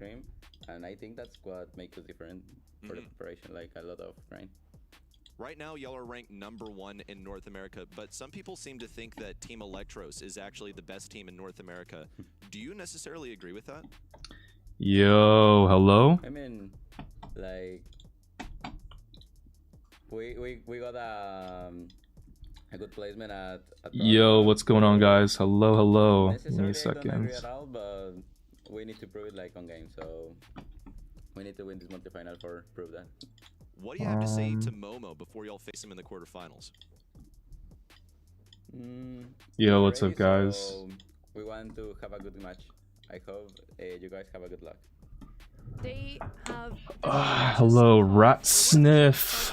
cream, and I think that's what makes us different for the preparation, like a lot of grind. Right now, y'all are ranked #1 in North America, but some people seem to think that Team Electros is actually the best team in North America. Do you necessarily agree with that? Yo, hello? I mean, like, we got a good placement at Yo, what's going on, guys? Hello, hello. Give me a I don't agree second. at all, but we need to prove it like on game, so we need to win this multi-final for prove that. What do you have to say to Momo before y'all face him in the quarterfinals? Yo, what's up, guys? So we want to have a good match. I hope you guys have a good luck. They have Hello, Rat Sniff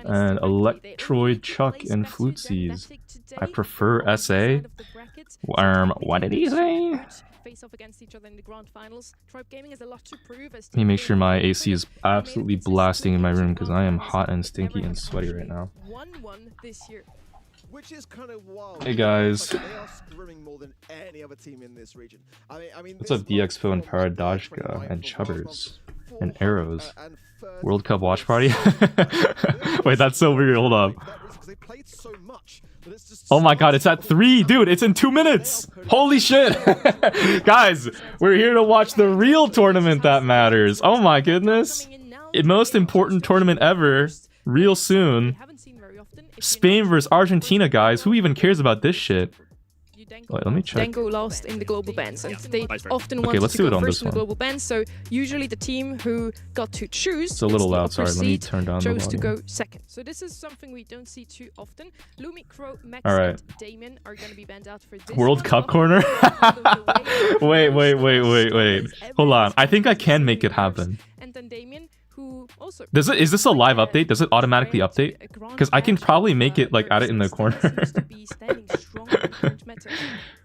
and Electroid Chuck and Flutsies. I prefer SA. What did he say? Face off against each other in the grand finals. Tribe Gaming has a lot to prove as Let me make sure my AC is absolutely blasting in my room because I am hot and stinky and sweaty right now. 1-1 this year. Which is kind of wild. Hey guys. They are scrimming more than any other team in this region. I mean, What's up, DXFO and Paradashka and Chubbers and Arrows? World Cup watch party? Wait, that's so weird. Hold up. Oh my god, it's at 3! Dude, it's in 2 minutes! Holy shit! Guys, we're here to watch the real tournament that matters. Oh my goodness. Most important tournament ever. Real soon. Spain versus Argentina, guys. Who even cares about this shit? Wait, let me check. Then go last in the global bands, and they often want let's to do it go on first this in the one. global bands. So usually the team who got to choose It's a little is the loud, upper sorry. Let me seed, turn down the chose to volume. go second. So this is something we don't see too often. Lumi, Crow, Max, Alright. and Damien are going to be banned out for this World one. Cup corner? Wait. Hold on. I think I can make it happen. And then Damien, who also Is this a live update? Does it automatically update? Because I can probably make it, like, add it in the corner.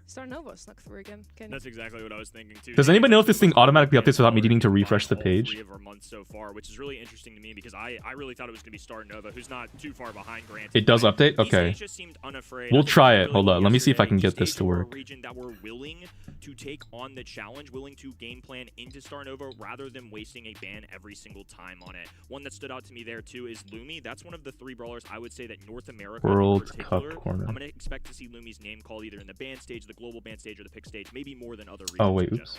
Starnova snuck through again. That's exactly what I was thinking too. Does anybody know if this thing automatically updates without me needing to refresh the page? 3 of our months so far, which is really interesting to me because I really thought it was going to be Starnova, who's not too far behind Grant. It does update? Okay. We'll try it. Hold on. Let me see if I can get this to work. Region that we're willing to take on the challenge, willing to game plan into Starnova rather than wasting a ban every single time on it. One that stood out to me there too is Lumi. That's one of the 3 brawlers I would say that North America World in particular, Cup corner. I'm going to expect to see Lumi's name called either in the ban stage, the global ban stage, or the pick stage, maybe more than other regions. Oh, wait. Oops.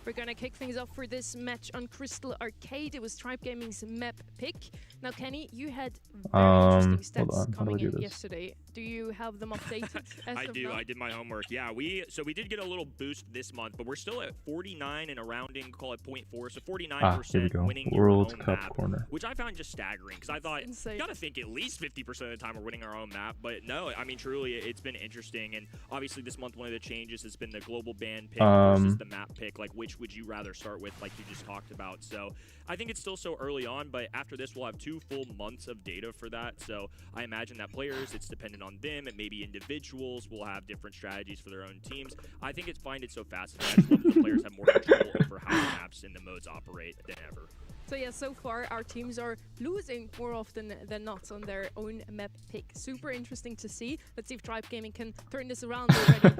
We're gonna kick things off for this match on Crystal Arcade. It was Tribe Gaming's map pick. Now, Kenny, you had very interesting hold on. stats How do I coming do in this? yesterday. Do you have them updated? As I of do. now? I did my homework. Yeah, we did get a little boost this month, but we're still at 49 and a rounding, call it 0.4, so 49% Here we go. winning World your own Cup map, corner. which I found just staggering because I thought Insane. you gotta think at least 50% of the time we're winning our own map, but no, I mean truly it's been interesting, and obviously this month one of the changes has been the global ban pick versus the map pick. Like, which would you rather start with, like you just talked about? So I think it's still so early on, but after this we'll have 2 full months of data for that. So I imagine that players, it's dependent on them, and maybe individuals will have different strategies for their own teams. I think find it so fascinating. I just love that the players have more control over how the maps and the modes operate than ever. So yeah, so far our teams are losing more often than not on their own map pick. Super interesting to see. Let's see if Tribe Gaming can turn this around already.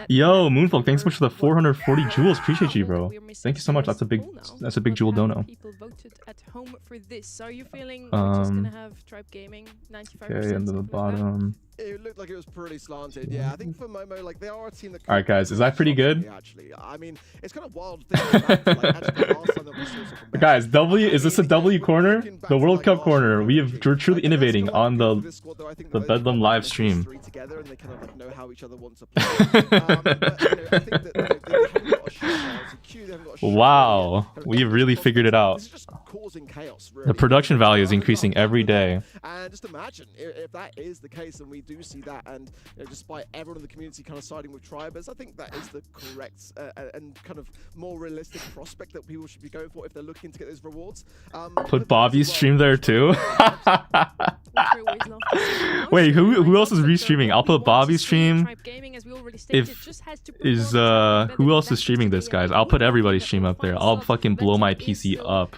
Yo, Moonfolk, thanks so much for the 440 jewels. Appreciate you, bro. Thank you so much. That's a big jewel dono. People voted at home for this. Are you feeling we're just gonna have Tribe Gaming 95%? Okay, and to the bottom. It looked like it was pretty slanted. Yeah, I think for Momo, like, they are a team that. All right, guys, is that pretty good? Actually, I mean, it's kind of wild. Thinking back to, like, actually the last time that we saw something Guys, is this a W corner? The World Cup corner. We're truly innovating on the Bedlam live stream. Together and they kind of like know how each other want to play. But, you know, I think that they haven't got a shot now. It's a queue, they haven't got a shot Wow, yet. Kind of we've really figured it out. This is just causing chaos, really. The production value is increasing every day. And just imagine if that is the case, and we do see that, and you know, despite everyone in the community kind of siding with Tribers, I think that is the correct and kind of more realistic prospect that people should be going for if they're looking to get those rewards. Put Bobby's stream there too. Wait, who else is restreaming? I'll put Bobby's stream. Who else is streaming this, guys? I'll put everybody's stream up there. I'll fucking blow my PC up.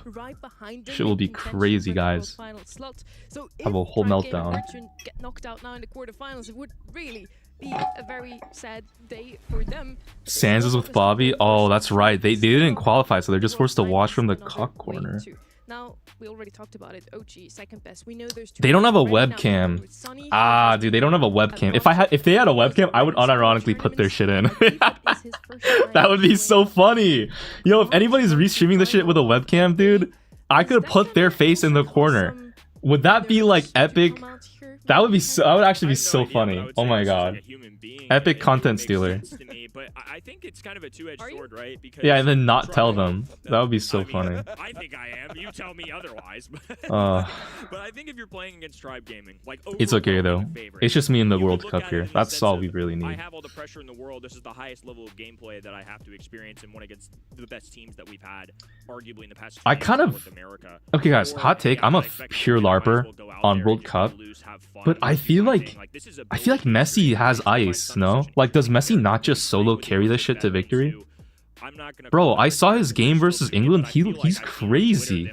Shit will be crazy, guys. Have a whole meltdown. Get knocked out now in the quarterfinals, it would really be a very sad day for them. Sans is with Bobby. Oh, that's right. They didn't qualify, so they're just forced to watch from the cock corner. Now, we already talked about it. OG, second best. We know there's two. They don't have a right now. webcam. Sunny, Ah, dude, they don't have a webcam. If they had a webcam, I would unironically put their shit in. That would be so funny. Yo, if anybody's restreaming this shit with a webcam, dude, I could put their face in the corner. Would that be like epic? That would be so. That would actually be so funny. Oh my god. Epic content stealer. But I think it's kind of a two-edged sword, right? Because Yeah, and then not tell them. That would be so funny. I think I am. You tell me otherwise. But I think if you're playing against Tribe Gaming, like it's okay though. It's just me in the World Cup here. That's all we really I need. have all the pressure in the world. This is the highest level of gameplay that I have to experience and one against the best teams that we've had, arguably in the past. I kind of. North America. Okay, guys. Hot take. I'm a pure LARPer on World Cup, but I feel like Messi has ice. No, like does Messi not just solo carry this shit to victory? Bro, I saw his game versus England. He's crazy.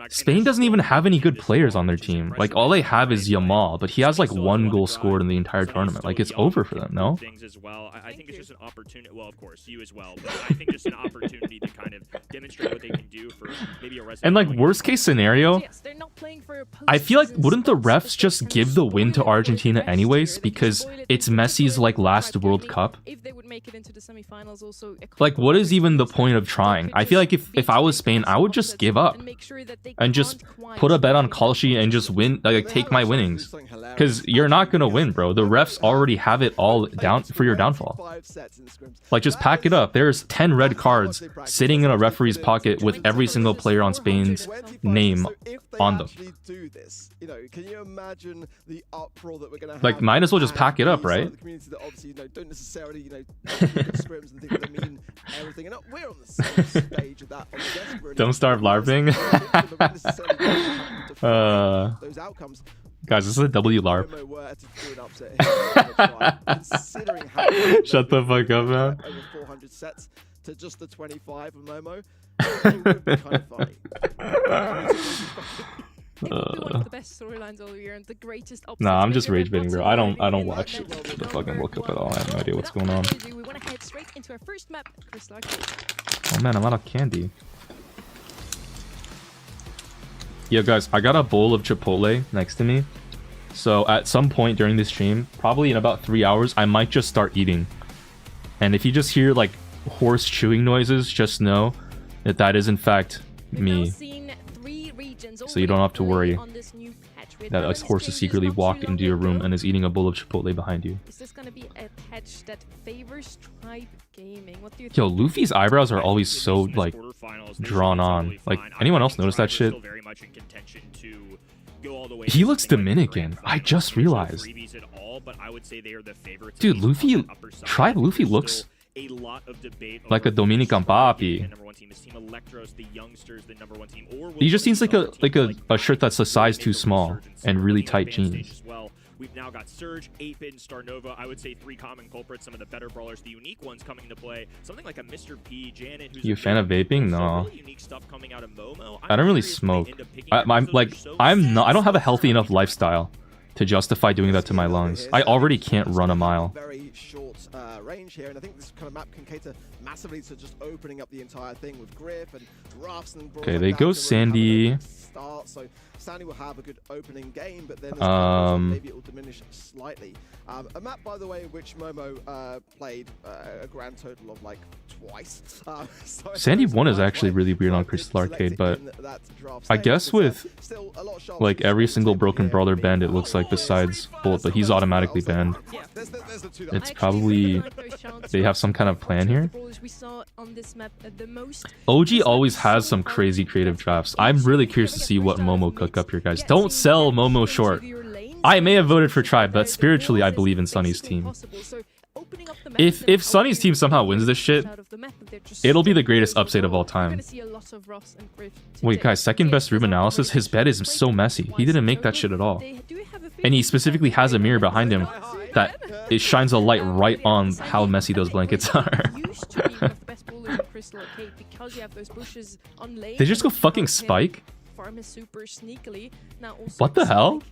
Spain doesn't even have any good players on their team. Like all they have is Yamal, but he has like 1 goal scored in the entire tournament. Like it's over for them, no? I think it's just an opportunity. Well, of course, you as well. But I think just an opportunity to kind of demonstrate what they can do for maybe a And like worst case scenario, I feel like wouldn't the refs just give the win to Argentina anyways because it's Messi's like last World Cup? Like what is even the point of trying? I feel like if I was Spain, I would just give up and just put a bet on holyyy and just win, like take my winnings, because you're not gonna win, bro. The refs already have it all down for your downfall. Like just pack it up. There's 10 red cards sitting in a referee's pocket with every single player on Spain's name on them. Can you imagine the uproar that we're gonna have? Like might as well just pack it up, right? Don't necessarily scrims and think that they mean everything, and we're on the same stage of that. Don't start LARPing. Those outcomes. Guys, this is a W LARP. Shut the fuck up, man. Over 400 sets to just the 25 of Momo. It would be kind of funny. It would be one of the best storylines all year and the greatest. Nah, I'm just rage baiting, bro. I don't watch the fucking World Cup at all. I have no idea what's going on. We want to head straight into our first map, Crystal Arcade. Oh man, I'm out of candy. Yo guys, I got a bowl of Chipotle next to me. So at some point during this stream, probably in about 3 hours, I might just start eating. And if you just hear like horse chewing noises, just know that that is in fact me. So you don't have to worry that a horse has secretly walked into your room and is eating a bowl of Chipotle behind you. Is this gonna be a patch that favors Tribe Gaming? What do you think? Yo, Luffy's eyebrows are always so like drawn on. Like anyone else notice that shit? He looks Dominican. I just realized. Dude, Luffy, Tribe Luffy looks like a Dominican papi. He just seems like a shirt that's a size too small and really tight jeans. We've now got Surge, 8-Bit, and Starnova. I would say 3 common culprits, some of the better brawlers, the unique ones coming into play. Something like a Mr. P, Janet, who's you a fan of vaping? No. Really unique stuff coming out of Momo. I don't really smoke. I'm like, I don't have a healthy enough lifestyle to justify doing that to my lungs. I already can't run a mile. Very short range here, and I think this kind of map can cater massively to just opening up the entire thing with Griff and Ruffs and okay, they go Sandy. Start, so Sandy will have a good opening game, but then maybe it will diminish slightly. A map, by the way, which Momo played a grand total of like twice. So Sandy 1 is actually really weird on Crystal Arcade, but I guess with like every single Broken Brawler banned, it looks like besides Bolt, but he's automatically banned. It's probably they have some kind of plan here. OG always has some crazy creative drafts. I'm really curious to see what Momo cook up here, guys. Don't sell Momo short. I may have voted for Tribe, but spiritually I believe in Sunny's team. If Sunny's team somehow wins this shit, it'll be the greatest upset of all time. Wait, guys, second best room analysis? His bed is so messy. He didn't make that shit at all. And he specifically has a mirror behind him that it shines a light right on how messy those blankets are. They just go fucking Spike? What the hell?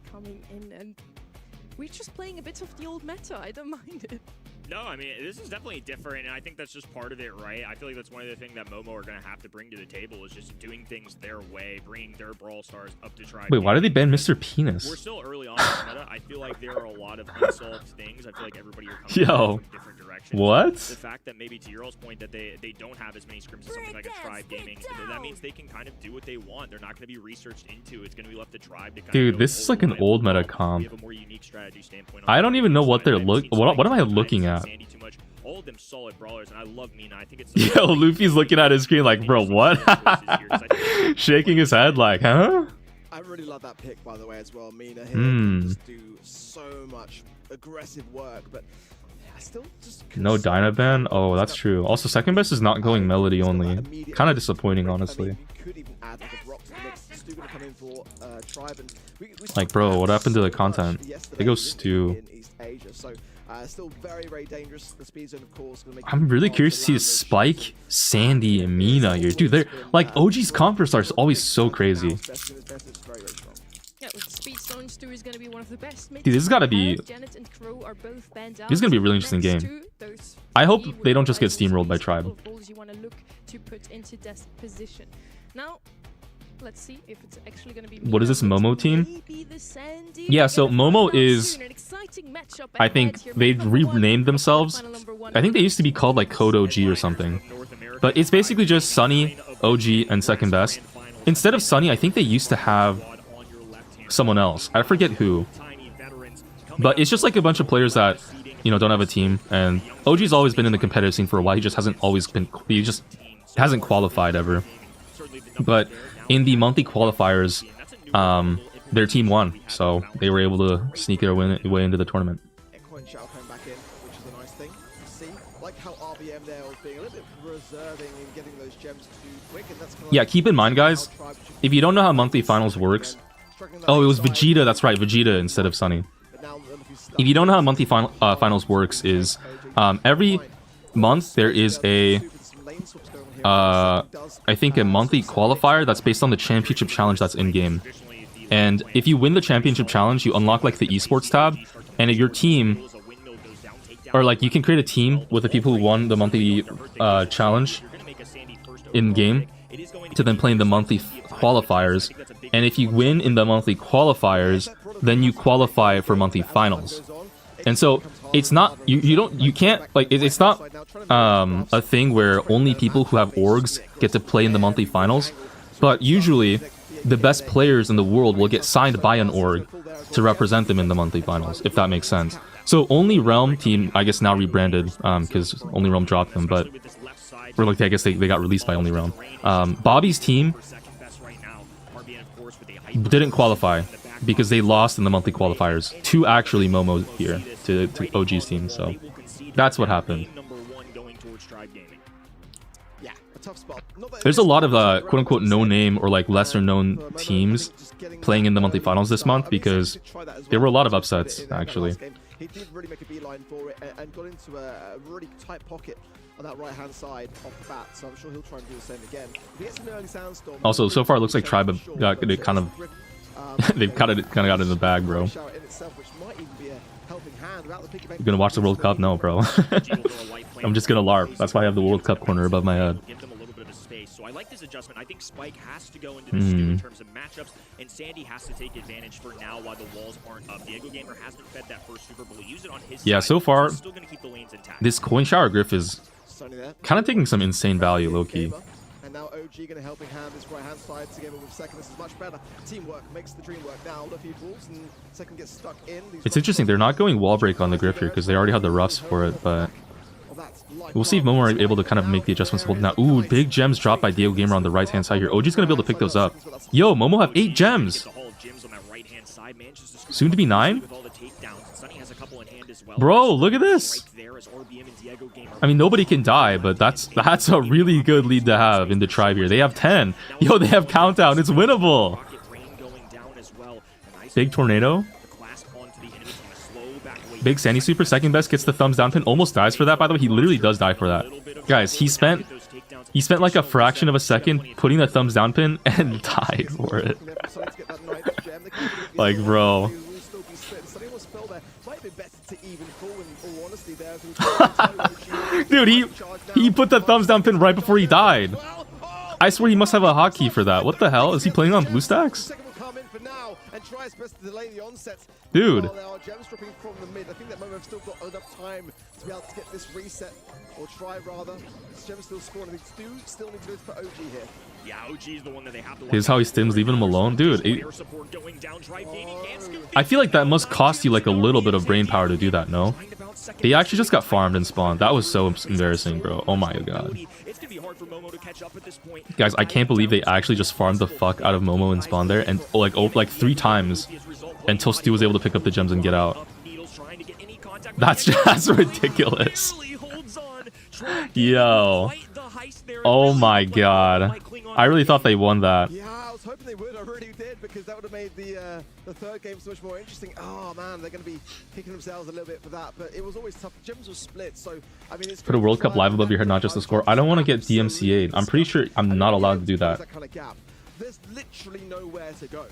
we're just playing a bit of the old meta. I don't mind it. No, I mean, this is definitely different, and I think that's just part of it, right? I feel like that's one of the things that Momo are going to have to bring to the table is just doing things their way, bringing their Brawl Stars up to try. Wait, why did they ban Mr. We're Penis? still early on in the meta. I feel like there are a lot of unsolved things. I feel like everybody are coming Yo, from different directions. what? The fact that maybe to Eural's point that they don't have as many scrims as something like a Tribe Gaming, that means they can kind of do what they want. They're not going to be researched into. It's going to be left to Tribe to kind Dude, of this is like an old meta comp. We have a more unique strategy standpoint. I don't even know what they're what am I looking at? All of them solid brawlers, and I love Mina. I think it's Yo, Luffy's looking at his screen like, bro, what? Shaking his head like, huh? I really love that pick, by the way, as well. Mina here can just do so much aggressive work, but I still just No Dynaban? Oh, that's true. Also, second best is not going Melody only. Kind of disappointing, honestly. Like, bro, what happened to the content? They go Stu. Still very, very dangerous. The speed zone, of course, I'm really curious to see Spike, Sandy, and Mina here. Dude, they're like OG's conference are always so crazy. Yeah, with speed zone, Stu is going to be one of the best. Dude, this has got to be. Janet and Crow are both banned out. This is going to be a really interesting game. I hope they don't just get steamrolled by Tribe. You want to look to put into this position. Now, let's see if it's actually going to be. What is this Momo team? Yeah, so Momo is. I think they've renamed themselves. I think they used to be called like Code OG or something. But it's basically just Sunny, OG, and second best. Instead of Sunny, I think they used to have someone else. I forget who. But it's just like a bunch of players that, you know, don't have a team. And OG's always been in the competitive scene for a while. He just hasn't always been. He just hasn't qualified ever. But in the monthly qualifiers, their team won, so they were able to sneak their way into the tournament. Yeah, keep in mind, guys, if you don't know how monthly finals works... Oh, it was Vegeta, that's right, Vegeta instead of Sunny. If you don't know how monthly finals works is, every month there is a... I think a monthly qualifier that's based on the championship challenge that's in-game. And if you win the championship challenge, you unlock like the esports tab, and your team, or like you can create a team with the people who won the monthly challenge in-game to then play in the monthly qualifiers. And if you win in the monthly qualifiers, then you qualify for monthly finals. And so it's not you can't like it's not a thing where only people who have orgs get to play in the monthly finals, but usually the best players in the world will get signed by an org to represent them in the monthly finals, if that makes sense. So Only Realm team, I guess now rebranded because Only Realm dropped them, but or like I guess they got released by Only Realm. Bobby's team didn't qualify because they lost in the monthly qualifiers to actually Momo here, to OG's team, so that's what happened. There's a lot of quote-unquote no-name or like lesser-known teams playing in the monthly finals this month because there were a lot of upsets, actually. He did really make a beeline for it and got into a really tight pocket on that right-hand side off the bat, so I'm sure he'll try and do the same again. He gets an early sandstorm. Also, so far it looks like Tribe got it kind of... they've kind of got it in the bag, bro. You gonna watch the World Cup? No, bro. I'm just gonna LARP. That's why I have the World Cup corner above my head. So I like this adjustment. I think Spike has to go into the stew in terms of matchups, and Sandy has to take advantage for now while the walls aren't up. Diego Gamer hasn't fed that first Super Bowl. Use it on his yeah, side. so far, Still gonna keep the lanes intact. This Coin Shower Griff is kind of taking some insane value, low-key. And now OG gonna helping hand this right hand side together with second. This is much better. Teamwork makes the dream work. Now Luffy falls and second gets stuck in. It's interesting, they're not going wall break on the Griff here because they already have the roughs for it, but we'll see if Momo are able to kind of make the adjustments. Now, ooh, big gems dropped by Diego Gamer on the right-hand side here. OG's gonna be able to pick those up. Yo, Momo have 8 gems. Soon to be 9? Bro, look at this. I mean, nobody can die, but that's a really good lead to have in the Tribe here. They have 10. Yo, they have countdown. It's winnable. Big tornado. Big Sandy Super, second best, gets the thumbs down pin. Almost dies for that, by the way. He literally does die for that. Guys, he spent like a fraction of a second putting the thumbs down pin and died for it. Like, bro. even full in all honesty there. Dude, he put the thumbs down pin right before he died. I swear he must have a hotkey for that. What the hell? Is he playing on blue stacks? Dude. Gems dropping from the mid. I think that Momo have still got enough time to be able to get this reset, or try rather. Gems still scoring. They do still need to do this for OG here. Yeah, OG is the one that they have to. Here's how he stims, leaving him alone, dude. I feel like that must cost you like a little bit of brain power to do that. No, he actually just got farmed and spawned. That was so embarrassing, bro. Oh my god. Guys, I can't believe they actually just farmed the fuck out of Momo and spawn there, and like 3 times until Stu was able to pick up the gems and get out. That's just ridiculous. Yo. Oh my god. I really thought they won that. Yeah, I was hoping they would. I really did, because that would have made the third game so much more interesting. Oh man, they're going to be kicking themselves a little bit for that, but it was always tough. Gems were split, so I mean, it's put a World Cup live above your head, not just the score. I don't want to get DMCA'd. I'm pretty sure I'm not allowed to do that. There's literally nowhere to go.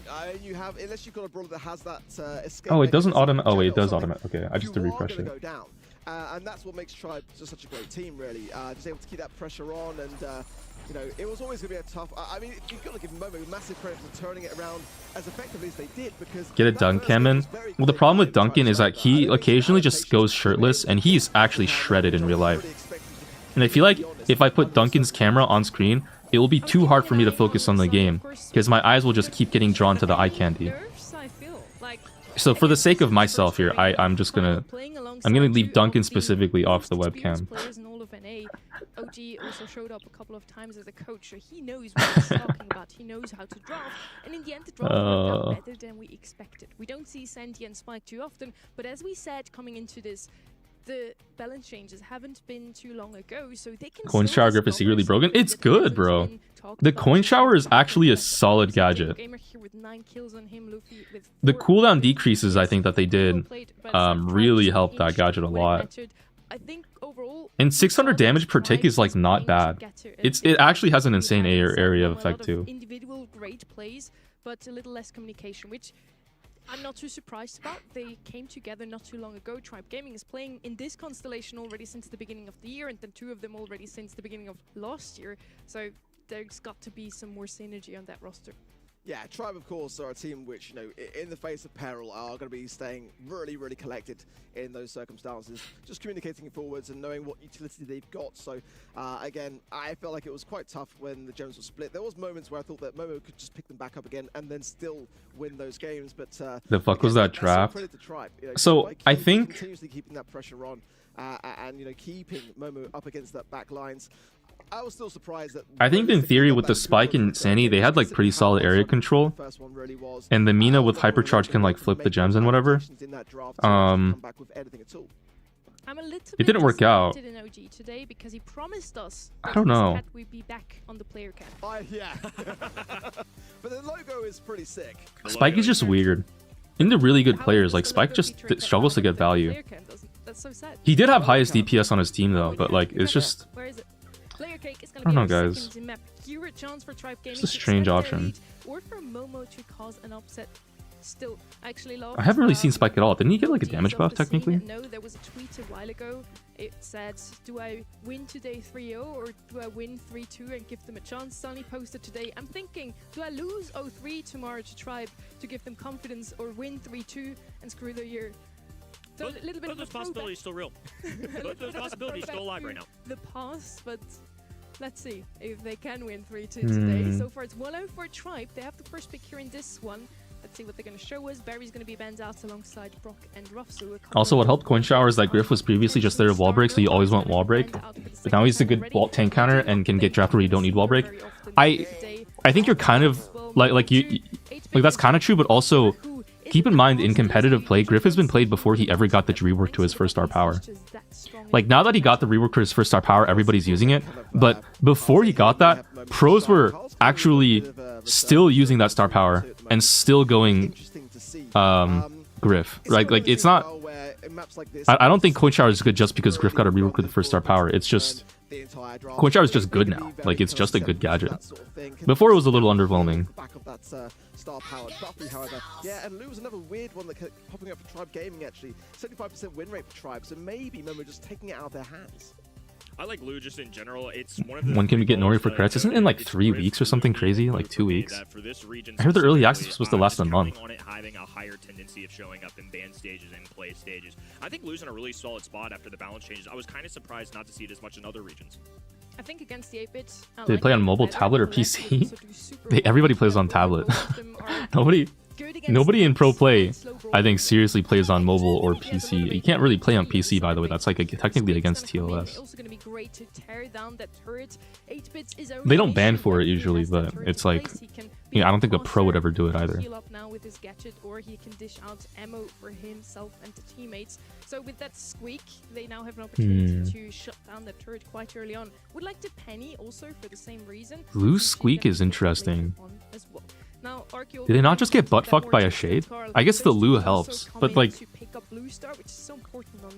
You have, unless you've got a brawler that has that escape. Oh, it doesn't automate. Oh, wait, it does automate. Okay, I just did refresh it. Go down. And that's what makes Tribe just such a great team, really. Just able to keep that pressure on, and you know, it was always going to be a tough. I mean, you've got to give Momo massive credit for turning it around as effectively as they did, because get a dunk Cameron. Well, the problem with Duncan is that he occasionally just goes shirtless, and he's actually shredded in real life. And I feel like if I put Duncan's camera on screen, it will be too hard for me to focus on the game, because my eyes will just keep getting drawn to the eye candy. So for the sake of myself here, I'm gonna leave Duncan specifically off the webcam. OG also showed up a couple of times as a coach, so he knows what he's talking about. He knows how to draft, and in the end, the draft worked out better than we expected. We don't see Sandy and Spike too often, but as we said coming into this, the balance changes haven't been too long ago, so they can. Coin shower grip is secretly broken. It's good, bro. The coin shower is actually a solid gadget. The cooldown decreases, I think, that they did really helped that gadget a lot. And 600 damage per tick is like not bad. It actually has an insane area of effect too. Individual great plays, but a little less communication, which I'm not too surprised about. They came together not too long ago. Tribe Gaming is playing in this constellation already since the beginning of the year, and then 2 of them already since the beginning of last year. So there's got to be some more synergy on that roster. Yeah, Tribe, of course, are a team which, you know, in the face of peril, are going to be staying really, really collected in those circumstances, just communicating forwards and knowing what utility they've got. So, again, I felt like it was quite tough when the gems were split. There was moments where I thought that Momo could just pick them back up again and then still win those games. But the fuck was that draft? You know, so I think continuously keeping that pressure on and, you know, keeping Momo up against that back lines. I was still surprised that I think in theory with the Spike and Sandy, they had like pretty solid area control. And the Mina with Hypercharge can like flip the gems and whatever. It didn't work out. Today because he promised us I don't know. We'd be back on the player camp. Yeah. But the logo is pretty sick. Spike is just weird. In the really good players, like Spike just struggles to get value. That's so sad. He did have highest DPS on his team though, but like it's just I don't know, guys. It's a strange option. Or for Momo to cause an upset. Still, actually, I haven't really seen Spike at all. Didn't he get like a damage buff technically? No, there was a tweet a while ago. It said, "Do I win today 3-0 or do I win 3-2 and give them a chance?" Suddenly posted today. I'm thinking, do I lose 0-3 tomorrow to Tribe to give them confidence, or win 3-2 and screw their year? So a little bit of those possibilities still real. Those possibilities still alive right now. The past, but let's see if they can win 3-2 today. So far, it's 1-0 for Tribe. They have the first pick here in this one. Let's see what they're going to show us. Barry's going to be banned out alongside Brock and Ruffsu. Also, what helped Coin Shower is that Griff was previously just there to wall break, so you always want wall break. But now he's a good wall tank counter and can get drafted where you don't need wall break. I think you're kind of like that's kind of true, but also keep in mind in competitive play, Griff has been played before he ever got the rework to his first star power. Like now that he got the rework to his first star power, everybody's using it. But before he got that, pros were actually still using that star power and still going Griff. Like it's not. I don't think Coin Shower is good just because Griff got a rework with the first star power. It's just the entire draft. Coin Shower is just good They can now. be very Like, it's kind of just a good susceptible to gadget. that sort of thing. Can Before it was a little underwhelming. Back of that star-powered Buffy, however. Yeah, and Lou was another weird one that kept popping up for Tribe Gaming, actually. 75% win rate for Tribe, so maybe Momo just taking it out of their hands. I like Lou just in general. It's one of the When can we get Nori for balls credits? that, Isn't it in like it's 3 with weeks or something crazy? Like 2 weeks? that for this region I heard the early access specifically, was supposed to last just a month. counting on it having a higher tendency of showing up in band stages and play stages. I think Lou's in a really solid spot after the balance changes. I was kind of surprised not to see it as much in other regions. I think against the 8-bit, Do they play on mobile, tablet, or PC? Everybody plays on tablet. Nobody in pro play, I think, seriously plays on mobile or PC. You can't really play on PC, by the way. That's like technically against TOS. They don't ban for it usually, but it's like, you know, I don't think a pro would ever do it either. Heal up now with his gadget, or he can dish out ammo for himself and the teammates. So with that squeak, they now have an opportunity to shut down the turret quite early on. Would like to penny also for the same reason. Blue squeak is interesting. As well. Now, Did they not just get butt fucked by a shade? I guess the Lu helps, but like,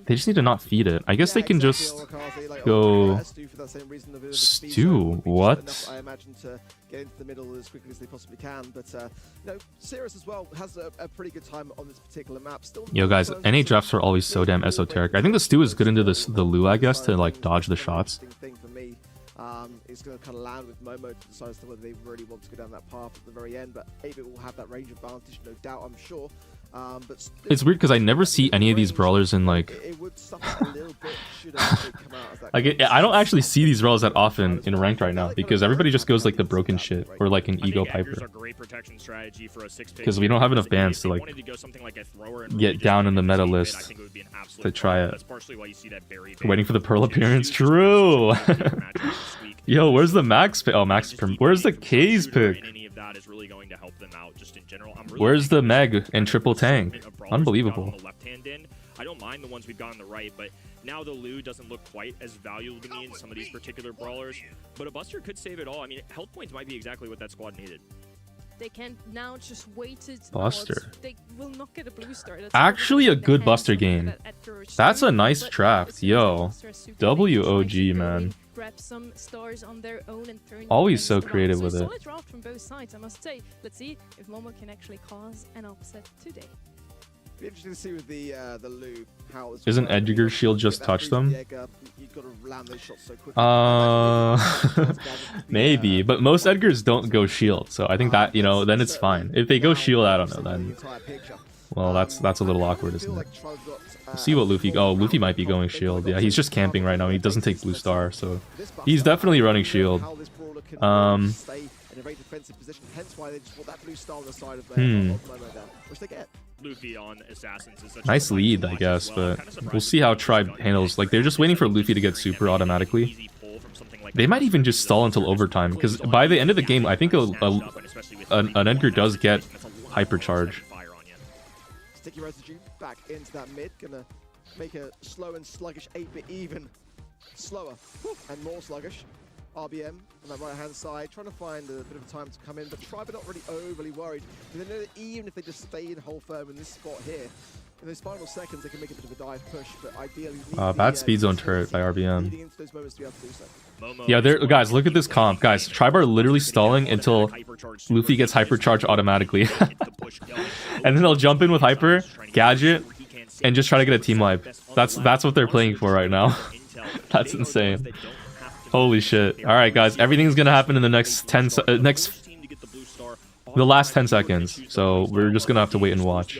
they just need to not feed it. I guess they can just go stew. What? I imagine to get into the middle as quickly as they possibly can, but you know, Sirius as well has a pretty good time on this particular map. Still, Yo guys, NA drafts are always so damn esoteric. I think the stew is good into the Lu, I guess, to like dodge the shots. Thing for me. It's going to kind of land with Momo to decide as to whether they really want to go down that path at the very end, but 8-bit will have that range advantage, no doubt, I'm sure. But it's weird because I never see any of these brawlers in like it would suffer a little bit should it come out as that like I don't actually see these brawlers that often in ranked right now because everybody just goes like the broken shit or like an ego piper. Because we don't have enough bans to like get down in the meta list to try it. Waiting for the pearl appearance. True. Yo, where's the max pick? Oh, max. Where's the K's pick? Where's the Meg and triple tank? Unbelievable. I don't mind the ones we've got on the right, but now the Lu doesn't look quite as valuable to me in some of these particular brawlers. But a Buster could save it all. I mean, health points might be exactly what that squad needed. They can now just wait it. Buster. They will not get a blue star. That's actually a good Buster game. That's a nice draft. Yo. WOG, man. Grab some stars on their own and turn always so creative with it. Solid draft from both sides, I must say. Let's see if Momo can actually cause an upset today. Be interesting to see with the Lu how isn't Edgar's shield just touch them? Maybe, but most Edgars don't go shield, so I think that, you know, then it's fine. If they go shield, I don't know, then well, that's a little awkward, isn't it? We'll see what Luffy. Oh, Luffy might be going shield. Yeah, he's just camping right now. He doesn't take blue star, so he's definitely running shield. Luffy on Assassins is such nice lead, I guess, but we'll see how Tribe handles. Like, they're just waiting for Luffy to get super automatically. They might even just stall until overtime, because by the end of the game, I think an Edgar does get hypercharge. Sticky residue back into that mid, gonna make a slow and sluggish 8-bit even slower and more sluggish. RBM on that right hand side, trying to find a bit of time to come in, but Tribe are not really overly worried. They know that even if they just stay in hold firm in this spot here, in those final seconds they can make a bit of a dive push, but ideally bad speed zone turret by RBM. Yeah, there, guys, look at this comp. Guys, Tribe are literally stalling until Luffy gets hypercharged automatically. And then they'll jump in with hyper, gadget, and just try to get a team wipe. That's what they're playing for right now. That's insane. Holy shit. Alright guys, everything's gonna happen in the next the last 10 seconds. So we're just gonna have to wait and watch.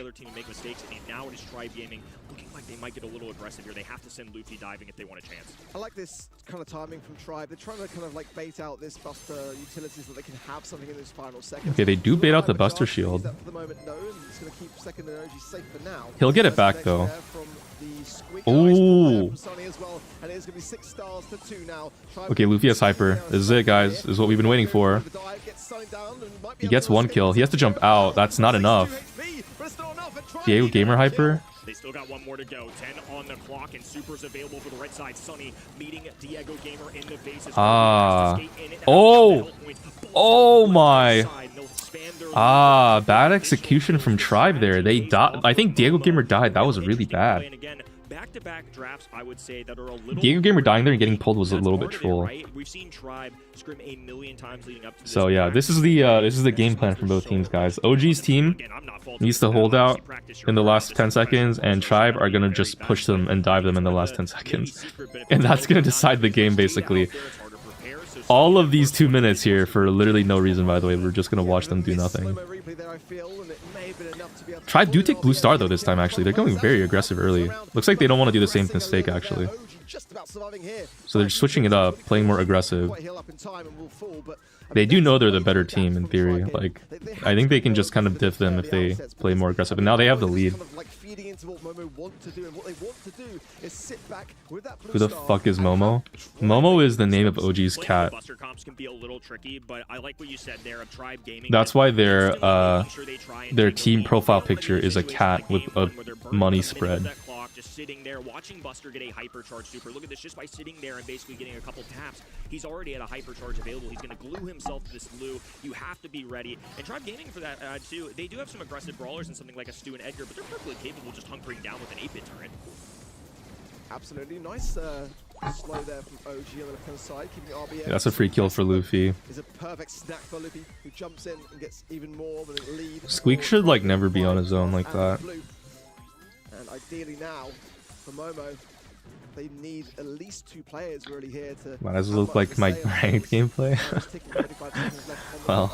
Might get a little aggressive here. They have to send Luffy diving if they want a chance. I like this kind of timing from Tribe. They're trying to kind of like bait out this Buster utilities so they can have something in those final seconds. Okay, they do bait out the Buster shield. For the moment, no, and it's going to keep second energy safe for now. He'll get it back though. Ooh. Okay, Luffy has hyper. This is it, guys. This is what we've been waiting for. He gets one kill. He has to jump out. That's not enough. Diego Gamer hyper. They still got one more to go. 10 on the clock, and Super's available for the right side. Sunny meeting Diego Gamer in the face. Oh my. Bad execution from Tribe there. They died. I think Diego Gamer died. That was really bad. back-to-back drafts, I would say, that are a little Diego Gamer dying there and getting pulled was a little bit troll. Right? We've seen Tribe scrim a million times leading up to So yeah, this is the game plan from both teams, guys. OG's team needs to hold out in the last 10 seconds, and Tribe are gonna just push them and dive them in the last 10 seconds, and that's gonna decide the game basically. All of these 2 minutes here for literally no reason, by the way. We're just gonna watch them do nothing. Tribe do take blue star though this time, actually. They're going very aggressive early. Looks like they don't want to do the same mistake, actually. So they're switching it up, playing more aggressive. They do know they're the better team in theory. Like, I think they can just kind of diff them if they play more aggressive. And now they have the lead. Who the fuck is Momo? Momo is the name of OG's cat. That's why their team profile picture is a cat with a money spread. Just sitting there watching Buster get a hypercharge super. Look at this, just by sitting there and basically getting a couple taps, he's already at a hypercharge available. He's going to glue himself to this Lou. You have to be ready. And Tribe Gaming for that too. They do have some aggressive brawlers and something like a Stu and Edgar, but they're perfectly capable of just hunkering down with an 8-bit turret. Absolutely nice slow there from OG on the left hand side, keeping RBM. That's a free kill for Luffy. Is a perfect snack for Luffy, who jumps in and gets even more than a lead. Squeak should like never be on his own like that. And ideally now, for Momo, they need at least 2 players really here to... Wow, does it look like my ranked gameplay? Well,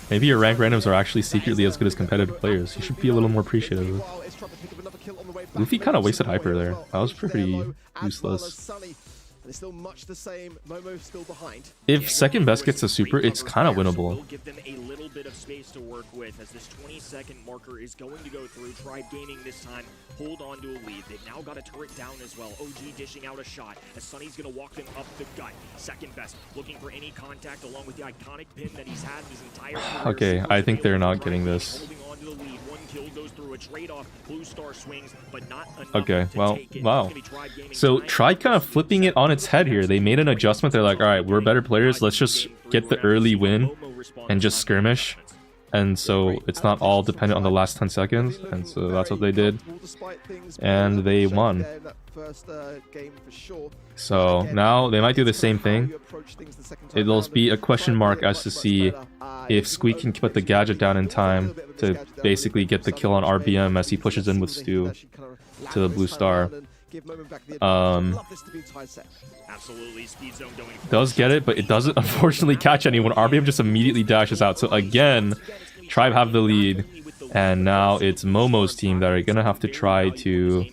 maybe your ranked randoms are actually secretly as good as competitive players. You should be a little more appreciative. Luffy kind of wasted hyper there. That was pretty useless. It's still much the same. Momo's still behind. If second best gets a super, it's kind of winnable. Give them a little bit of space to work with as this 20-second marker is going to go through. Tribe Gaming this time hold on to a lead. They've now got a turret down as well. OG dishing out a shot as Sunny's going to walk them up the gut. Second best looking for any contact along with the iconic pin that he's had his entire career. Okay, I think they're not getting this. Holding on to the lead. One kill goes through a trade-off. Blue star swings, but not enough. Okay, to well, take it. wow. So Tribe kind of flipping it on its head here. They made an adjustment. They're like, all right, we're better players. Let's just get the early win and just skirmish. And so it's not all dependent on the last 10 seconds. And so that's what they did. And they won. So now they might do the same thing. It'll be a question mark as to see if Squeak can put the gadget down in time to basically get the kill on RBM as he pushes in with Stu to the blue star. Does get it, but it doesn't unfortunately catch anyone. RBM just immediately dashes out. So again, Tribe have the lead, and now it's Momo's team that are gonna have to try to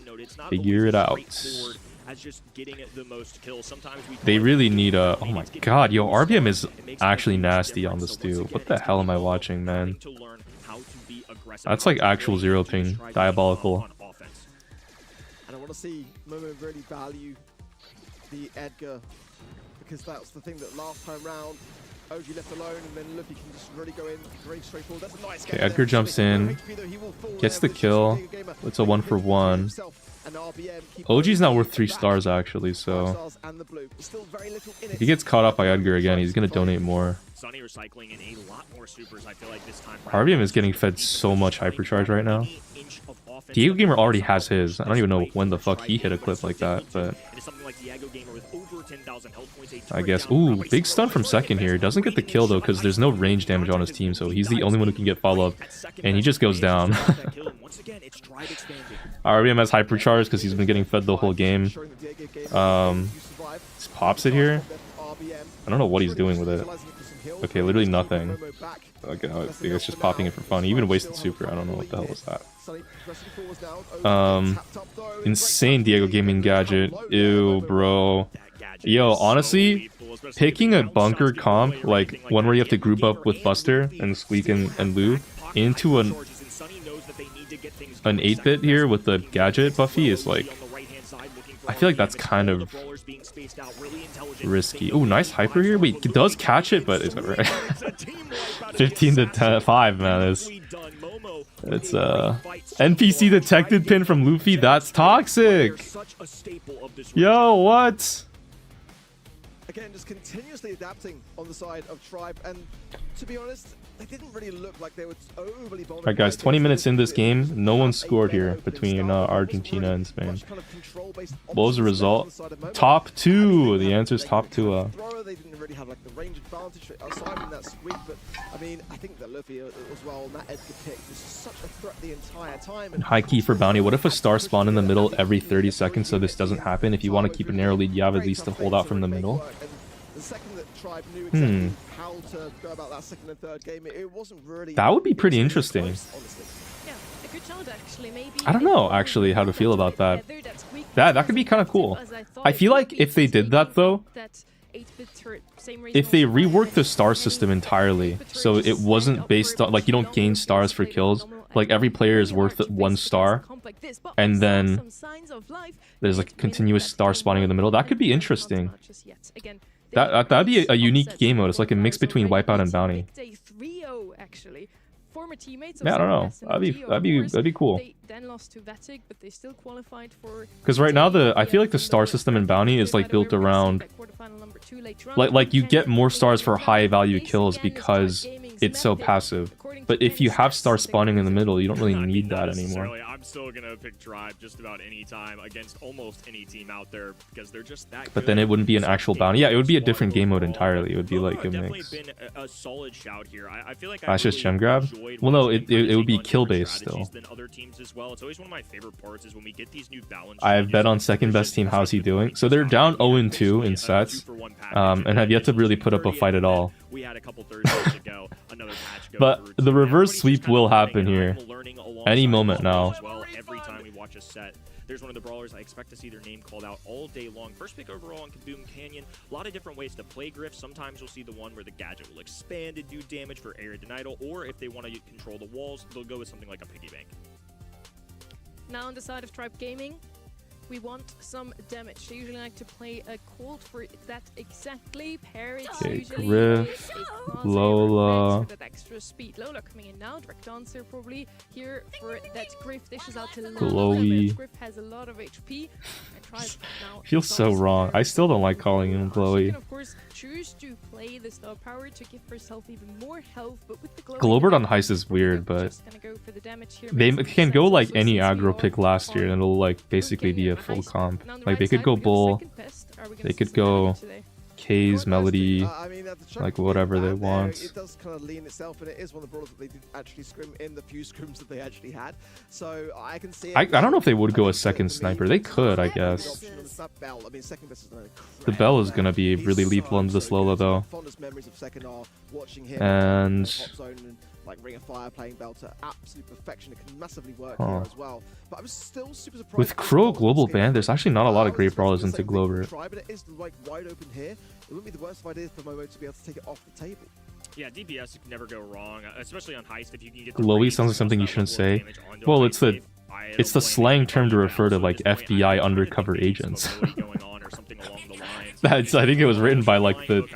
figure it out. They really need a... Oh my god, yo, RBM is actually nasty on the Stu. What the hell am I watching, man? That's like actual 0 ping. Diabolical. And I want to see Momo really value the Edgar, because that's the thing that last time round OG left alone, and then Luffy can just really go in very straightforward. That's a nice okay, Edgar jumps in, gets the kill. It's a 1-for-1. OG's not worth 3 stars actually, so if he gets caught up by Edgar again, he's gonna donate more. RBM is getting fed so much hypercharge right now. Diego Gamer already has his. I don't even know when the fuck he hit a clip like that, but I guess. Ooh, big stun from second here. Doesn't get the kill though, because there's no range damage on his team, so he's the only one who can get follow-up, and he just goes down. RBM has hypercharge because he's been getting fed the whole game. Just pops it here. I don't know what he's doing with it. Okay, literally nothing. Okay, I think it's just popping it for fun. He even wasted super. I don't know what the hell was that. Insane Diego Gaming gadget. Ew, bro. Yo, honestly, picking a bunker comp, like one where you have to group up with Buster and Squeak and Lou, into an 8-bit here with the gadget Buffy is like... I feel like that's kind of risky. Ooh, nice hyper here. Wait, it does catch it, but is it right? 15 to 5, man. It's NPC detected pin from Luffy. That's toxic. Yo, what? Again, just continuously adapting on the side of Tribe, and to be honest, they didn't really look like they were overly bold. Alright guys, 20 minutes in this game, no one scored here between Argentina and Spain. What was the result? Top 2! The answer is top 2. They didn't really have like the range advantage aside from that squeak, but I mean, I think that Luffy as well, and that Edgar pick was such a threat the entire time. And High key for bounty. What if a star spawned in the middle every 30 seconds so this doesn't happen? If you want to keep a narrow lead, you have at least to hold out from the middle. The second that Tribe knew exactly how to go about that second and third game, it wasn't really... That would be pretty interesting. Yeah, a good challenge actually. Maybe I don't know actually how to feel about that. That could be kind of cool. I feel like if they did that though, if they reworked the star system entirely, so it wasn't based on, like, you don't gain stars for kills, like every player is worth 1 star, and then there's like continuous star spawning in the middle, that could be interesting. That'd be a unique game mode. It's like a mix between Wipeout and Bounty. Yeah, I don't know. That'd be cool. Because right now I feel like the star system in Bounty is like built around like you get more stars for high value kills because it's so passive. But if you have stars spawning in the middle, you don't really need that anymore. I'm still gonna pick Tribe just about any time against almost any team out there because they're just that. But then it wouldn't be an actual bounty. Yeah, it would be a different game mode entirely. It would be like a mix. Been a solid shout here. I feel like that's just gem grab. Well, no, it would be kill based still. Than other teams as well. It's always one of my favorite parts is when we get these new balance. I've bet on second best team. How's he doing? So they're down 0-2 in sets, and have yet to really put up a fight at all. We had a couple Thursdays ago. Another patch. But the reverse sweep will happen here any moment now. Every time we watch a set, there's one of the brawlers I expect to see their name called out all day long. First pick overall on Kaboom Canyon. A lot of different ways to play Griff. Sometimes you'll see the one where the gadget will expand and do damage for area denial, or if they want to control the walls, they'll go with something like a piggy bank. Now on the side of Tribe Gaming, we want some damage. They usually like to play a Colt for that exactly. Pair it usually Griff, Lola. that extra speed. Lola coming in now. Direct Dancer probably here for that Griff. Dishes out to Glowy. Griff has a lot of HP. And Tribe now Feels so wrong. I still don't like calling him Glowy. She can of course choose to play the star power to give herself even more health, but with the Globert on Heist is weird, but they can go like any aggro pick last year and it'll like basically be a full comp. Like they could go Bull, they could go K's, Melody, like whatever they want. It does kind of lean itself, and it is one of the brawlers that they did actually scrim in the few scrims that they actually had. So I can see. I don't know if they would go a second sniper. They could, I guess. The Bell is gonna be really lethal into this Lola though. And like Ring of Fire playing Bell to absolute perfection. It can massively work here as well. But I was still super surprised. With Crow global ban, there's actually not a lot of great brawlers into Glover. But it is like wide open here. It wouldn't be the worst of ideas for Momo to be able to take it off the table. Yeah, DPS can never go wrong, especially on Heist. If you can get Glowy sounds like something you shouldn't say. Well, it's the slang term to refer to like FBI undercover agents. I think it was written by like the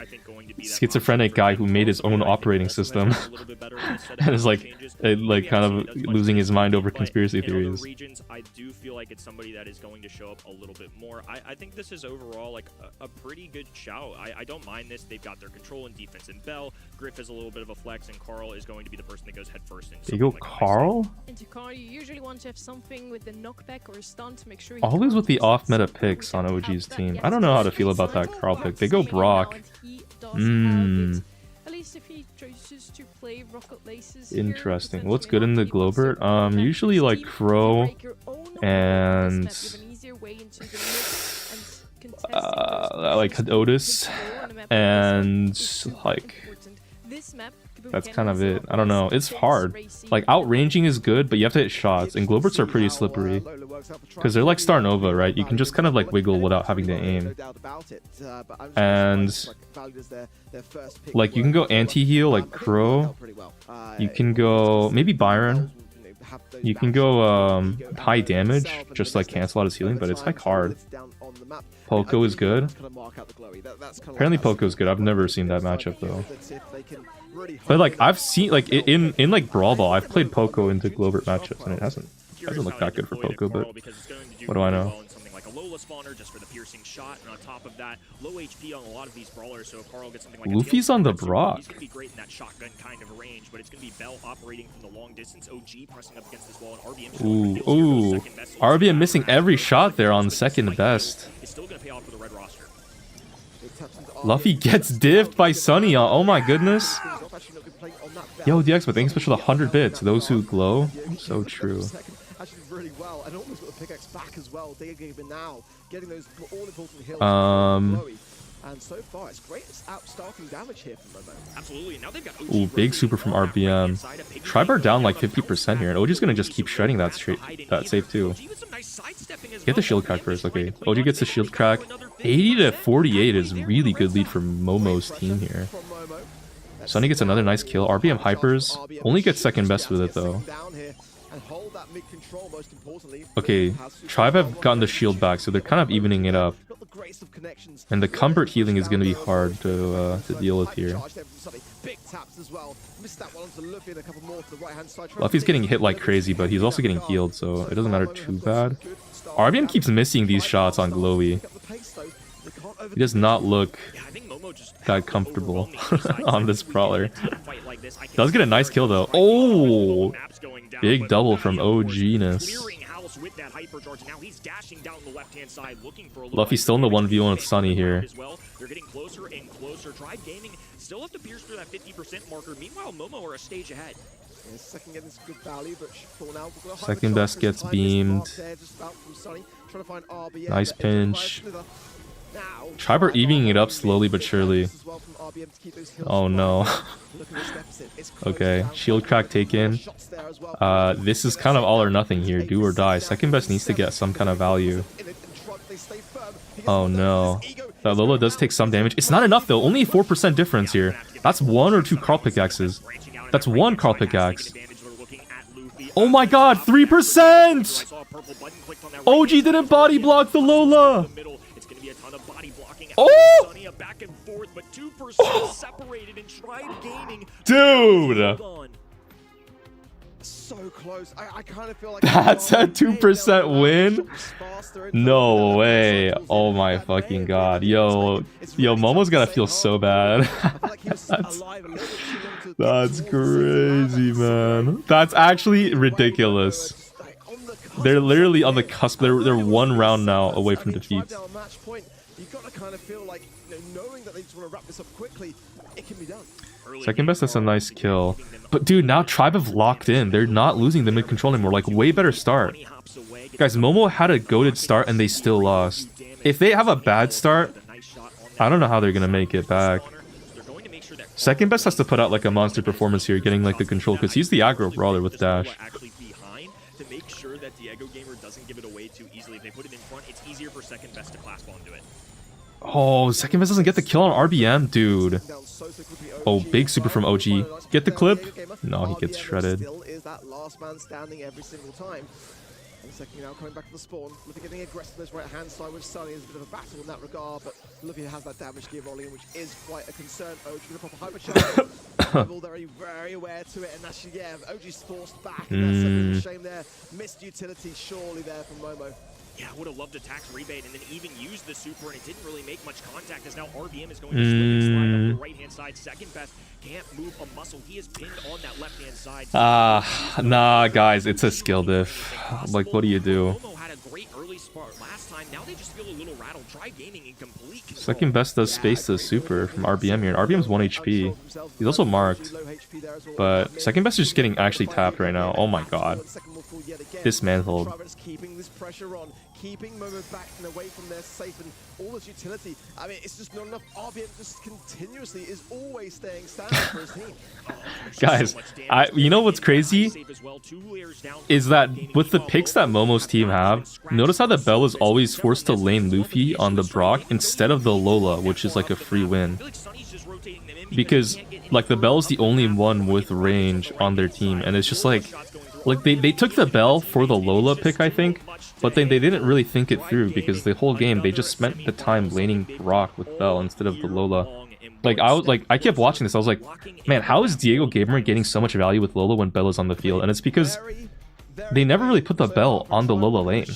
schizophrenic guy who made his own operating system and is like kind of losing his mind over conspiracy theories. Regions, I do feel like it's somebody that is going to show up a little bit more. I think this is overall like a pretty good shout. I don't mind this. They've got their control and defense in Bell. Griff is a little bit of a flex, and Carl is going to be the person that goes head first. You go Carl? Into Carl, you usually want to have something with the knockback or a stun to make sure. Always with the off-meta picks on OG's team. I don't know how to feel about that Carl pick. They go Brock. At least if he chooses to play Rocket Laces. Interesting. What's good in the Globert? Usually like Crow and like Otis and like that's kind of it. I don't know. It's hard. Like outranging is good, but you have to hit shots, and Globerts are pretty slippery because they're like Star Nova, right? You can just kind of like wiggle without having to aim. And like you can go anti-heal like Crow. You can go maybe Byron. You can go high damage, just like cancel out his healing, but it's like hard. Poco is good. Apparently Poco is good. I've never seen that matchup though. But like I've seen like in like Brawl Ball, I've played Poco into Globert matchups and it hasn't looked that good for Poco, but what do I know? Lola spawner just for the piercing shot, and on top of that, low HP on a lot of these brawlers. So if Carl gets something like Luffy's on the Brock. He's gonna be great in that shotgun kind of range, but it's gonna be Bell operating from the long distance. OG pressing up against this wall, and RBM. Ooh. RBM missing every shot there on second best. It's still gonna pay off for the red roster. Luffy gets diffed by Sunny. Oh my goodness. Yo, DX, but thanks for the 100 bits. Those who glow. So true. Actually really well, and almost got the pickaxe back as well. Diego now getting those all important hills. And so far, it's great. It's outstarting damage here from Momo. Absolutely. Now they've got Ooh, big super from RBM. Tribar down like 50% here, and OG's gonna just keep shredding that save too. Get the shield crack first. Okay, OG gets the shield crack. 80 to 48 is really good lead for Momo's team here. Sunny gets another nice kill. RBM hypers. Only gets second best with it though. Okay, Tribe have gotten the shield back, so they're kind of evening it up. And the comfort healing is going to be hard to deal with here. Luffy's getting hit like crazy, but he's also getting healed, so it doesn't matter too bad. RBM keeps missing these shots on Glowy. He does not look that comfortable on this brawler. Does get a nice kill though. Oh! Big double from OG-ness. Luffy's still in the 1v1 with Sunny here. They're getting closer and closer. Tribe Gaming still have to pierce through that 50% marker. Meanwhile, Momo are a stage ahead. Second best gets beamed. Nice pinch. Tribe are evening it up slowly but surely. Oh no. Okay, shield crack taken. This is kind of all or nothing here, do or die. Second best needs to get some kind of value. Oh no. That Lola does take some damage. It's not enough though, only a 4% difference here. That's 1 or 2 Carl pickaxes. That's 1 Carl pickaxe. Oh my god, 3%! OG didn't body block the Lola! Oh! Dude! So close. I kind of feel like that's a 2% win? No way. Oh my fucking god. Yo, Momo's gonna feel so bad. That's crazy, man. That's actually ridiculous. They're literally on the cusp. They're 1 round now away from defeat. You gotta kind of feel like, knowing that they just want to wrap this up quickly, it can be done. Second best, that's a nice kill. But dude, now Tribe have locked in. They're not losing the mid control anymore. Like, way better start. Guys, Momo had a goated start and they still lost. If they have a bad start, I don't know how they're gonna make it back. Second best has to put out like a monster performance here, getting like the control, because he's the aggro brawler with dash. To make sure that Diego Gamer doesn't give it away too easily. If they put it in front, it's easier for second best to clasp onto it. Oh, second best doesn't get the kill on RBM, dude. Oh, big super from OG. Get the clip? No, he gets shredded. Still is that last man standing every single time. And second now coming back to the spawn. Luffy getting aggressive on his right hand side with Sunny. There's a bit of a battle in that regard, but Luffy has that damage gear rolling, which is quite a concern. OG gonna pop a hyper charge. Very, very aware to it, and actually, yeah, OG's forced back, and that's a bit of a shame there. Missed utility surely there from Momo. Yeah, would have loved to tax rebate and then even use the super, and it didn't really make much contact, as now RBM is going to slip and slide up the right-hand side. Second best can't move a muscle. He is pinned on that left-hand side. Nah, guys, it's a skill diff. Like, what do you do? Momo had a great early spark last time. Now they just feel a little rattled. Try Gaming in complete control. Second best does space the super from RBM here. And RBM's 1 HP. He's also marked. But second best is just getting actually tapped right now. Oh my god. Dismantled. Keeping this pressure on, keeping Momo back and away from their safe and all this utility. I mean, it's just not enough. RBM just continuously is always staying standing for his team. Guys, you know what's crazy? Is that with the picks that Momo's team have, notice how the Bell is always forced to lane Luffy on the Brock instead of the Lola, which is like a free win. Because, like, the Bell is the only one with range on their team, and it's just like they took the Bell for the Lola pick, I think, but then they didn't really think it through, because the whole game they just spent the time laning Brock with Bell instead of the Lola. Like, I kept watching this, I was like, man, how is Diego Gamer getting so much value with Lola when Bell is on the field? And it's because they never really put the belt on the Lola lane.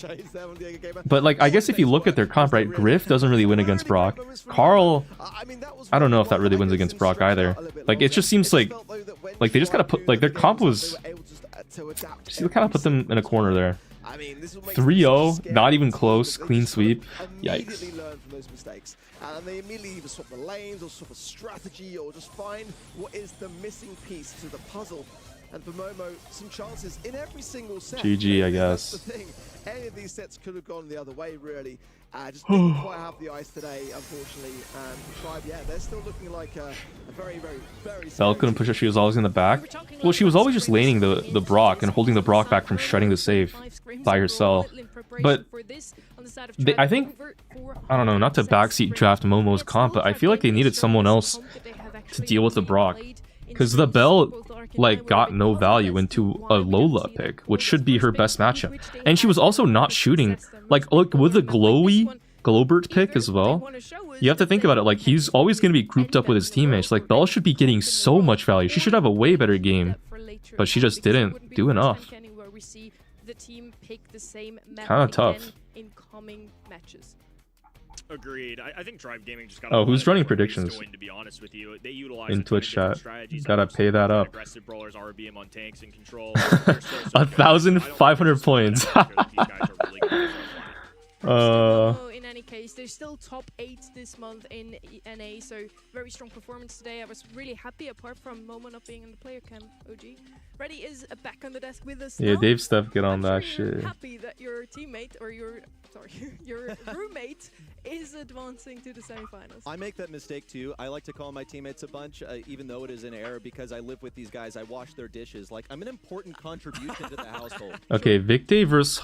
But like, I guess if you look at their comp, right, Griff doesn't really win against Brock. Carl, I don't know if that really wins against Brock either. Like, it just seems like they just gotta put, like, their comp was, just kind of put them in a corner there. 3-0, not even close, clean sweep. Yikes. And they immediately either swap the lanes or swap a strategy or just find what is the missing piece to the puzzle. And for Momo, some chances in every single set. GG, I guess. That's the thing. Any of these sets could have gone the other way, really. Just didn't quite have the ice today, unfortunately. And for Tribe, yeah, they're still looking like a very, very, very... Belle couldn't push her, she was always in the back. Well, she was always just laning the Brock and holding the Brock back from shutting the save by herself. But I think, I don't know, not to backseat draft Momo's comp, but I feel like they needed someone else to deal with the Brock. Because the Belle, like, got no value into a Lola pick, which should be her best matchup. And she was also not shooting. Like, look, with the Glowbert pick as well, you have to think about it. Like, he's always going to be grouped up with his teammates. Like, Belle should be getting so much value. She should have a way better game. But she just didn't do enough. Kind of tough. Agreed. I think Drive Gaming just got. Oh, who's running predictions? To be honest with you, they utilize in Twitch chat. Gotta like pay that up. Aggressive brawlers, RBM on tanks and control. 1,500 points. In any case, they're still top 8 this month in NA, so very strong performance today. I was really happy, apart from Momo not being in the player cam. OG Ready is back on the desk with us. Yeah, now. Dave Steph, get on that shit. shit. Happy that your teammate or your roommate is advancing to the semifinals. I make that mistake too. I like to call my teammates a bunch, even though it is an error, because I live with these guys. I wash their dishes. Like, I'm an important contribution to the household. Okay, Victor versus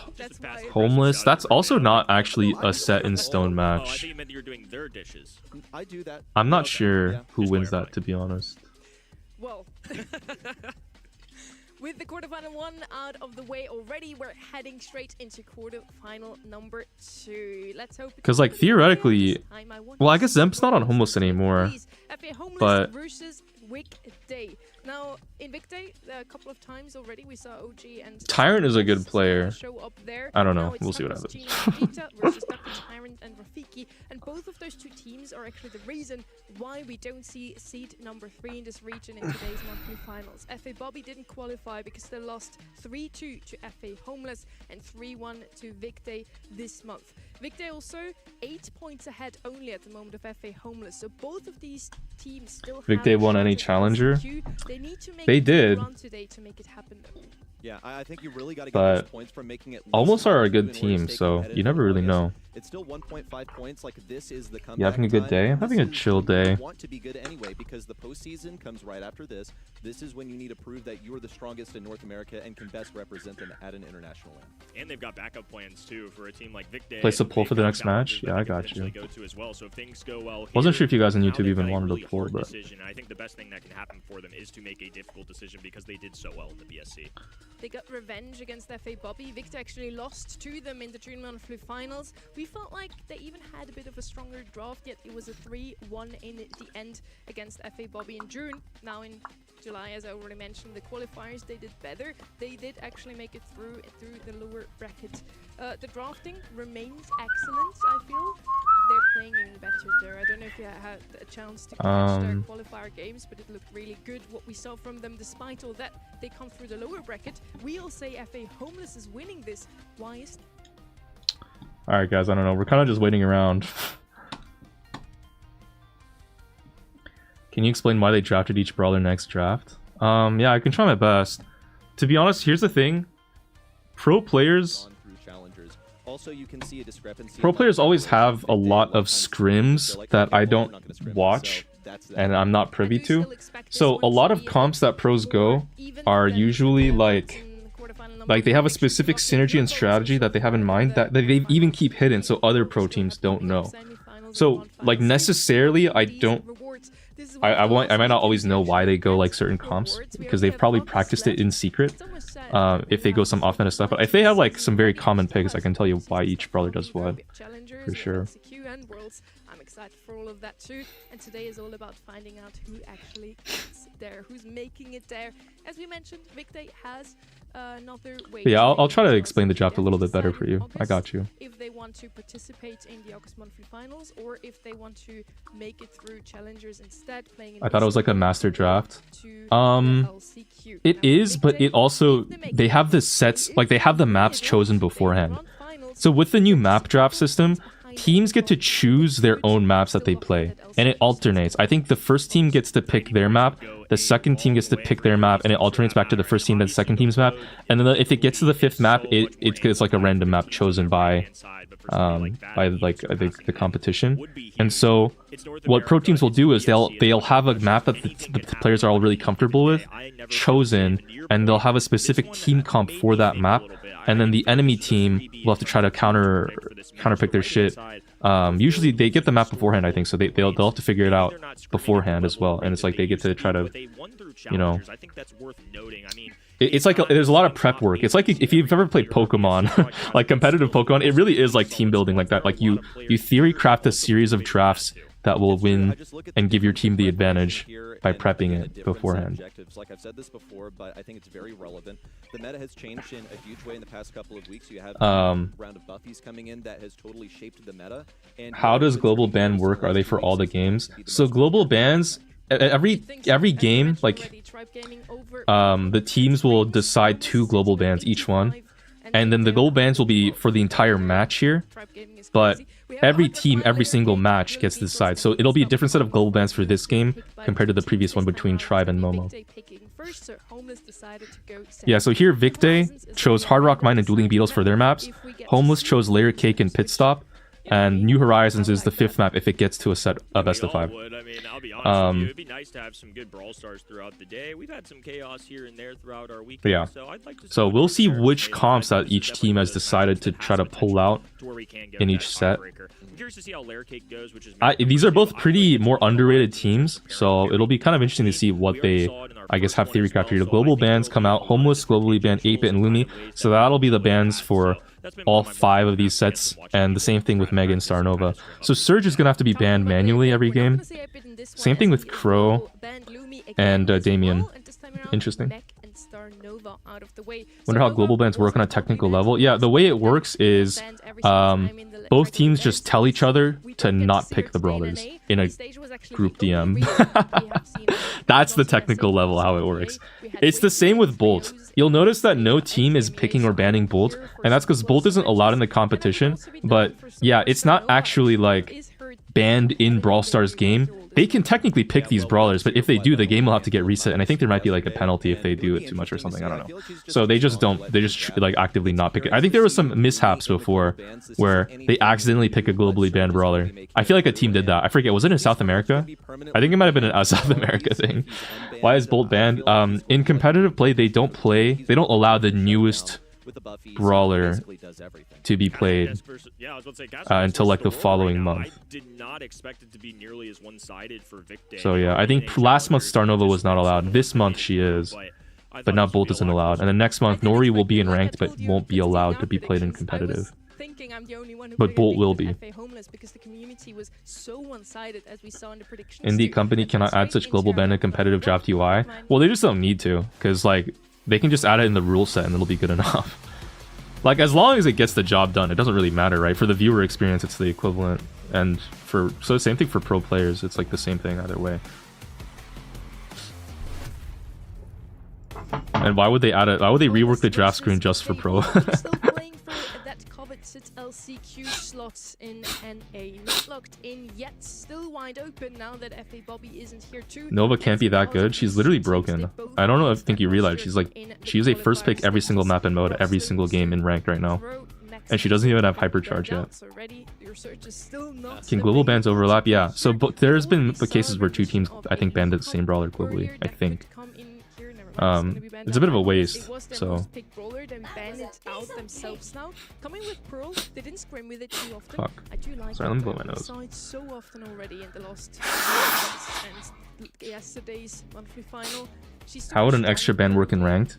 Homeless. That's also not actually a set in stone match. Oh, I think you meant you were doing their dishes. I do that. I'm not sure who wins that, to be honest. Well. With the quarterfinal 1 out of the way already, we're heading straight into quarterfinal number 2. Let's hope. Because, like, theoretically, well, I guess Zemp's not on Homeless anymore. But versus Weekday. Now, in Weekday, a couple of times already we saw OG and Tyrant is a good player. Show up there. I don't know. We'll see what happens. versus Tyrant and Rafiki, and both of those two teams are actually the reason why we don't see seed number 3 in this region in today's monthly finals. FA Bobby didn't qualify because they lost 3-2 to FA Homeless and 3-1 to Weekday this month. Weekday also 8 points ahead only at the moment of FA Homeless, so both of these teams still have Weekday won any challenger? They need to make they did. Run today to make it happen, though. Yeah, I think you really got to get But those points from making it. Almost are a good team, so you never really know. It's still 1.5 points. Like, this is the comeback. You having a good day? I'm having a chill day. Want to be good anyway, because the postseason comes right after this. This is when you need to prove that you're the strongest in North America and can best represent them at an international end. And they've got backup plans too for a team like Vicday. Place a poll for the next match? Yeah, I got you. Go to as well. So if things go well here, wasn't sure if you guys on now YouTube they've even got a wanted really to poll, hard but decision. I think the best thing that can happen for them is to make a difficult decision, because they did so well at the BSC. They got revenge against FA Bobby. Victor actually lost to them in the June monthly finals. We felt like they even had a bit of a stronger draft, yet it was a 3-1 in the end against FA Bobby in June. Now in July, as I already mentioned, the qualifiers, they did better. They did actually make it through the lower bracket. The drafting remains excellent, I feel. They're playing even better there. I don't know if you had a chance to catch their qualifier games, but it looked really good what we saw from them. Despite all that, they come through the lower bracket. We all say FA Homeless is winning this. Why is that? Alright guys, I don't know. We're kind of just waiting around. Can you explain why they drafted each brawler next draft? Yeah, I can try my best. To be honest, here's the thing. Pro players... Also, you can see a discrepancy. Pro players always have a lot of scrims that I don't watch and I'm not privy to. So a lot of comps that pros go are usually like they have a specific synergy and strategy that they have in mind that they even keep hidden so other pro teams don't know. So like necessarily I might not always know why they go like certain comps because they've probably practiced it in secret. If they go some off-meta stuff, but if they have like some very common picks, I can tell you why each brawler does what, for sure. excited for all of that too. And today is all about finding out who actually gets there, who's making it there. As we mentioned, Victor has another way. Yeah, I'll try to explain the draft a little bit better for you. I got you. If they want to participate in the August monthly finals, or if they want to make it through challengers instead, playing. I thought it was like a master draft. It is, but it also, they have the sets, like they have the maps chosen beforehand. So with the new map draft system, teams get to choose their own maps that they play, and it alternates. I think the first team gets to pick their map, the second team gets to pick their map, and it alternates back to the first team, then the second team's map. And then if it gets to the fifth map, it's like a random map chosen by like the competition. And so what pro teams will do is they'll have a map that the players are all really comfortable with chosen, and they'll have a specific team comp for that map, and then the enemy team will have to try to counter pick their shit. Usually they get the map beforehand, I think, so they'll have to figure it out beforehand as well, and it's like they get to try to, you know, it's like there's a lot of prep work. It's like if you've ever played Pokemon, like competitive Pokemon, it really is like team building like that. Like you theory craft a series of drafts that will win and give your team the advantage by prepping it beforehand. Like I've said this before, but I think it's very relevant. The meta has changed in a huge way in the past couple of weeks. You have a round of buffies coming in that has totally shaped the meta. And how does global ban work? Are they for all the games? So global bans, every game, like the teams will decide 2 global bans each one, and then the global bans will be for the entire match here, but every team, every single match gets to decide. So it'll be a different set of global bans for this game compared to the previous one between Tribe and Momo. Yeah, so here Victor chose Hard Rock Mine and Dueling Beetles for their maps. Homeless chose Layer Cake and Pit Stop. And New Horizons is the 5th map if it gets to a set of best of 5. I mean, I'll be honest with you, it'd be nice to have some good Brawl Stars throughout the day. We've had some chaos here and there throughout our weekend, yeah. So I'd like to so we'll see which comps that each team has decided to try to pull out in each set. Curious to see how Layer Cake goes, which is these are both pretty more underrated teams, so it'll be kind of interesting to see what they, I guess, have theory craft here. The global bans come out. Homeless globally banned 8-Bit and Lumi, so that'll be the bans for all 5 of these sets, and the same thing with Mega and Starnova. So Surge is gonna have to be banned manually every game. Same thing with Crow and Damien. Interesting. Wonder how global bans work on a technical level. Yeah, the way it works is both teams just tell each other to not pick the brawlers in a group DM. That's the technical level how it works. It's the same with Bolt. You'll notice that no team is picking or banning Bolt, and that's because Bolt isn't allowed in the competition. But yeah, it's not actually like banned in Brawl Stars game. They can technically pick these brawlers, but if they do, the game will have to get reset, and I think there might be like a penalty if they do it too much or something. I don't know. So they just don't. They just like actively not pick it. I think there was some mishaps before where they accidentally pick a globally banned brawler. I feel like a team did that. I forget. Was it in South America? I think it might have been a South America thing. Why is Bolt banned? In competitive play, they don't allow the newest brawler to be played until like the following month. So yeah, I think last month Starnova was not allowed. This month she is, but now Bolt isn't allowed. And then next month Nori will be in ranked but won't be allowed to be played in competitive. But Bolt will be. Indie company cannot add such global ban to competitive draft UI. Well, they just don't need to, because like they can just add it in the rule set and it'll be good enough. Like, as long as it gets the job done, it doesn't really matter, right? For the viewer experience, it's the equivalent. And so same thing for pro players. It's like the same thing either way. And why would they add it? Why would they rework the draft screen just for pro? LCQ slots in NA, not locked in yet, still wide open now that FA Bobby isn't here too. Nova can't be that good. She's literally broken. I don't know if you realize she's a first pick every single map and mode every single game in ranked right now, and she doesn't even have hypercharge yet. Can global bans overlap? Yeah. So there's been cases where 2 teams I think banned the same brawler globally. I think. It's a bit of a waste, so fuck. Sorry, let me blow my nose. How would an extra ban work in ranked?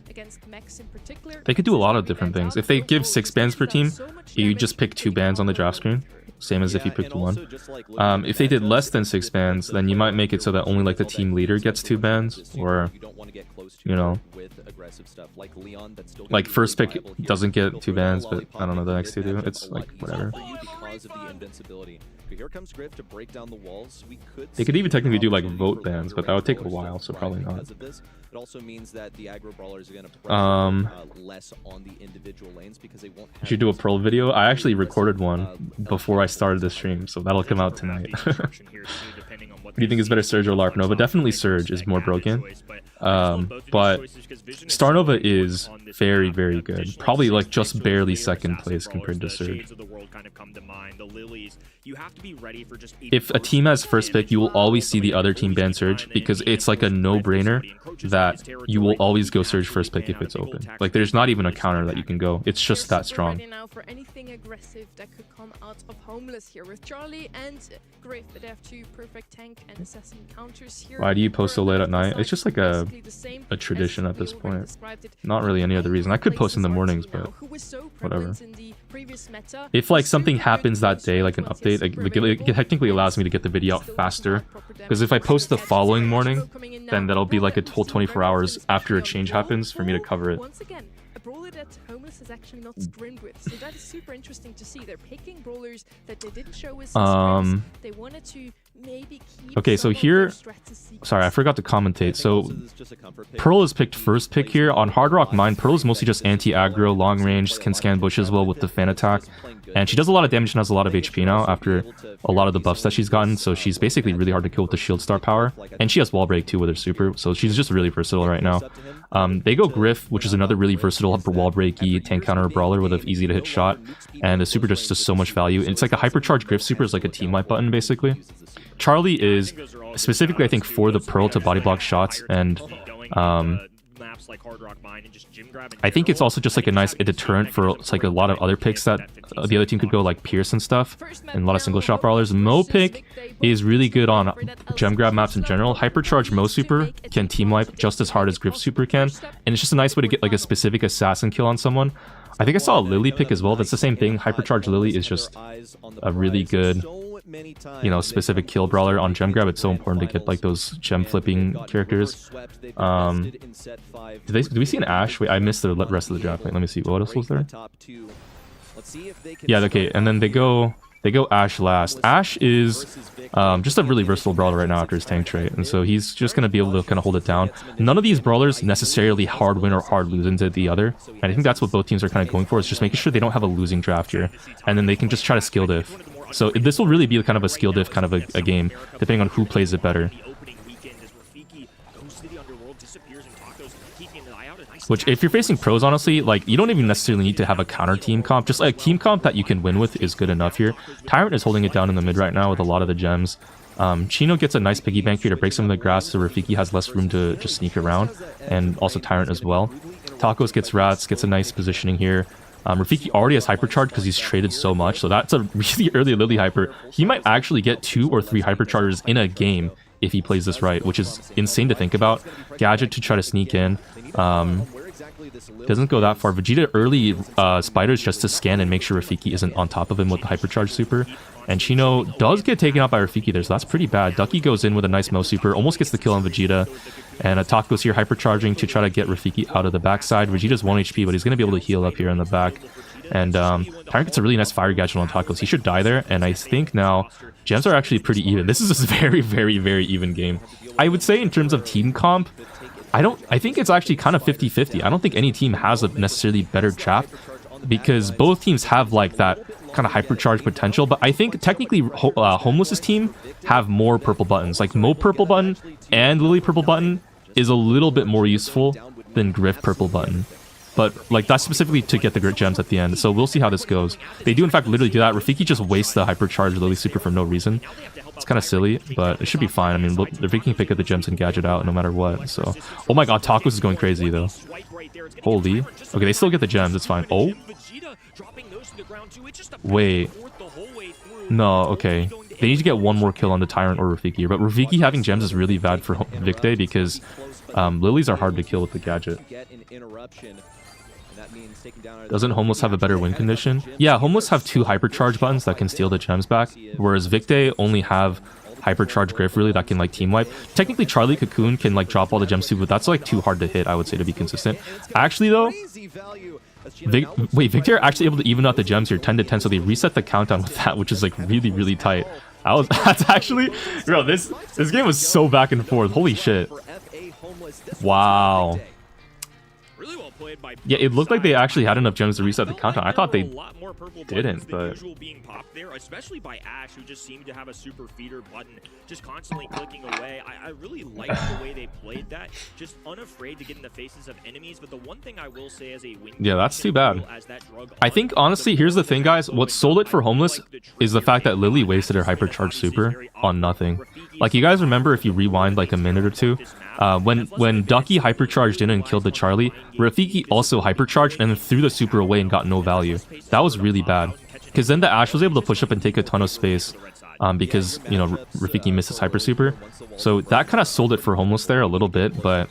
They could do a lot of different things. If they give 6 bans per team, you just pick 2 bans on the draft screen. same as if you Yeah, picked and one. also just, like, looking at the If they did matchups, less than 6 bans, then you might make it so that only like the team leader gets 2 bans, or you don't want to get close to you know, with aggressive stuff like Leon. That's still like first pick viable here. doesn't get Feel 2 free to bans, but lollipop I don't know, the into next 2 this do. matchup It's a lot like easier whatever. for you because of the invincibility. But here comes Griff to break down the walls. We could They could see even technically do like opportunity vote for bans, longer but that would take a range while, brawlers so to probably thrive not. because of this. It also means that the aggro brawlers are going to less on the individual lanes because they won't. You should do a Pearl video. I actually recorded one before I started the stream, so that'll come out tonight. What do you think is better, Surge or LARP Nova? Definitely Surge is more broken. But Starnova is very, very good. Probably like just barely second place compared to Surge. If a team has first pick, you will always see the other team ban Surge because it's like a no-brainer that you will always go Surge first pick if it's open. Like there's not even a counter that you can go. It's just that strong. Now for anything aggressive that could come out of Homeless here with Charlie and Griff, but they have 2 perfect tank and assassin counters here. Why do you post so late at night? It's just like a tradition at this point. Not really any other reason. I could post in the mornings, but whatever. If like something happens that day, like an update, it technically allows me to get the video out faster. Because if I post the following morning, then that'll be like a whole 24 hours after a change happens for me to cover it. Once again, a brawler that Homeless is actually not scrimmed with, so that is super interesting to see. They're picking brawlers that they didn't show as scrims. They wanted to maybe keep. Okay, so here, sorry, I forgot to commentate. So Pearl is picked first pick here on Hard Rock Mine. Pearl is mostly just anti-aggro, long range, can scan bushes well with the fan attack, and she does a lot of damage and has a lot of HP now after a lot of the buffs that she's gotten. So she's basically really hard to kill with the shield star power, and she has wall break too with her super. So she's just really versatile right now. They go Griff, which is another really versatile wall breaky tank counter brawler with an easy to hit shot, and the super just does so much value. And it's like a hypercharged Griff super is like a team wipe button basically. Charlie is specifically, I think, for the Pearl to body block shots, and I think it's also just like a nice deterrent for it's like a lot of other picks that the other team could go, like Pierce and stuff, and a lot of single shot brawlers. Mo pick is really good on gem grab maps in general. Hypercharge Mo super can team wipe just as hard as Griff super can, and it's just a nice way to get like a specific assassin kill on someone. I think I saw a Lily pick as well. That's the same thing. Hypercharge Lily is just a really good, you know, specific kill brawler on gem grab. It's so important to get like those gem flipping characters. Do we see an Ashe? Wait, I missed the rest of the draft. Wait, let me see. What else was there? Yeah, okay. And then they go Ashe last. Ashe is just a really versatile brawler right now after his tank trait, and so he's just going to be able to kind of hold it down. None of these brawlers necessarily hard win or hard lose into the other, and I think that's what both teams are kind of going for, is just making sure they don't have a losing draft here, and then they can just try to skill diff. So this will really be kind of a skill diff kind of a game, depending on who plays it better. Which, if you're facing pros, honestly, like, you don't even necessarily need to have a counter team comp. Just like team comp that you can win with is good enough here. Tyrant is holding it down in the mid right now with a lot of the gems. Chino gets a nice piggy bank here to break some of the grass, so Rafiki has less room to just sneak around, and also Tyrant as well. Tacos gets rats, gets a nice positioning here. Rafiki already has hypercharge because he's traded so much, so that's a really early Lily hyper. He might actually get 2 or 3 hyperchargers in a game if he plays this right, which is insane to think about. Gadget to try to sneak in. Doesn't go that far. Vegeta early spiders just to scan and make sure Rafiki isn't on top of him with the hypercharge super. And Chino does get taken out by Rafiki there, so that's pretty bad. Ducky goes in with a nice Mo super, almost gets the kill on Vegeta. And Taco's here hypercharging to try to get Rafiki out of the backside. Vegeta's 1 HP, but he's going to be able to heal up here in the back. And Tyrant gets a really nice fire gadget on Tacos. He should die there, and I think now gems are actually pretty even. This is a very, very, very even game. I would say in terms of team comp, I think it's actually kind of 50-50. I don't think any team has a necessarily better draft, because both teams have like that kind of hypercharge potential. But I think technically Homeless's team have more purple buttons. Like Mo purple button and Lily purple button is a little bit more useful than Griff purple button. But like that's specifically to get the grit gems at the end. So we'll see how this goes. They do in fact literally do that. Rafiki just wastes the hypercharge Lily super for no reason. It's kind of silly, but it should be fine. I mean, look, Rafiki can pick up the gems and gadget out no matter what. So, oh my god, Tacos is going crazy though. Holy. Okay, they still get the gems. It's fine. Oh. Wait. No, okay. They need to get one more kill on the Tyrant or Rafiki. But Rafiki having gems is really bad for Vicday because lilies are hard to kill with the gadget. That means taking down Doesn't Homeless have a better win condition? Yeah, Homeless have 2 hypercharge buttons that can steal the gems back, whereas Victe only have hypercharge Griff really that can like team wipe. Technically Charlie Cocoon can like drop all the gems too, but that's like too hard to hit, I would say, to be consistent. Actually though, wait, Victor actually able to even out the gems here 10 to 10, so they reset the countdown with that, which is like really, really tight. That's actually, bro, this game was so back and forth. Holy shit. Wow. Really well played by Yeah, it looked like they actually had enough gems to reset the Felt like countdown. I thought there they were a lot more purple didn't, buttons than but usual being popped there, especially by Ash, who just seemed to have a super feeder button just constantly clicking away. I really liked the way they played that, just unafraid to get in the faces of enemies. But the one thing I will say as a win, yeah, that's too bad. I think honestly, here's the thing, guys. What sold it for Homeless is the fact that Lily wasted her hypercharge super on nothing. Like, you guys remember, if you rewind like a minute or two, when Ducky hypercharged in and killed the Charlie, Rafiki also hypercharged and then threw the super away and got no value. That was really bad, because then the Ashe was able to push up and take a ton of space, because, you know, Rafiki missed his hyper super. So that kind of sold it for Homeless there a little bit, but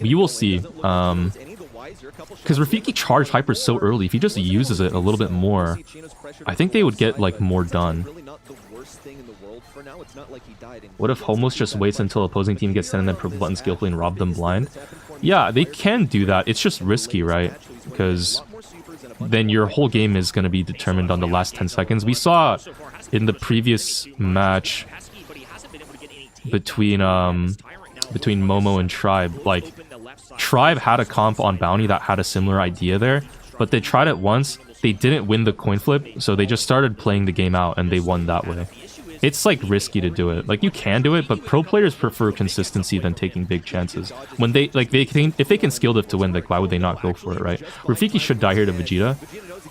we will see. Because Rafiki charged hyper so early, if he just uses it a little bit more, I think they would get like more done. What if Homeless just waits until opposing team gets 10 and then purple button skillfully and rob them blind? Yeah, they can do that. It's just risky, right? Because then your whole game is going to be determined on the last 10 seconds. We saw in the previous match between Momo and Tribe, like, Tribe had a comp on Bounty that had a similar idea there, but they tried it once, they didn't win the coin flip, so they just started playing the game out and they won that way. It's like risky to do it. Like, you can do it, but pro players prefer consistency than taking big chances. When they like if they can skill diff to win, like, why would they not go for it, right? Rafiki should die here to Vegeta.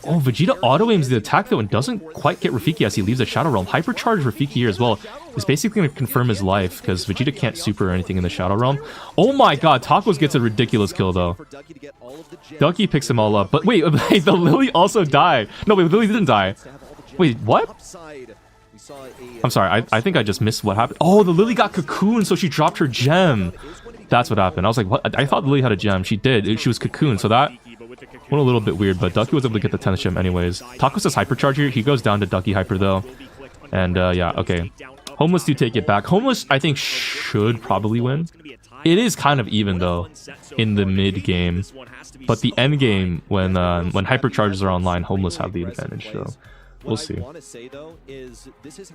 Oh, Vegeta auto-aims the attack though and doesn't quite get Rafiki as he leaves the Shadow Realm. Hypercharge Rafiki here as well is basically going to confirm his life, because Vegeta can't super or anything in the Shadow Realm. Oh my god, Tacos gets a ridiculous kill though. Ducky picks them all up. But wait, the Lily also died. No, wait, Lily didn't die. Wait, what? I'm sorry, I think I just missed what happened. Oh, the Lily got cocooned, so she dropped her gem. That's what happened. I was like, what? I thought the Lily had a gem. She did. She was cocooned, so that went a little bit weird, but Ducky was able to get the 10th gem anyways. Tacos has hypercharge here. He goes down to Ducky hyper though. And yeah, okay. Homeless do take it back. Homeless, I think, should probably win. It is kind of even though in the mid game, but the end game, when hypercharges are online, Homeless have the advantage. So we'll see.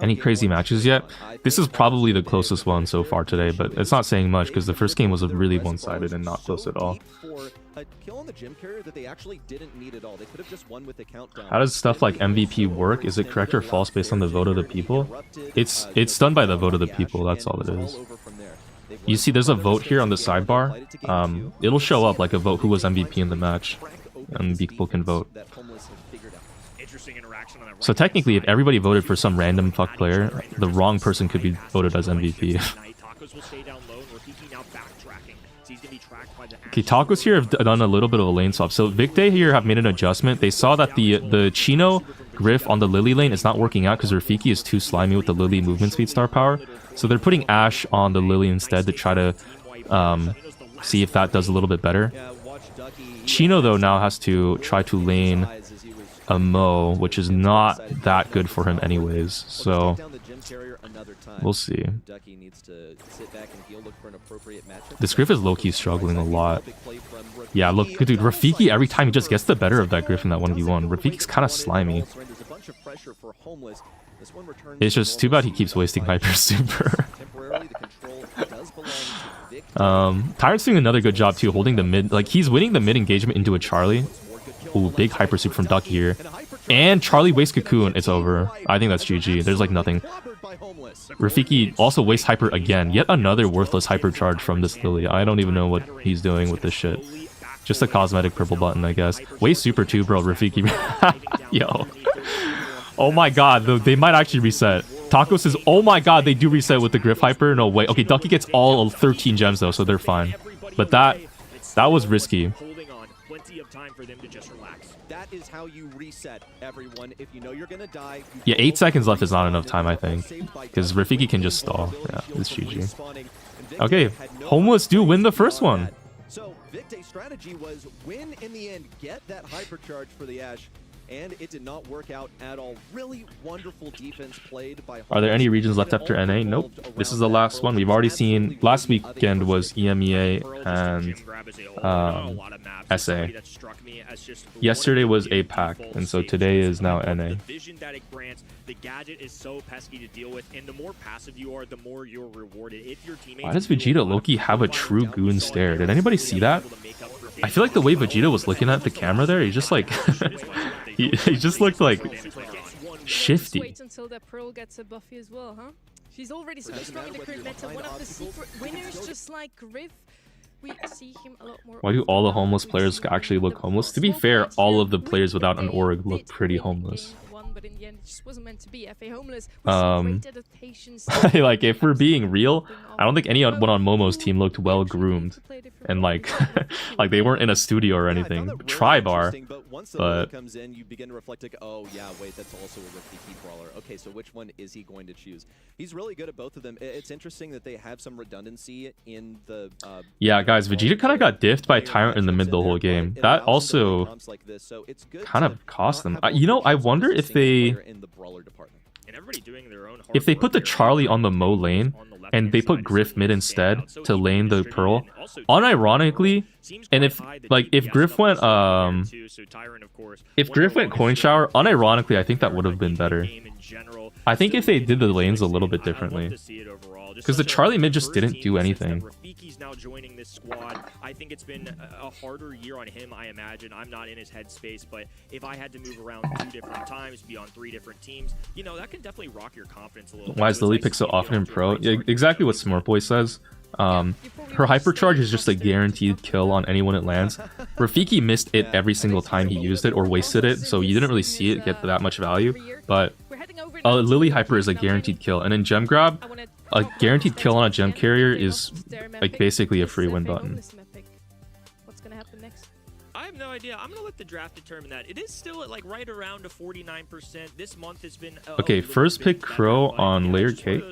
Any crazy matches yet? This is probably the closest one so far today, but it's not saying much because the first game was really one-sided and not close at all. How does stuff like MVP work? Is it correct or false based on the vote of the people? It's done by the vote of the people, that's all it is. You see there's a vote here on the sidebar. It'll show up like a vote who was MVP in the match, and people can vote. So technically, if everybody voted for some random fuck player, the wrong person could be voted as MVP. Okay, Tacos here have done a little bit of a lane swap. So Victe here have made an adjustment. They saw that the Chino Griff on the Lily lane is not working out because Rafiki is too slimy with the Lily movement speed star power. So they're putting Ash on the Lily instead to try to see if that does a little bit better. Chino, though, now has to try to lane a Mo, which is not that good for him anyways. So we'll see. This Griff is low-key struggling a lot. Yeah, look, dude, Rafiki, every time he just gets the better of that Griff in that 1v1. Rafiki's kind of slimy. It's just too bad he keeps wasting Hyper Super. Tyrant's doing another good job too, holding the mid. Like, he's winning the mid engagement into a Charlie. Ooh, big Hyper Super from Ducky here. And Charlie wastes Cocoon. It's over. I think that's GG. There's like nothing. Rafiki also wastes Hyper again. Yet another worthless Hyper Charge from this Lily. I don't even know what he's doing with this shit. Just a cosmetic purple button, I guess. Waste Super too, bro. Rafiki. Yo. Oh my god, they might actually reset. Taco says, oh my god, they do reset with the Griff Hyper? No way. Okay, Ducky gets all 13 gems though, so they're fine. But that was risky. That is how you reset, everyone. If you know you're gonna die, yeah, 8 seconds left is not enough time, I think. Because Rafiki can just stall. Yeah, it's GG. Okay, Homeless do win the first one. So Victe's strategy was win in the end, get that hypercharge for the Ashe, and it did not work out at all. Really wonderful defense played by. Are there any regions left after NA? Nope. This is the last one. We've already seen. Last weekend was EMEA and SA. Yesterday was APAC, and so today is now NA. The vision that it grants, the gadget is so pesky to deal with, and the more passive you are, the more you're rewarded. If your teammates. Why does Vegeta Loki have a true goon stare? Did anybody see that? I feel like the way Vegeta was looking at the camera there, he just like he just looked like shifty. Wait until that Pearl gets a Buffy as well, huh? She's already super strong in the current meta. One of the secret winners, just like Riff. We see him a lot more. Why do all the homeless players actually look homeless? To be fair, all of the players without an org look pretty homeless. But in the end, it just wasn't meant to be. FA homeless. Like, if we're being real, I don't think anyone on Momo's team looked well groomed, and like like they weren't in a studio or anything. Tribar, but comes in, you begin to reflect like, oh yeah, wait, that's also a Rifty brawler. Okay, so which one is he going to choose? He's really good at both of them. It's interesting that they have some redundancy in the. Yeah, guys, Vegeta kind of got diffed by Tyrant in the mid the whole game. That also kind of cost them. You know, I wonder if they put the Charlie on the Mo lane and they put Griff mid instead to lane the Pearl, unironically, and if Griff went Coin Shower, unironically, I think that would have been better. I think if they did the lanes a little bit differently, because the Charlie mid just didn't do anything. Rafiki's now joining this squad. I think it's been a harder year on him, I imagine. I'm not in his headspace, but if I had to move around 2 different times, be on 3 different teams, you know, that can definitely rock your confidence a little bit. Why is Lily pick so often in Pro? Yeah, exactly what Smart Boy says. Her hypercharge is just a guaranteed kill on anyone it lands. Rafiki missed it every single time he used it or wasted it, so you didn't really see it get that much value. But Lily hyper is a guaranteed kill, and in gem grab, a guaranteed kill on a gem carrier is like basically a free win button. What's gonna happen next? I have no idea. I'm gonna let the draft determine that. It is still at like right around a 49%. This month has been okay. First pick Crow on layer cake.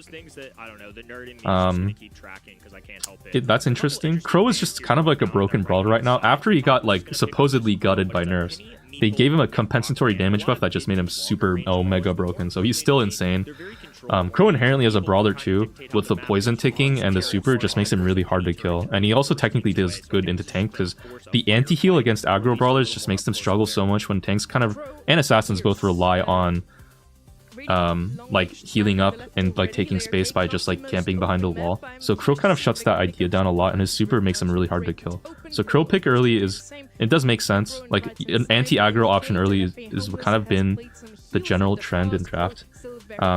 That's interesting. Crow is just kind of like a broken brawler right now. After he got like supposedly gutted by nerfs, they gave him a compensatory damage buff that just made him super mega broken. So he's still insane. Crow inherently as a brawler too, with the poison ticking and the super, just makes him really hard to kill. And he also technically does good into tank, because the anti-heal against aggro brawlers just makes them struggle so much when tanks kind of, and assassins both rely on like healing up and like taking space by just like camping behind a wall. So Crow kind of shuts that idea down a lot, and his super makes him really hard to kill. So Crow pick early it does make sense. Like an anti-aggro option early is kind of been the general trend in draft.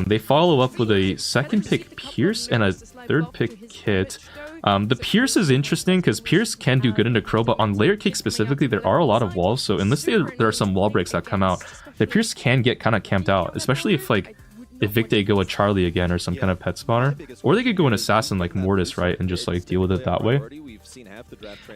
They follow up with a second pick Pierce and a third pick Kit. The Pierce is interesting because Pierce can do good into Crow, but on layer cake specifically, there are a lot of walls. So unless there are some wall breaks that come out, the Pierce can get kind of camped out, especially if Victe go a Charlie again or some kind of pet spawner, or they could go an assassin like Mortis, right, and just like deal with it that way.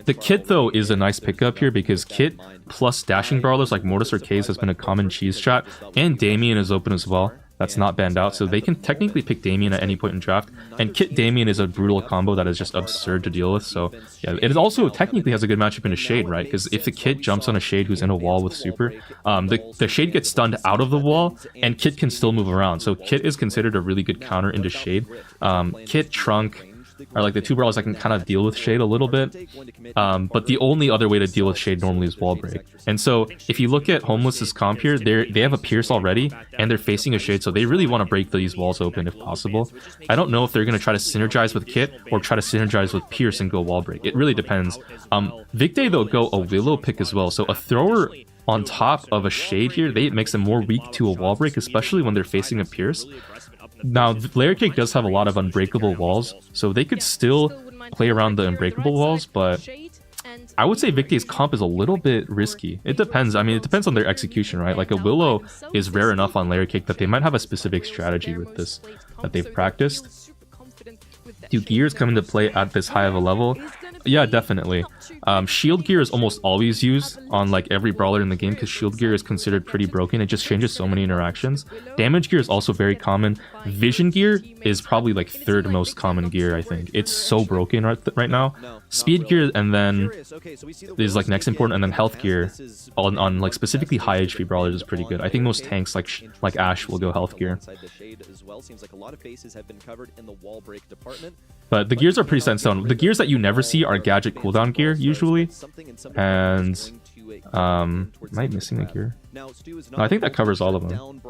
The Kit though is a nice pickup here because Kit plus dashing brawlers like Mortis or Kaze has been a common cheese strat, and Damien is open as well. That's not banned out, so they can technically pick Damien at any point in draft. And Kit Damien is a brutal combo that is just absurd to deal with. So yeah, it also technically has a good matchup into Shade, right? Because if the Kit jumps on a Shade who's in a wall with super, the Shade gets stunned out of the wall, and Kit can still move around. So Kit is considered a really good counter into Shade. Kit, Trunk are like the 2 brawlers that can kind of deal with Shade a little bit. But the only other way to deal with Shade normally is wall break. And so if you look at Homeless's comp here, they have a Pierce already, and they're facing a Shade, so they really want to break these walls open if possible. I don't know if they're going to try to synergize with Kit or try to synergize with Pierce and go wall break. It really depends. Victe, though, go a Willow pick as well, so a thrower on top of a Shade here, they makes them more weak to a wall break, especially when they're facing a Pierce. Now, Layer Cake does have a lot of unbreakable walls, so they could still play around the unbreakable walls, but I would say Victe's comp is a little bit risky. It depends. I mean, it depends on their execution, right? Like a Willow is rare enough on Layer Cake that they might have a specific strategy with this that they've practiced. Do gears come into play at this high of a level? Yeah, definitely. Shield gear is almost always used on like every brawler in the game because shield gear is considered pretty broken. It just changes so many interactions. Damage gear is also very common. Vision gear is probably like third most common gear, I think. It's so broken right now. Speed gear and then is like next important, and then health gear on like specifically high HP brawlers is pretty good. I think most tanks like Ashe will go health gear. But the gears are pretty set in stone. The gears that you never see are gadget cooldown gear usually, and am I missing a gear? No, I think that covers all of them.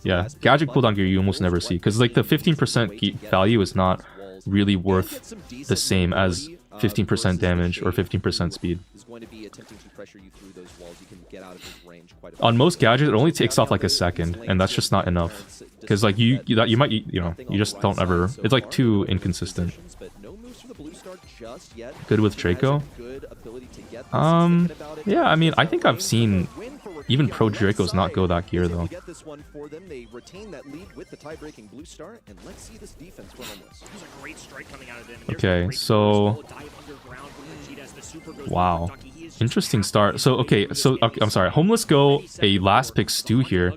Yeah, gadget cooldown gear you almost never see because like the 15% value is not really worth the same as 15% damage or 15% speed. On most gadgets, it only takes off like a second, and that's just not enough. Because like you might you just don't ever. It's like too inconsistent. Good with Draco. Yeah, I mean I think I've seen even pro Dracos not go that gear though. Okay, so wow, interesting start. So okay, I'm sorry. Homeless go a last pick Stu here,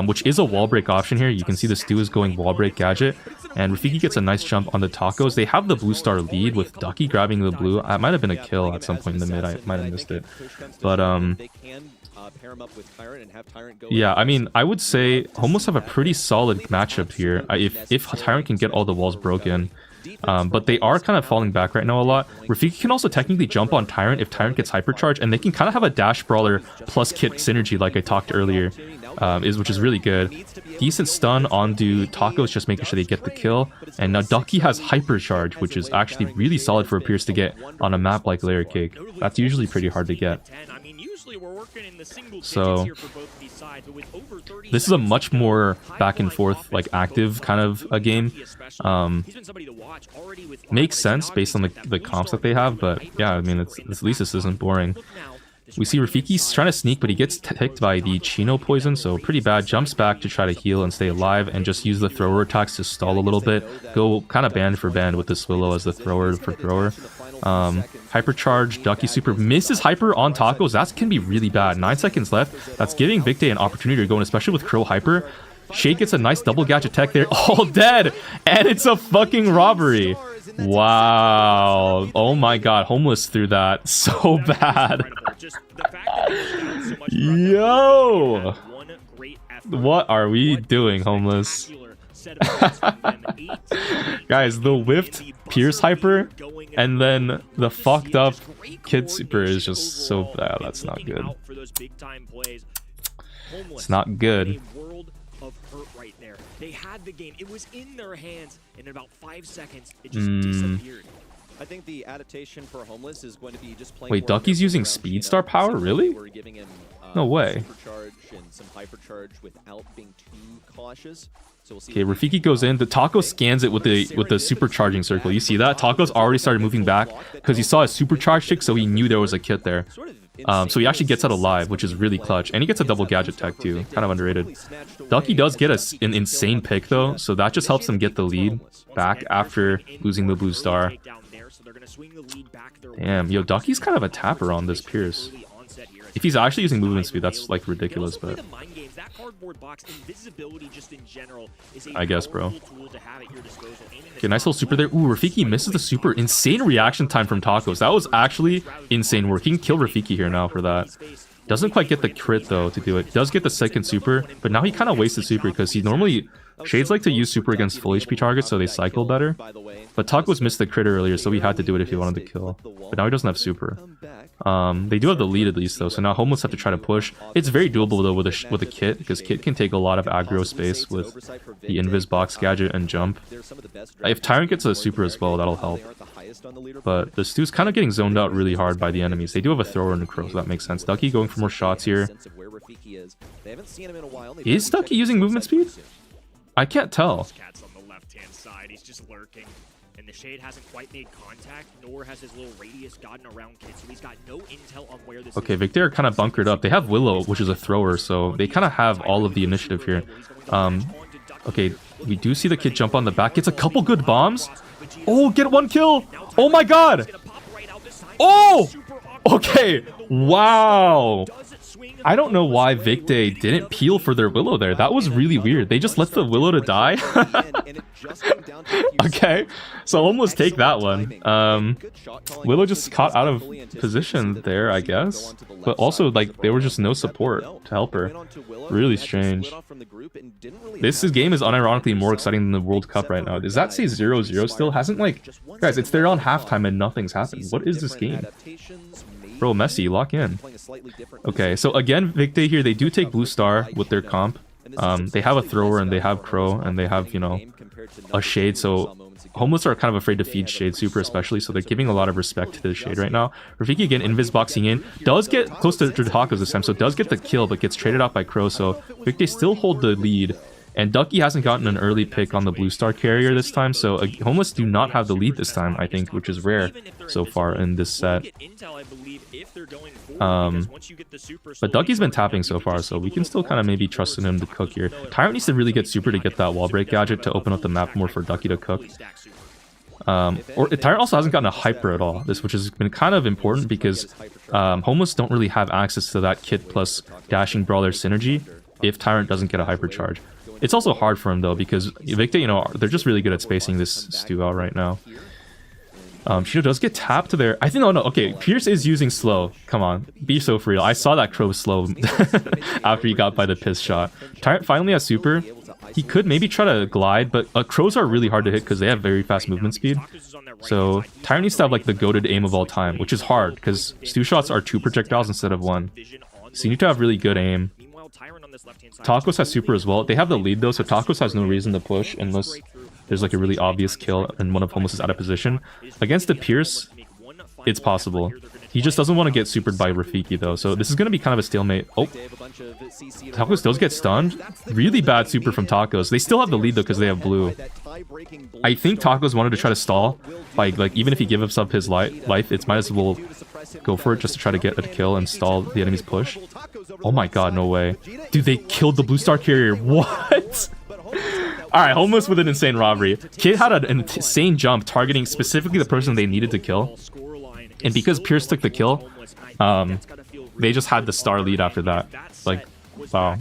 which is a wall break option here. You can see the Stu is going wall break gadget, and Rafiki gets a nice jump on the tacos. They have the blue star lead with Ducky grabbing the blue. It might have been a kill at some point in the mid. I might have missed it, but yeah, I mean, I would say Homeless have a pretty solid matchup here. If Tyrant can get all the walls broken. But they are kind of falling back right now a lot. Rafiki can also technically jump on Tyrant if Tyrant gets hypercharged, and they can kind of have a dash brawler plus kit synergy like I talked earlier, which is really good. Decent stun onto Tacos, just making sure they get the kill. And now Ducky has hypercharge, which is actually really solid for a Pierce to get on a map like Layer Cake. That's usually pretty hard to get. So this is a much more back and forth, like active kind of a game. Makes sense based on the comps that they have, but yeah, I mean, at least this isn't boring. We see Rafiki's trying to sneak, but he gets picked by the Chino poison, so pretty bad. Jumps back to try to heal and stay alive, and just use the thrower attacks to stall a little bit. Go kind of band for band with this Willow as the thrower for thrower. Hypercharge, Ducky super misses hyper on Tacos. That can be really bad. 9 seconds left. That's giving Big Day an opportunity to go in, especially with Crow hyper. Shade gets a nice double gadget tech there. All dead! And it's a fucking robbery. Wow. Oh my god. Homeless threw that so bad. Yo! What are we doing, Homeless? Guys, the whiffed Pierce hyper and then the fucked up Kid super is just so bad. That's not good. It's not good. They had the game. It was in their hands, and in about 5 seconds, it just disappeared. I think the adaptation for Homeless is going to be just playing. Wait, Ducky's using Speed Star power? Really? We're giving him, no way. Supercharge and some hypercharge without being too cautious. So we'll see. Okay, Rafiki goes in. The Taco scans it with the supercharging circle. You see that? Taco's already started moving back because he saw a supercharge tick, so he knew there was a kit there. So he actually gets out alive, which is really clutch. And he gets a double gadget tech too. Kind of underrated. Ducky does get an insane pick though, so that just helps him get the lead back after losing the blue star. Damn, yo, Ducky's kind of a tapper on this Pierce. If he's actually using movement speed, that's like ridiculous, but I guess, bro. Okay, nice little super there. Ooh, Rafiki misses the super. Insane reaction time from Tacos. That was actually insane work. He can kill Rafiki here now for that. Doesn't quite get the crit though to do it. Does get the second super, but now he kind of wasted super because he normally... Shades like to use super against full HP targets so they cycle better. But Tacos missed the crit earlier, so he had to do it if he wanted to kill. But now he doesn't have super. They do have the lead at least though, so now Homeless have to try to push. It's very doable though with a Kit, because Kit can take a lot of aggro space with the Invis box gadget and jump. If Tyrant gets a super as well, that'll help. But the Stu's kind of getting zoned out really hard by the enemies. They do have a thrower and a crow, so that makes sense. Ducky going for more shots here. Is Ducky using movement speed? I can't tell. Cat's on the left-hand side. He's just lurking. And the Shade hasn't quite made contact, nor has his little radius gotten around Kid, so he's got no intel on where this Okay, Victor are kind of bunkered up. They have Willow, which is a thrower, so they kind of have all of the initiative here. Okay, we do see the Kid jump on the back. Gets a couple good bombs. Oh, get one kill! Oh my god! Oh! Okay, wow. I don't know why Vicday didn't peel for their Willow there. That was really weird. They just let the Willow to die. Okay, so almost take that one. Willow just caught out of position there, I guess. But also, like, there was just no support to help her. Really strange. This game is unironically more exciting than the World Cup right now. Does that say 0-0 still? Hasn't, like... Guys, it's there on halftime and nothing's happened. What is this game? Bro, Messi, lock in. Okay, so again, Vicday here, they do take Blue Star with their comp. They have a thrower and they have Crow and they have, you know, a Shade. So Homeless are kind of afraid to feed Shade Super especially, so they're giving a lot of respect to the Shade right now. Rafiki again, invis boxing in. Does get close to Tacos this time, so does get the kill, but gets traded off by Crow. So Vicday still hold the lead. And Ducky hasn't gotten an early pick on the Blue Star carrier this time, so Homeless do not have the lead this time, I think, which is rare so far in this set. But Ducky's been tapping so far, so we can still kind of maybe trust in him to cook here. Tyrant needs to really get super to get that wall break gadget to open up the map more for Ducky to cook. Or Tyrant also hasn't gotten a hyper at all, which has been kind of important because Homeless don't really have access to that kit plus dashing brawler synergy if Tyrant doesn't get a hypercharge. It's also hard for him though because Vicday, you know, they're just really good at spacing this stew out right now. Shino does get tapped to there. I think, oh no, okay, Pierce is using slow. Come on, be so for real. I saw that Crow slow after he got by the piss shot. Tyrant finally has super. He could maybe try to glide, but Crows are really hard to hit because they have very fast movement speed. So Tyrant needs to have like the goated aim of all time, which is hard because stew shots are 2 projectiles instead of 1. So you need to have really good aim. Tacos has super as well. They have the lead though, so Tacos has no reason to push unless there's like a really obvious kill and one of Homeless is out of position. Against the Pierce, it's possible. He just doesn't want to get supered by Rafiki though, so this is going to be kind of a stalemate. Oh, Tacos does get stunned. Really bad super from Tacos. They still have the lead though because they have blue. I think Tacos wanted to try to stall by, like, even if he gives up his life, it's might as well go for it just to try to get a kill and stall the enemy's push. Oh my god, no way. Dude, they killed the Blue Star carrier. What? Alright, Homeless with an insane robbery. Kid had an insane jump targeting specifically the person they needed to kill. And because Pierce took the kill, they just had the star lead after that. Like, wow.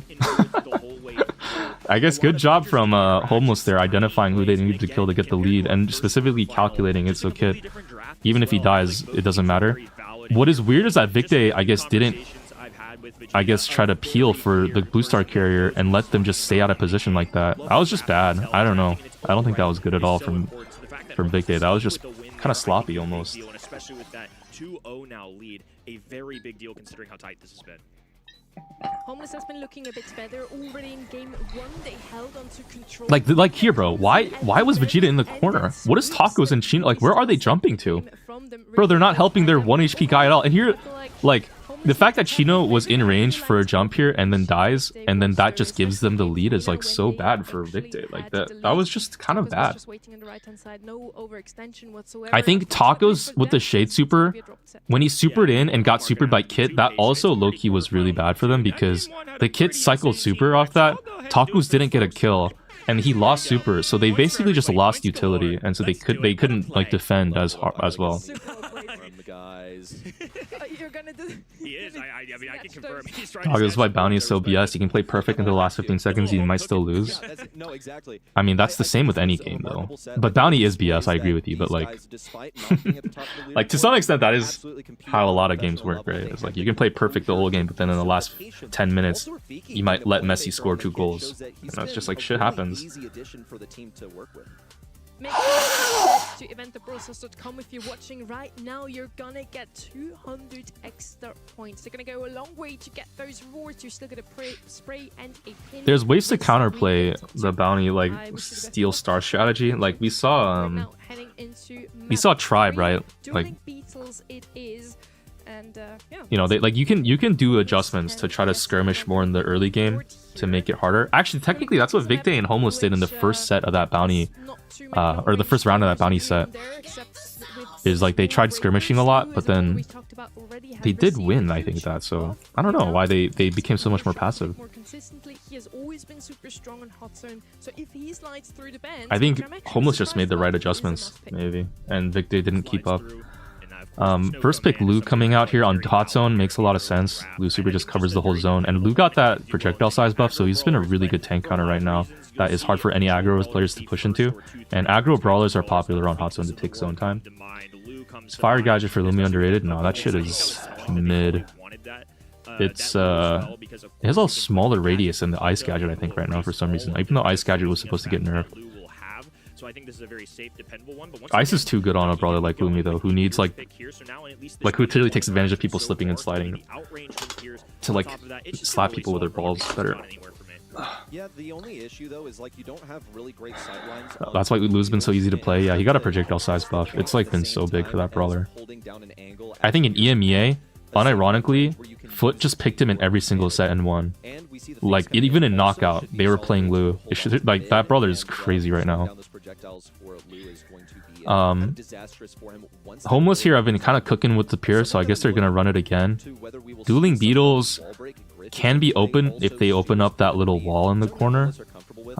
I guess good job from Homeless there, identifying who they needed to kill to get the lead, and specifically calculating it so Kid, even if he dies, it doesn't matter. What is weird is that Vicday, I guess, didn't, try to peel for the Blue Star carrier and let them just stay out of position like that. That was just bad. I don't know. I don't think that was good at all from Vicday. That was just kind of sloppy almost. Especially with that 2-0 now lead, a very big deal considering how tight this has been. Homeless has been looking a bit better already in game 1. They held on to control. Like here, bro. Why was Vegeta in the corner? What is Tacos and Chino? Like, where are they jumping to? Bro, they're not helping their 1 HP guy at all. And here, like, the fact that Chino was in range for a jump here and then dies, and then that just gives them the lead is like so bad for Vicday. Like that was just kind of bad. I think Tacos with the Shade super, when he supered in and got supered by Kit, that also low-key was really bad for them because the Kit cycled super off that. Tacos didn't get a kill and he lost super, so they basically just lost utility, and so they couldn't like defend as well. Guys. You're gonna do. He is. I mean, I can confirm. He's trying. Oh, this is why Bounty is so BS. You can play perfect until the last 15 seconds. You might still lose. No, exactly. I mean, that's the same with any game though. But Bounty is BS. I agree with you. But like to some extent, that is how a lot of games work, right? It's like you can play perfect the whole game, but then in the last 10 minutes, you might let Messi score 2 goals. And that's just like shit happens. Make sure to eventthebrocess.com if you're watching right now. You're gonna get 200 extra points. They're gonna go a long way to get those rewards. You're still gonna spray and a pin. There's ways to counterplay the Bounty like steal star strategy. Like we saw Tribe, right? Like Beatles it is. And yeah, you know, they like you can do adjustments to try to skirmish more in the early game to make it harder. Actually, technically, that's what Vicday and Homeless did in the first set of that Bounty, or the first round of that Bounty set. Is like they tried skirmishing a lot, but then they did win. I think that. So I don't know why they became so much more passive. I think Homeless just made the right adjustments, maybe, and Vicday didn't keep up. First pick Lu coming out here on hot zone makes a lot of sense. Lu super just covers the whole zone, and Lu got that projectile size buff, so he's been a really good tank counter right now. That is hard for any aggro players to push into, and aggro brawlers are popular on hot zone to take zone time. Is Fire Gadget for Lumi underrated? No, that shit is mid. It's it has a smaller radius than the Ice Gadget, I think, right now for some reason. Even though Ice Gadget was supposed to get nerfed. So I think this is a very safe, dependable one. But Ice is too good on a brawler like Lumi though, who needs like who literally takes advantage of people slipping and sliding to like slap people with their balls better. Yeah, the only issue though is like you don't have really great sightlines. That's why Lu's been so easy to play. Yeah, he got a projectile size buff. It's like been so big for that brawler. I think in EMEA, unironically, Foot just picked him in every single set and won. Like even in knockout, they were playing Lu. It should, like that brawler is crazy right now. Homeless here, I've been kind of cooking with the Pure, so I guess they're gonna run it again. Dueling Beetles can be open if they open up that little wall in the corner.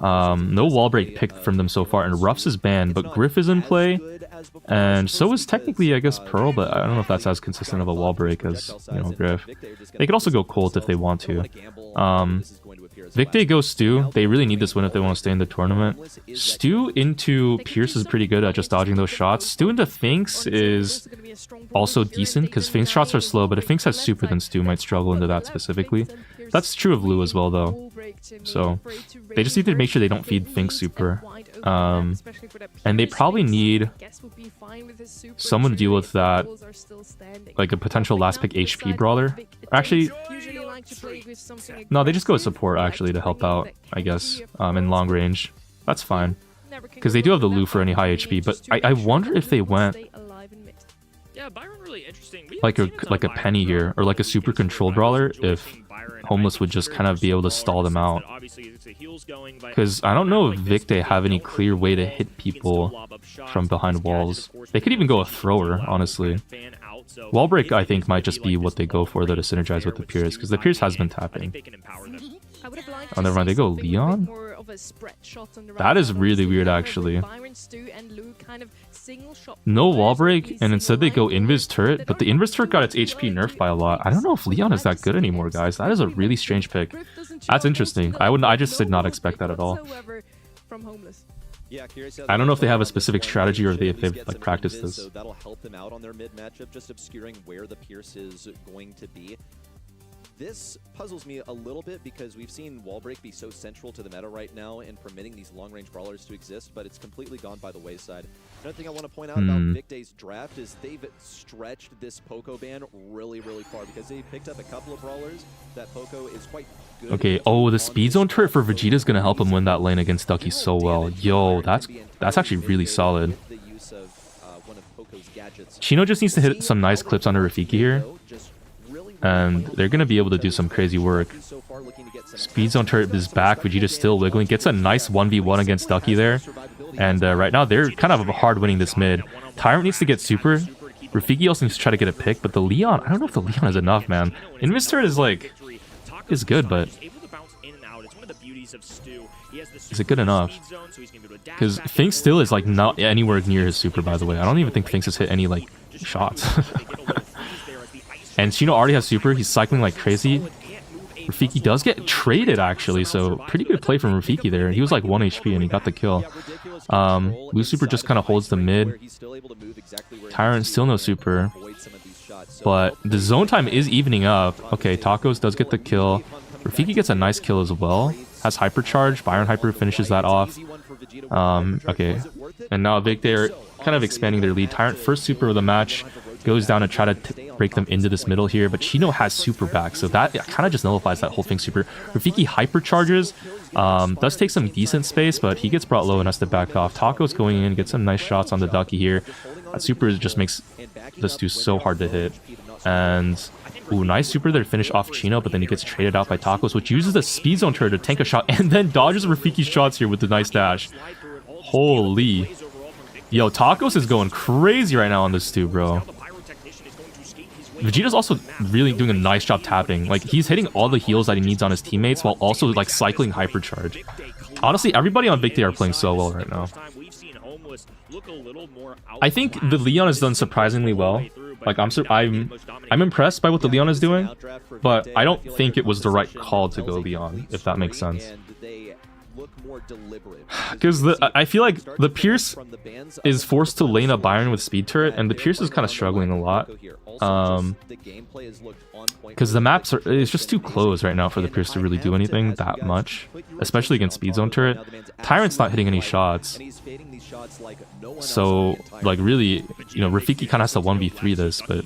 No wall break picked from them so far, and Ruffs is banned, but Griff is in play, and so is technically, I guess, Pearl, but I don't know if that's as consistent of a wall break as, you know, Griff. They could also go Colt if they want to. Victor goes Stu. They really need this win if they want to stay in the tournament. Stu into Pierce is pretty good at just dodging those shots. Stu into Finks is also decent because Finks shots are slow, but if Finks has super, then Stu might struggle into that specifically. That's true of Lu as well, though. So they just need to make sure they don't feed Finks super. And they probably need someone to deal with that, like a potential last pick HP brawler. Actually, no, they just go with support actually to help out, I guess, in long range. That's fine, because they do have the Lu for any high HP. But I wonder if they went like a Penny here, or like a super controlled brawler, if Homeless would just kind of be able to stall them out. Because I don't know if Victor have any clear way to hit people from behind walls. They could even go a thrower, honestly. Wall break, I think, might just be what they go for, though, to synergize with the Pierce, because the Pierce has been tapping. Oh, never mind, they go Leon? That is really weird, actually. No wall break, and instead they go Invis Turret, but the Invis Turret got its HP nerfed by a lot. I don't know if Leon is that good anymore, guys. That is a really strange pick. That's interesting. I just did not expect that at all. I don't know if they have a specific strategy or if they've like practiced this. So that'll help them out on their mid matchup, just obscuring where the Pierce is going to be. This puzzles me a little bit because we've seen wall break be so central to the meta right now and permitting these long-range brawlers to exist, but it's completely gone by the wayside. Another thing I want to point out about Victor's draft is they've stretched this Poco ban really, really far because they picked up a couple of brawlers that Poco is quite good. Okay, oh, the speed zone turret for Vegeta is going to help him win that lane against Ducky so well. Yo, that's actually really solid. Chino just needs to hit some nice clips on her Rafiki here, and they're going to be able to do some crazy work. Speed zone turret is back. Vegeta's still wiggling. Gets a nice 1v1 against Ducky there. And right now, they're kind of hard winning this mid. Tyrant needs to get super. Rafiki also needs to try to get a pick. But the Leon, I don't know if the Leon is enough, man. Invis turret is like, is good, but is it good enough? Because Finks still is like not anywhere near his super, by the way. I don't even think Finks has hit any like shots. And Chino already has super. He's cycling like crazy. Rafiki does get traded, actually, so pretty good play from Rafiki there. He was like 1 HP and he got the kill. Lu super just kind of holds the mid. Tyrant still no super. But the zone time is evening up. Okay, Tacos does get the kill. Rafiki gets a nice kill as well. Has hypercharge. Byron Hyper finishes that off. Okay. And now Victor kind of expanding their lead. Tyrant first super of the match. Goes down and try to break them into this middle here, but Chino has super back, so that kind of just nullifies that whole thing super. Rafiki hypercharges, does take some decent space, but he gets brought low and has to back off. Taco's going in, gets some nice shots on the Ducky here. That super just makes this dude so hard to hit. And, ooh, nice super there to finish off Chino, but then he gets traded out by Tacos, which uses the speed zone turret to tank a shot, and then dodges Rafiki's shots here with the nice dash. Holy. Yo, Tacos is going crazy right now on this dude, bro. Vegeta's also really doing a nice job tapping. Like, he's hitting all the heals that he needs on his teammates while also, like, cycling hypercharge. Honestly, everybody on Victor are playing so well right now. I think the Leon has done surprisingly well. Like I'm impressed by what the Leon is doing, but I don't think it was the right call to go Leon, if that makes sense. Because I feel like the Pierce is forced to lane a Byron with speed turret, and the Pierce is kind of struggling a lot. Because the maps it's just too close right now for the Pierce to really do anything that much, especially against speed zone turret. Tyrant's not hitting any shots, so like really, you know, Rafiki kind of has to 1v3 this. But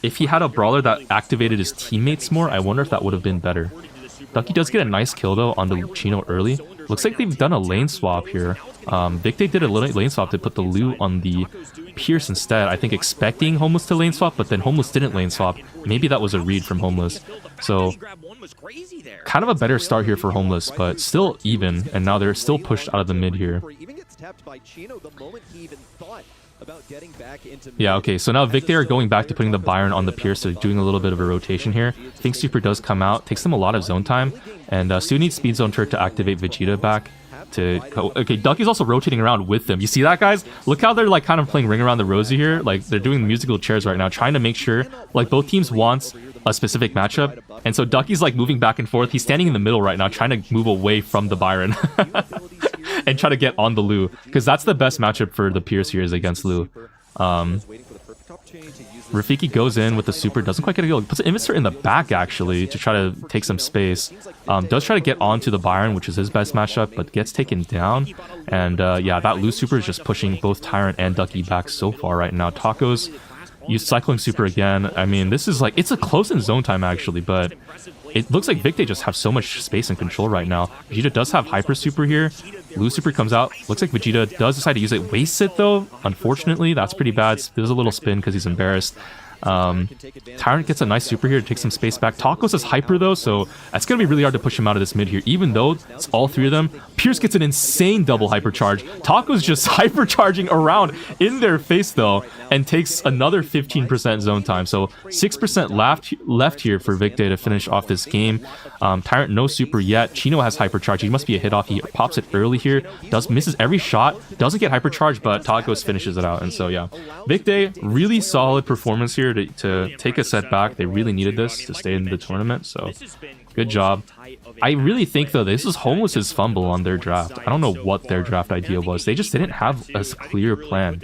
if he had a brawler that activated his teammates more, I wonder if that would have been better. Ducky does get a nice kill though on the Chino early. Looks like they've done a lane swap here. Victe did a lane swap to put the Lu on the Pierce instead, I think expecting Homeless to lane swap, but then Homeless didn't lane swap. Maybe that was a read from Homeless. So kind of a better start here for Homeless, but still even, and now they're still pushed out of the mid here. Yeah, okay, so now Victe are going back to putting the Byron on the Pierce, so doing a little bit of a rotation here. I think Super does come out, takes them a lot of zone time, and Stu needs Speed Zone Turret to activate Vegeta back. Okay, Ducky's also rotating around with them. You see that, guys? Look how they're like kind of playing Ring Around the Rosie here. Like they're doing musical chairs right now, trying to make sure like both teams wants a specific matchup. And so Ducky's like moving back and forth. He's standing in the middle right now, trying to move away from the Byron and try to get on the Lu, because that's the best matchup for the Pierce here is against Lu. Rafiki goes in with the super, doesn't quite get a kill. Puts an Invisor in the back actually to try to take some space. Does try to get onto the Byron, which is his best matchup, but gets taken down. And yeah, that Lu super is just pushing both Tyrant and Ducky back so far right now. Tacos use cycling super again. I mean, this is like, it's a close in zone time actually, but it looks like Victe just have so much space and control right now. Vegeta does have hyper super here. Lu super comes out. Looks like Vegeta does decide to use it. Wastes it though. Unfortunately, that's pretty bad. There's a little spin because he's embarrassed. Tyrant gets a nice super here to take some space back. Tacos is hyper though, so it's gonna be really hard to push him out of this mid here, even though it's all three of them. Pierce gets an insane double hypercharge. Tacos just hypercharging around in their face though, and takes another 15% zone time. So 6% left here for Victe to finish off this game. Tyrant no super yet. Chino has hypercharge. He must be a hit off. He pops it early here. Misses every shot. Doesn't get hypercharge, but Tacos finishes it out. And so yeah, Victe, really solid performance here to take a set back. They really needed this to stay in the tournament, so good job. I really think though this is Homeless's fumble on their draft. I don't know what their draft idea was. They just didn't have a clear plan.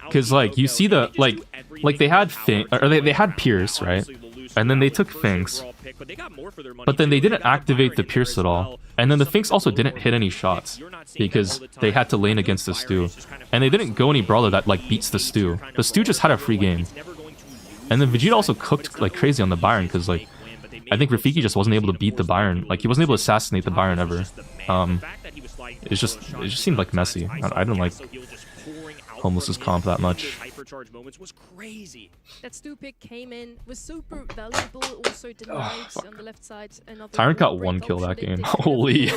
Because like you see the like they had they had Pierce, right? And then they took Finks, but then they didn't activate the Pierce at all. And then the Finks also didn't hit any shots because they had to lane against the Stu. And they didn't go any brawler that like beats the Stu. The Stu just had a free game. And then Vegeta also cooked like crazy on the Byron because like I think Rafiki just wasn't able to beat the Byron. Like he wasn't able to assassinate the Byron ever. It just seemed like messy. I don't like Homeless's comp that much. That Stu pick came in, was super valuable, also denied on the left side. Tyrant got one kill that game. Holy.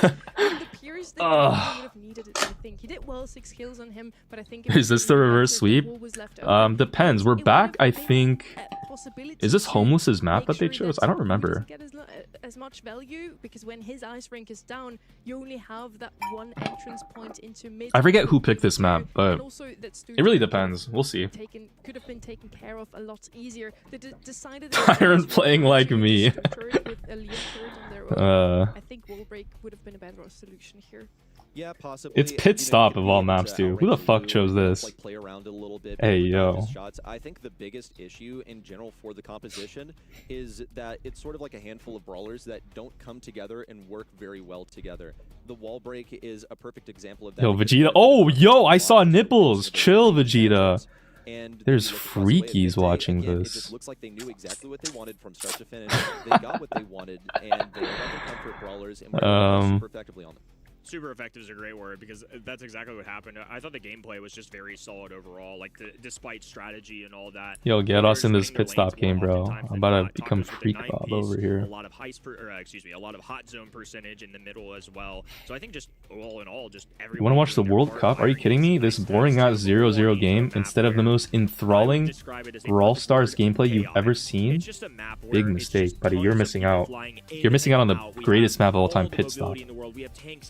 He did well, 6 kills on him, but I think is this the reverse sweep? Depends. We're back, I think. Is this Homeless's map that they chose? I don't remember. As much value, because when his ice rink is down, you only have that one entrance point into mid. I forget who picked this map, but it really depends. We'll see. Could have been taken care of a lot easier. They decided Tyrant playing like me. I think wall break would have been a better solution here. Yeah, possibly. It's pit stop of all maps too. Who the fuck chose this? Like play around a little bit. Hey yo. I think the biggest issue in general for the composition is that it's sort of like a handful of brawlers that don't come together and work very well together. The wall break is a perfect example of that. Yo, Vegeta. Oh, yo, I saw nipples. Chill, Vegeta. And there's freakies watching this. It looks like they knew exactly what they wanted from start to finish. They got what they wanted, and they let their comfort brawlers and were super effectively on them. Super effective is a great word because that's exactly what happened. I thought the gameplay was just very solid overall, like despite strategy and all that. Yo, get us in this pit stop game, bro. I'm about to become freak Bob over here. A lot of a lot of hot zone percentage in the middle as well. So I think just all in all, just everyone. You want to watch the World Cup? Are you kidding me? This boring ass 0-0 game instead of the most enthralling Brawl Stars gameplay you've ever seen? Big mistake, buddy. You're missing out. You're missing out on the greatest map of all time, Pit Stop,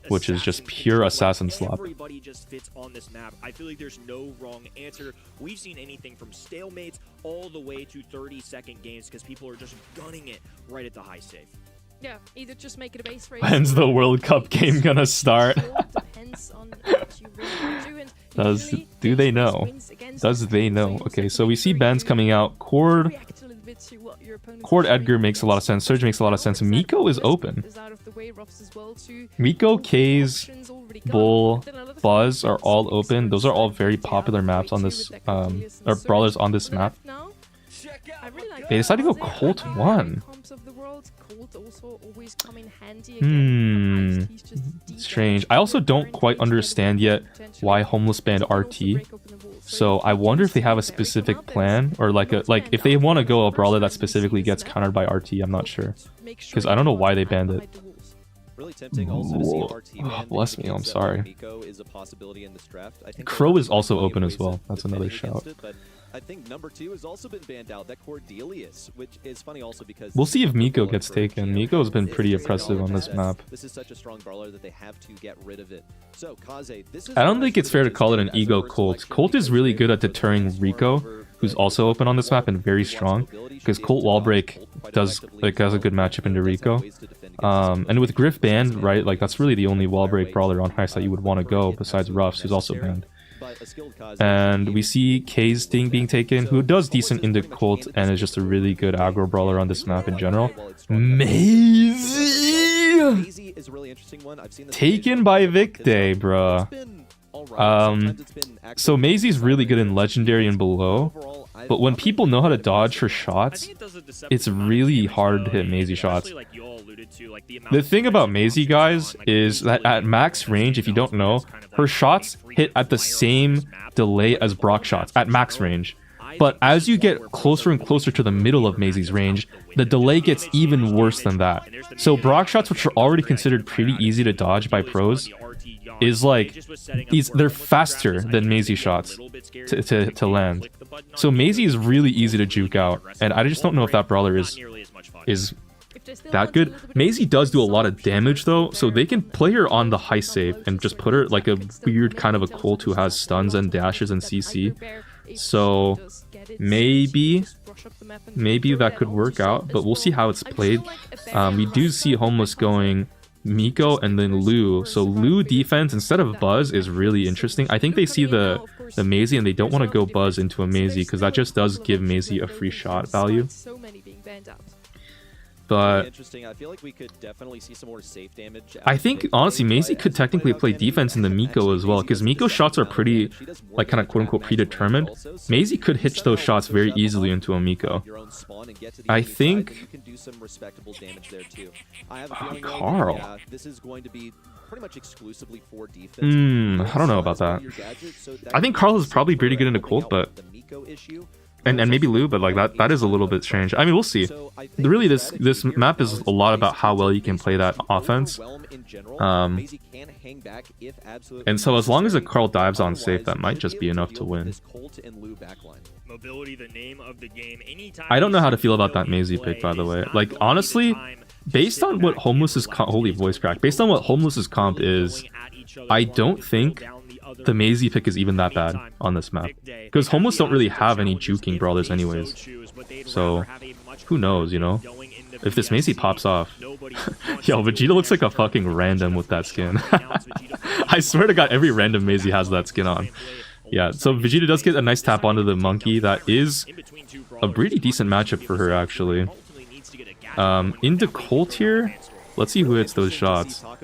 which which is just pure assassin slop. Everybody just fits on this map. I feel like there's no wrong answer. We've seen anything from stalemates all the way to 30-second games because people are just gunning it right at the high save. Yeah, either just make it a base race. When's the World Cup game gonna start? Depends on what you really do. And Do they know? Does they know? Okay, so we see Ben's coming out. Cord Edgar makes a lot of sense. Surge makes a lot of sense. Miko is open. Miko, Kaze, Bull, Buzz are all open. Those are all very popular maps on this, or brawlers on this map. They decided to go Colt 1. Strange. I also don't quite understand yet why Homeless banned RT. So I wonder if they have a specific plan, or like if they want to go a brawler that specifically gets countered by RT. I'm not sure, because I don't know why they banned it. Really tempting also to see RT banned. Bless me, I'm sorry. Miko is a possibility in this draft. I think Crow is also open as well. That's another shout. I think number 2 has also been banned out. That Cordelius, which is funny also because we'll see if Miko gets taken. Miko has been pretty oppressive on this map. This is such a strong brawler that they have to get rid of it. So Kaze, this is I don't think it's fair to call it an ego Colt. Colt is really good at deterring Rico, who's also open on this map and very strong, because Colt Wallbreak has a good matchup into Rico. And with Griff banned, right, like that's really the only Wallbreak brawler on Heist that you would want to go besides Ruffs, who's also banned. And we see Kaze being taken, who does decent into Colt and is just a really good aggro brawler on this map in general. Maisie! Taken by Vicday, bruh. So Maisie's really good in Legendary and below, but when people know how to dodge her shots, it's really hard to hit Maisie shots. The thing about Maisie, guys, is that at max range, if you don't know, her shots hit at the same delay as Brock shots at max range. But as you get closer and closer to the middle of Maisie's range, the delay gets even worse than that. So Brock shots, which are already considered pretty easy to dodge by pros, is like they're faster than Maisie shots to land. So Maisie is really easy to juke out, and I just don't know if that brawler is that good. Maisie does do a lot of damage though, so they can play her on the high save and just put her like a weird kind of a Colt who has stuns and dashes and CC. So maybe that could work out, but we'll see how it's played. We do see Homeless going Miko and then Lou. So Lou defense instead of Buzz is really interesting. I think they see the Maisie and they don't want to go Buzz into a Maisie because that just does give Maisie a free shot value. But interesting. I feel like we could definitely see some more safe damage. I think honestly Maisie could technically play defense in the Miko as well, because Miko shots are pretty like kind of quote unquote predetermined. Maisie could hitch those shots very easily into a Miko. I think Carl. This is going to be pretty much exclusively for defense. I don't know about that. I think Carl is probably pretty good into Colt, but and maybe Lou, but like that is a little bit strange. I mean, we'll see. Really, this map is a lot about how well you can play that offense. And so as long as a Carl dives on safe, that might just be enough to win. I don't know how to feel about that Maisie pick, by the way. Like honestly, based on what Homeless's holy voice crack, based on what Homeless's comp is, I don't think the Maisie pick is even that bad on this map, because Homeless don't really have any juking brawlers anyways, so who knows, you know, if this Maisie pops off. Yo, Vegeta looks like a fucking random with that skin. I swear to god, every random Maisie has that skin on. Yeah, so Vegeta does get a nice tap onto the monkey. That is a pretty decent matchup for her, actually. Into Colt here. Let's see who hits those shots. Okay,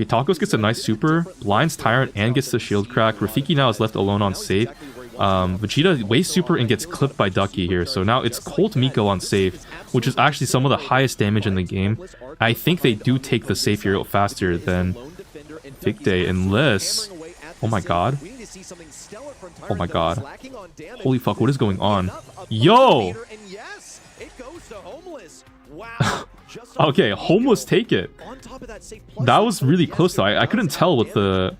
Tacos gets a nice super, blinds Tyrant and gets the shield crack. Rafiki now is left alone on safe. Vegeta wastes super and gets clipped by Ducky here. So now it's Colt Miko on safe, which is actually some of the highest damage in the game. I think they do take the safe hero faster than Vicday, unless... Oh my god. Oh my god. Holy fuck, what is going on? Yo! Okay, Homeless take it. That was really close though. I couldn't tell with the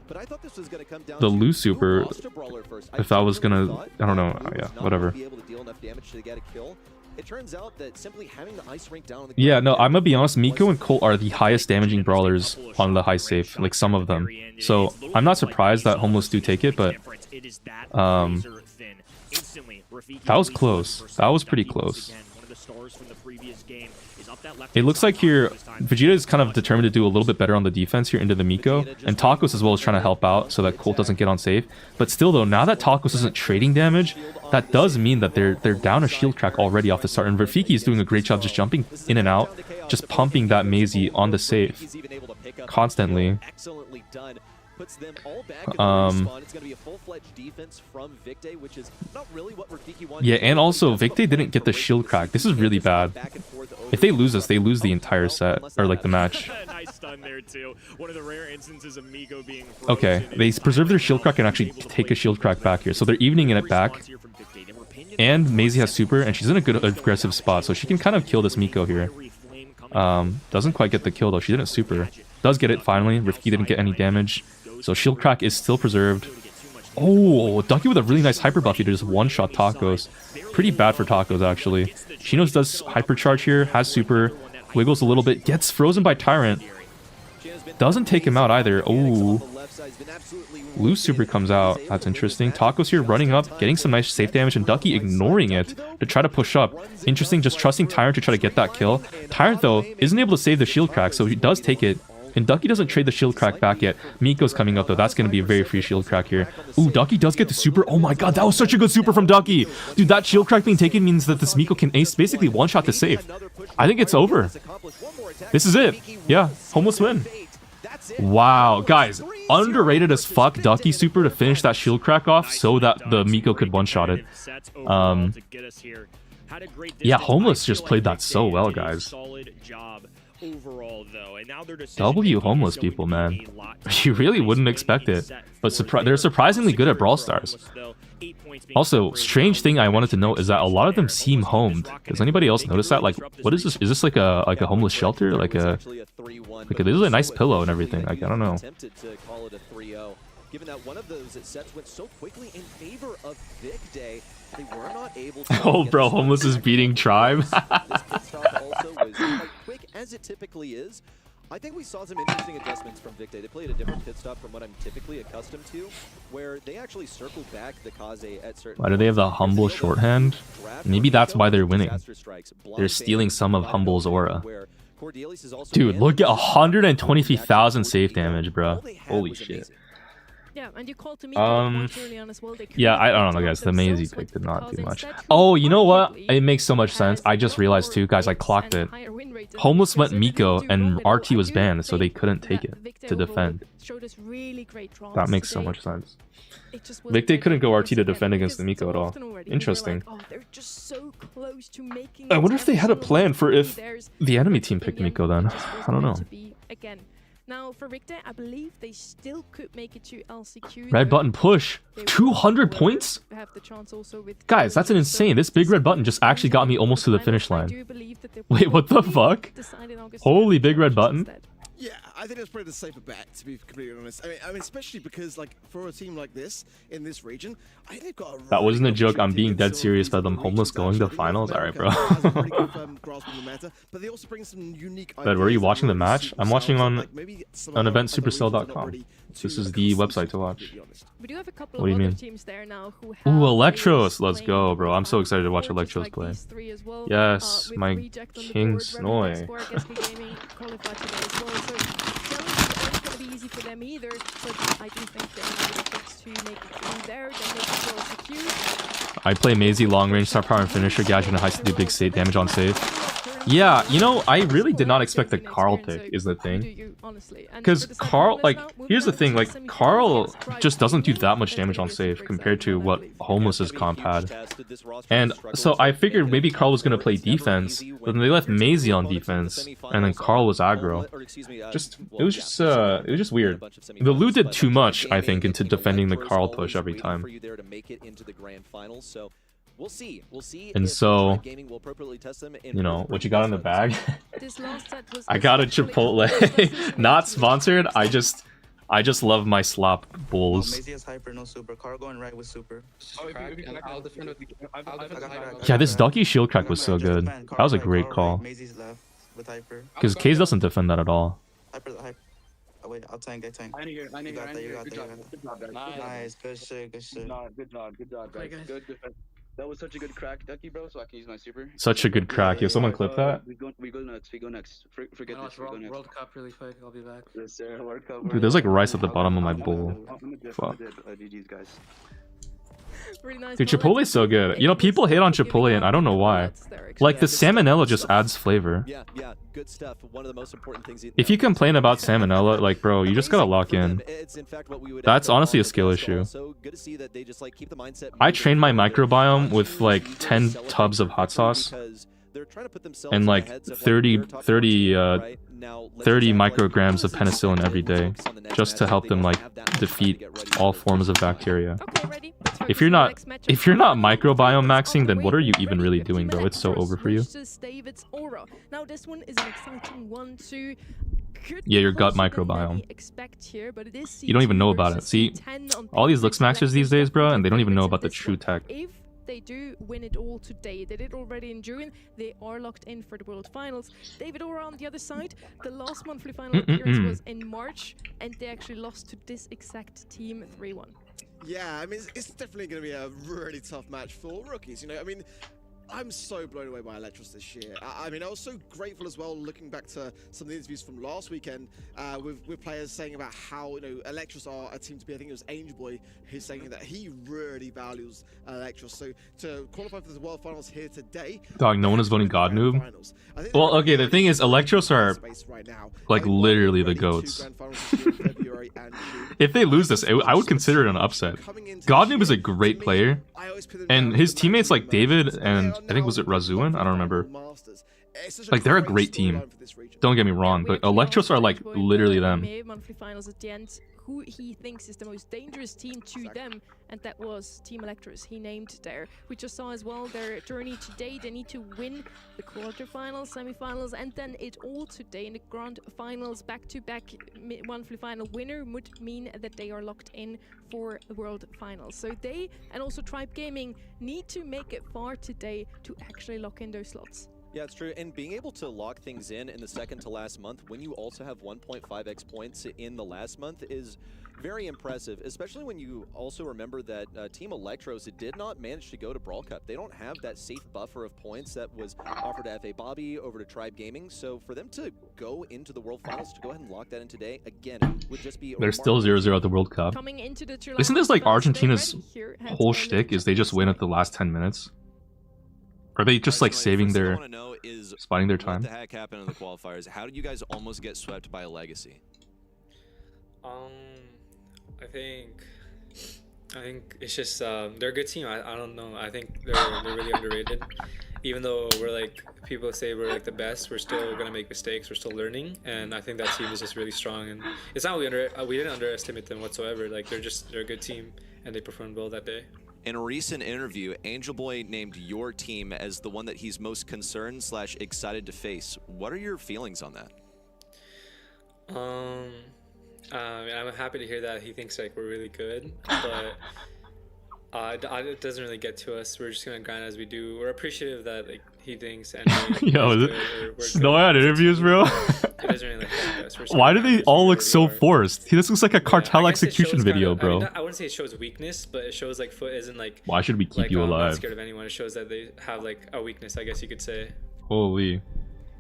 Lou super if that was gonna... I don't know. Oh, yeah, whatever. it turns out that simply having the ice rink down on the Yeah, ground no, there I'm gonna be honest, Miko and was Colt are the highest damaging brawlers on the high safe, like some of them. So I'm not surprised that Homeless do take it, but that was close. That was pretty close. It looks like here Vegeta is kind of determined to do a little bit better on the defense here into the Miko, and Tacos as well is trying to help out so that Colt doesn't get on safe. But still though, now that Tacos isn't trading damage, that does mean that they're down a shield crack already off the start, and Rafiki is doing a great job just jumping in and out, just pumping that Maisie on the safe constantly. Puts them all back in the respawn. It's going to be a full-fledged defense from Victe, which is not really what Rafiki wanted. Yeah, and also Victe didn't get the shield crack. This is really bad. If they lose this, they lose the entire set, or like the match. Nice stun there too. One of the rare instances of Miko being Okay, they preserve their shield crack and actually take a shield crack back here, so they're evening it back. And Maisie has super, and she's in a good aggressive spot, so she can kind of kill this Miko here. Doesn't quite get the kill though. She didn't super. Does get it finally. Rafiki didn't get any damage. So shield crack is still preserved. Oh, Ducky with a really nice hyper buff here to just one-shot Tacos. Pretty bad for Tacos, actually. Shinos does hypercharge here, has super, wiggles a little bit, gets frozen by Tyrant. Doesn't take him out either. Oh, Lou super comes out. That's interesting. Tacos here running up, getting some nice safe damage, and Ducky ignoring it to try to push up. Interesting, just trusting Tyrant to try to get that kill. Tyrant, though, isn't able to save the shield crack, so he does take it. And Ducky doesn't trade the shield crack back yet. Miko's coming up though. That's going to be a very free shield crack here. Ooh, Ducky does get the super. Oh my god, that was such a good super from Ducky. Dude, that shield crack being taken means that this Miko can ace basically one-shot to save. I think it's over. This is it. Yeah, Homeless win. Wow, guys, underrated as fuck Ducky super to finish that shield crack off so that the Miko could one-shot it. Yeah, Homeless just played that so well, guys. Overall, though, and now they're just W Homeless people, man. You really wouldn't expect it, but they're surprisingly good at Brawl Stars. Also, strange thing I wanted to note is that a lot of them seem homed. Does anybody else notice that? Like, what is this? Is this like a homeless shelter? Like this is a nice pillow and everything. Like, I don't know. Given that one of those sets went so quickly in favor of Victe, they were not able to. Oh, bro, Homeless is beating Tribe. This pit stop also was quite quick as it typically is. I think we saw some interesting adjustments from Victe. They played a different pit stop from what I'm typically accustomed to, where they actually circled back the Kaze at certain. Why do they have the Humble shorthand? Maybe that's why they're winning. They're stealing some of Humble's aura. Dude, look at 123,000 safe damage, bro. Holy shit. Yeah, and you called to me early on as well. Yeah, I don't know, guys. The Maisie pick did not do much. Oh, you know what? It makes so much sense. I just realized too, guys. I clocked it. Homeless went Miko, and RT was banned, so they couldn't take it to defend. That makes so much sense. Victe couldn't go RT to defend against the Miko at all. Interesting. I wonder if they had a plan for if the enemy team picked Miko then. I don't know. Now for Victe, I believe they still could make it to LCQ. Red button push. 200 points? Guys, that's an insane. This big red button just actually got me almost to the finish line. Wait, what the fuck? Holy big red button. Yeah, I think that's probably the safer bet, to be completely honest. I mean, especially because, like, for a team like this, in this region, I think they've got a that wasn't a joke. I'm being dead serious about them Homeless going to finals. Alright, bro. But were you watching the match? I'm watching on eventsupercell.com. This is the website to watch. We do have a couple what do you mean? Teams there now who have ooh, Electros! Let's go, bro. I'm so excited to watch Electros play. Well. Yes, my King Snoy. Easy for them either, but I do think they have the picks to make it through there. They make it well secure. I play Maisie long range, star power and finisher, Gadget and Heist to do big save damage on save. Yeah, you know, I really did not expect the Carl pick, is the thing. Because Carl, like, here's the thing, like, Carl just doesn't do that much damage on save compared to what Homeless's comp had. And so I figured maybe Carl was going to play defense, but then they left Maisie on defense, and then Carl was aggro. It was just weird. The Lou did too much, I think, into defending the Carl push every time. We'll see. And so, you know, what you got in the bag? I got a Chipotle. Not sponsored. I just love my slop No, bulls. Maisie has hyper, no super. Car going right with super. I'll defend with Yeah, this Ducky shield crack was so good. That was a great call. Maisy's left with hyper. Because Kaze doesn't defend that at all. Hyper. Oh, wait, I'll tank. I tank. You got that. You got that. Good job, guys. Nice. Good shit. Good shit. Good job, guys. Good defense. That was such a good crack, Ducky, bro, so I can use my super. Such a good crack. Yo, someone clip that? We go next. Forget this. We go next. World Cup really quick. I'll be back. Yes, sir. World Cup. Dude, there's like rice at the bottom of my bowl. Fuck. GG's, guys. Really nice. Dude, Chipotle's so good. You know, people hate on Chipotle, and I don't know why. Like, the salmonella just adds flavor. Yeah, good stuff. One of the most important things. If you complain about salmonella, like, bro, you just gotta lock in. That's honestly a skill issue. I trained my microbiome with like 10 tubs of hot sauce and like 30 micrograms of penicillin every day, just to help them like defeat all forms of bacteria. If you're not microbiome maxing, then what are you even really doing, bro? It's so over for you. Now this one is an exciting one too. Yeah, your gut microbiome. You don't even know about it. See, all these Lux Maxers these days, bro, and they don't even know about the true tech. If they do win it all today, they did already in June, they are locked in for the World Finals. David Ora on the other side, the last monthly final appearance was in March, and they actually lost to this exact team 3-1. Yeah, I mean, it's definitely going to be a really tough match for rookies. You know, I mean, I'm so blown away by Electros this year. I mean, I was so grateful as well looking back to some of the interviews from last weekend with players saying about how, you know, Electros are a team to be. I think it was Angel Boy who's saying that he really values Electros. So to qualify for the World Finals here today... Dog, no one is voting God Noob? Well, okay, the thing is, Electros are like literally the GOATs. If they lose this, I would consider it an upset. God Noob is a great player, and his teammates like David and I think was it Razuan? I don't remember. Like, they're a great team. Don't get me wrong, but Electros are like literally them. Monthly finals at the end, who he thinks is the most dangerous team to them, and that was Team Electros. He named there. We just saw as well their journey today. They need to win the quarterfinals, semifinals, and then it all today in the grand finals. Back-to-back monthly final winner would mean that they are locked in for the World Finals. So they, and also Tribe Gaming, need to make it far today to actually lock in those slots. Yeah, it's true. And being able to lock things in the second to last month when you also have 1.5x points in the last month is very impressive, especially when you also remember that Team Electros did not manage to go to Brawl Cup. They don't have that safe buffer of points that was offered to FA Bobby over to Tribe Gaming. So for them to go into the World Finals, to go ahead and lock that in today, again, would just be... They're still 0-0 at the World Cup. Isn't this like Argentina's whole shtick, is they just win at the last 10 minutes? Are they just like saving their, spotting their time? What the heck happened in the qualifiers? How did you guys almost get swept by a Legacy? I think it's just they're a good team. I don't know. I think they're really underrated. Even though we're like, people say we're like the best, we're still gonna make mistakes. We're still learning, and I think that team is just really strong. And it's not we didn't underestimate them whatsoever. Like they're a good team, and they performed well that day. In a recent interview, Angel Boy named your team as the one that he's most concerned / excited to face. What are your feelings on that? I'm happy to hear that he thinks like we're really good, but it doesn't really get to us. We're just gonna grind as we do. We're appreciative that like he thinks and yo, Snow had interviews, bro. It doesn't really affect us. Why do they all look so forced? This looks like a cartel execution video, bro. I mean, I wouldn't say it shows weakness, but it shows like Foot isn't like. Why should we keep you I'm alive? not scared of anyone. It shows that they have like a weakness, I guess you could say. Holy.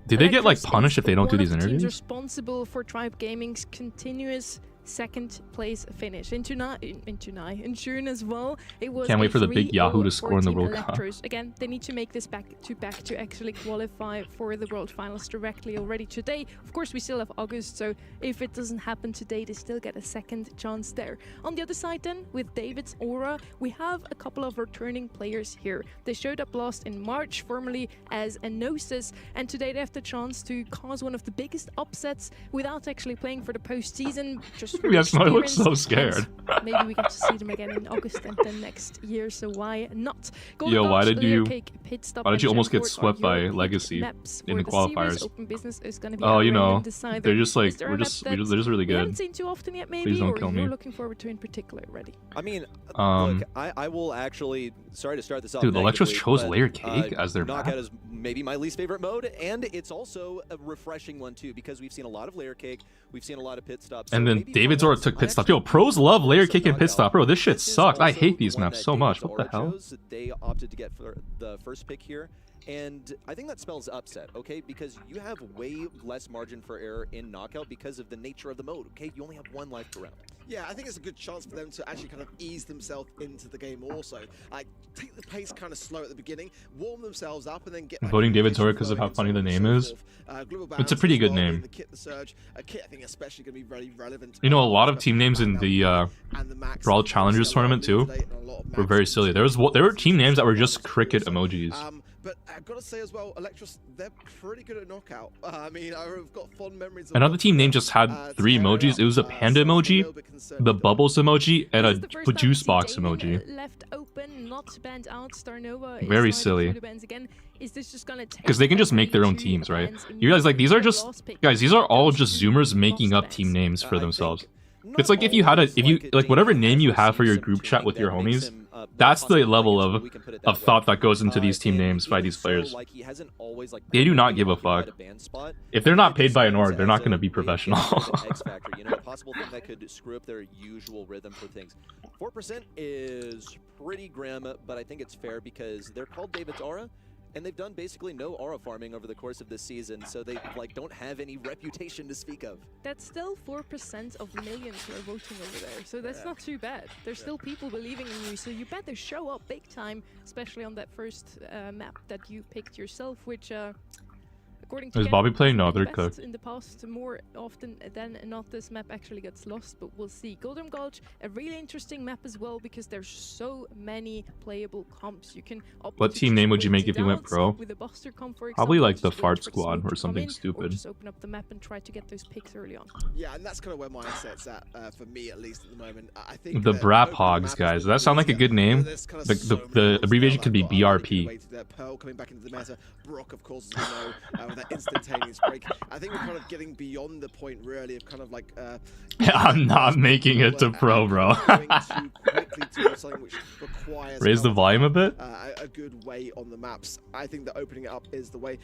Did they get like punished if they don't do these interviews? Responsible for Tribe Gaming's continuous second place finish in June as well. It was Can't wait for the big Yahoo to score in the World Cup. Again, they need to make this back to actually qualify for the World Finals directly already today. Of course, we still have August, so if it doesn't happen today, they still get a second chance there. On the other side then, with David's Aura, we have a couple of returning players here. They showed up last in March, formerly as Enosis, and today they have the chance to cause one of the biggest upsets without actually playing for the postseason. Just super Yes, no, he looks so experienced, scared. and maybe we get to see them again in August and then next year, so why not? Yo, why did you Why almost get swept by Legacy in the qualifiers? Open business is gonna be Oh, our you know, random decider. they're just like Is there a we're map just that they're just really we haven't good. seen too often yet, Please maybe, don't or kill you're me. looking forward to in particular already? I mean, Um, look, I will actually, sorry to start this off Dude, the Electros negatively, chose but, Layer Cake as their map. Knockout is maybe my least favorite mode, and it's also a refreshing one too, because we've seen a lot of Layer Cake, we've seen a lot of pit stops. And so then maybe David for Zora once, took I pit stop. actually Yo, pros love Layer Cake and pit Knockout. stop, bro. This shit This is sucks. I also hate the these one maps that so David much. What the Zora hell? chose. They opted to get for the first pick here. And I think that spells upset, okay? Because you have way less margin for error in Knockout because of the nature of the mode, okay? You only have 1 life per round. Yeah, I think it's a good chance for them to actually kind of ease themselves into the game also. Like, take the pace kind of slow at the beginning, warm themselves up, and then get... I'm voting David Zora because of how funny the name is. It's a pretty good name. The kit, the Surge. Kit, I think, especially going to be very relevant. You know, a lot of team names in the Brawl Challengers tournament too were very silly. There were team names that were just cricket emojis. But I've got to say as well, Electros, they're pretty good at Knockout. I mean, I've got fond memories of... Another team name just had 3 emojis. It was a panda emoji, the bubbles emoji, and a juice box emoji. Left open, not banned out. Starnova Very silly. Is this just gonna Because they can just make their own teams, right? You guys, like, these are just... Guys, these are all just Zoomers making up team names for themselves. It's like if you had like whatever name you have for your group chat with your homies, that's the level of thought that goes into these team names by these players. They do not give a fuck. If they're not paid by an org, they're not going to be professional. You know, a possible thing that could screw up their usual rhythm for things. 4% is pretty grim, but I think it's fair because they're called David's Aura. And they've done basically no aura farming over the course of this season, so they don't have any reputation to speak of. That's still 4% of millions who are voting over there, so that's not too bad. There's still people believing in you, so you better show up big time, especially on that first map that you picked yourself, which according to Is Bobby playing? No, they're best cooked. in the past, more often than not, this map actually gets lost, but we'll see. Golden Gulch, a really interesting map as well because there's so many playable comps. You can What team name would you make if you went pro? with a Buster comp, for Probably example, like the just wait Fart for Squad smoke or to come something in, Or stupid. just open up the map and try to get those picks early on. Yeah, and that's kind of where my mindset's at, for me at least at the moment. I think The Brap Hogs, guys. Does that sound like a good name? The abbreviation could be BRP. Pearl coming back into the meta. Brock, of course, as we know, with that instantaneous break. I think we're kind of getting beyond the point, really, of kind of like... I'm not making it to pro, bro. Raise the volume a bit. A good way on the maps. I think that opening it up is the way.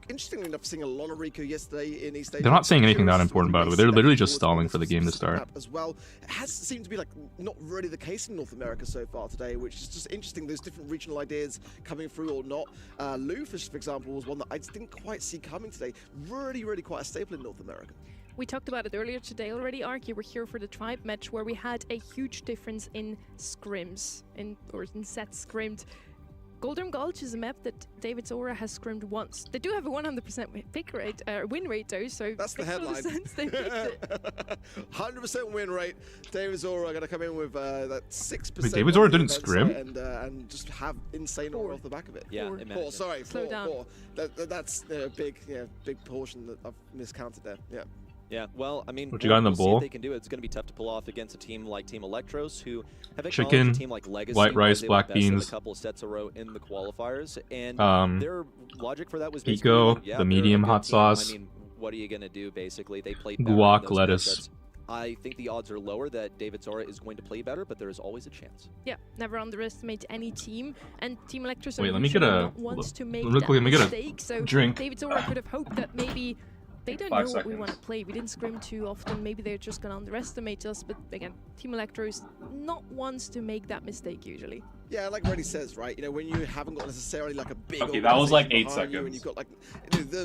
Interestingly enough, seeing a lot of Rico yesterday in East Asia. They're not saying anything that important, by the way. They're literally just stalling for the game to start. As well, it has seemed to be like not really the case in North America so far today, which is just interesting. There's different regional ideas coming through or not. Lufish, for example, was one that I just didn't quite see coming today. Really quite a staple in North America. We talked about it earlier today already, Ark. You were here for the tribe match where we had a huge difference in scrims, in sets scrimmed. Golden Gulch is a map that David Zora has scrimmed once. They do have a 100% pick rate, win rate though, so that's the headline. They picked it. 100% win rate. David Zora going to come in with that 6%. Wait, David Zora didn't scrim? And just have insane aura off the back of it. Yeah, four. Sorry, Slow down. Four. That's a big portion that I've miscounted there. Yeah. Yeah, well, I mean, What you got in the we'll see bowl? if they can do it. It's going to be tough to pull off against a team like Team Electros, who have acknowledged Chicken, a team like Legacy, white rice, who was able black to best of beans. a couple of sets a row in the qualifiers, and their logic for that was Pico, basically, yeah, the they're a medium good hot team. sauce. I mean, what are you going to do? Basically, they played better Guac, in those lettuce. matchups. I think the odds are lower that David Zora is going to play better, but there is always a chance. Yeah, never underestimate any team. And Team Electros Wait, are let me get usually a not ones to make real that quick, let me get a mistake. So drink. David Zora could have hoped that maybe they don't 5 know what we seconds. want to play. We didn't scrim too often. Maybe they're just going to underestimate us. But again, Team Electros not ones to make that mistake usually. Yeah, like Reddy says, right? You know, when you haven't got necessarily like a big Okay, that was like 8 organization behind you, seconds. and you've got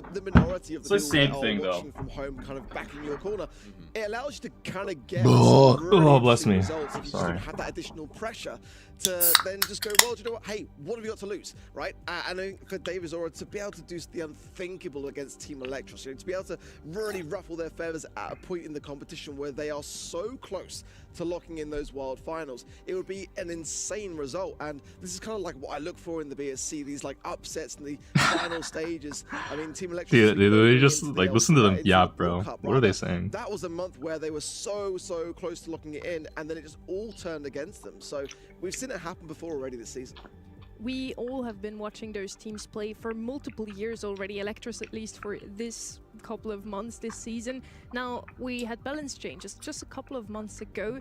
like the minority of the It's the people same that thing, are though. watching from home, kind of back in your corner. It allows you to kind of get Oh, some really oh, bless interesting me. results if you Sorry. just have that additional pressure to then just go, well, do you know what? Hey, what have you got to lose, right? And I think for David Zora to be able to do the unthinkable against Team Electros, you know, to be able to really ruffle their feathers at a point in the competition where they are so close to locking in those wild finals, it would be an insane result. well. And this is kind of like what I look for in the BSC, these like upsets in the final stages. I mean, Team Electric. Dude, they just like listen to them. Yeah, bro. What are they saying? That was a month where they were so close to locking it in, and then it just all turned against them. So we've seen it happen before already this season. We all have been watching those teams play for multiple years already, Electros at least for this couple of months this season. Now, we had balance changes just a couple of months ago.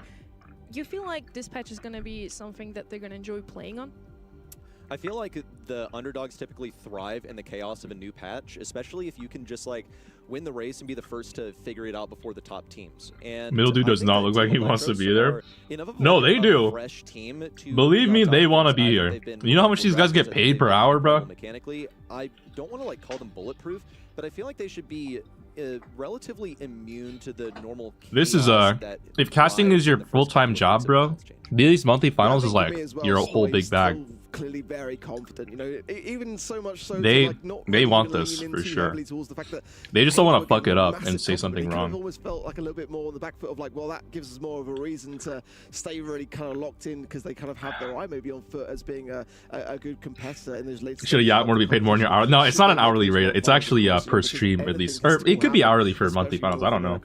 You feel like this patch is going to be something that they're going to enjoy playing on? I feel like the underdogs typically thrive in the chaos of a new patch, especially if you can just like win the race and be the first to figure it out before the top teams. And Middle dude does not look like he wants to be there. No, they do. Believe me, they want to be here. You know how much these guys get paid per hour, bro? Mechanically, I don't want to like call them bulletproof, but I feel like they should be relatively immune to the normal. This is if casting is your full-time job, bro, these monthly finals is like your whole big bag. Clearly very confident, you know, even so much so they like not they want this for sure. They just don't want to fuck it up and say something wrong. I've always felt like a little bit more on the back foot of like, well, that gives us more of a reason to stay really kind of locked in because they kind of have their eye maybe on foot as being a good competitor in those late. Should have more to be paid more in your hour. No, it's not an hourly rate. It's actually per stream at least, or it could be hourly for monthly finals. I don't know.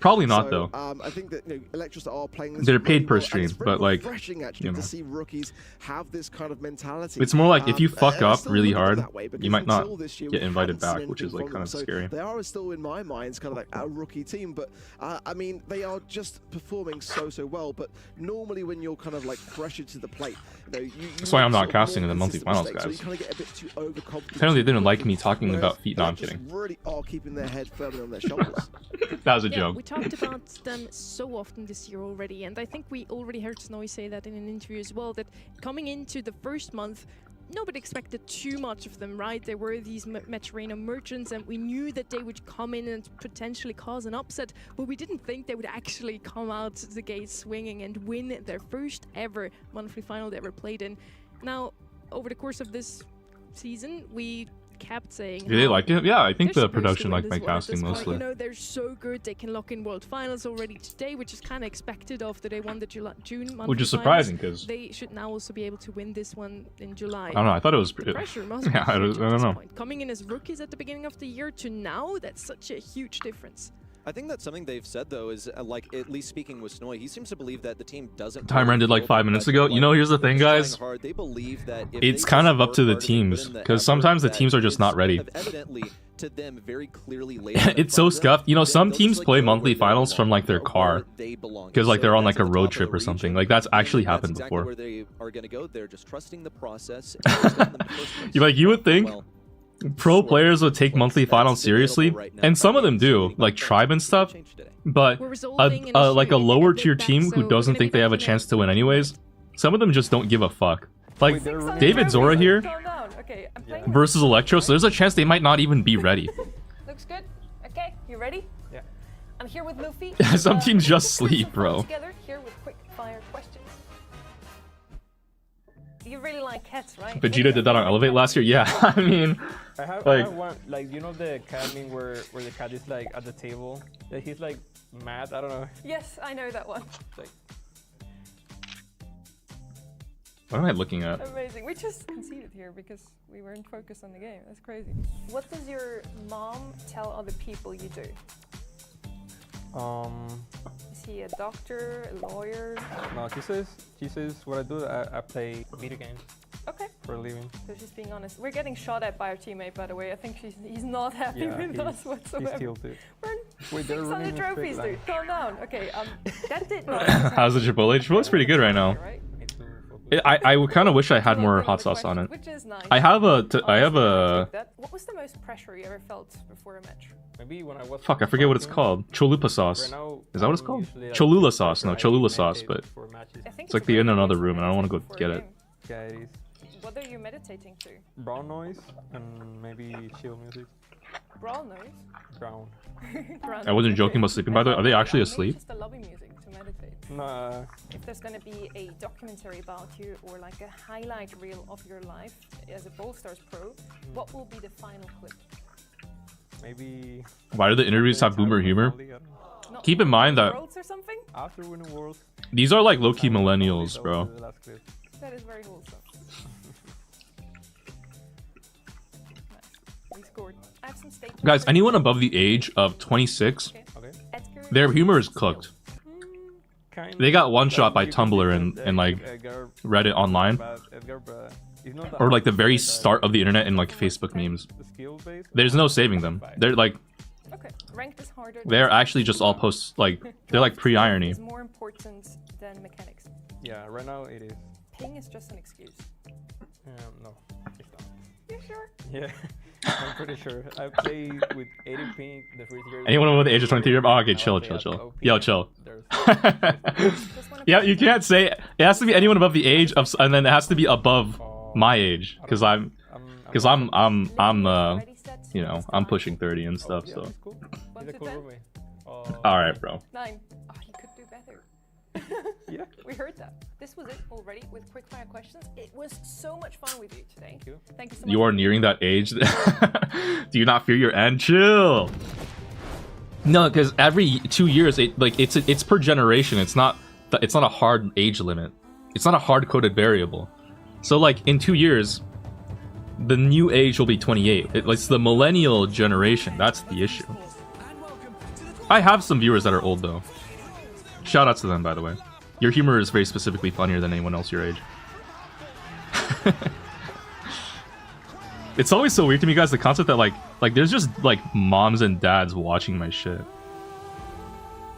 Probably not though. I think that Electros are playing. They're paid per stream, but like, you know, to see rookies have this kind of mentality. It's more like if you fuck up really hard, you might not get invited back, which is like kind of scary. They are still, in my mind, kind of like a rookie team, but I mean, they are just performing so well. But normally, when you're kind of like fresher to the plate, you know, that's why I'm not casting in the monthly finals, guys. So you kind of get a bit too overconfident. Apparently, they didn't like me talking about feet. No, I'm kidding. Really are keeping their head firmly on their shoulders. That was a joke. We talked about them so often this year already, and I think we already heard Snowy say that in an interview as well. That coming into the first month, nobody expected too much of them, right? There were these Metrarena merchants, and we knew that they would come in and potentially cause an upset, but we didn't think they would actually come out the gate swinging and win their first ever monthly final they ever played in. Now, over the course of this season, we kept saying, do they like it? Yeah, I think the production liked my casting mostly. You know, they're so good, they can lock in world finals already today, which is kind of expected after they won the June month. Which is surprising because they should now also be able to win this one in July. I don't know, I thought it was the pressure must be I don't know. Point. Coming in as rookies at the beginning of the year to now, that's such a huge difference. I think that's something they've said though, is like, at least speaking with Snowy, he seems to believe that the team doesn't. Time ended like 5 minutes ago. You know, here's the thing, guys. They believe that it's kind of up to the teams because sometimes the teams are just not ready. Evidently, to them, very clearly it's so scuffed. You know, some teams play monthly finals from like their car because like they're on like a road trip or something. Like that's actually happened before. Where they are going to go, they're just trusting the process. You would think pro players would take monthly finals seriously, and some of them do, like Tribe and stuff, but like a lower tier team who doesn't think they have a chance to win anyways, some of them just don't give a fuck. Like David Zora here versus Electro, so there's a chance they might not even be ready. Looks good. Okay, you ready? Yeah. I'm here with Luffy. Some teams just sleep, bro. Together here with quick fire questions. You really like cats, right? Vegeta did that on Elevate last year. Yeah, I mean, I have one, like, you know the cat meme where the cat is like at the table, that he's like mad. I don't know. Yes, I know that one. Like, what am I looking at? Amazing. We just conceded here because we weren't focused on the game. That's crazy. What does your mom tell other people you do? Is he a doctor, a lawyer? No, she says what I do, I play video games. Okay. For a living. So she's being honest. We're getting shot at by our teamate, by the way. I think he's not happy with us whatsoever. He's tilted. We're 600 trophies, dude. Calm down. Okay, that did not. How's the Chipotle? Chipotle's pretty good right now. I kind of wish I had more hot sauce on it. Which is nice. I have a. What was the most pressure you ever felt before a match? Maybe when I was. Fuck, I forget what it's called. Chalupa sauce. Is that what it's called? Cholula sauce. No, Cholula sauce, but it's like they're in another room, and I don't want to go get it. Yeah, it is. What are you meditating to? Brown noise and maybe chill music. Brown noise? Brown. I wasn't joking about sleeping, by the way. Are they actually asleep? Just a lobby music to meditate. No. If there's gonna be a documentary about you or like a highlight reel of your life as a Ballstars pro, what will be the final clip? Maybe. Why do the interviews have boomer humor? Keep in mind that Worlds or something? After winning Worlds. These are like low-key millennials, bro. That is very wholesome. Nice. We scored. I have some statements. Guys, anyone above the age of 26, their humor is cooked. They got one shot by Tumblr and like Reddit online, or like the very start of the internet in like Facebook memes. There's no saving them. They're like, they're actually just all posts like they're like pre-irony. Is more important than mechanics. Yeah, right now it is. Ping is just an excuse. No, it's not. You sure? Yeah, I'm pretty sure. I play with 80 ping the first year. Anyone over the age of 23? Oh, okay, chill. Yo, chill. Yeah, you can't say it has to be anyone above the age of, and then it has to be above my age, because I'm you know, I'm pushing 30 and stuff. So. All right, bro. 9. Oh, you could do better. Yeah. We heard that. This was it already with quickfire questions. It was so much fun with you today. Thank you. Thank you so much. You are nearing that age. Do you not fear your end? Chill. No, because every 2 years, it's per generation. It's not a hard age limit. It's not a hard coded variable. So like in 2 years, the new age will be 28. It's the millennial generation. That's the issue. I have some viewers that are old though. Shout out to them, by the way. Your humor is very specifically funnier than anyone else your age. It's always so weird to me, guys, the concept that like there's just like moms and dads watching my shit.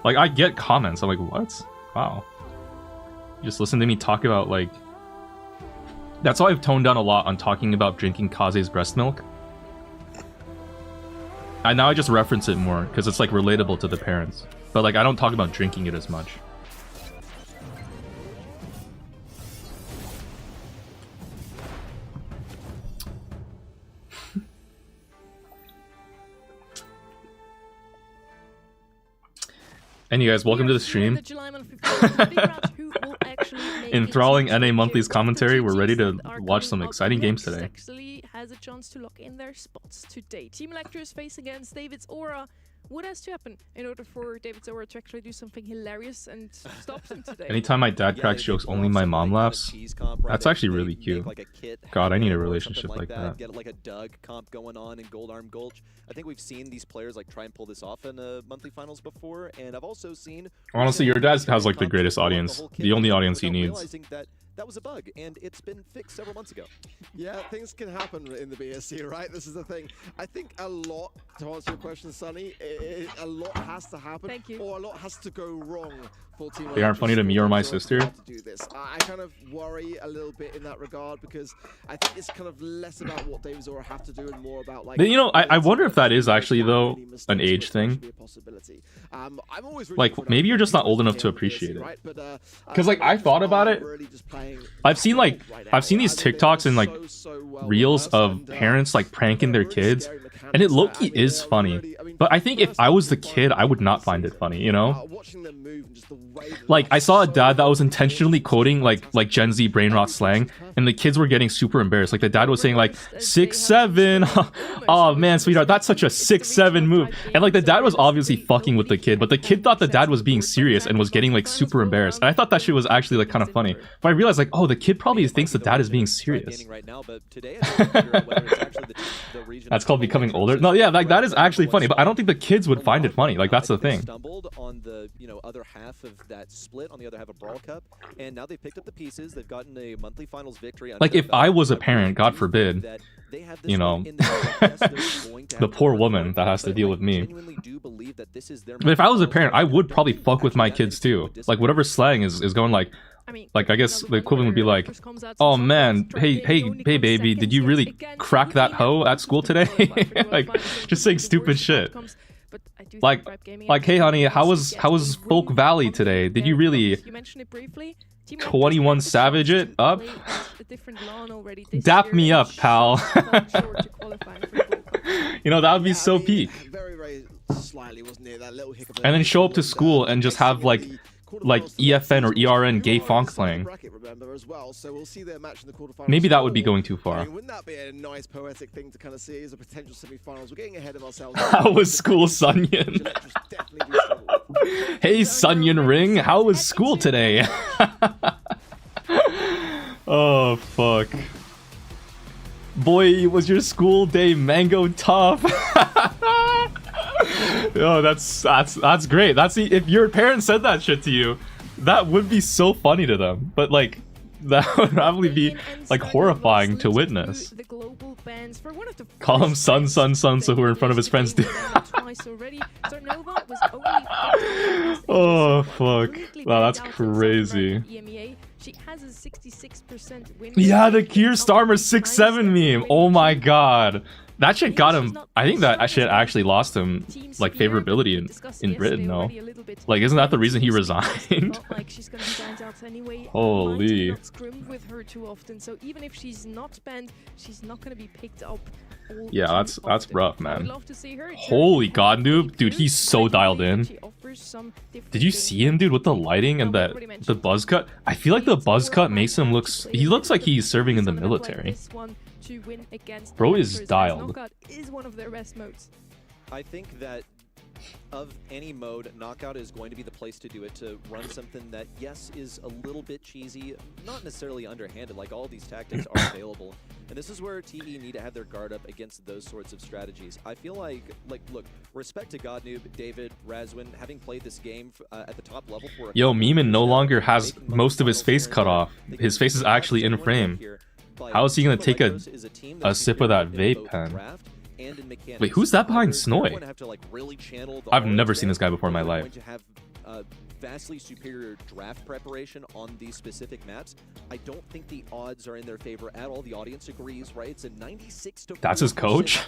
Like I get comments, I'm like, what? Wow. You just listen to me talk about like. That's why I've toned down a lot on talking about drinking Kaze's breast milk. And now I just reference it more because it's like relatable to the parents. But like I don't talk about drinking it as much. And you guys, welcome to the stream. Enthralling NA Monthly's commentary. We're ready to watch some exciting games today. Actually has a chance to lock in their spots today. Team Electra is facing against David's Aura. What has to happen in order for David's Aura to actually do something hilarious and stop them today? Anytime my dad cracks jokes, only my mom laughs. That's actually really cute. God, I need a relationship like that. Get like a Doug comp going on in Gold Arm Gulch. I think we've seen these players like try and pull this off in monthly finals before, and I've also seen. Honestly, your dad has like the greatest audience, the only audience he needs. That was a bug, and it's been fixed several months ago. Yeah, things can happen in the BSC, right? This is the thing. I think a lot, to answer your question, Sonny, a lot has to happen, or a lot has to go wrong for Team. They aren't funny to me or my sister. To do this. I kind of worry a little bit in that regard because I think it's kind of less about what David's Aura have to do and more about like. You know, I wonder if that is actually though an age thing. Like maybe you're just not old enough to appreciate it. Because like I thought about it. I've seen these TikToks and like reels of parents like pranking their kids, and it low-key is funny. But I think if I was the kid, I would not find it funny, you know? Like I saw a dad that was intentionally quoting like Gen Z brain rot slang, and the kids were getting super embarrassed. Like the dad was saying like 6'7". Oh man, sweetheart, that's such a 6'7" move. And like the dad was obviously fucking with the kid, but the kid thought the dad was being serious and was getting like super embarrassed. And I thought that shit was actually like kind of funny. But I realized like, oh, the kid probably thinks the dad is being serious. That's called becoming older. No, yeah, like that is actually funny, but I don't think the kids would find it funny. Like that's the thing. Stumbled on the other half of that split, on the other half of Brawl Cup, and now they've picked up the pieces. They've gotten a monthly finals victory. Like if I was a parent, God forbid, you know, the poor woman that has to deal with me. But if I was a parent, I would probably fuck with my kids too. Like whatever slang is going like I guess the equivalent would be like, oh man, hey baby, did you really crack that hoe at school today? Like just saying stupid shit. Like hey honey, how was Folk Valley today? Did you really 21 Savage it up? Dap me up, pal. You know, that would be so peak. And then show up to school and just have like EFN or ERN gay funk playing. Maybe that would be going too far. Wouldn't that be a nice poetic thing to kind of see as a potential semi-finals? We're getting ahead of ourselves. How was school, Sunyan? Hey, Sunyan Ring, how was school today? Oh fuck. Boy, was your school day mango tough? Oh, that's great. That's if your parents said that shit to you, that would be so funny to them. But like, that would probably be like horrifying to witness. Call him son, so who are in front of his friends do. Oh fuck! Wow, that's crazy. Yeah, the Kier Starmer 6-7 meme. Oh my god. That shit got him. I think that shit actually lost him like favorability in Britain, no? Like, isn't that the reason he resigned? Holy. Yeah, that's rough, man. Holy god, noob. Dude, he's so dialed in. Did you see him, dude, with the lighting and the buzz cut? I feel like the buzz cut makes him he looks like he's serving in the military. Bro is dialed. I think that of any mode, Knockout is going to be the place to do it, to run something that, yes, is a little bit cheesy, not necessarily underhanded, like all these tactics are available. And this is where TE need to have their guard up against those sorts of strategies. I feel like look, respect to Godnoob, David, Razwin, having played this game at the top level for Yo, Meeman no longer has most of his face cut off. His face is actually in frame. How is he gonna take a sip of that vape pen? Wait, who's that behind Snoy? I've never seen this guy before in my life. Vastly superior draft preparation on these specific maps. I don't think the odds are in their favor at all. The audience agrees, right? It's a 96 to That's his coach?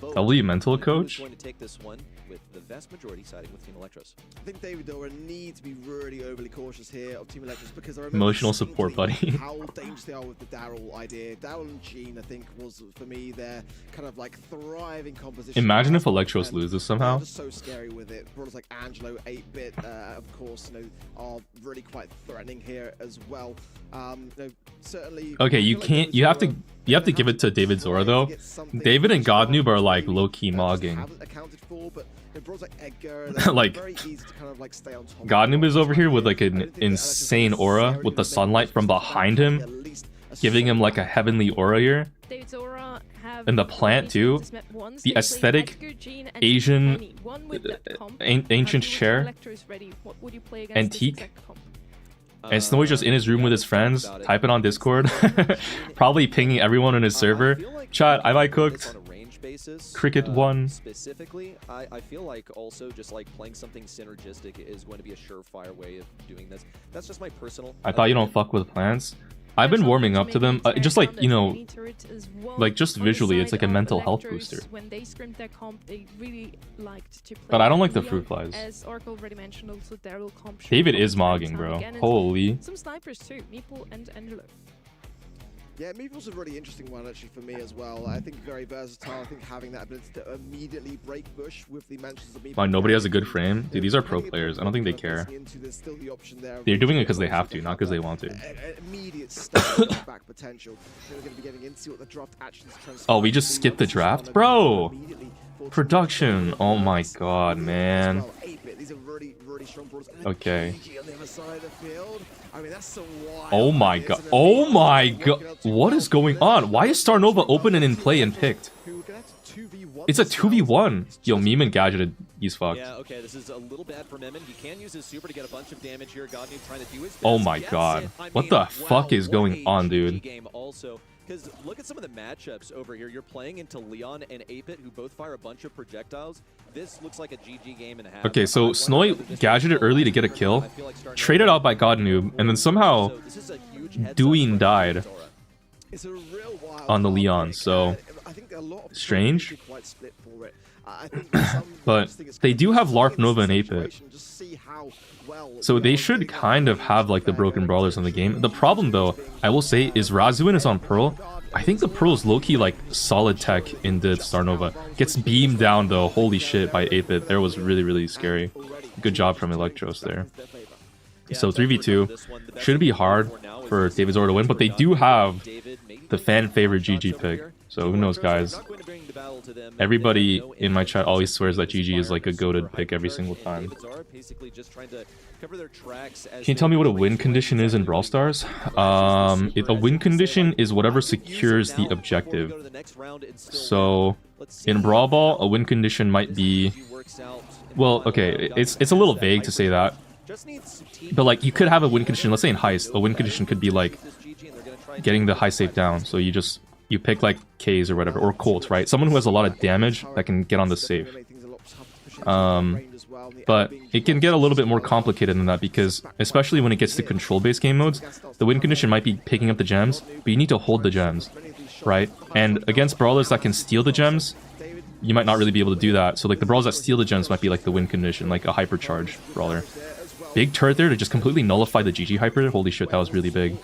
W mental coach? Going to take this one with the vast majority siding with Team Electros. I think David Dora need to be really overly cautious here of Team Electros because I remember emotional support buddy. How dangerous they are with the Daryl idea. Daryl and Gene, I think, was for me their kind of like thriving composition. Imagine if Electros loses somehow. Just so scary with it. Brothers like Angelo, 8-bit, of course, are really quite threatening here as well. Certainly. Okay, you have to give it to David Zora though. David and Godnoob are like low-key mogging. Like Godnoob is over here with like an insane aura with the sunlight from behind him, giving him like a heavenly aura here. And the plant too, the aesthetic Asian ancient chair, antique. And Snowy's just in his room with his friends, typing on Discord, probably pinging everyone on his server. Chat, I might cooked. Cricket 1. Specifically, I feel like also just like playing something synergistic is going to be a surefire way of doing this. That's just my personal. I thought you don't fuck with plants. I've been warming up to them, just like, you know, like just visually, it's like a mental health booster. But I don't like the fruit flies. David is mogging, bro. Holy. Some snipers too, Meeple and Angelo. Yeah, Meeple's a really interesting one actually for me as well. I think very versatile. I think having that ability to immediately break bush with the mentions of Meeple. Wow, nobody has a good frame? Dude, these are pro players. I don't think they care. They're doing it because they have to, not because they want to. Immediate back potential. We're going to be getting into what the draft actually transpires. Oh, we just skipped the draft? Bro! Production. Oh my god, man. Okay. Oh my god. Oh my god. What is going on? Why is Starnova open and in play and picked? It's a 2v1. Yo, Meeman gadgeted. He's fucked. Yeah, okay, this is a little bad for Meeman. He can use his super to get a bunch of damage here. Godnoob trying to do his best. Oh my god. What the fuck is going on, dude? Because look at some of the matchups over here. You're playing into Leon and 8-bit, who both fire a bunch of projectiles. This looks like a GG game and a half. Okay, so Snoy gadgeted early to get a kill, traded out by Godnoob, and then somehow Doing died on the Leon, so strange. But they do have LARP Nova and 8-bit, so they should kind of have like the broken brawlers in the game. The problem though, I will say, is Razwin is on Pearl. I think the Pearl is low-key like solid tech in the Star Nova. Gets beamed down though, holy shit, by 8-bit. There was really scary. Good job from Electros there. So 3v2 should be hard for David Zora to win, but they do have the fan favorite GG pick. So who knows, guys. Everybody in my chat always swears that GG is like a goated pick every single time. Can you tell me what a win condition is in Brawl Stars? A win condition is whatever secures the objective. So in Brawl Ball, a win condition might be... Well, okay, it's a little vague to say that. But like, you could have a win condition, let's say in Heist, a win condition could be like getting the high safe down. So you pick like K's or whatever, or Colts, right? Someone who has a lot of damage that can get on the safe. But it can get a little bit more complicated than that because, especially when it gets to control-based game modes, the win condition might be picking up the gems, but you need to hold the gems, right? And against brawlers that can steal the gems, you might not really be able to do that. So like the brawlers that steal the gems might be like the win condition, like a hypercharge brawler. Big turret there to just completely nullify the GG hyper. Holy shit, that was really big.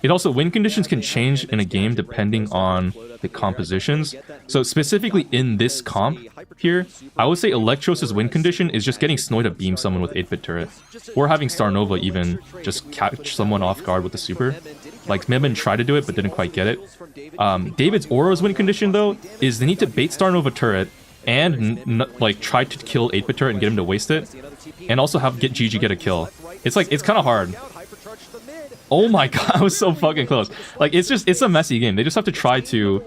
It also, win conditions can change in a game depending on the compositions. So specifically in this comp here, I would say Electros' win condition is just getting Snowy to beam someone with 8-bit turret. Or having Star Nova even just catch someone off guard with the super. Like, Mibin tried to do it, but didn't quite get it. David's Aura's win condition, though, is they need to bait Star Nova turret and like try to kill 8-bit turret and get him to waste it. And also get GG get a kill. It's like, it's kind of hard. Oh my god, I was so fucking close. Like, it's a messy game. They just have to try to...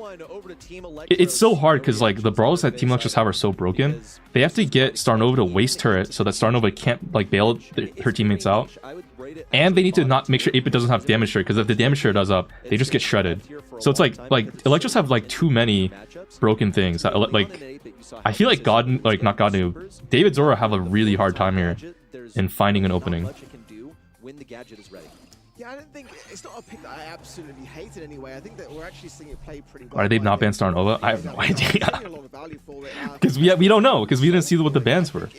It's so hard because, like, the brawlers that Team Electros have are so broken. They have to get Star Nova to waste turret so that Star Nova can't, like, bail her teammates out. And they need to not make sure 8-bit doesn't have damage share, because if the damage share does up, they just get shredded. So it's like Electros have, like, too many broken things. Like, I feel like not Godnoob, David Zora have a really hard time here in finding an opening. Yeah, I don't think it's not a pick that I absolutely hated anyway. I think that we're actually seeing it play pretty well. Why did they not ban Star Nova? I have no idea. Because we don't know, because we didn't see what the bans were.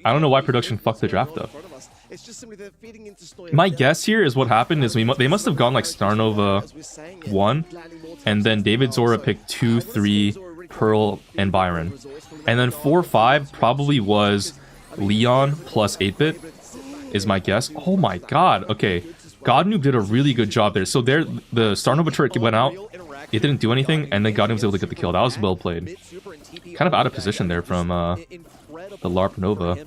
I don't know why production fucked the draft up. My guess here is what happened is they must have gone like Star Nova 1, and then David Zora picked 2, 3, Pearl, and Byron. And then 4, 5 probably was Leon plus 8-bit, is my guess. Oh my god, okay. Godnoob did a really good job there. So there, the Star Nova turret went out, it didn't do anything, and then Godnoob was able to get the kill. That was well played. Kind of out of position there from the LARP Nova.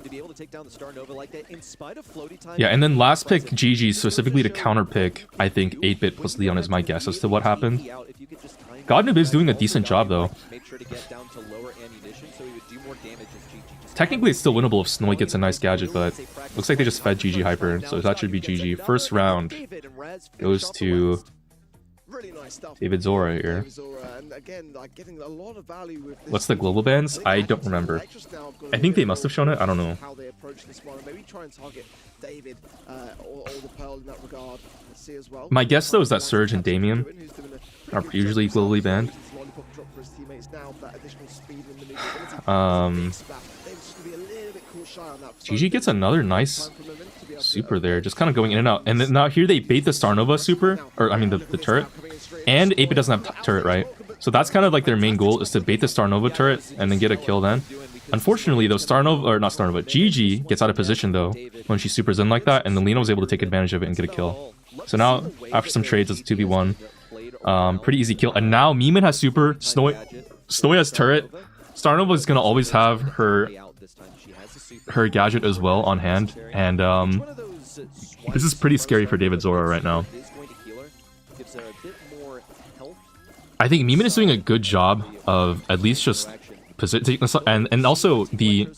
Yeah, and then last pick GG, specifically to counter pick, I think 8-bit plus Leon is my guess as to what happened. Godnoob is doing a decent job though. Technically, it's still winnable if Snowy gets a nice gadget, but looks like they just fed GG Hyper, so that should be GG. First round goes to David Zora here. What's the global bans? I don't remember. I think they must have shown it. I don't know. My guess, though, is that Surge and Damien are usually globally banned. GG gets another nice super there, just kind of going in and out. And then now here they bait the Star Nova super, or I mean the turret, and 8-bit doesn't have turret, right? So that's kind of like their main goal, is to bait the Star Nova turret and then get a kill then. Unfortunately though, GG gets out of position though when she supers in like that, and then Lena was able to take advantage of it and get a kill. So now, after some trades, it's a 2v1. Pretty easy kill. And now Meeman has super, Snowy has turret. Star Nova is going to always have her gadget as well on hand, and this is pretty scary for David Zora right now. I think Meeman is doing a good job of at least just positioning, and also the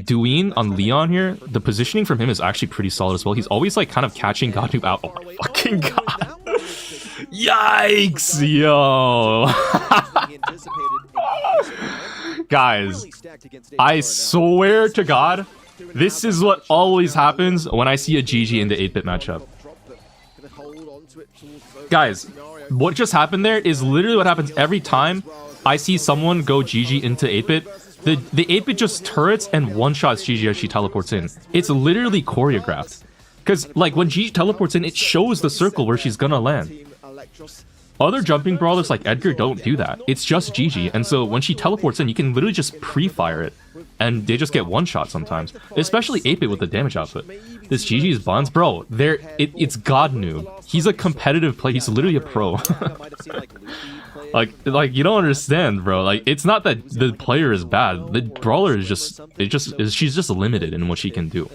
Duin on Leon here, the positioning from him is actually pretty solid as well. He's always like kind of catching Godnoob out. Oh my fucking god. Yikes, yo. Guys, I swear to God, this is what always happens when I see a GG in the 8-bit matchup. Guys, what just happened there is literally what happens every time I see someone go GG into 8-bit. The 8-bit just turrets and one-shots GG as she teleports in. It's literally choreographed. Because, like, when GG teleports in, it shows the circle where she's gonna land. Other jumping brawlers like Edgar don't do that. It's just Gigi, and so when she teleports in, you can literally just pre-fire it, and they just get one shot sometimes. Especially 8-bit with the damage output. This Gigi's buns, bro. It's God noob. He's a competitive player. He's literally a pro. like you don't understand, bro. Like it's not that the player is bad. The brawler is just she's just limited in what she can do.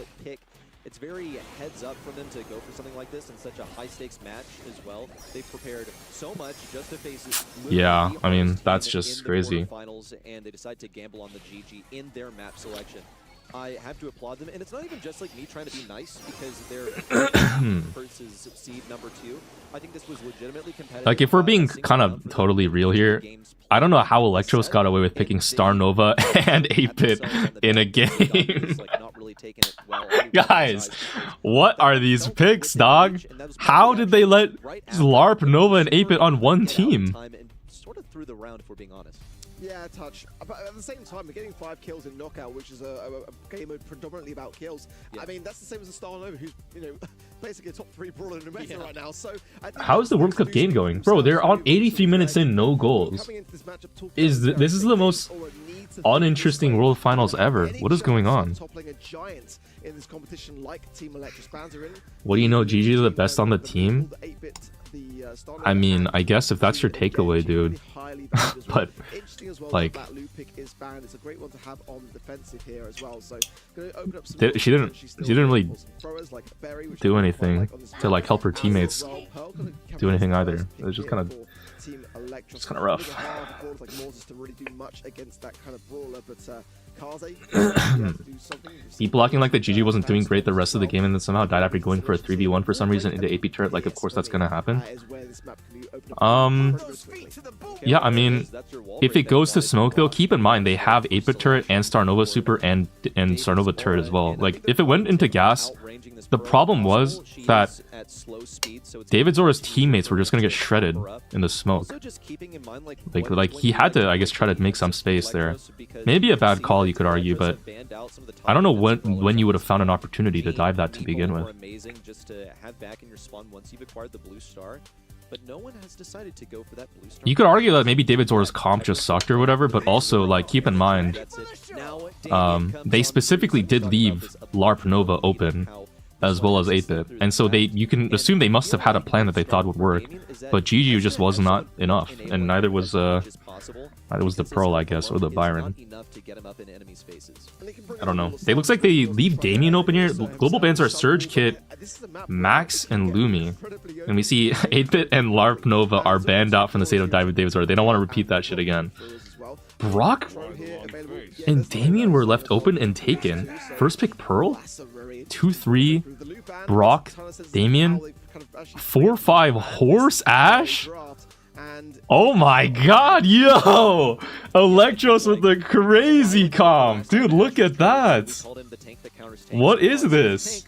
It's very heads up for them to go for something like this in such a high stakes match as well. They've prepared so much just to face it. Yeah, I mean that's just crazy. Finals, and they decide to gamble on the GG in their map selection. I have to applaud them, and it's not even just like me trying to be nice because they're versus seed number 2. I think this was legitimately competitive. Like if we're being kind of totally real here, I don't know how Electros got away with picking Star Nova and 8-bit in a game. Guys, what are these picks, dog? How did they let LARP, Nova, and 8-bit on one team? Sort of through the round, if we're being honest. Yeah, touch. But at the same time, we're getting 5 kills in Knockout, which is a game mode predominantly about kills. Yeah. I mean, that's the same as a Star Nova, who's, you know, basically a top 3 brawler in the meta right now. So how is the World Cup game going? Bro, they're on 83 minutes in, no goals. This is the most uninteresting World Finals ever. What is going on? What do you know, Gigi is the best on the team? I mean, I guess if that's your takeaway, dude. But like, she didn't really do anything to like help her teammates do anything either. It was just kind of rough. He blocking like the GG wasn't doing great the rest of the game and then somehow died after going for a 3v1 for some reason into AP turret. Like, of course that's gonna happen. Yeah, I mean, if it goes to smoke though, keep in mind they have 8-bit turret and Star Nova super and Star Nova turret as well. Like, if it went into gas, the problem was that David Zora's teammates were just gonna get shredded in the smoke. Like he had to, I guess, try to make some space there. Maybe a bad call, you could argue, but I don't know when you would have found an opportunity to dive that to begin with. But no one has decided to go for that blue star. You could argue that maybe David Zora's comp just sucked or whatever, but also, like, keep in mind, they specifically did leave LARP Nova open, as well as 8-bit, and so you can assume they must have had a plan that they thought would work, but GG just was not enough, and neither was the Pearl, I guess, or the Byron. I don't know. It looks like they leave Damien open here. Global bans are Surge Kit, Max, and Lumi. And we see 8-bit and LARP Nova are banned out from the state of David Zora. They don't want to repeat that shit again. Brock and Damien were left open and taken. First pick Pearl, 2-3, Brock, Damien, 4-5 Horse Ash. Oh my god, yo! Electros with the crazy comp. Dude, look at that. What is this?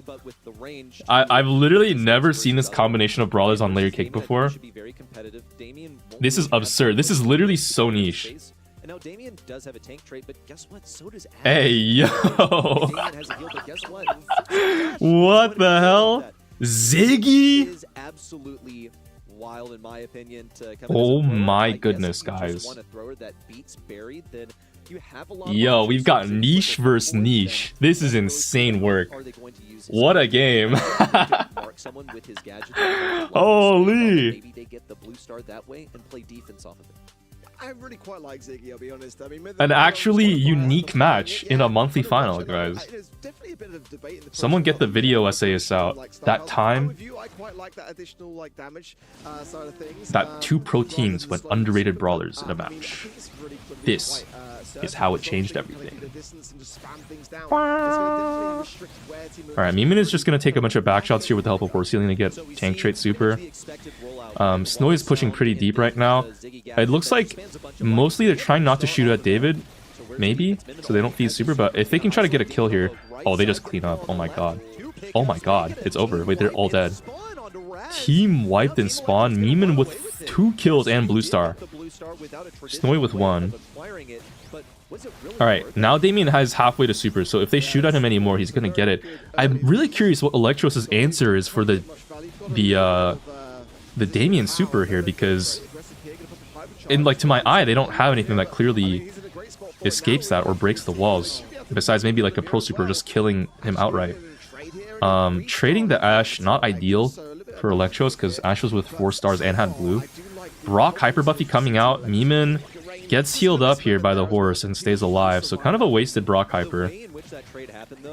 I've literally never seen this combination of brawlers on layer cake before. This is absurd. This is literally so niche. Hey, yo! What the hell? Ziggy? Wild, in my opinion, to come oh my goodness, guys. Yo, we've got niche versus niche. This is insane work. What a game. Holy. I really quite like Ziggy, I'll be honest. I mean, an actually unique match in a monthly final, guys. Someone get the video essayists out. That time, that 2 pro teams went underrated brawlers in a match. This is how it changed everything. Alright, Meeman is just going to take a bunch of backshots here with the help of Horse Healing to get tank trait super. Snowy is pushing pretty deep right now. It looks like mostly they're trying not to shoot at David, maybe, so they don't feed super, but if they can try to get a kill here... Oh, they just clean up. Oh my god. Oh my god. It's over. Wait, they're all dead. Team wiped in spawn. Meeman with 2 kills and blue star. Snowy with 1. Alright, now Damien has halfway to super, so if they shoot at him anymore, he's gonna get it. I'm really curious what Electros' answer is for the the Damien super here because, in like to my eye, they don't have anything that clearly escapes that or breaks the walls. Besides maybe like a pro super just killing him outright. Trading the Ashe, not ideal for Electros because Ashe was with 4 stars and had blue. Brock hyper buffy coming out. Meeman gets healed up here by the horse and stays alive, so kind of a wasted Brock hyper.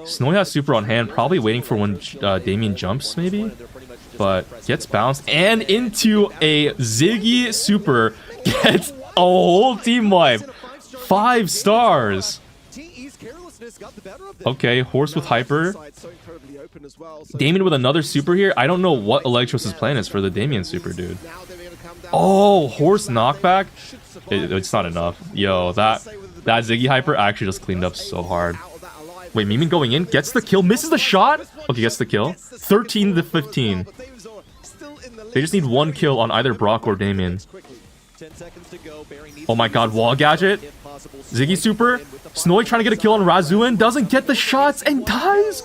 Snowy has super on hand, probably waiting for when Damien jumps maybe, but gets bounced and into a Ziggy super, gets a whole team wipe. 5 stars. Okay, horse with hyper. Damien with another super here. I don't know what Electros' plan is for the Damien super, dude. Oh, horse knockback. It's not enough. Yo, that Ziggy hyper actually just cleaned up so hard. Wait, Meeman going in, gets the kill, misses the shot. Okay, gets the kill. 13 to 15. They just need 1 kill on either Brock or Damien. Oh my god, wall gadget. Ziggy super. Snowy trying to get a kill on Razuin. Doesn't get the shots and dies.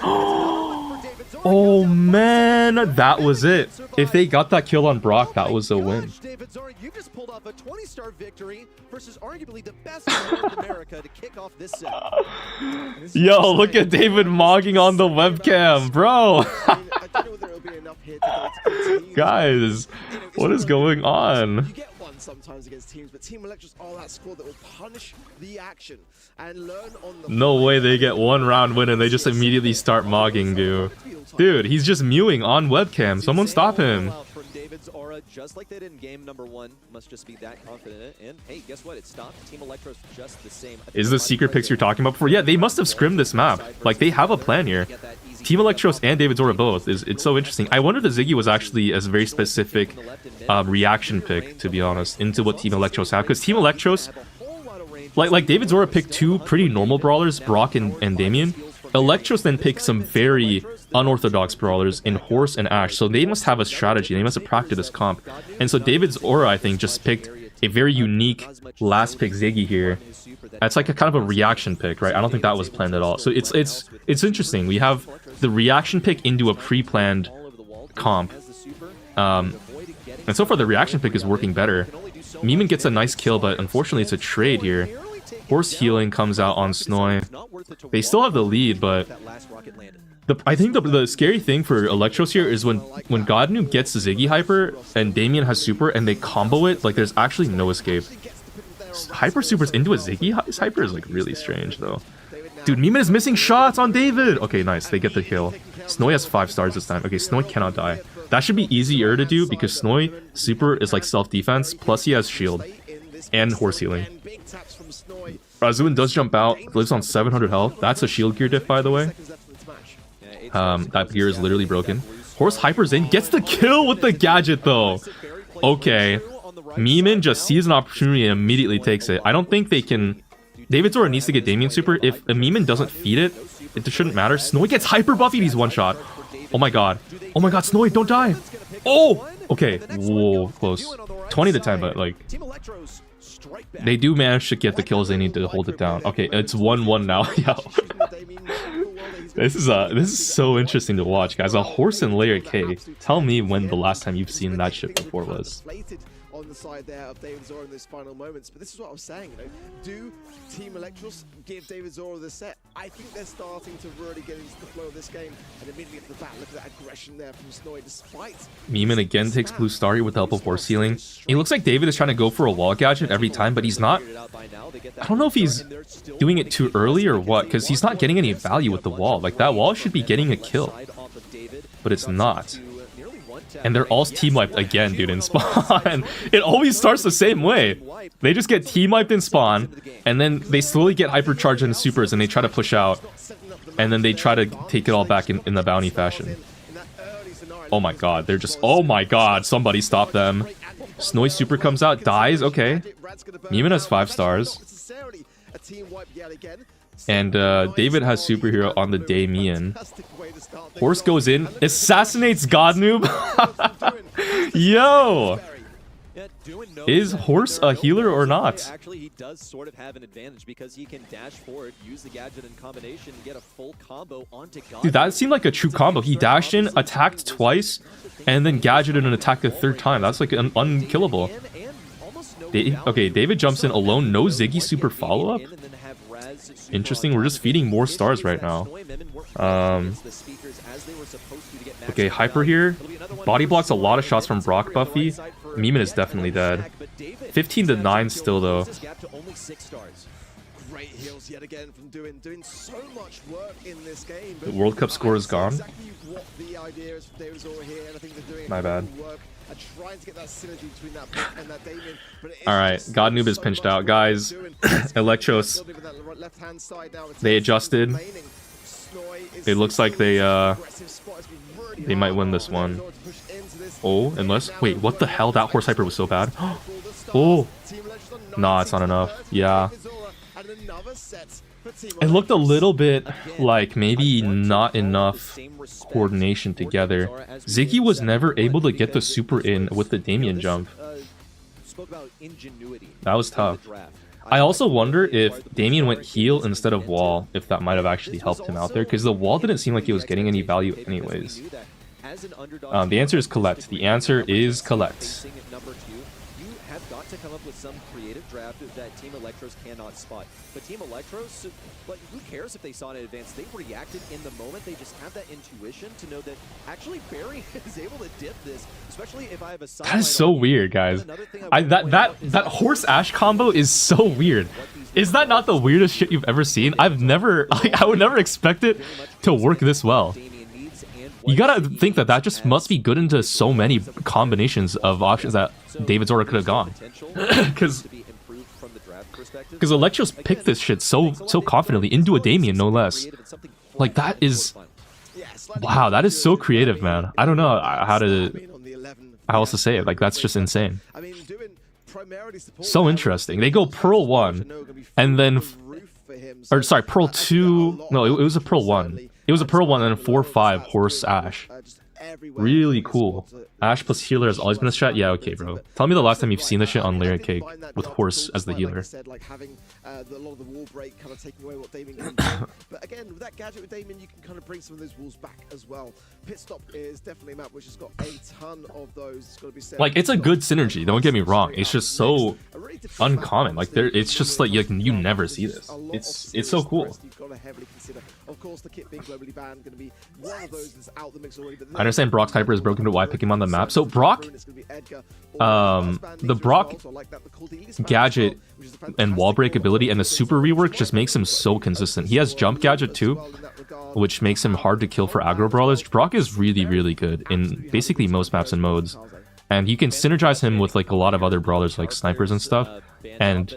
Oh man, that was it. If they got that kill on Brock, that was a win. You just pulled off a 20-star victory versus arguably the best in North America to kick off this set. Yo, look at David mogging on the webcam, bro. Guys, what is going on? Sometimes against teams, but Team Electros are that squad that will punish the action and learn on the no way they get 1 round win and they just immediately start mogging, dude. Dude, he's just mewing on webcam. Someone stop him. Just like they did in game number 1, must just be that confident. And hey, guess what? It stopped. Team Electros just the same. Is the secret picks you're talking about before? Yeah, they must have scrimmed this map. Like, they have a plan here. Team Electros and David Zora both. It's so interesting. I wonder if the Ziggy was actually a very specific reaction pick, to be honest, into what Team Electros have. Because Team Electros, like David Zora picked 2 pretty normal brawlers, Brock and Damien. Electros then picked some very unorthodox brawlers in Horse and Ashe. So they must have a strategy. They must have practiced this comp. And so David Zora, I think, just picked a very unique last pick Ziggy here. That's like a kind of a reaction pick, right? I don't think that was planned at all. So it's interesting. We have the reaction pick into a pre-planned comp. And so far the reaction pick is working better. Meeman gets a nice kill, but unfortunately it's a trade here. Horse healing comes out on Snowy. They still have the lead, but I think the scary thing for Electros here is when Godnoob gets Ziggy hyper and Damien has super and they combo it, like there's actually no escape. Hyper supers into a Ziggy hyper is like really strange though. Dude, Meeman is missing shots on David. Okay, nice. They get the kill. Snowy has 5 stars this time. Okay, Snowy cannot die. That should be easier to do because Snowy super is like self-defense, plus he has shield and horse healing. Razuin does jump out, lives on 700 health. That's a shield gear diff, by the way. That gear is literally broken. Horse hypers in, gets the kill with the gadget though. Okay. Meeman just sees an opportunity and immediately takes it. I don't think they can... David Zora needs to get Damien super. If a Meeman doesn't feed it, it shouldn't matter. Snowy gets hyper buffed, he's one shot. Oh my god. Oh my god, Snowy, don't die. Oh! Okay. Whoa, close. 20 to 10, but like... They do manage to get the kills they need to hold it down. Okay, it's 1-1 now. Yo. This is so interesting to watch, guys. A horse and layer K. Tell me when the last time you've seen that shit before was. On the side there of David Zora in those final moments, but this is what I was saying, you know, do Team Electros give David Zora the set? I think they're starting to really get into the flow of this game, and immediately at the back, look at that aggression there from Snowy, despite... Meeman again takes blue star here with the help of horse healing. It looks like David is trying to go for a wall gadget every time, but he's not... I don't know if he's doing it too early or what, because he's not getting any value with the wall. Like, that wall should be getting a kill, but it's not. And they're all team wiped again, dude, in spawn. It always starts the same way. They just get team wiped in spawn, and then they slowly get hypercharged into supers, and they try to push out, and then they try to take it all back in the bounty fashion. Oh my god, they're just... Oh my god, somebody stop them. Snowy super comes out, dies, okay. Meeman has 5 stars. And David has superhero on the Damien. Horse goes in, assassinates Godnoob. Yo! Is Horse a healer or not? Actually, he does sort of have an advantage because he can dash forward, use the gadget in combination, and get a full combo onto God. Dude, that seemed like a true combo. He dashed in, attacked twice, and then gadgeted and attacked a third time. That's like unkillable. Okay, David jumps in alone. No Ziggy super follow-up. Interesting. We're just feeding more stars right now. Okay, Hyper here. Body blocks a lot of shots from Brock Buffy. Meeman is definitely dead. 15 to 9 still though. Great heals yet again from doing so much work in this game. The World Cup score is gone. Exactly what the idea is for David's Aura here, and I think they're doing My bad. work at trying to get that synergy between that Brock and that Damien. Alright, God Noob is pinched out. Guys, Electros, they adjusted. It looks like they might win this one. Oh, unless... Wait, what the hell? That Horse Hyper was so bad. Oh! Nah, it's not enough. Yeah. It looked a little bit like maybe not enough coordination together. Ziggy was never able to get the super in with the Damien jump. That was tough. I also wonder if Damien went heal instead of wall, if that might have actually helped him out there, because the wall didn't seem like it was getting any value anyways. The answer is collect. The answer is collect. Got to come up with some creative draft that Team Electros cannot spot. But Team Electros, but who cares if they saw it in advance? They reacted in the moment. They just have that intuition to know that actually Barry is able to dip this, especially if I have a side. That is so weird, guys. That Horse Ash combo is so weird. Is that not the weirdest shit you've ever seen? I've never, I would never expect it to work this well. You gotta think that just must be good into so many combinations of options that David's Aura could have gone. Because Electros picked this shit so confidently into a Damien, no less. Like, that is... Wow, that is so creative, man. I don't know how else to say it. Like, that's just insane. So interesting. They go Pearl 1, and then... Or, sorry, Pearl 2... No, it was a Pearl 1. It was a Pearl 1 and a 4-5 Horse Ash. Really cool. Ash plus healer has always been a strat? Yeah, okay, bro. Tell me the last time you've seen this shit on Layer Cake with Horse as the healer. But again, with that gadget with Damien, you can kind of bring some of those walls back as well. Pit Stop is definitely a map which has got a ton of those. It's got to be said. Like, it's a good synergy, don't get me wrong. It's just so uncommon. Like, it's just like you never see this. It's so cool. Of course, the kit being globally banned going to be one of those that's out the mix already. I understand Brock's hyper is broken, but why pick him on the map? So Brock, the Brock gadget and wall break ability and the super rework just makes him so consistent. He has jump gadget too, which makes him hard to kill for aggro brawlers. Brock is really good in basically most maps and modes, and you can synergize him with like a lot of other brawlers like snipers and stuff, and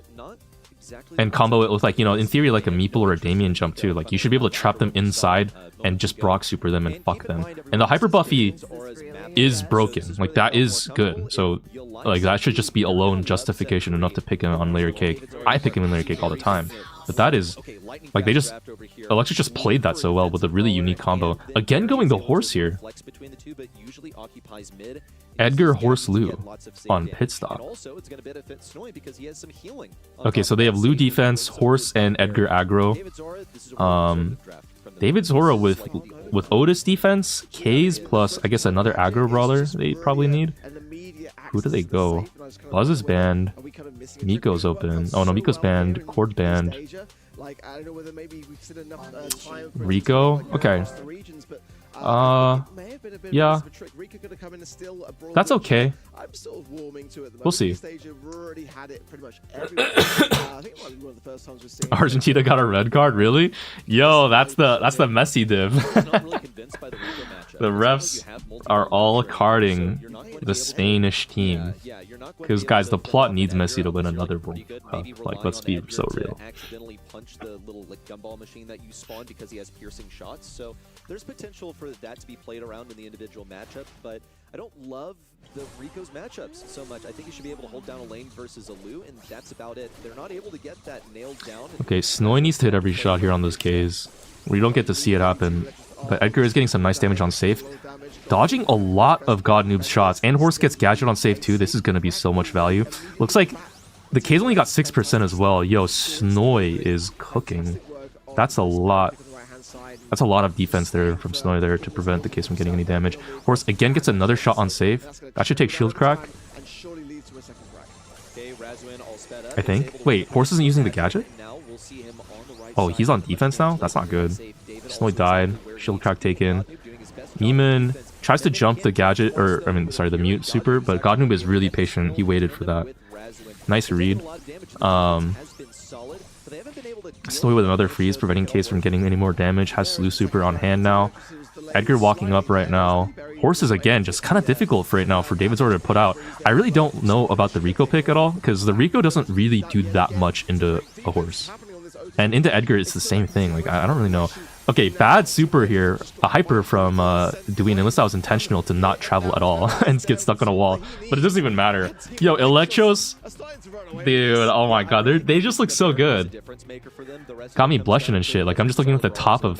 combo it with, like, you know, in theory, like a Meeple or a Damien jump too. Like, you should be able to trap them inside and just Brock super them and fuck them. And the Hyper Buffy is broken. Like, that is good. So, like, that should just be alone justification enough to pick him on Layer Cake. I pick him in Layer Cake all the time. But that is, like, Electros just played that so well with a really unique combo. Again, going the Horse here. Edgar Horse Lu on Pit Stop. Okay, so they have Lu defense, Horse, and Edgar aggro. David's Aura with Otis defense, K's plus, I guess, another aggro brawler they probably need. Who do they go? Buzz is banned. Miko's open. Oh no, Miko's banned. Cord banned. Rico? Okay. Yeah. That's okay. We'll see. Argentina got a red card, really? Yo, that's the Messi div. The refs are all carding the Spanish team. Because, guys, the plot needs Messi to win another World Cup. Like, let's be so real. Accidentally punch the little like gumball machine that you spawn because he has piercing shots. So there's potential for that to be played around in the individual matchup, but I don't love the Rico's matchups so much. I think he should be able to hold down a lane versus a Lu, and that's about it. They're not able to get that nailed down. Okay, Snowy needs to hit every shot here on those Ks. We don't get to see it happen. But Edgar is getting some nice damage on safe. Dodging a lot of God Noob's shots. And Horse gets gadget on safe too. This is going to be so much value. Looks like the K's only got 6% as well. Yo, Snowy is cooking. That's a lot. That's a lot of defense there from Snowy there to prevent the K's from getting any damage. Horse again gets another shot on safe. That should take shield crack. I think. Wait, Horse isn't using the gadget? Oh, he's on defense now? That's not good. Snowy died. Shield crack taken. Neiman tries to jump the gadget, or I mean, sorry, the mute super, but Godnoob is really patient. He waited for that. Nice read. Snowy with another freeze, preventing Case from getting any more damage. Has Slew super on hand now. Edgar walking up right now. Horse is again just kind of difficult for right now for David's Order to put out. I really don't know about the Rico pick at all, because the Rico doesn't really do that much into a Horse. And into Edgar, it's the same thing. Like, I don't really know. Okay, bad super here. A hyper from Dwayne, unless that was intentional to not travel at all and get stuck on a wall. But it doesn't even matter. Yo, Electros. Dude, oh my god. They just look so good. Got me blushing and shit. Like, I'm just looking at the top of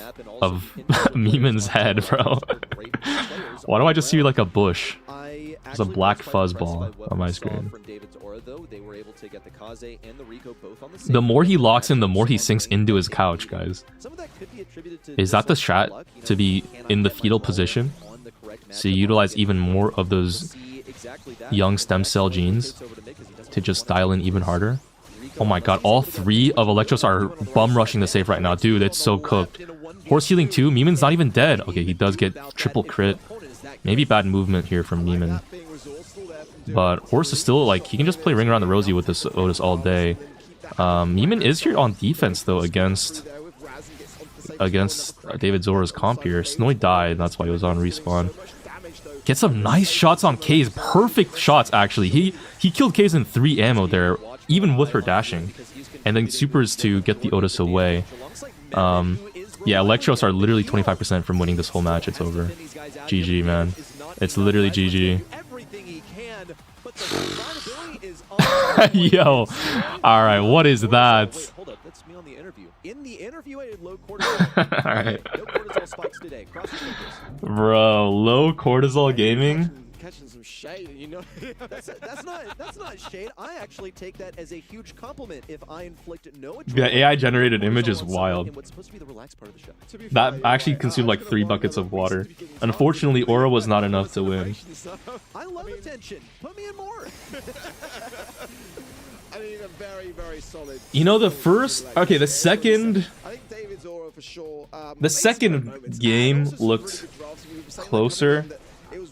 Meeman's head, bro. Why do I just see like a bush? There's a black fuzz ball on my screen. The more he locks in, the more he sinks into his couch, guys. Is that the strat? To be in the fetal position? So you utilize even more of those young stem cell genes to just dial in even harder? Oh my god, all three of Electros are bum rushing the safe right now. Dude, it's so cooked. Horse healing too. Meeman's not even dead. Okay, he does get triple crit. Maybe bad movement here from Neiman. But Horse is still, like, he can just play Ring Around the Rosie with this Otis all day. Neiman is here on defense, though, against David Zora's comp here. Snowy died, that's why he was on respawn. Get some nice shots on K's. Perfect shots, actually. He killed K's in 3 ammo there, even with her dashing. And then supers to get the Otis away. Yeah, Electros are literally 25% from winning this whole match. It's over. GG, man. It's literally GG. Yo. Alright, what is that? Hold up, that's me on the interview. In the interview, I had low cortisol. Alright. No cortisol spikes today. Cross your fingers. Bro, low cortisol gaming? Catching some shade, you know. that's not shade. I actually take that as a huge compliment if I inflict no. The AI generated image is wild. That actually consumed like 3 buckets of water. Unfortunately, Aura was not enough to win. I love attention. Put me in more. I mean, a very, very solid. You know, the first, okay, the second, I think David's Aura for sure. the second game looked closer,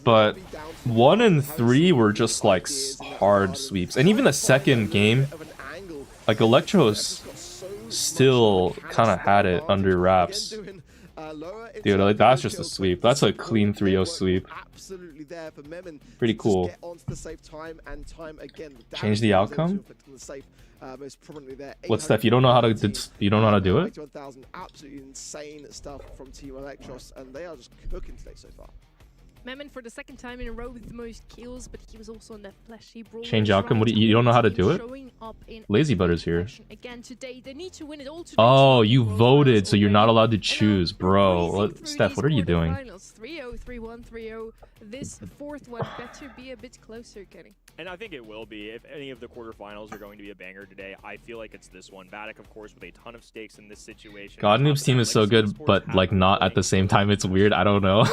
but 1 and 3 were just like hard sweeps. And even the second game, like Electros still kind of had it under wraps. Dude, like, that's just a sweep. That's a clean 3-0 sweep. Pretty cool. Change the outcome? What's that? You don't know how to do it? Absolutely insane stuff from Team Electros, and they are just cooking today so far. Memon for the second time in a row with the most kills, but he was also on that fleshy brawl. Change outcome? What do you don't know how to do it? Lazy Butter's here. Again today, they need to win it all today. Oh, you voted, so you're not allowed to choose, bro. Steph, what are you doing? 3-0, 3-1, 3-0. This fourth one better be a bit closer, Kenny. And I think it will be. If any of the quarterfinals are going to be a banger today, I feel like it's this one. Vatic, of course, with a ton of stakes in this situation. God Noob's team is so good, but like not at the same time. It's weird. I don't know.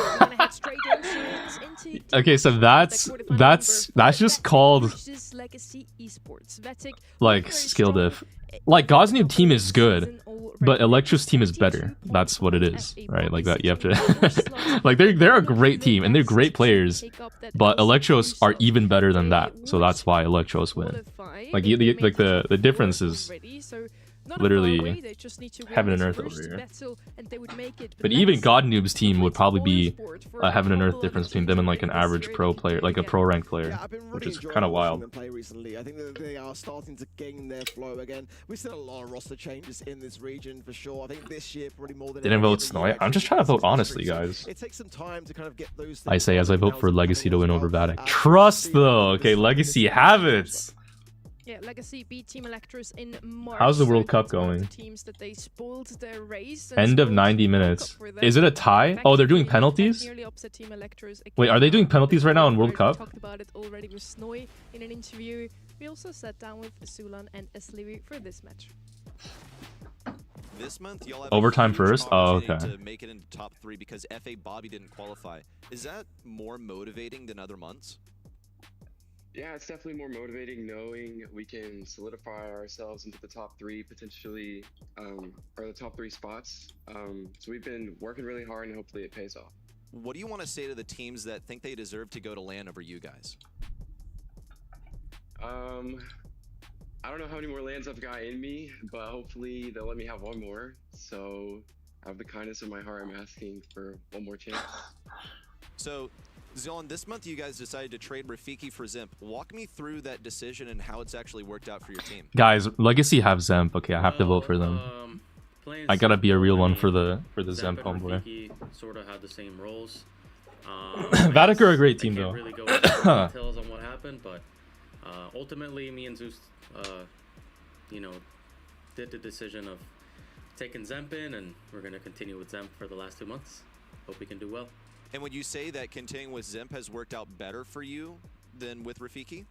Okay, so that's just called like skill diff. Like God's Noob team is good, but Electro's team is better. That's what it is, right? Like that you have to like they're a great team and they're great players, but Electros are even better than that. So that's why Electros win. Like the difference is literally heaven and earth over here. But even God Noob's team would probably be a heaven and earth difference between them and like an average pro player, like a pro ranked player, which is kind of wild. Play recently. I think that they are starting to gain their flow again. We've seen a lot of roster changes in this region for sure. I think this year probably more than Didn't vote Snoy. I'm just trying to vote honestly, guys. It takes some time to kind of get those. I say as I vote for Legacy to win over Vatic. Trust though. Okay, Legacy have it. Yeah, Legacy beat Team Electros in March. How's the World Cup going? Teams that they spoiled their race End of 90 minutes. Is it a tie? Oh, they're doing penalties? Wait, are they doing penalties right now in World Cup? Talked about it already with Snoy in an interview. We also sat down with Zulan and Esliwi for this match. This month, y'all have overtime a huge first? Oh, okay. opportunity to make it into top 3 because FA Bobby didn't qualify. Is that more motivating than other months? Yeah, it's definitely more motivating knowing we can solidify ourselves into the top 3 potentially, or the top 3 spots. So we've been working really hard and hopefully it pays off. What do you want to say to the teams that think they deserve to go to LAN over you guys? I don't know how many more lands I've got in me, but hopefully they'll let me have one more. So out of the kindness of my heart, I'm asking for one more chance. So, Zion, this month you guys decided to trade Rafiki for Zimp. Walk me through that decision and how it's actually worked out for your team. Guys, Legacy have Zemp. Okay, I have to vote for them. I gotta be a real one for the Zemp homeboy. Rafiki sort of had the same roles. Vatic are a great team though. I can't really go into details on what happened, but ultimately me and Zeus, you know, did the decision of taking Zemp in, and we're gonna continue with Zemp for the last 2 months. Hope we can do well. And would you say that continuing with Zemp has worked out better for you than with Rafiki?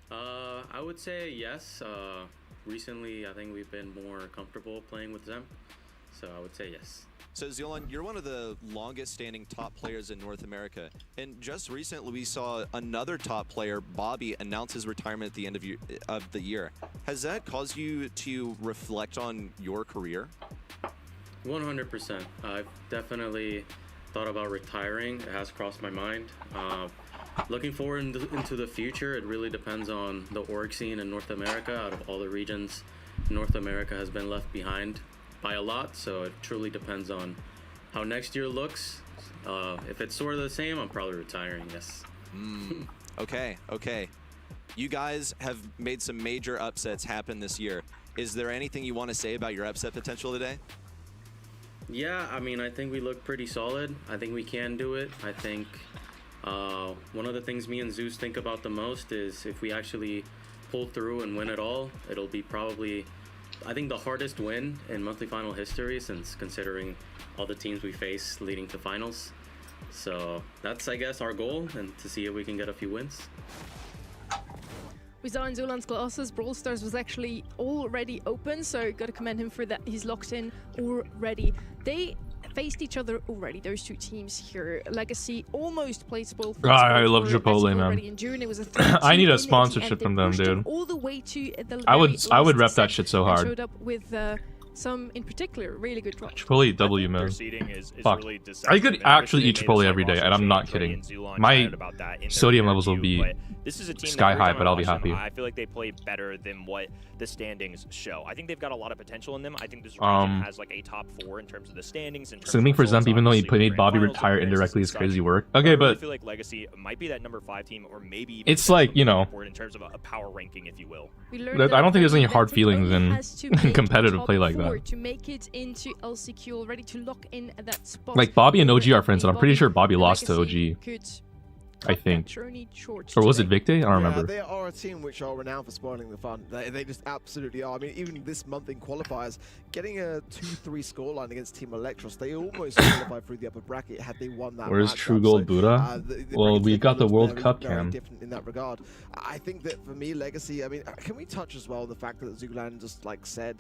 I would say yes. Recently, I think we've been more comfortable playing with Zemp, so I would say yes. So Ziolan, you're one of the longest standing top players in North America. And just recently we saw another top player, Bobby, announce his retirement at the end of the year. Has that caused you to reflect on your career? 100%. I've definitely thought about retiring. It has crossed my mind. Looking forward into the future, it really depends on the org scene in North America. Out of all the regions, North America has been left behind by a lot, so it truly depends on how next year looks. If it's sort of the same, I'm probably retiring, yes. Okay. You guys have made some major upsets happen this year. Is there anything you want to say about your upset potential today? Yeah, I mean, I think we look pretty solid. I think we can do it. I think one of the things me and Zeus think about the most is if we actually pull through and win it all, it'll be probably, I think, the hardest win in monthly final history, since considering all the teams we face leading to finals. So that's, I guess, our goal, and to see if we can get a few wins. We saw in Zulan's classes, Brawl Stars was actually already open, so gotta commend him for that. He's locked in already. They faced each other already, those two teams here. Legacy almost played spoil. I love Chipotle, man. In June. It was a I need a sponsorship from them, dude. All the way to the I would rep that shit so hard. Showed up with some, in particular, really good drops. Chipotle W, man. Fuck. I could actually eat Chipotle every day, and I'm not kidding. My sodium levels will be this is a team sky high, but I'll be happy. I feel like they play better than what the standings show. I think they've got a lot of potential in them. I think this region has like a top 4 in terms of the standings. Swimming for Zemp, even though he made Bobby retire indirectly, is crazy work. Okay, but I feel like Legacy might be that number 5 team, or maybe even it's like, you know, in terms of a power ranking, if you will. I don't think there's any hard feelings in competitive play like that. To make it into LCQ, ready to lock in that spot. Like Bobby and OG are friends, and I'm pretty sure Bobby lost to OG. I think. Or was it Victe? I don't remember. They are a team which are renowned for spoiling the fun. They just absolutely are. I mean, even this month in qualifiers, getting a 2-3 scoreline against Team Electros, they almost qualified through the upper bracket had they won that. Where's True Gold Buddha? Well, we got the World Cup cam. Different in that regard. I think that for me, Legacy, I mean, can we touch as well the fact that Zulan just like said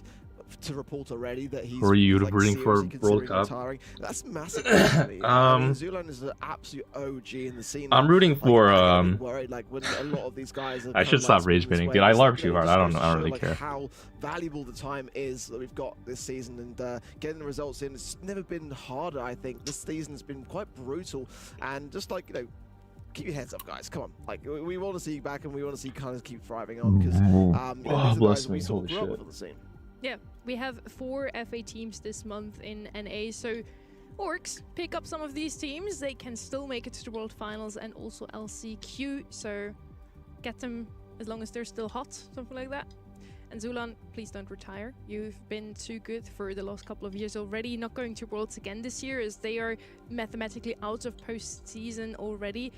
to report already that he's rooting for World Cup. Retiring. That's massive for me. I mean, Zulan is an absolute OG in the scene. I'm rooting for worried, like when a lot of these guys I should stop rage baiting, dude. I LARP too hard. I don't really care. How valuable the time is that we've got this season, and getting the results in, it's never been harder. I think this season's been quite brutal, and just like, you know, keep your heads up, guys. Come on, like we want to see you back, and we want to see you kind of keep thriving on, because bless me. we sort of grew up with on the scene. Yeah, we have 4 FA teams this month in NA, so Orcs pick up some of these teams. They can still make it to the World Finals and also LCQ, so get them as long as they're still hot, something like that. And Zulan, please don't retire. You've been too good for the last couple of years already. Not going to Worlds again this year as they are mathematically out of postseason already.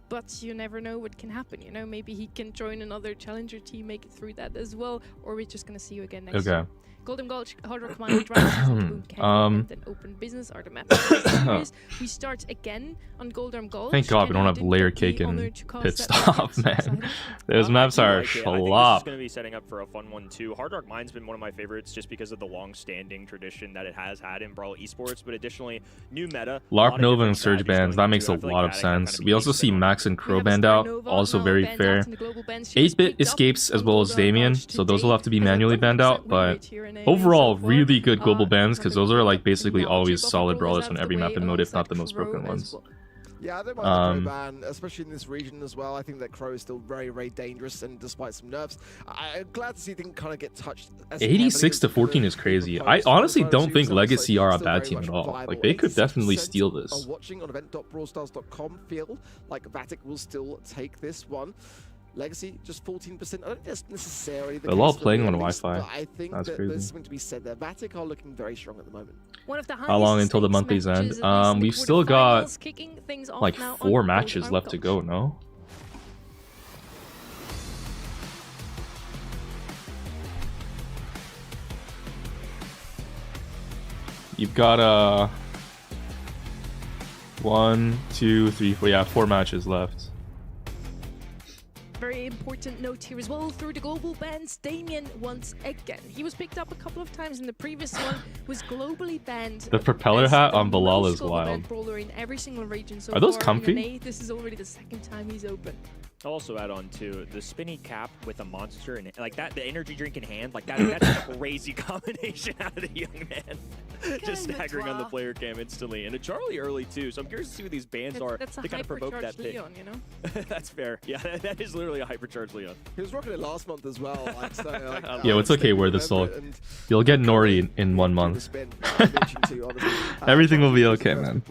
But you never know what can happen, you know? Maybe he can join another challenger team, make it through that as well, or we're just gonna see you again next year. Golden Gulch, Hard Rock Mine, and then Open Business are the maps. We start again on Golden Gulch. Thank God we don't have layer cake and pit stop, man. Those maps are I think this is schlop. going to be setting up for a fun one too. Hard Rock Mine's been one of my favorites just because of the long-standing tradition that it has had in Brawl Esports, but additionally, new meta. Lark Nova and Surge bans, that makes a lot of sense. We also see Max and Crow banned out, also very fair. 8-bit escapes as well as Damien, so those will have to be manually banned out, but overall, really good global bans, because those are like basically always solid brawlers on every map and mode, if not the most broken ones. Yeah, I don't mind the Crow ban, especially in this region as well. I think that Crow is still very, very dangerous, and despite some nerfs, I'm glad to see it didn't kind of get touched. 86 to 14 is crazy. I honestly don't think Legacy are a bad team at all. Like, they could definitely steal this. Watching on event.brawlstars.com feel like Vatic will still take this one. Legacy, just 14%. I don't think necessarily the They're all playing on Wi-Fi. I think that's that crazy. there's something to be said there. Vatic are looking very strong at the moment. How long until the monthlies end? We've still got like 4 matches left to go, no? You've got 1, 2, 3, 4, yeah, 4 matches left. Very important note here as well. Through the global bans, Damien once again. He was picked up a couple of times in the previous one, was globally banned. The propeller hat on Bilal is wild. In every single region so Are those far comfy? in NA. This is already the 2nd time he's open. I'll also add on to the spinny cap with a monster and like that, the energy drink in hand, like that's a crazy combination out of the young man. Just staggering on the player cam instantly. And a Charlie early too, so I'm curious to see what these bans are. That's a to kind of provoke that pick. Leon, you know? That's fair. Yeah, that is literally a hypercharged Leon. He was rocking it last month as well. Like, so, like, Yo, it's okay, wear this all. You'll get Nori in 1 month. Everything will be okay, man.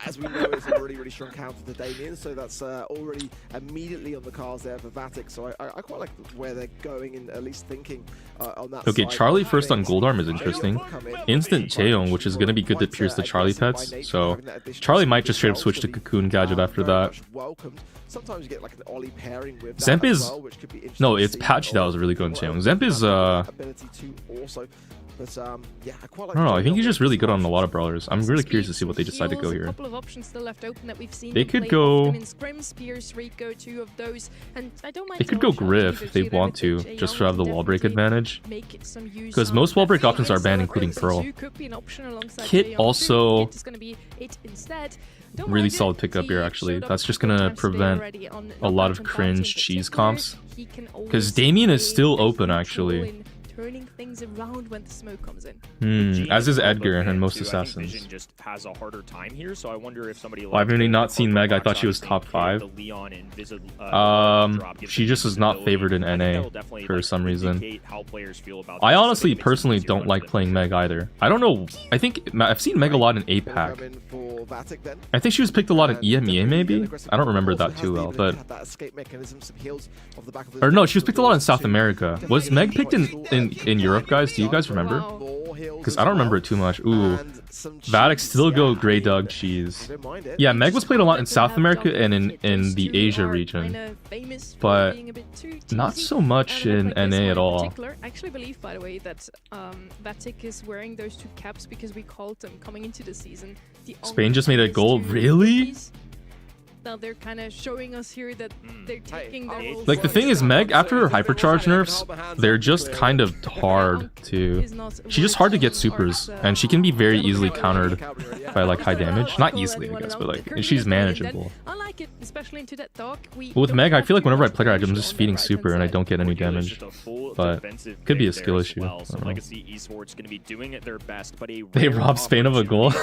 As we know, it's a really, really strong counter to Damien, so that's already immediately on the cards there for Vatic. So I quite like where they're going and at least thinking on that Okay, side. Charlie first on Gold Arm is interesting. Instant Cheong, which is going to be good to pierce the Charlie pets. So Charlie might just straight up switch to Cocoon Gadget after that. Sometimes you get like an Ollie pairing with Zemp that as is... well, which could be interesting No, to it's see. Patchy that was really good on Cheong. Zemp is... ability to also. But, yeah, I quite like I don't know, I the think he's Charlie just really good on a lot of brawlers. I'm really curious to see what they decide to go A here. couple of options still left open that we've seen They them could play go- often in scrims, Pierce, Rico, 2 of those, and I don't mind They could go Griff if they want to, just to have the wall break advantage. Because most wall break options are banned, including Pearl. Kit also... Really solid pickup here, actually. That's just gonna prevent a lot of cringe cheese comps. Because Damien is still open, actually. Turning things around when the smoke comes in. As is Edgar and most Vision assassins. just has a harder time here, so I wonder if somebody Well, I've really not seen Meg. I thought she was top 5. She just is not favored in NA for some reason. I honestly, personally don't like playing Meg either. I don't know. I think I've seen Meg a lot in APAC. I think she was picked a lot in EMEA, maybe? I don't remember that too well, but... Or no, she was picked a lot in South America. Was Meg picked in Europe, guys? Do you guys remember? Because I don't remember it too much. Ooh. Vatic still go Grey Dog Cheese. Yeah, Meg was played a lot in South America and in the Asia region. But not so much in NA at all. I actually believe, by the way, that Vatic is wearing those 2 caps because we called them coming into the season. Spain just made a goal? Really? Now they're kind of showing us here that they're taking their roles. Like, the thing is, Meg, after her hypercharge nerfs, they're just kind of hard to... She's just hard to get supers, and she can be very easily countered by, like, high damage. Not easily, I guess, but, like, she's manageable. like it, especially into that dog. But with Meg, I feel like whenever I play her, I'm just feeding super and I don't get any damage. But could be a skill issue. So Legacy Esports going to be doing it their best, but they robbed Spain of a goal.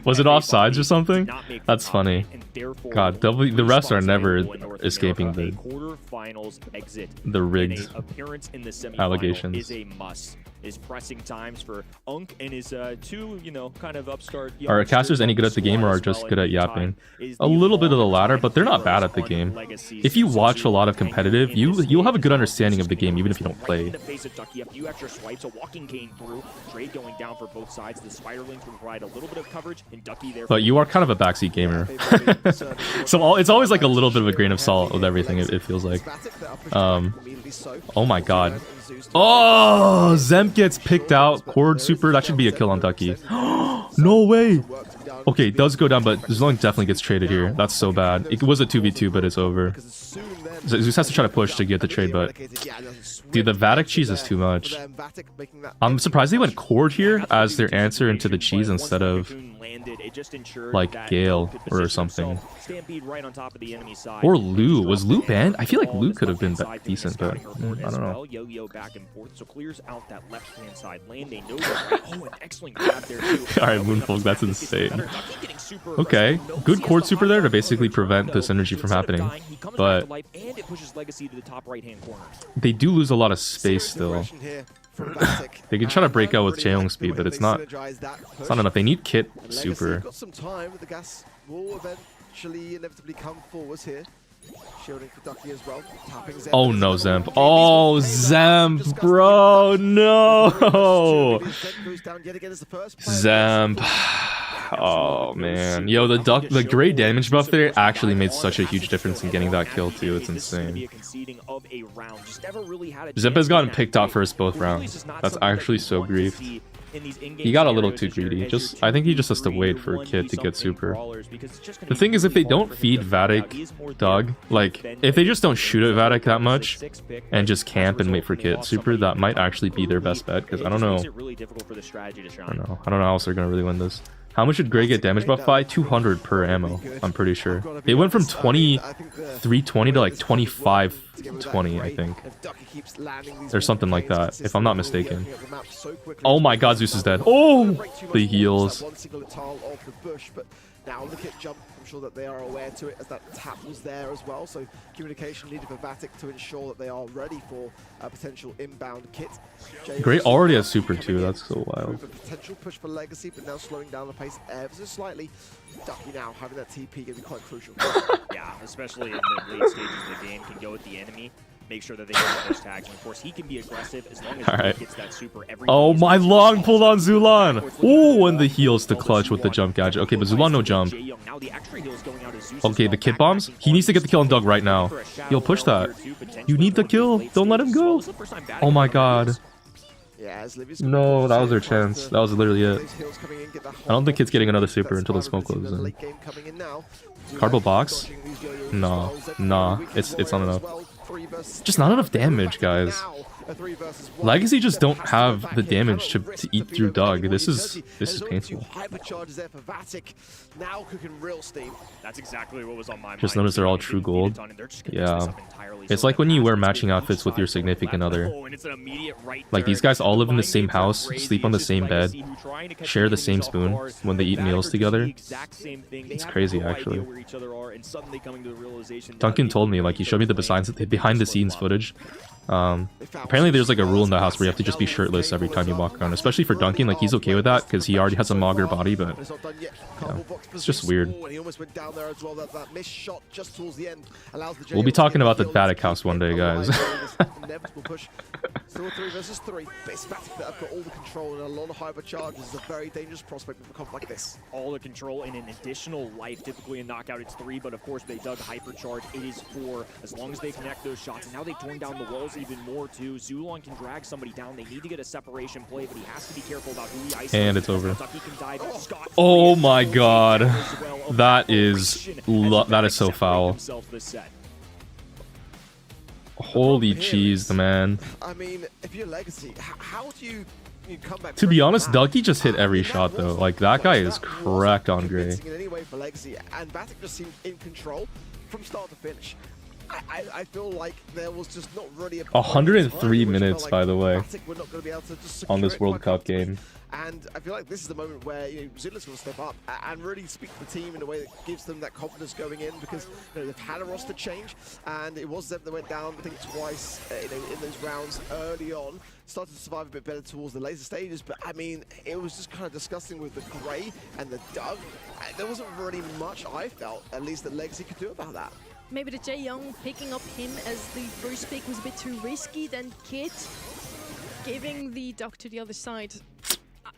Was it offsides or something? That's funny. God, the refs are never escaping the rigged allegations. Is a must. Is pressing times for Unk and his two, kind of upstart. Are our casters any good at the game or are just good at yapping? A little bit of the latter, but they're not bad at the game. If you watch a lot of competitive, you'll have a good understanding of the game even if you don't play. But you are kind of a backseat gamer. So it's always like a little bit of a grain of salt with everything, it feels like. Oh my god. Oh, Zemp gets picked out. Cord super. That should be a kill on Ducky. No way. Okay, it does go down, but Zulong definitely gets traded here. That's so bad. It was a 2v2, but it's over. Zeus has to try to push to get the trade, but... Dude, the Vatic cheese is too much. I'm surprised they went Cord here as their answer into the cheese instead of... like Gale or something. Or Lu. Was Lu banned? I feel like Lu could have been decent, but I don't know. Alright, Moonfolk, that's insane. Okay, good Cord super there to basically prevent this energy from happening. But they do lose a lot of space still. They can try to break out with Chaeyoung speed, but it's not enough. They need Kit super. Oh no, Zemp. Oh, Zemp, bro, no. Zemp. Oh man, yo, the great damage buff there actually made such a huge difference in getting that kill too. It's insane. Zemp has gotten picked out first both rounds. That's actually so griefed. He got a little too greedy. I think he just has to wait for a Kid to get super. The thing is, if they don't feed Vatic Doug, like if they just don't shoot at Vatic that much and just camp and wait for Kid super, that might actually be their best bet. Because I don't know how else they're gonna really win this. How much did Gray get damage buff by? 200 per ammo, I'm pretty sure. They went from 2320 to like 2520, I think. Or something like that, if I'm not mistaken. Oh my god, Zeus is dead. Oh! The heals. Now look at jump. I'm sure that they are aware to it as that tap was there as well. So communication needed for Vatic to ensure that they are ready for a potential inbound kit. Gray already has super too. That's so wild. Potential push for Legacy, but now slowing down the pace ever so slightly. Ducky now having that TP can be quite crucial. Yeah, especially in the late stages of the game, can go with the enemy. Make sure that they get those tags, and of course he can be aggressive as long as he gets that super every. Oh, my long pulled on Zulon. Oh, and the heals to clutch with the jump gadget. Okay, but Zulon no jump. Okay, the kit bombs. He needs to get the kill on Doug right now. He'll push that. You need the kill. Don't let him go. Oh my god. No, that was their chance. That was literally it. I don't think Kit's getting another super until the smoke closes in. Carbo box? Nah, it's not enough. Just not enough damage, guys. Legacy just don't have the damage to eat through Doug. This is painful. That's exactly what was on my mind. Just notice they're all true gold. Yeah. It's like when you wear matching outfits with your significant other. Like these guys all live in the same house, sleep on the same bed, share the same spoon when they eat meals together. It's crazy, actually. Duncan told me, like, he showed me the behind the scenes footage. Apparently there's like a rule in the house where you have to just be shirtless every time you walk around, especially for Duncan. Like, he's okay with that because he already has a mager body, but yeah, it's just weird. We'll be talking about the Vatic house one day, guys. Still 3 versus 3. Base Vatic that have got all the control and a lot of hypercharges is a very dangerous prospect with a comp like this. All the control and an additional life. Typically in knockout it's 3, but of course they dug hypercharge. It is 4 as long as they connect those shots. And now they've torn down the walls even more too. Zulon can drag somebody down. They need to get a separation play, but he has to be careful about who he isolates. And it's over. Oh my god. That is so foul. Holy cheese, man. I mean, if you're Legacy, how do you To be honest, Ducky just hit every shot though. Like that guy is cracked on Gray. In any way for Legacy, and Batic just seemed in control from start to finish. I feel like there was just not really a 103 minutes, by the way, Batic were not going to be able to just on this secure it World quite Cup game. And I feel like this is the moment where Zula's going to step up and really speak to the team in a way that gives them that confidence going in, because they've had a roster change, and it was them that went down, I think, twice in those rounds early on. Started to survive a bit better towards the later stages, but I mean, it was just kind of disgusting with the Grey and the Doug. There wasn't really much, I felt, at least, that Legacy could do about that. Maybe the Jae Young picking up him as the first pick was a bit too risky, then Kit giving the Doug to the other side.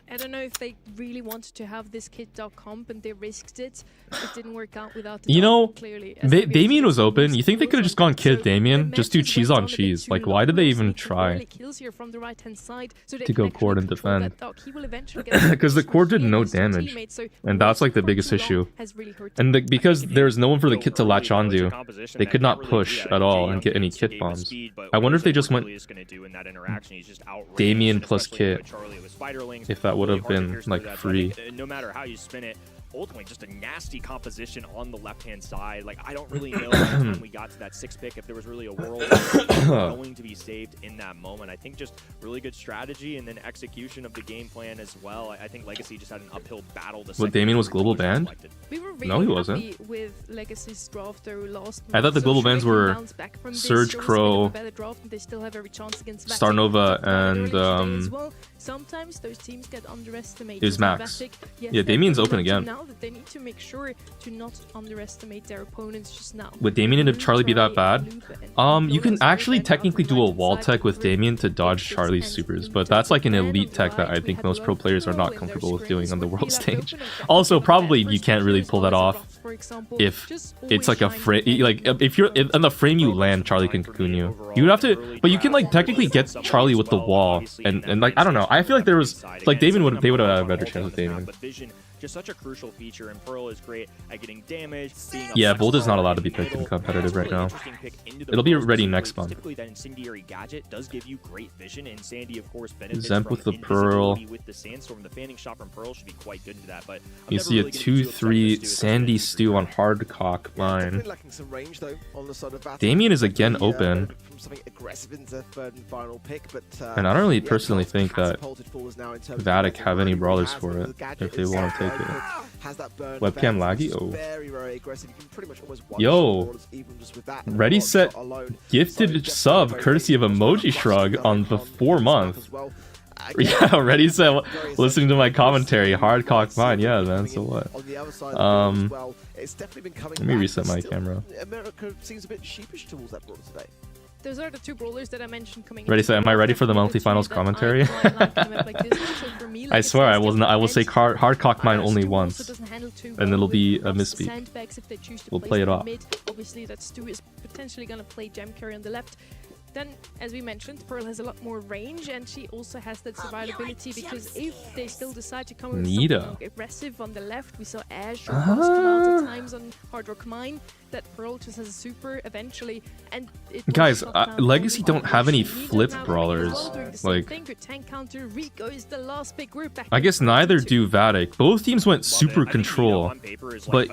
I don't know if they really wanted to have this Kit-Doug comp and they risked it. It didn't work out without the Doug, clearly. Damien was open. You think they could have just gone Kid Damien? Just do cheese on cheese. Like, why did they even try to go Cord and defend? Because the Cord did no damage. And that's like the biggest issue. And because there's no one for the Kit to latch onto, they could not push at all and get any Kit bombs. I wonder if they just went Damien plus Kit. If that would have been like free. No matter how you spin it, ultimately just a nasty composition on the left-hand side. Like, I don't really know when we got to that 6th pick if there was really a world going to be saved in that moment. I think just really good strategy and then execution of the game plan as well. I think Legacy just had an uphill battle. What, Damien was global banned? We were really no, he wasn't. With Legacy's draft though last I thought the global bans were Surge Crow, Starnova, and sometimes those teams get underestimated. It was Max. Yeah, Damien's open again. Now that they need to make sure to not underestimate their opponents just now. Would Damien and Charlie be that bad? You can actually technically do a wall tech with Damien to dodge Charlie's supers, but that's like an elite tech that I think most pro players are not comfortable with doing on the world stage. Also, probably you can't really pull that off if it's like a frame. Like if you're in the frame you land, Charlie can cocoon you. You would have to, but you can like technically get Charlie with the wall, and like I don't know. I feel like there was like they would have had a better chance with Damien. Just such a crucial feature, and Pearl is great at getting damage. Yeah, Bold is not allowed to be picked in competitive right now. It'll be ready next month. Typically, that incendiary gadget does give you great vision, and Sandy, of course, benefits Zemp with the Pearl. With the Sandstorm, the fanning shot from Pearl should be quite good to that. But you see a 2-3 Sandy Stew on Hardcock mine. Damien is again open. And I don't really personally think that Vatic have any brawlers for it if they want to take it. Webcam laggy? Oh. Yo. Ready Set gifted sub courtesy of Emoji Shrug on the 4-month. Yeah, Ready Set listening to my commentary. Hardcock mine. Yeah, man, so what? Let me reset my camera. America seems a bit sheepish towards that brawler today. Those are the 2 brawlers that I mentioned coming. Ready, so am I ready for the monthly finals commentary? I swear I will not. I will say hardcock mine only once, and it'll be a misspeak. We'll play it off. Obviously, that Stu is potentially gonna play gem carry on the left. Then, as we mentioned, Pearl has a lot more range, and she also has that survivability, because if they still decide to come with something aggressive on the left, we saw Ash come out at times on Hard Rock Mine, that Pearl just has a super eventually, and guys, Legacy don't have any flip brawlers. Like, I guess neither do Vatic. Both teams went super control, but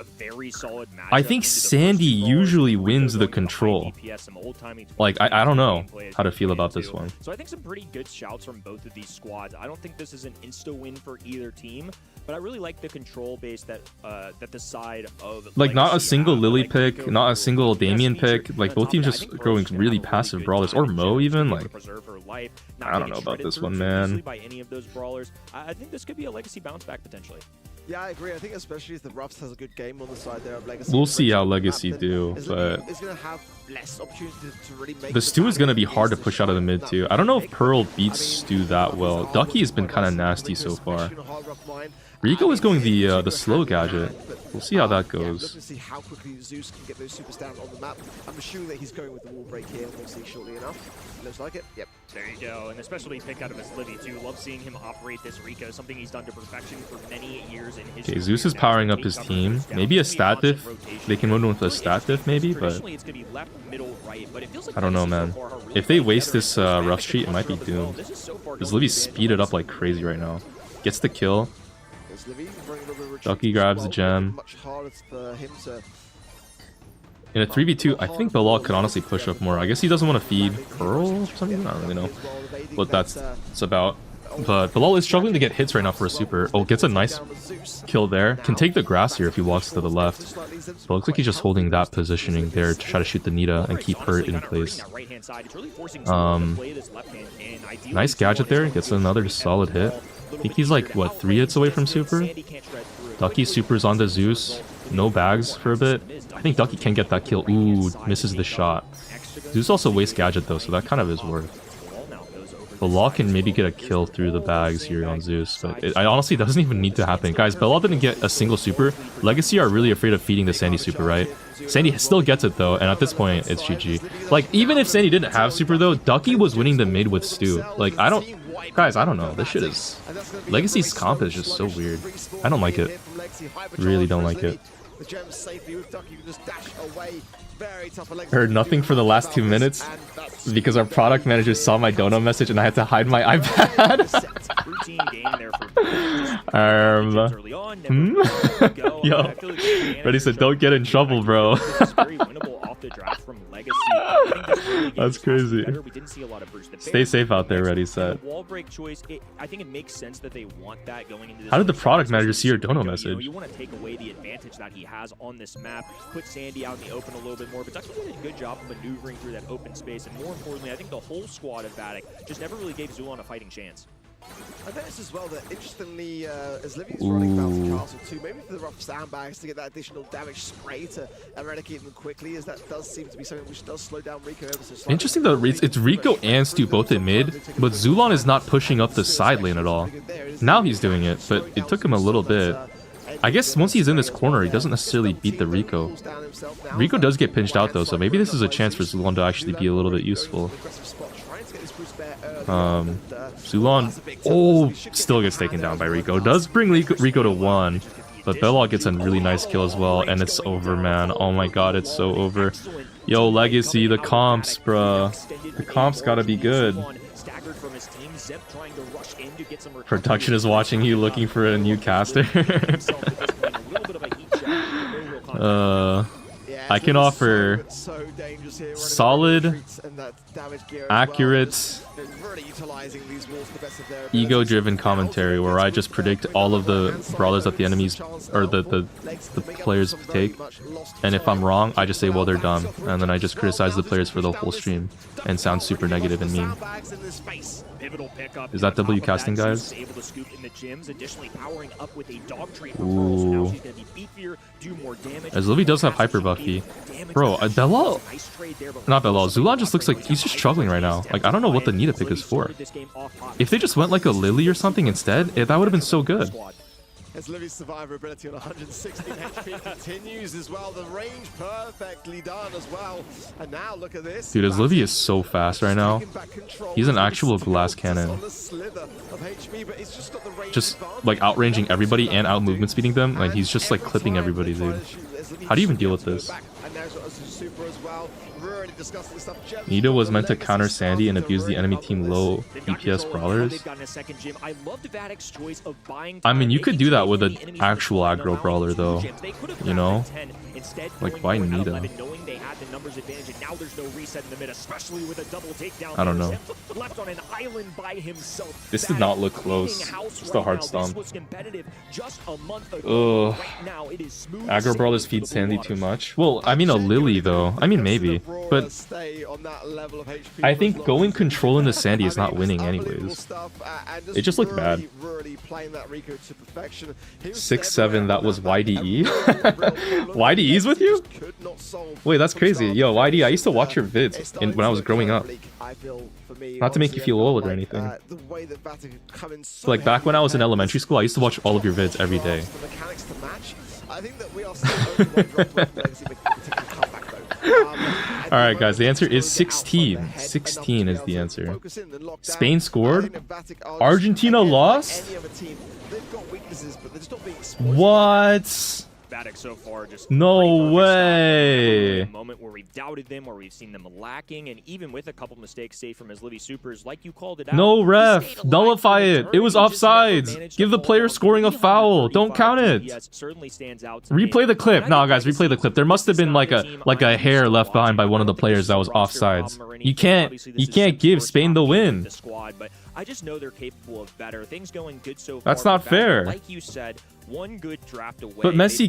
I think Sandy usually wins the control. Like, I don't know how to feel about this one. So I think some pretty good shouts from both of these squads. I don't think this is an insta win for either team, but I really like the control base that the side of like not a single Lily pick, not a single Damien pick. Like both teams just growing really passive brawlers, or Mo even. Like I don't know about this one, man. By any of those brawlers, I think this could be a Legacy bounce back potentially. Yeah, I agree. I think especially if the Ruffs has a good game on the side there of Legacy. We'll see how Legacy do, but the Stu is going to be hard to push out of the mid too. I don't know if Pearl beats Stu that well. Ducky has been kind of nasty so far. Rico is going the slow gadget. We'll see how that goes. Looking to see how quickly Zeus can get those supers down on the map. I'm assuming that he's going with the wall break here. We'll see shortly enough. Looks like it. Yep. There you go. And especially pick out of his Livy too. Love seeing him operate this Rico, something he's done to perfection for many years in his. Okay, Zeus is powering up his team. Maybe a stat diff. They can win with a stat diff maybe, but I don't know, man. If they waste this rough street, it might be doomed. This is so far Livy speeded up like crazy right now. Gets the kill. Ducky grabs the gem. In a 3v2, I think Belal could honestly push up more. I guess he doesn't want to feed Pearl or something? I don't really know what that's about. But Belal is struggling to get hits right now for a super. Oh, gets a nice kill there. Can take the grass here if he walks to the left. But looks like he's just holding that positioning there to try to shoot the Nita and keep her in place. Nice gadget there. Gets another solid hit. I think he's like, what, 3 hits away from super? Ducky supers onto Zeus. No bags for a bit. I think Ducky can get that kill. Ooh, misses the shot. Zeus also wastes gadget though, so that kind of is worth. Belal can maybe get a kill through the bags here on Zeus, but it honestly doesn't even need to happen. Guys, Belal didn't get a single super. Legacy are really afraid of feeding the Sandy super, right? Sandy still gets it though, and at this point, it's GG. Like, even if Sandy didn't have super though, Ducky was winning the mid with Stu. Like, I don't... Guys, I don't know. This shit is... Legacy's comp is just so weird. I don't like it. Really don't like it. Heard nothing for the last 2 minutes because our product manager saw my dono message and I had to hide my iPad. Yo. Ready said, don't get in trouble, bro. That's crazy. Stay safe out there, Ready said. I think it makes sense that they want that going into this. How did the product manager see your dono message? You want to take away the advantage that he has on this map, put Sandy out in the open a little bit more, but Ducky did a good job of maneuvering through that open space, and more importantly, I think the whole squad of Vatic just never really gave Zulon a fighting chance. I noticed as well that, interestingly, as Livy's running Bouncy Castle too, maybe for the rough sandbags to get that additional damage spray to eradicate them quickly, as that does seem to be something which does slow down Rico ever so slightly. Interesting though, it's Rico and Stu both in mid, but Zulon is not pushing up the side lane at all. Now he's doing it, but it took him a little bit. I guess once he's in this corner, he doesn't necessarily beat the Rico. Rico does get pinched out though, so maybe this is a chance for Zulon to actually be a little bit useful. Zulon, still gets taken down by Rico. Does bring Rico to 1, but Belal gets a really nice kill as well, and it's over, man. Oh my god, it's so over. Yo, Legacy, the comps, bruh. The comps gotta be good. Production is watching you, looking for a new caster. I can offer solid, accurate, ego-driven commentary where I just predict all of the brawlers that the enemies or the players take, and if I'm wrong, I just say, well, they're dumb, and then I just criticize the players for the whole stream and sound super negative and mean. Is that W casting, guys? Ooh. As Livy does have hyper buffy. Bro, Belal... Not Belal. Zulon just looks like he's just struggling right now. Like, I don't know what the Nita pick is for. If they just went like a Lily or something instead, that would have been so good. As Livy's survivability on 116 HP continues as well. The range perfectly done as well. And now look at this. Dude, as Livy is so fast right now. He's an actual glass cannon. Just like outranging everybody and out movement speeding them. Like he's just like clipping everybody, dude. How do you even deal with this? Nita was meant to counter Sandy and abuse the enemy team low DPS brawlers. I mean, you could do that with an actual aggro brawler though, you know? Like, why Nita? I don't know. This did not look close. Just a hard stomp. Ugh. Aggro brawlers feed Sandy too much. Well, I mean a Lily though. I mean maybe. But I think going control into Sandy is not winning anyways. It just looked bad. 6-7, that was YDE? YDE's with you? Wait, that's crazy. Yo, YDE, I used to watch your vids when I was growing up. Not to make you feel old or anything. Like back when I was in elementary school, I used to watch all of your vids every day. Alright guys, the answer is 16. 16 is the answer. Spain scored? Argentina lost? What? Vatic so far just no way. A moment where we've doubted them, where we've seen them lacking, and even with a couple mistakes saved from his Livy Supers, like you called it out. No ref, nullify it. It was offsides. Give the player scoring a foul. Don't count it. Replay the clip. No, guys, replay the clip. There must have been like a hair left behind by one of the players that was offsides. You can't give Spain the win. But I just know they're capable of better. Things going good so far. That's not fair. Like you said, one good draft away. But Messi,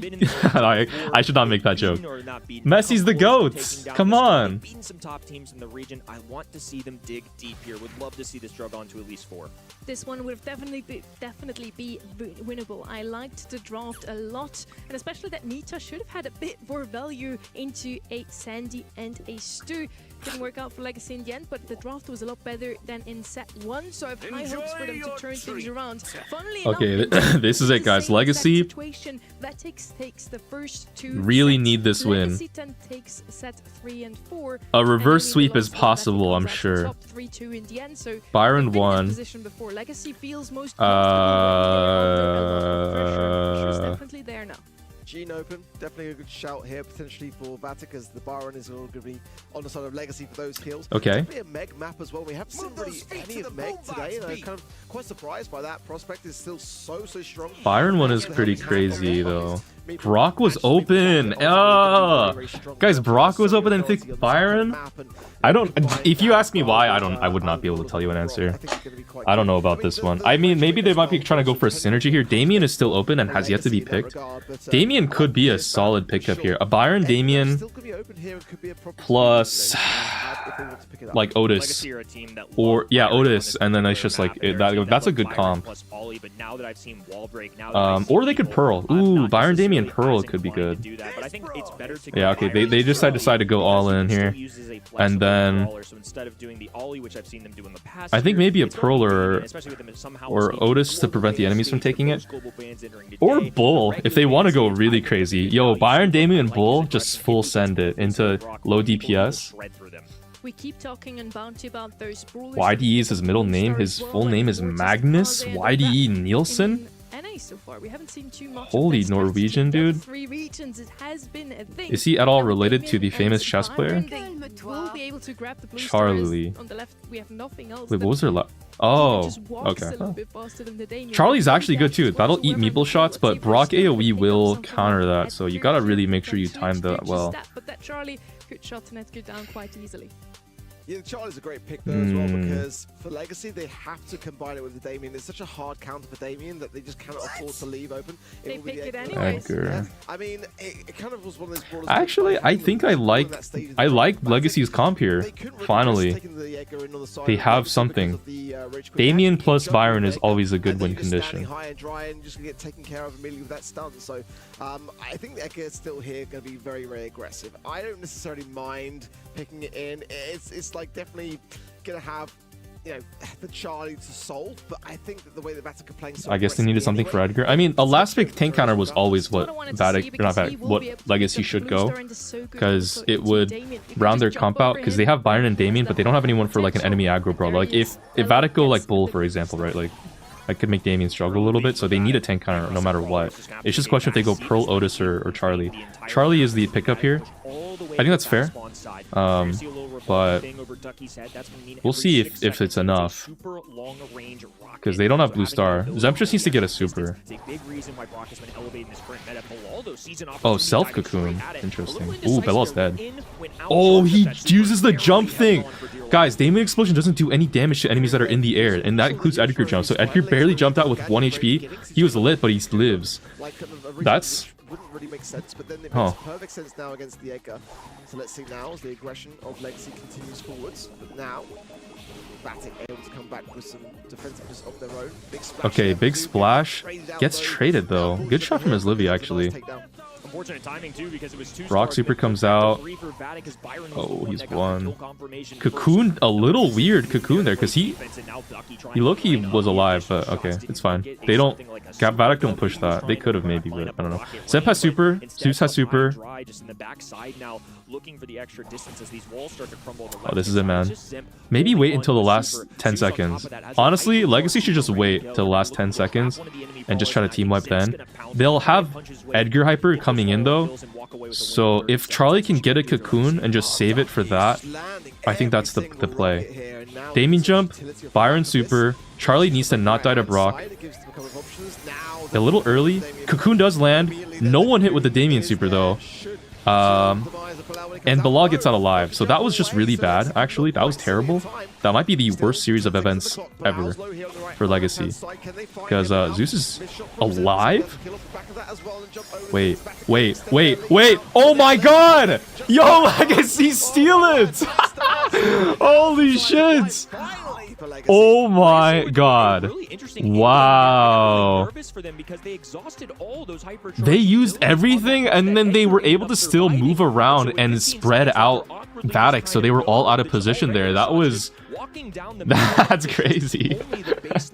I should not make that joke. Messi's the GOAT. Come on. Beaten some top teams in the region. I want to see them dig deep here. Would love to see this drug on to at least 4. This one would definitely be winnable. I liked the draft a lot, and especially that Nita should have had a bit more value into a Sandy and a Stu. Didn't work out for Legacy in the end, but the draft was a lot better than in set 1, so I have high hopes for them to turn things around. Okay, this is it, guys. Legacy takes the first 2 really sets. need this win. Legacy then takes set 3 and 4. A reverse sweep is possible, I'm sure. Top 3-2 in the end, so Byron won. Legacy feels most She's definitely there now. Gene Open, definitely a good shout here, potentially for Vatic, as the Byron is all going to be on the side of Legacy for those kills. Okay. Definitely a Meg map as well. We haven't seen really any of Meg today, and I'm kind of quite surprised by that. Prospect is still so strong. Byron one is pretty crazy, though. Brock was open. Guys, Brock was open and think Byron? I don't. If you ask me why, I would not be able to tell you an answer. I don't know about this one. I mean, maybe they might be trying to go for a synergy here. Damien is still open and has yet to be picked. Damien could be a solid pickup here. A Byron Damien plus like Otis, or yeah, Otis, and then it's just like that's a good comp. Or they could Pearl. Ooh, Byron Damien Pearl could be good. Yeah, okay, they just decide to go all in here, and then I think maybe a Pearl or Otis to prevent the enemies from taking it, or Bull if they want to go really crazy. Yo, Byron Damien Bull, just full send it into low DPS. We keep talking and Bounty about those brawlers. YDE is his middle name. His full name is Magnus YDE Nielsen. So far. We haven't seen too much Holy Norwegian, dude. 3 regions, it has been a thing. Is he at all related to the famous chess player? Charlie. On the left, we have nothing else. Wait, what was their last? Oh, okay. Charlie's actually good too. That'll eat meeple shots, but Brock AoE will counter that, so you gotta really make sure you time that well. But that Charlie could shot the net go down quite easily. Yeah, Charlie's a great pick there as well, because for Legacy, they have to combine it with the Damien. It's such a hard counter for Damien that they just cannot afford to leave open. They pick it anyways. Edgar. I mean, it kind of was one of those brawlers. Actually, I think I like Legacy's comp here. Finally, they have something. Damien plus Byron is always a good win condition. High and dry and just get taken care of immediately with that stun. So I think Edgar is still here, going to be very, very aggressive. I don't necessarily mind picking it in. It's like definitely gonna have, you know, the Charlie to solve, but I think that the way that Vatic are playing, so I guess they needed something for Edgar. I mean, a last pick tank counter was always what Legacy should go, because it would round their comp out, because they have Byron and Damien, but they don't have anyone for like an enemy aggro brawler. Like if Vatic go like Bull, for example, right? Like I could make Damien struggle a little bit, so they need a tank counter no matter what. It's just a question if they go Pearl, Otis, or Charlie. Charlie is the pickup here. I think that's fair. But we'll see if it's enough, because they don't have Blue Star. Zemp just needs to get a super. Oh, self cocoon. Interesting. Ooh, Belal's dead. Oh, he uses the jump thing. Guys, Damien Explosion doesn't do any damage to enemies that are in the air, and that includes Edgar jump. So Edgar barely jumped out with 1 HP. He was lit, but he lives. That's... wouldn't really make sense, but then it makes perfect sense now against the Edgar. So let's see now as the aggression of Legacy continues forwards. But now, Vatic able to come back with some defensiveness of their own. Big splash. Okay, big splash. Gets traded though. Good shot from his Livy actually. Unfortunate timing too, because it was too Rock super comes out. Oh, he's won. Cocoon, a little weird Cocoon there, because he low-key was alive, but okay, it's fine. They don't, Vatic don't push that. They could have maybe, but I don't know. Zemp has super, Zeus has super. Oh, this is it, man. Maybe wait until the last 10 seconds. Honestly, Legacy should just wait till the last 10 seconds and just try to team wipe then. they'll have Edgar hyper coming in though. So if Charlie can get a cocoon and just save it for that, I think that's the play. Damien jump, Byron super. Charlie needs to not die to Brock. A little early. Cocoon does land. No one hit with the Damien super though. And Bilal gets out alive. So that was just really bad, actually. That was terrible. That might be the worst series of events ever for Legacy. Because Zeus is alive? Wait. Oh my god! Yo, Legacy, steal it! Holy shit! Oh my god. Wow. They used everything and then they were able to still move around and spread out Vatic, so they were all out of position there. That was... That's crazy. As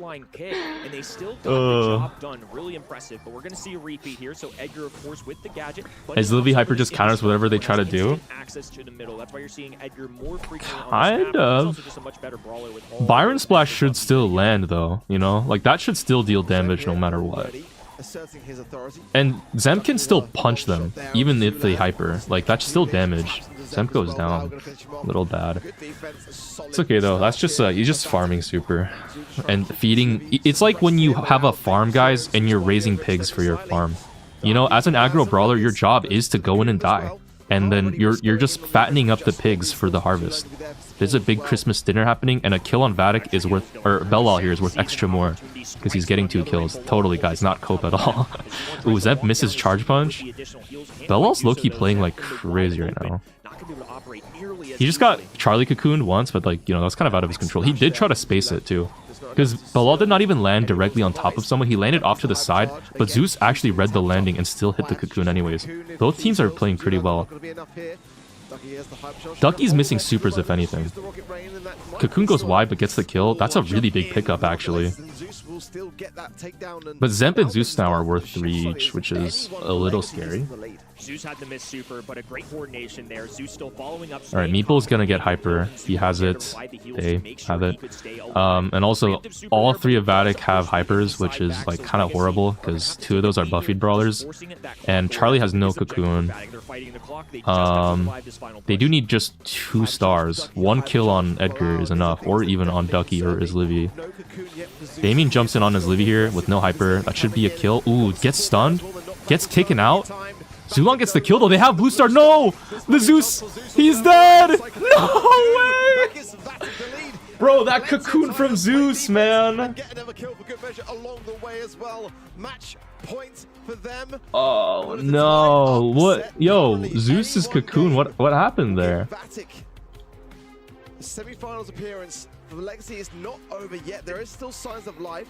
Livy hyper just counters whatever they try to do. Kind of. Byron Splash should still land though, you know? Like that should still deal damage no matter what. And Zemp can still punch them, even if they hyper. Like that's still damage. Zemp goes down. A little bad. It's okay though, that's just you're just farming super. And feeding. It's like when you have a farm, guys, and you're raising pigs for your farm. You know, as an aggro brawler, your job is to go in and die. And then you're just fattening up the pigs for the harvest. There's a big Christmas dinner happening, and a kill on Vatic is worth, or Belal here is worth extra more, because he's getting 2 kills. Totally, guys, not cope at all. Ooh, Zemp misses charge punch. Belal's low-key playing like crazy right now. He just got Charlie cocooned once, but like, you know, that's kind of out of his control. He did try to space it too. Because Belal did not even land directly on top of someone. He landed off to the side, but Zeus actually read the landing and still hit the cocoon anyways. Both teams are playing pretty well. Ducky's missing supers, if anything. Cocoon goes wide but gets the kill. That's a really big pickup, actually. But Zemp and Zeus now are worth 3 each, which is a little scary. Zeus had the miss super, but a great coordination there. Zeus still following up. Alright, Meeple's gonna get hyper. He has it. They have it. And also, all 3 of Vatic have hypers, which is like kind of horrible, because 2 of those are buffied brawlers. And Charlie has no cocoon. They do need just 2 stars. 1 kill on Edgar is enough, or even on Ducky or his Livy. Damien jumps in on his Livy here with no hyper. That should be a kill. Ooh, gets stunned. Gets taken out. Zulon gets the kill though. They have blue star. No! The Zeus! He's dead! No way! Bro, that cocoon from Zeus, man. Oh no. What? Yo, Zeus's cocoon. What happened there? Semi-finals appearance for the Legacy is not over yet. There is still signs of life.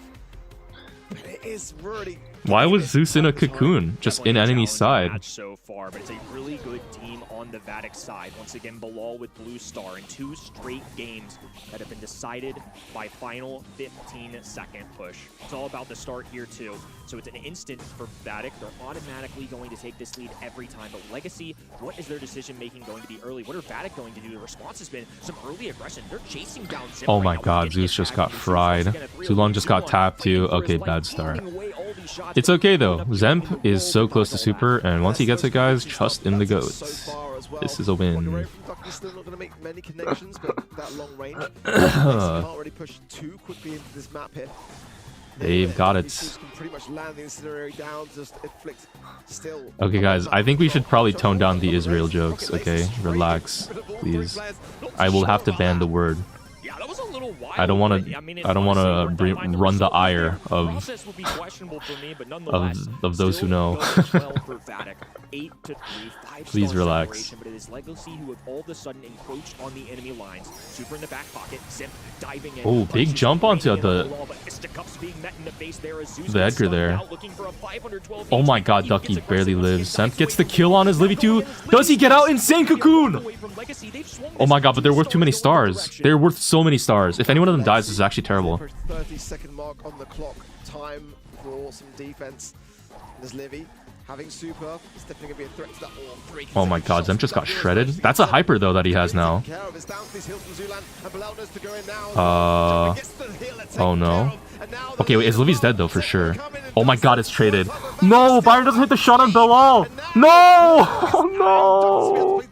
But it is really... Why was Zeus in a cocoon? Just in enemy side. So far, but it's a really good team on the Vatic side. Once again, Bilal with blue star in 2 straight games that have been decided by final 15-second push. It's all about the start here too. So it's an instant for Vatic. They're automatically going to take this lead every time. But Legacy, what is their decision making going to be early? What are Vatic going to do? The response has been some early aggression. They're chasing down Zim. Oh my god, Zeus just got fried. Zulon just got tapped too. Okay, bad start. It's okay though. Zemp is so close to super, and once he gets it, guys, trust in the goats. This is a win. They've got it. Okay, guys, I think we should probably tone down the Israel jokes, okay? Relax, please. I will have to ban the word. I don't want to run the ire of those who know. Please relax. Oh, big jump onto the Edgar there. Oh my god, Ducky barely lives. Zemp gets the kill on his Livy too. Does he get out? Insane cocoon! Oh my god, but they're worth too many stars. They're worth so many stars. If any one of them dies, this is actually terrible. 30-second mark on the clock. Time for some defense. There's Livy having super. It's definitely going to be a threat to that all 3. Oh my god, Zemp just got shredded. That's a hyper though that he has now. Oh no. Okay, wait, his Livy's dead though for sure. Oh my god, it's traded. No, Byron doesn't hit the shot on Bilal. No! Oh no!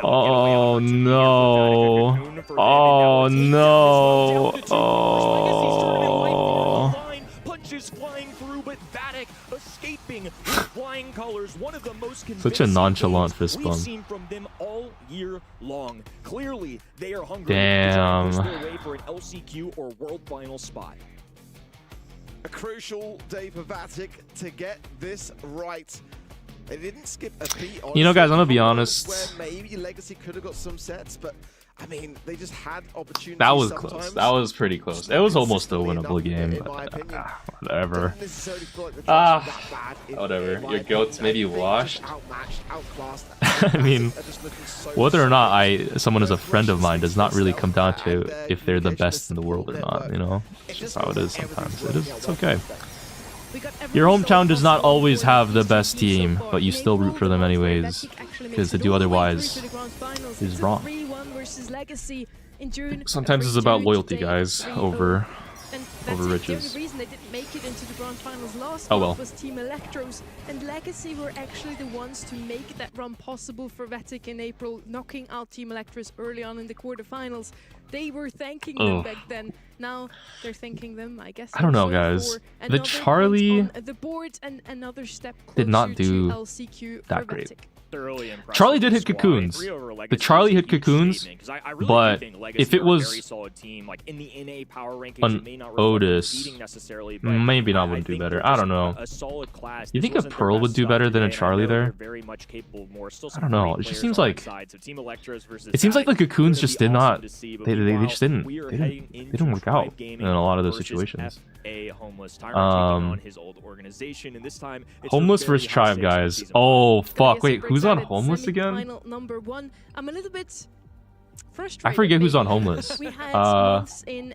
Oh no! Oh no! Oh. Punches flying through, but Vatic escaping with flying colors. One of the most Such a nonchalant fist we've bump. seen from them all year long. Clearly, they are hungry Damn. to push their way for an LCQ or World Final spot. A crucial day for Vatic to get this right. They didn't skip a beat. You know, guys, I'm gonna be Where honest. maybe Legacy could have got some sets, but I mean, they just had opportunities. That was sometimes. close. That was pretty close. It was almost a winnable game. But, whatever. Whatever. Your goats maybe washed. I mean, whether or not someone is a friend of mine does not really come down to if they're the best in the world or not. You know, it's just how it is sometimes. It's okay. Your hometown does not always have the best team, but you still root for them anyways, because to do otherwise is wrong. Sometimes it's about loyalty, guys, over riches. The reason they didn't make it into the grand finals last Oh well. month was Team Electros, and Legacy were actually the ones to make that run possible for Vatic in April, knocking out Team Electros early on in the quarterfinals. They were thanking them back then. Now they're thanking them, I guess. I don't know, also guys. for The another Charlie point on the board and another step did not closer to do LCQ that for great. Vatic. Thoroughly impressive Charlie did hit squad. cocoons. 3 over Legacy The Charlie is a hit huge cocoons, statement, 'cause I really but think Legacy if it are a was very solid team, like in the NA power rankings, an it may not reflect Otis, competing necessarily, but maybe not I would do think better. they're I just don't know. a solid class. You This think a wasn't their Pearl best would do stuff better than a today, and I Charlie know they're there? very much capable more. Still I some don't know. great It just players seems on like both sides. So Team Electros versus it seems like the Vatic, cocoons it's just gonna did be not. awesome to see, but They meanwhile, just didn't. we are They heading didn't into work out Tribe in Gaming a lot of those versus situations. FA Homeless. Tyrant taking on his old organization, and this time it's for Homeless very versus high Tribe, stakes in guys. season Oh one. fuck! Wait, Super who's on excited. Homeless again? Semi-final number 1. I'm a little bit frustrated. I forget who's on maybe. Homeless. We had months in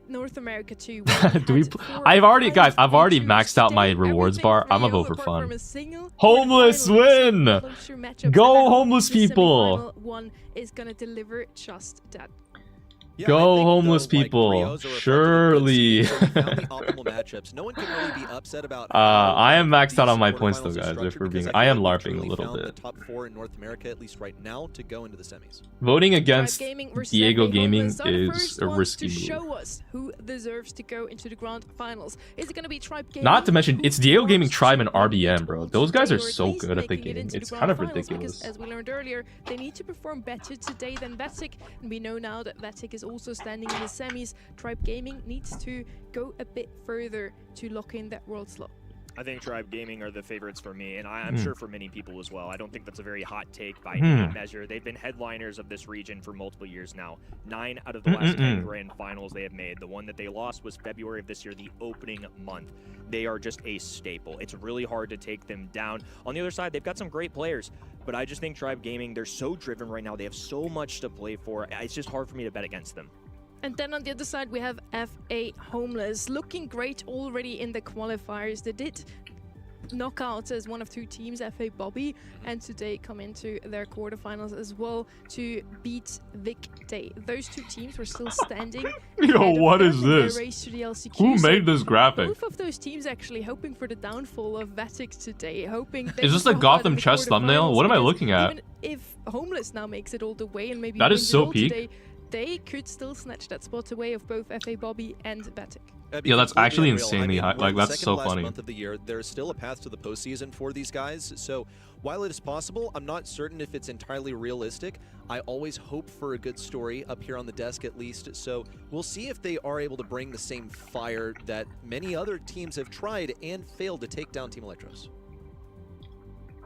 North America too. Do we? I've already maxed out my rewards bar. I'm a vote for fun. Homeless win! Go homeless people! One is gonna deliver just that. Yeah, Go I think, homeless though, like, people! Rios are a Surely. so we found the optimal matchups. No one can really be upset about I am maxed out on my these points though, quarterfinals are guys. If structured we're being, because I am feel like larping we a little truly bit. found the top 4 in North America, at least right now, to go into the semis. Voting against Tribe Gaming versus Diego FA Gaming Homeless are the is first a ones risky to move. show us who deserves to go into the grand finals. Is it going to be Tribe Gaming? Not to mention, who it's Diego Gaming, wants Tribe, to and win RBM, it bro. all Those guys today, are or at so least good at the making it game. into It's the kind of grand finals, ridiculous. Because, as we learned earlier, they need to perform better today than Vatic, and we know now that Vatic is also standing in the semis. Tribe Gaming needs to go a bit further to lock in that world slot. I think Tribe Gaming are the favorites for me, and I'm sure for many people as well. I don't think that's a very hot take by any measure. They've been headliners of this region for multiple years now. 9 out of the last 10 grand finals they have made. The one that they lost was February of this year, the opening month. They are just a staple. It's really hard to take them down. On the other side, they've got some great players, but I just think Tribe Gaming, they're so driven right now. They have so much to play for. It's just hard for me to bet against them. And then on the other side, we have FA Homeless, looking great already in the qualifiers. They did knock out as one of 2 teams, FA Bobby, and today come into their quarterfinals as well to beat Vic Day. Those 2 teams were still standing. Yo, what is this? Race to the LCQ. Who So made this graphic? both of those teams actually hoping for the downfall of Vatic today, hoping they Is this can the go out in Gotham the chess thumbnail? quarterfinals, What am I because looking at? even if Homeless now makes it all the way and maybe That is wins it so all peak. today, they could still snatch that spot away of both FA Bobby and Vatic. Yeah, that's actually Unreal. insanely high. we're Like, in the that's second so to last funny. month of the year. There's still a path to the postseason for these guys. So while it is possible, I'm not certain if it's entirely realistic. I always hope for a good story up here on the desk at least. So we'll see if they are able to bring the same fire that many other teams have tried and failed to take down Team Electros.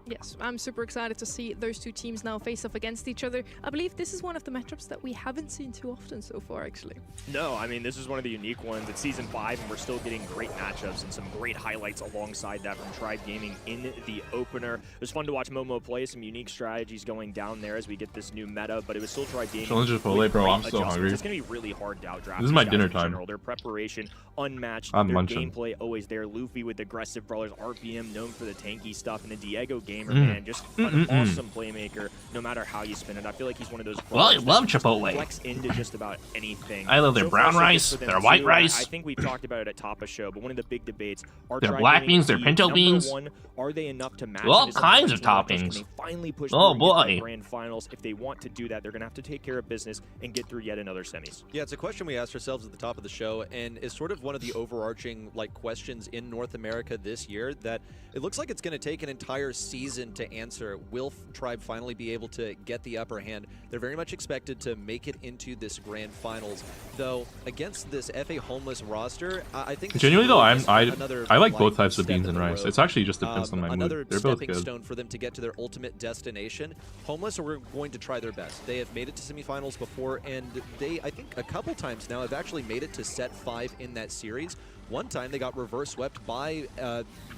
Yes, I'm super excited to see those 2 teams now face off against each other. I believe this is one of the matchups that we haven't seen too often so far, actually. No, I mean, this is one of the unique ones. It's Season 5, and we're still getting great matchups and some great highlights alongside that from Tribe Gaming in the opener. It was fun to watch Momo play, some unique strategies going down there as we get this new meta, but it was still Tribe Gaming. Challenge Chipotle, bro. I'm so hungry. It's going to be really hard to outdraft. This is my these guys dinner in time. general. Their preparation, unmatched. I'm Their munching. gameplay always there. Luffy with aggressive brawlers. RPM known for the tanky stuff, and then Diego Gaming gamer, man. Just an awesome playmaker, no matter how you spin it. I feel like he's one of those. Well, I love that Chipotle. Flex into just about anything. I love their brown rice, their white rice. I think we've talked about it at top of show, but one of the big debates are their black beans, their pinto beans. One, are they enough to match all kinds of toppings? Finally push oh boy! Grand finals. If they want to do that, they're gonna have to take care of business and get through yet another semis. Yeah, it's a question we asked ourselves at the top of the show, and is sort of one of the overarching questions in North America this year that it looks like it's going to take an entire season to answer. Will Tribe finally be able to get the upper hand? They're very much expected to make it into this grand finals, though against this FA homeless roster, I think genuinely though I like both types of beans and rice. It's actually just depends on my mood. They're both stepping good. stone for them to get to their ultimate destination. Homeless are going to try their best. They have made it to semifinals before, and they, I think, a couple times now have actually made it to set 5 in that series. One time they got reverse swept by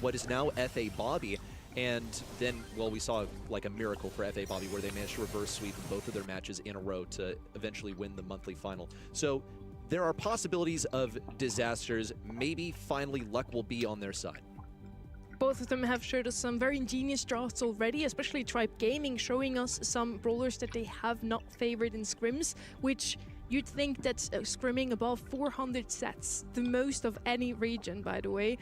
what is now FA Bobby, and then, well, we saw like a miracle for FA Bobby where they managed to reverse sweep both of their matches in a row to eventually win the monthly final. So there are possibilities of disasters. Maybe finally luck will be on their side. Both of them have showed us some very ingenious drafts already, especially Tribe Gaming showing us some brawlers that they have not favored in scrims, which you'd think that scrimming above 400 sets, the most of any region, by the way,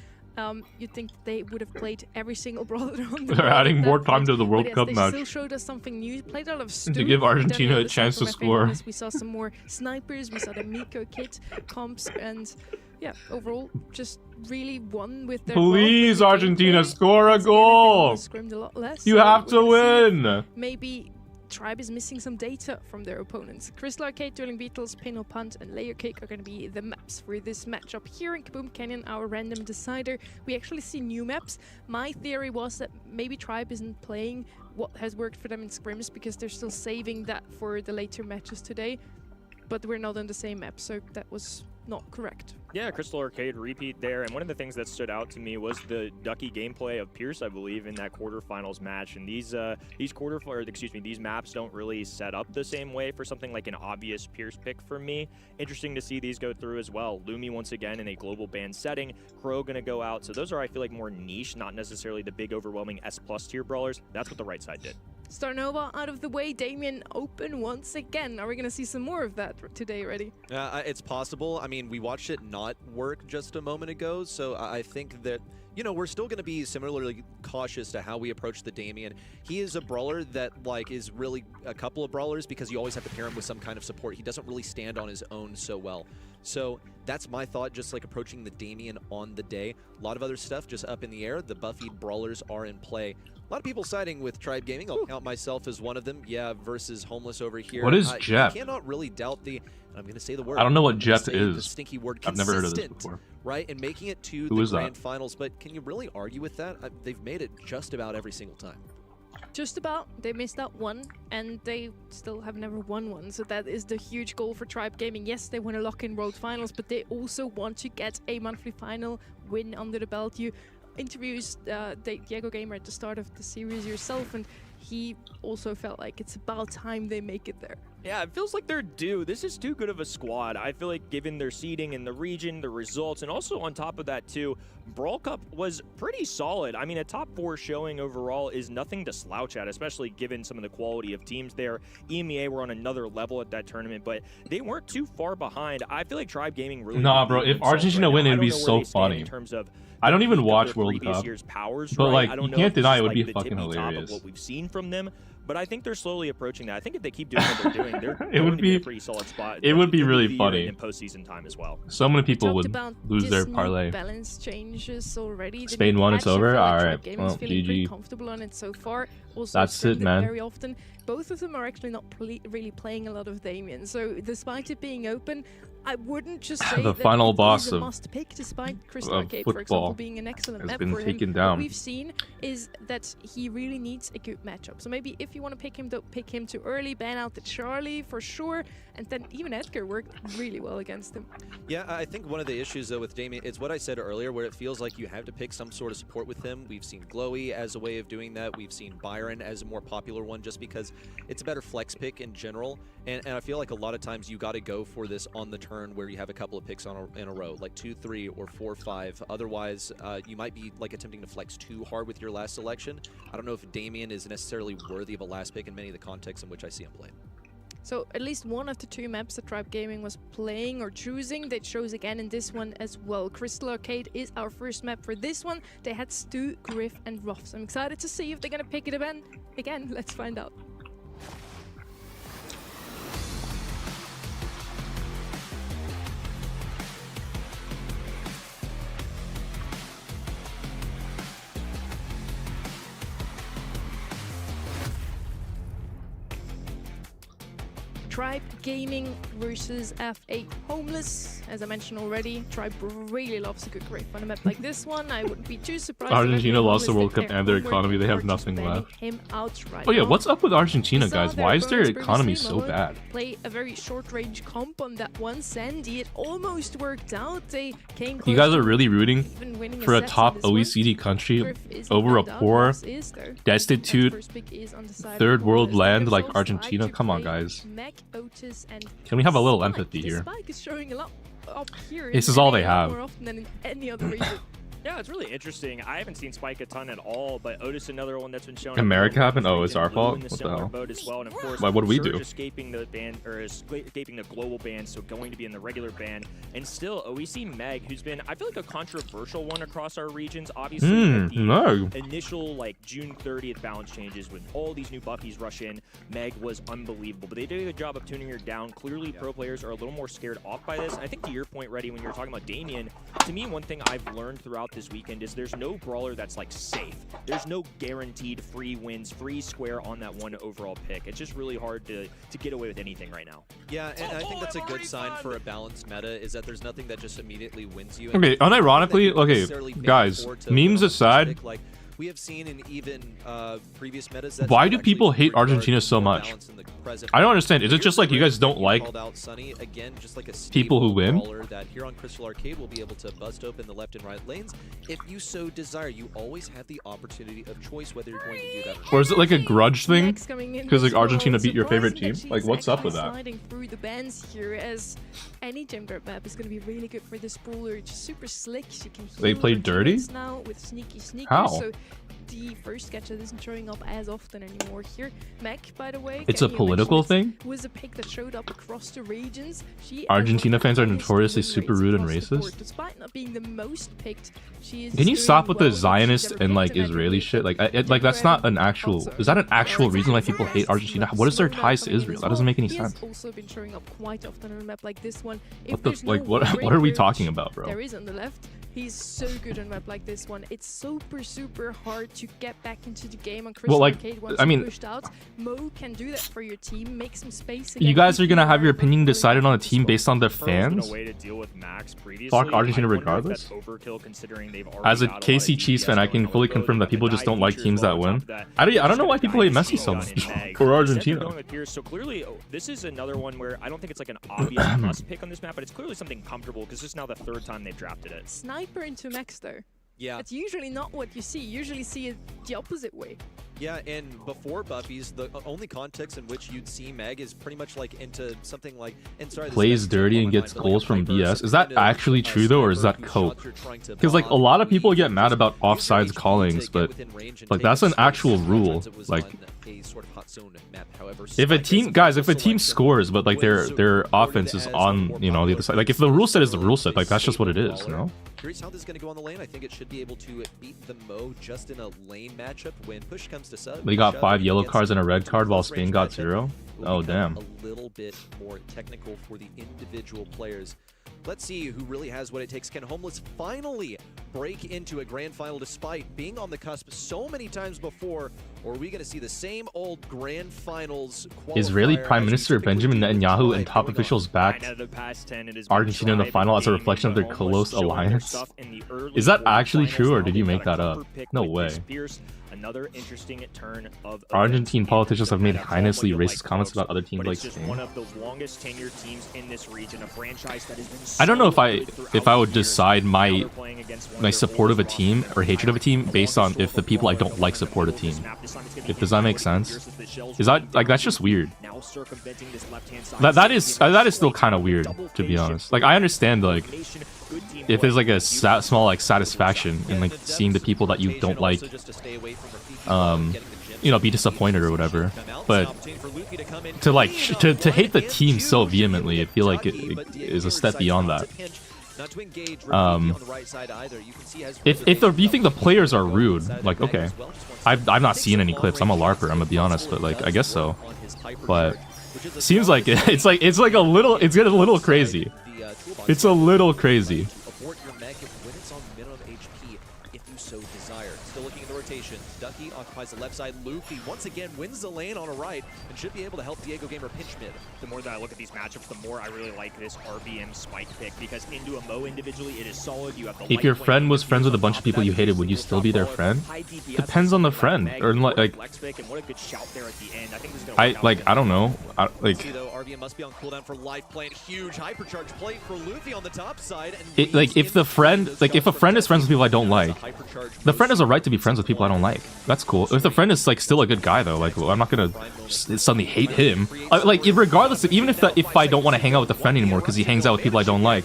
you'd think they would have played every single brawler on the They're adding more time to the World Cup match. They still showed us something new. Played a lot of Stu, to give Argentina a chance to score. We saw some more snipers. We saw the Miko kit comps, and yeah, overall, just really won with their. Please, Argentina, score a goal! Scrimmed a lot less. You have to win. Maybe Tribe is missing some data from their opponents. Crystal Arcade, Dueling Beetles, Pinhole Punt, and Layer Cake are going to be the maps for this matchup here in Kaboom Canyon, our random decider. We actually see new maps. My theory was that maybe Tribe isn't playing what has worked for them in scrims because they're still saving that for the later matches today. But we're not on the same map, so that was not correct. Yeah, Crystal Arcade repeat there, and one of the things that stood out to me was the Ducky gameplay of Pierce, I believe, in that quarterfinals match. And these maps don't really set up the same way for something like an obvious Pierce pick for me. Interesting to see these go through as well. Lumi once again in a global ban setting, Crow gonna go out. So those are, I feel like, more niche, not necessarily the big overwhelming S+ tier brawlers. That's what the right side did. Starnova out of the way, Damien open once again. Are we gonna see some more of that today already? It's possible. I mean, we watched it not work just a moment ago, so I think that, you know, we're still going to be similarly cautious to how we approach the Damien. He is a brawler that, like, is really a couple of brawlers because you always have to pair him with some kind of support. He doesn't really stand on his own so well. So that's my thought, just like approaching the Damien on the day. A lot of other stuff just up in the air. The Buffy brawlers are in play. A lot of people siding with Tribe Gaming. I'll count myself as one of them. Yeah, versus Homeless over here. What is Jet? I cannot really doubt the... I'm going to say the word. I don't know what Jet is. The stinky word. I've never heard of this before. Right, and making it to Who the is grand that? finals. But can you really argue with that? They've made it just about every single time. Just about. They missed out one, and they still have never won one. So that is the huge goal for Tribe Gaming. Yes, they want to lock in World Finals, but they also want to get a monthly final win under the belt. You interviews Diego Gamer at the start of the series yourself, and he also felt like it's about time they make it there. Yeah, it feels like they're due. This is too good of a squad. I feel like given their seeding in the region, the results, and also on top of that too, Brawl Cup was pretty solid. I mean, a top 4 showing overall is nothing to slouch at, especially given some of the quality of teams there. EMEA were on another level at that tournament, but they weren't too far behind. I feel like Tribe Gaming really... Nah, bro, if Argentina win, it'd be so funny. In terms of I don't even watch World Cup, powers, but right? like, you can't deny it would be fucking top hilarious. of what we've seen from them. But I think they're slowly approaching that. I think if they keep doing what they're doing, they're it would going to be be a pretty solid spot. It would be really funny in postseason time as well. So many people would lose their parlay. Balance changes already. Spain won, it's over. All right, well, feeling GG. pretty comfortable on it so far. Also, that's it, man. Very often, both of them are actually not really playing a lot of Damien. So despite it being open, I wouldn't just say the that final it boss is a of must pick, despite Crystal Arcade, for example, being an excellent has map been for him. taken down. What we've seen is that he really needs a good matchup. So maybe if you want to pick him, don't pick him too early. Ban out the Charlie for sure, and then even Edgar worked really well against him. Yeah, I think one of the issues though with Damien, it's what I said earlier, where it feels like you have to pick some sort of support with him. We've seen Glowy as a way of doing that. We've seen Byron as a more popular one, just because it's a better flex pick in general. And I feel like a lot of times you got to go for this on the turn where you have a couple of picks in a row, like 2, 3, or 4, 5. Otherwise, you might be like attempting to flex too hard with your last selection. I don't know if Damien is necessarily worthy of a last pick in many of the contexts in which I see him play. So at least one of the 2 maps that Tribe Gaming was playing or choosing, they chose again in this one as well. Crystal Arcade is our first map for this one. They had Stu, Griff, and Ruffs. I'm excited to see if they're gonna pick it again. Let's find out. Tribe Gaming versus F8 Homeless. As I mentioned already, Tribe really loves a good Griff on a map like this one. I wouldn't be too surprised. Argentina lost the World Cup and their economy. They have nothing left. Him out right Oh yeah, now. what's up with Argentina, guys? Why is their economy so bad? Play a very short-range comp on that one. Sandy, it almost worked out. They came You guys are really rooting winning for a set top in this one. OECD country Griff is over a lined up. poor, Ruffs is there. destitute, First pick is undecided. third world Homeless. land There's like also Argentina? side to Come on, play. guys. Mac, Otis, and Can we have a little Spike. empathy The here? Spike is showing a lot up here. This in is all they LA a lot have. More often than in any other region. Yeah, it's really interesting. I haven't seen Spike a ton at all, but Otis, another one that's been shown. America happened? Oh, it's our Blue fault? in the What the similar hell? boat as well. And of course, What do we Surge do? escaping the ban, or escaping the global ban, so going to be in the regular ban. And still, OEC Meg, who's been, I feel like, a controversial one across our regions. Obviously, with the no. initial like June 30th balance changes with all these new buffies rush in, Meg was unbelievable. But they did a good job of tuning her down. Clearly, pro players are a little more scared off by this. And I think to your point, Reddy, when you were talking about Damien, to me, one thing I've learned throughout this weekend is there's no brawler that's like safe. There's no guaranteed free wins, free square on that one overall pick. It's just really hard to get away with anything right now. Yeah, and I think that's a good sign for a balanced meta, is that there's nothing that just immediately wins you. Okay, unironically, okay, guys, memes aside, Like we have seen in even previous metas. That's why do actually people hate regard Argentina so more much? balance in the present. I don't understand. Is it just like you guys don't like Called out Sunny again, just like a people who win? brawler that here on Crystal Arcade will be able to bust open the left and right lanes if you so desire. You always have the opportunity of choice whether you're going to do that Or is it like a grudge thing? Next coming in Because like as well. Argentina beat your favorite Surprising team? that Like she's what's up with actually that? Sliding through the bands here, as any gem grab map is going to be really good for this brawler. Just super slick. She can They heal played her dirty? teammates now with sneaky sneakers. How? So the first sketch that isn't showing up as often anymore here. Mac, by the way, It's a Kenny, you political mentioned thing? was a pick that showed up across the regions. She Argentina fans are highest notoriously win super rates rude and across the board. racist. Despite not being the most picked, she is Can you doing stop with well the if she's Zionist ever and picked, like and I Israeli believe shit? Like, that like that's not an actual. also. Is that an actual reason why people hate Argentina? What is their ties to Israel? That doesn't make any He has sense. also been showing up quite often on a map like this one. If What the there's like? no What wall what are we breakers, talking about, bro? There is on the left. He's so good on a map like this one. It's super hard to get back into the game on Crystal like, Arcade once I mean- you're pushed out. Mo can do that for your team, make some space. You again, guys are keep gonna you have your alive, opinion pulling decided out on a the team score. based on their Pearl's been fans? a way to deal with Max previously. Fuck Argentina I wonder if regardless? that's overkill considering they've already As a got lot of KC Chiefs fan, I DPS can going fully on confirm the that people road, just and don't like features teams well that on win. top of that. I don't know why Just people hate got Messi so done much in Meg. or Instead, they're Argentina. going with Pierce. So clearly, this is another one where I don't think it's like an obvious must pick on this map, but it's clearly something comfortable because this is now the third time they've drafted it. Sniper into Max though. Yeah. That's usually not what you see. You usually see it the opposite way. Yeah, and before Buffy's, the only context in which you'd see Meg is pretty much like into something like, and sorry, this Plays is dirty and gets goals from BS. Is that actually true though, or is that cope? Because like a lot of people get mad about offsides callings, but like that's an actual rule. Like if a team, guys, if a team scores, but like their offense is on, you know, the other side. Like if the rule set is the rule set, like that's just what it is, you know. Curious how this is going to go on the lane. I think it should be able to beat the Mo just in a lane matchup when push comes to sub. They got Shove 5 yellow against cards and a red the card while close Spain range got matchup 0. will Oh become damn. a little bit more technical for the individual players. Let's see who really has what it takes. Can Homeless finally break into a grand final despite being on the cusp so many times before? Or are we going to see the same old grand finals Israeli qualifier Prime as we Minister typically Benjamin do with Netanyahu July and top going officials on? backed 9 out of the past 10, it has been Argentina in the Tribe final as a and reflection of their Gaming, close but Homeless showing their alliance. stuff in the early Is that quarterfinals actually true, or now. did you They've make got a that up? comfort pick No with way. Chris Pierce, another interesting turn of Argentine politicians have made heinously racist comments about other teams like Spain. One of the longest tenured teams in this region, a franchise that has been I don't know if I would decide my support of a team or hatred of a team based on if the people I don't like support a team. Does that make sense? Is that like that's just weird? That is still kind of weird, to be honest. Like I understand like if there's like a small like satisfaction in like seeing the people that you don't like you know, be disappointed or whatever, but to like to hate the team so vehemently, I feel like it is a step beyond that. If you think the players are rude, like okay, I've not seen any clips. I'm a LARPer, I'm gonna be honest, but like I guess so. But seems like it's like a little, it's getting a little crazy. It's a little crazy. Ducky occupies the left side. Luffy once again wins the lane on a right and should be able to help Diego Gamer pinch mid. The more that I look at these matchups, the more I really like this RBM spike pick because into a Mo individually, it is solid. You have the if your friend was friends with a bunch of people you hated, would you still be their friend? Depends on the friend, or like I don't know. RBM must be on cooldown for life plan. Huge hypercharge play for Luffy on the top side. And like if a friend is friends with people I don't like, the friend has a right to be friends with people I don't like. That's cool. If the friend is like still a good guy though, like well, I'm not gonna suddenly hate him. Like regardless of even if I don't want to hang out with the friend anymore because he hangs out with people I don't like,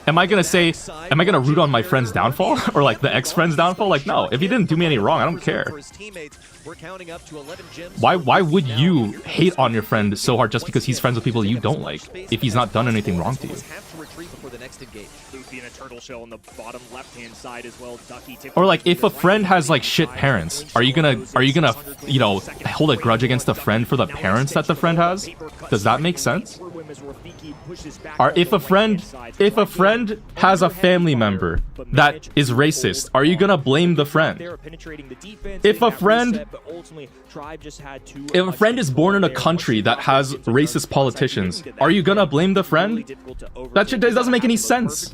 am I gonna root on my friend's downfall or like the ex-friend's downfall? Like no, if he didn't do me any wrong, I don't care. Why would you hate on your friend so hard just because he's friends with people you don't like if he's not done anything wrong to you? Luffy in a turtle shell on the bottom left-hand side as well. Ducky Or like if a friend has like shit parents, are you gonna you know hold a grudge against a friend for the parents that the friend has? Does that make sense? Or if a friend has a family member that is racist, are you gonna blame the friend? If a friend is born in a country that has racist politicians, are you gonna blame the friend? That shit doesn't make any sense.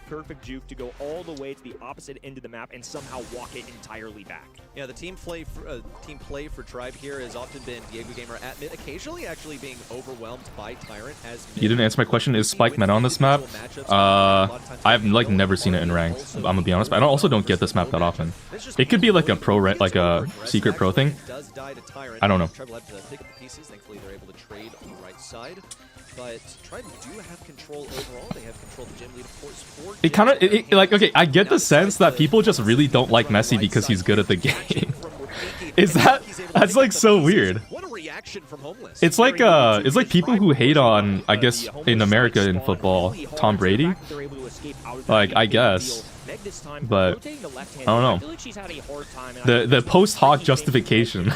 Perfect juke to go all the way to the opposite end of the map and somehow walk it entirely back. Yeah, the team play for Tribe here has often been Diego Gamer at mid, occasionally actually being overwhelmed by Tyrant as You didn't answer my question. Is Spike meta on this map? I've like never seen it in ranked. I'm gonna be honest, but I also don't get this map that often. It could be like a pro like a secret pro thing. I don't know. Thankfully, they're able to trade on the right side. But Tribe do have control overall. They have control of the gym lead, of course. It kind of like okay. I get the sense that people just really don't like Messi because he's good at the game. That's like so weird. It's like people who hate on, I guess in America in football, Tom Brady. Like I guess. But I don't know. The post hoc justification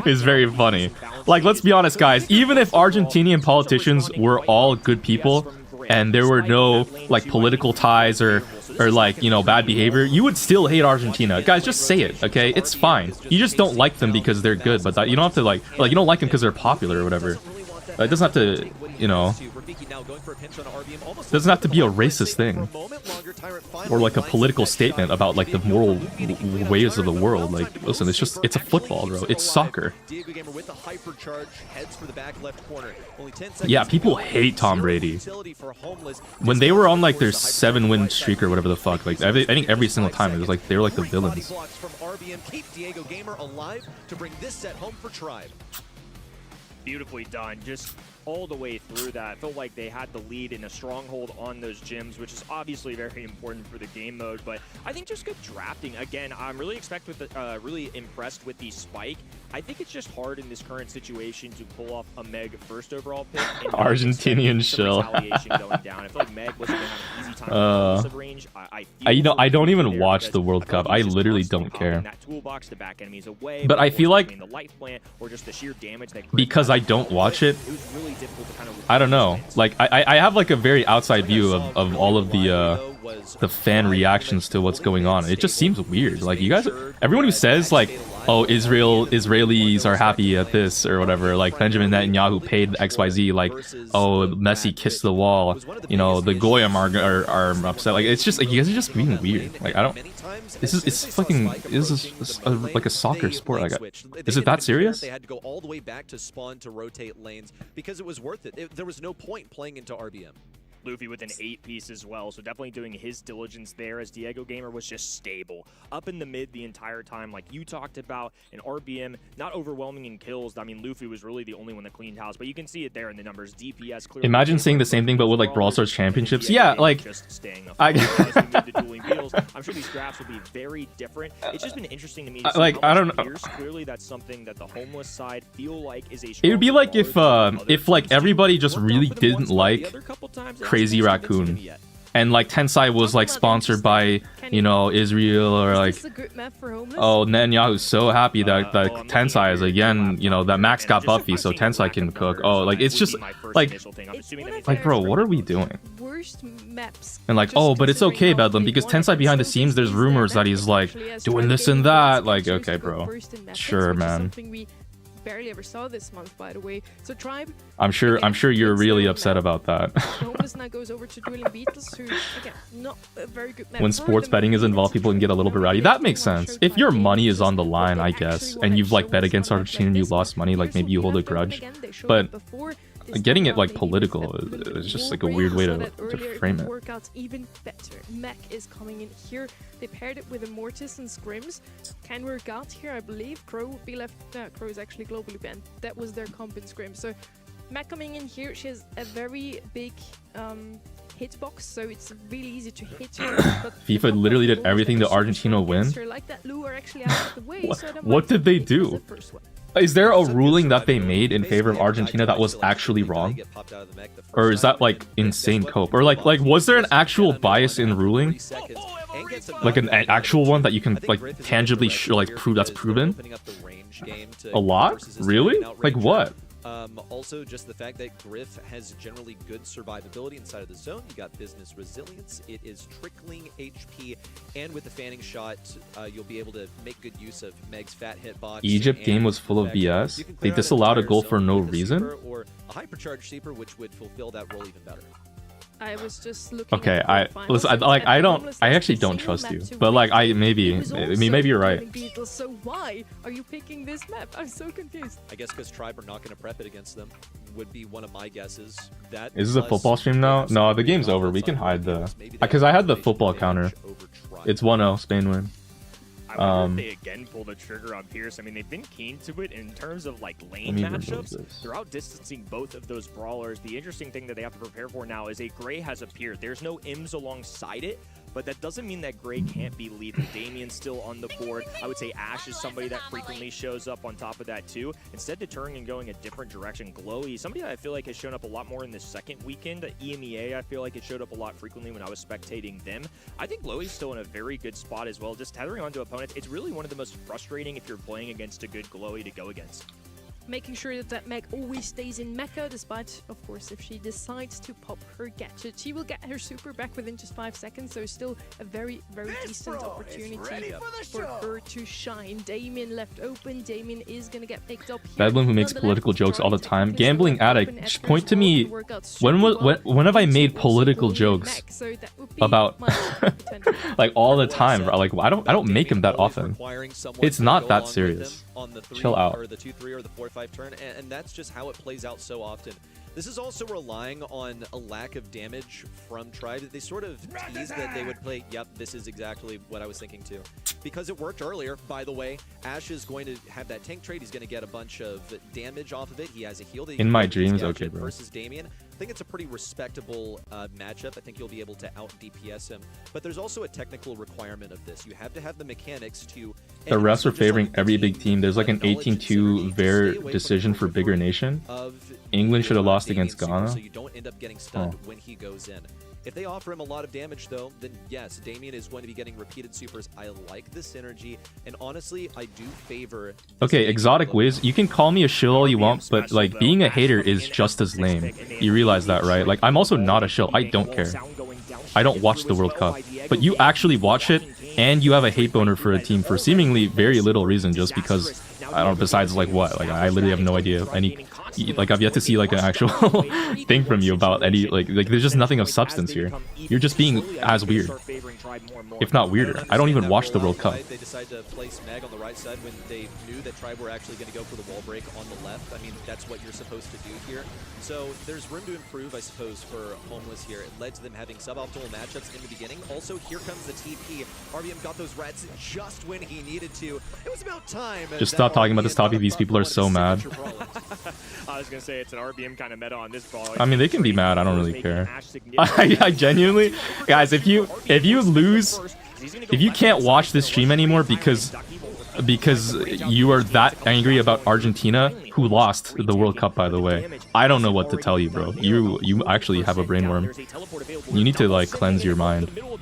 is very funny. Like let's be honest, guys. Even if Argentinian politicians were all good people and there were no like political ties or like you know bad behavior, you would still hate Argentina. Guys, just say it, okay? It's fine. You just don't like them because they're good, but that, you don't have to like you don't like them because they're popular or whatever. It doesn't have to, you know, doesn't have to be a racist thing or like a political statement about like the moral ways of the world. Like, listen, it's a football, bro. It's soccer. Yeah, people hate Tom Brady. When they were on like their 7-win streak or whatever the fuck, like I think every single time it was like they were like the villains. Beautifully done, just all the way through that. I felt like they had the lead in a stronghold on those gyms, which is obviously very important for the game mode. But I think just good drafting. Again, I'm really really impressed with the spike. I think it's just hard in this current situation to pull off a Meg first overall pick. Argentinian shell. I feel like Meg wasn't gonna have an easy time range. I don't even watch the World Cup. I literally don't care. But I feel like because I don't watch it, I don't know. Like I have like a very outside view of all of the fan reactions to what's going on. It just seems weird. Like you guys, everyone who says like oh, Israelis are happy at this or whatever. Like Benjamin Netanyahu paid XYZ. Like, oh, Messi kissed the wall. You know, the Goyim are upset. Like, it's just like you guys are just being weird. Like, I don't. This is like a soccer sport. Like, is it that serious? They had to go all the way back to spawn to rotate lanes because it was worth it. There was no point playing into RBM. Luffy with an 8-piece as well, so definitely doing his diligence there as Diego Gamer was just stable. Up in the mid the entire time, like you talked about, and RBM not overwhelming in kills. I mean, Luffy was really the only one that cleaned house, but you can see it there in the numbers. DPS clearly. Imagine saying the same thing, but with like Brawl Stars championships. Yeah, like. Just staying I'm sure these drafts will be very different. It's just been interesting to me. To like, I don't know. Clearly, that's something that the homeless side feel like is a. It would be like if like everybody just really didn't like Crazy Raccoon, and like Tensai was like sponsored by, you know, Israel, or like, oh, Netanyahu's so happy that Tensai is again, you know, that Max got Buffy so Tensai can cook. Oh, like it's just like bro, what are we doing? And like, oh, but it's okay, Bedlam, because Tensai behind the scenes, there's rumors that he's like doing this and that. Like, okay, bro, sure, man. Barely ever saw this month, by the way. So Tribe, I'm sure you're really upset about that. Homeless now goes over to Dueling Beatles, who again not a very good map. When sports betting is involved, people can get a little bit rowdy. That makes sense. If your money is on the line, I guess, and you've like bet against Argentina and you lost money, like maybe you hold a grudge. But getting it like political is just like a weird way to frame it. Workouts even better. Mech is coming in here. They paired it with a Mortis and Scrims. Can work out here, I believe. Crow will be left. Crow is actually globally banned. That was their comp in Scrims. So Mech coming in here. She has a very big hitbox, so it's really easy to hit her. But FIFA literally did everything to Argentina win. Like that, Lou are actually out of the way, what did they do? Is there a ruling that they made in favor of Argentina that was actually wrong? Or is that like insane cope? Or like was there an actual bias in ruling? Like an actual one that you can like tangibly prove that's proven? A lot? Really? Like what? Also, just the fact that Griff has generally good survivability inside of the zone. You got business resilience. It is trickling HP, and with the fanning shot, you'll be able to make good use of Meg's fat hitbox. Egypt game was full of BS. They disallowed a goal for no reason. Or a hypercharged sleeper, which would fulfill that role even better. I was just looking. Okay, I actually don't trust you, but like maybe you're right. So why are you picking this map? I'm so confused. I guess because Tribe are not going to prep it against them would be one of my guesses. That is this a football stream now? No, the game's over. We can hide the because I had the football counter. It's 1-0, Spain win. I wonder if they again pull the trigger on Pierce. I mean, they've been keen to it in terms of like lane matchups. They're outdistancing both of those brawlers. The interesting thing that they have to prepare for now is a Gray has appeared. There's no Ims alongside it, but that doesn't mean that Gray can't be lethal. Damien's still on the board. I would say Ash is somebody that frequently shows up on top of that too. Instead deterring and going a different direction, Glowy, somebody that I feel like has shown up a lot more in the second weekend. EMEA, I feel like it showed up a lot frequently when I was spectating them. I think Glowy's still in a very good spot as well. Just tethering onto opponents, it's really one of the most frustrating if you're playing against a good Glowy to go against. Making sure that Meg always stays in mecha, despite, of course, if she decides to pop her gadget. She will get her super back within just 5 seconds, so still a very, very decent opportunity for her to shine. Damien left open. Damien is going to get picked up here. Bedlam, who makes political jokes all the time. Gambling addict, just point to me. When have I made political jokes about like all the time? Like I don't make them that often. It's not that serious. Chill out. Or the 2-3 or the 4-5 turn, and that's just how it plays out so often. This is also relying on a lack of damage from Tribe. They sort of teased that they would play, yep, this is exactly what I was thinking too. Because it worked earlier, by the way. Ash is going to have that tank trade. He's going to get a bunch of damage off of it. He has a heal that he in my dreams, okay, bro. Versus Damien. I think it's a pretty respectable matchup. I think you'll be able to out DPS him. But there's also a technical requirement of this. You have to have the mechanics to... The refs are favoring every big team. There's like an 18-2 VAR decision for bigger nation. England should have lost against Ghana. So you don't end up getting stunned when he goes in. If they offer him a lot of damage, though, then yes, Damien is going to be getting repeated supers. I like the synergy, and honestly, I do favor... Okay, Exotic Wiz, you can call me a shill all you want, but like being a hater is just as lame. You realize that, right? Like I'm also not a shill. I don't care. I don't watch the World Cup. But you actually watch it, and you have a hate boner for a team for seemingly very little reason, just because, I don't know, besides like what? Like, I literally have no idea any, like, I've yet to see like an actual thing from you about any, like there's just nothing of substance here. You're just being as weird, if not weirder. I don't even watch the World Cup. They decided to place Mag on the right side when they knew that Tribe were actually going to go for the wall break on the left. I mean, that's what you're supposed to do here. So there's room to improve, I suppose, for Homeless here. It led to them having suboptimal matchups in the beginning. Also, here comes the TP. RBM got those reds just when he needed to. It was about time. Just stop talking about this topic. These people are so mad. I was gonna say it's an RBM kind of meta on this ball. I mean, they can be mad. I don't really care. I genuinely, guys, if you lose, if you can't watch this stream anymore because you are that angry about Argentina, who lost the World Cup, by the way, I don't know what to tell you, bro. You actually have a brainworm. You need to like cleanse your mind. Ooh.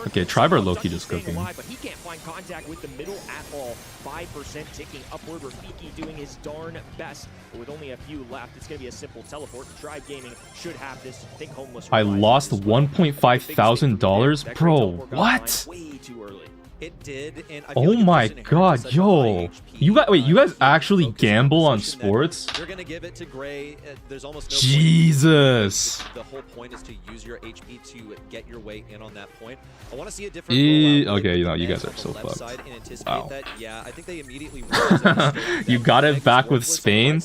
Okay, Tribe are low-key just cooking. But he can't find contact with the middle at all. 5% ticking upward. Rafiki doing his darn best. But with only a few left, it's going to be a simple teleport. Tribe Gaming should have this. I think Homeless. I lost $1,500, bro. What? Way too early. It did, and I Oh my god, yo. You guys actually gamble on sports? You're gonna give it to Gray. There's almost no Jesus. point. The whole point is to use your HP to get your way in on that point. I want to see a different okay, you guys are so fucked. Wow. Yeah, I think they immediately You got it back with Spain?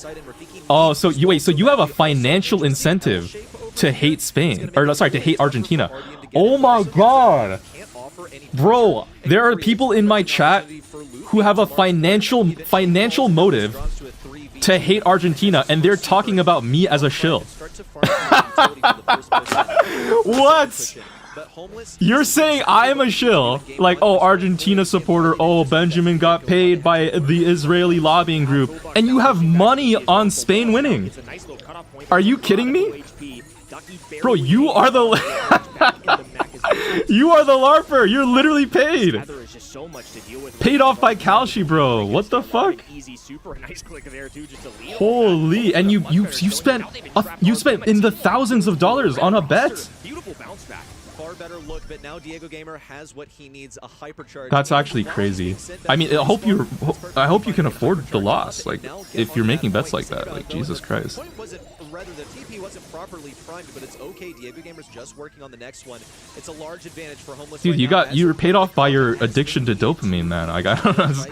Oh, so you have a financial incentive to hate Spain, or sorry, to hate Argentina. Oh my god. Bro, there are people in my chat who have a financial motive to hate Argentina, and they're talking about me as a shill. What? You're saying I'm a shill? Like, oh, Argentina supporter, oh, Benjamin got paid by the Israeli lobbying group, and you have money on Spain winning. Are you kidding me? Bro, you are the you are the LARPer. You're literally paid. Paid off by Kalshi, bro. What the fuck? Holy, and you spent in the thousands of dollars on a bet. Beautiful bounce back. Far better look, but now Diego Gamer has what he needs, a hypercharge. That's actually crazy. I mean, I hope you can afford the loss. Like, if you're making bets like that, like Jesus Christ. Rather, the TP wasn't properly primed, but it's okay. Diego Gamer's just working on the next one. It's a large advantage for Homeless. Dude, you were paid off by your addiction to dopamine, man. Like, I don't know.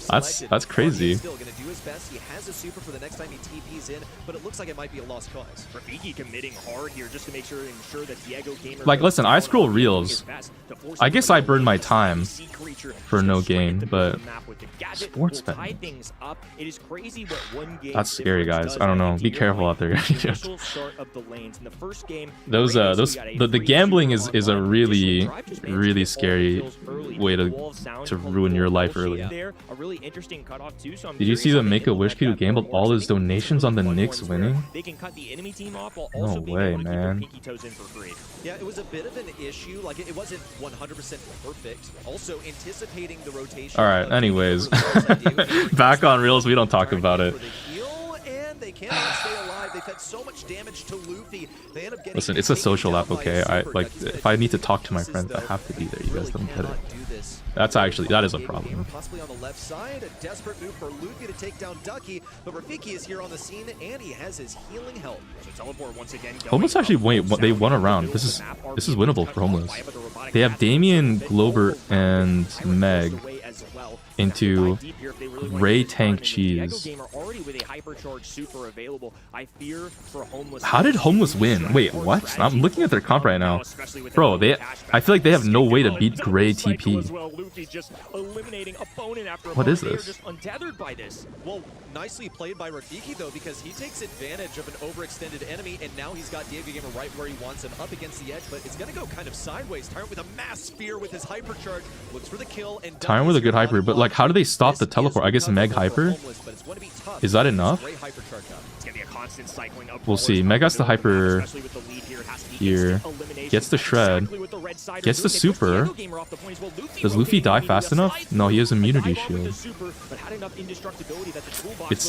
That's crazy. Still gonna do his best. He has a super for the next time he TP's in, but it looks like it might be a lost cause. Rafiki committing hard here just to make sure that Diego Gamer. Like, listen, I scroll reels. I guess I burn my time for no gain, but sports betting. That's scary, guys. I don't know. Be careful out there. The gambling is a really scary way to ruin your life early. Did you see the Make-A-Wish kid who gambled all his donations on the Knicks winning? No way, man. Yeah, it was a bit of an issue. Like, it wasn't 100% perfect. Also, anticipating the rotation. All right. Anyways, back on reels. We don't talk about it. They cannot stay alive. They've had so much damage to Luffy. They end up getting. Listen, it's a social app, okay? If I need to talk to my friends, I have to be there. You guys don't get it. That is a problem. Possibly on the left side, a desperate move for Luffy to take down Ducky, but Rafiki is here on the scene and he has his healing help. So teleport once again. Homeless actually they won a round. This is winnable for Homeless. They have Damien, Glober, and Meg into Ray Tank Cheese. How did Homeless win? Wait, what? I'm looking at their comp right now. Bro, I feel like they have no way to beat Gray TP. What is this? Well, nicely played by Rafiki though, because he takes advantage of an overextended enemy, and now he's got Diego Gamer right where he wants him, up against the edge, but it's gonna go kind of sideways. Tyrant with a mass spear with his hypercharge, looks for the kill, and Tyrant with a good hyper, but like, how do they stop the teleport? I guess Meg hyper? Is that enough? We'll see. Meg has the hyper here. Gets the shred. Gets the super. Does Luffy die fast enough? No, he has immunity shield.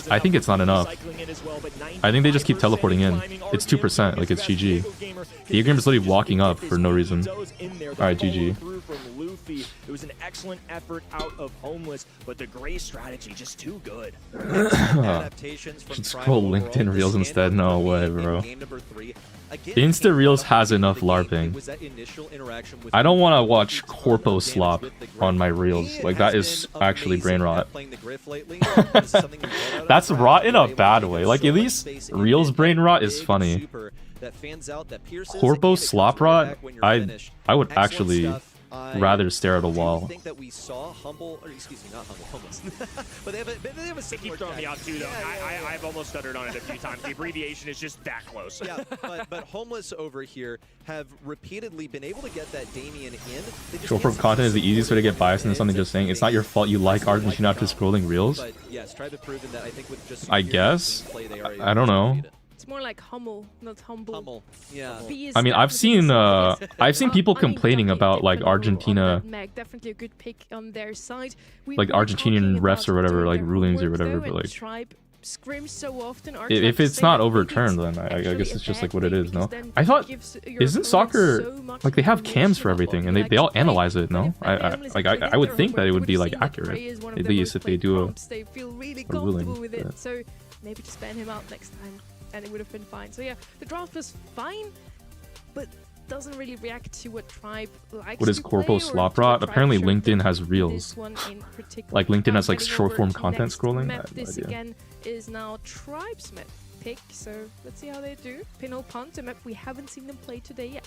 I think it's not enough. I think they just keep teleporting in. It's 2%, like it's GG. The Agram is literally walking up for no reason. Alright, GG. It was an excellent effort out of Homeless, but the Gray strategy just too good. Should scroll LinkedIn Reels instead? No way, bro. Insta Reels has enough LARPing. I don't want to watch Corpo Slop on my Reels. Like, that is actually brain rot. That's rot in a bad way. Like, at least Reels brain rot is funny. Corpo Slop rot? I would actually rather stare at a wall. I think that we saw Humble, or excuse me, not Humble, Homeless. but they have a They keep throwing me out too, though. I've almost stuttered on it a few times. The abbreviation is just that close. Yeah, but Homeless over here have repeatedly been able to get that Damien in. Short form content is the easiest way to get biased into something. Just saying, it's not your fault you like Argentina after scrolling Reels. But yes, Tribe have proven that I think with just I guess. I don't know. It's more like Hummel, not humble. Hummel, yeah. I mean, I've seen people complaining about like Argentina, definitely a good pick on their side. like Argentinian refs or whatever, like rulings or whatever. But like, if it's not overturned, then I guess it's just like what it is. No, I thought isn't soccer like they have cams for everything and they all analyze it? No, I would think that it would be like accurate at least if they do a ruling. So maybe just ban him out next time. And it would have been fine. So yeah, the draft was fine, but doesn't really react to what Tribe likes. What is Corpo Slop Rot? Apparently LinkedIn has Reels. Like LinkedIn has like short form content scrolling. This again is now Tribe's map pick, so let's see how they do. Pinhole Punt, a map we haven't seen them play today yet.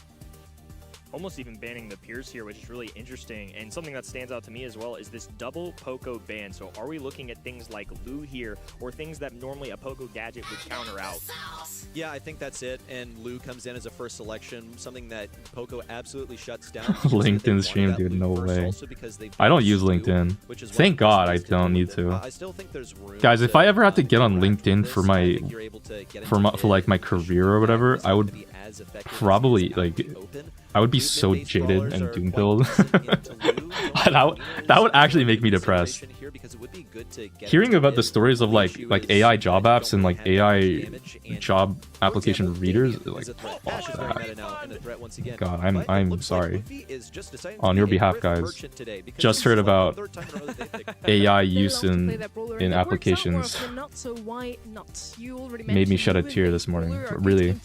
Almost even banning the Pierce here, which is really interesting. And something that stands out to me as well is this double Poco ban. So are we looking at things like Lou here, or things that normally a Poco gadget would counter out? Yeah, I think that's it. And Lou comes in as a first selection, something that Poco absolutely shuts down. LinkedIn stream, dude, no way. I don't use LinkedIn. Thank God I don't need to. Guys, if I ever have to get on LinkedIn for like my career or whatever, I would probably like I would be so jaded and doom build. that would actually make me depressed. Hearing about the stories of like AI job apps and like AI job application readers, like God, I'm sorry on your behalf, guys. Just heard about AI use in applications. Made me shed a tear this morning. Really.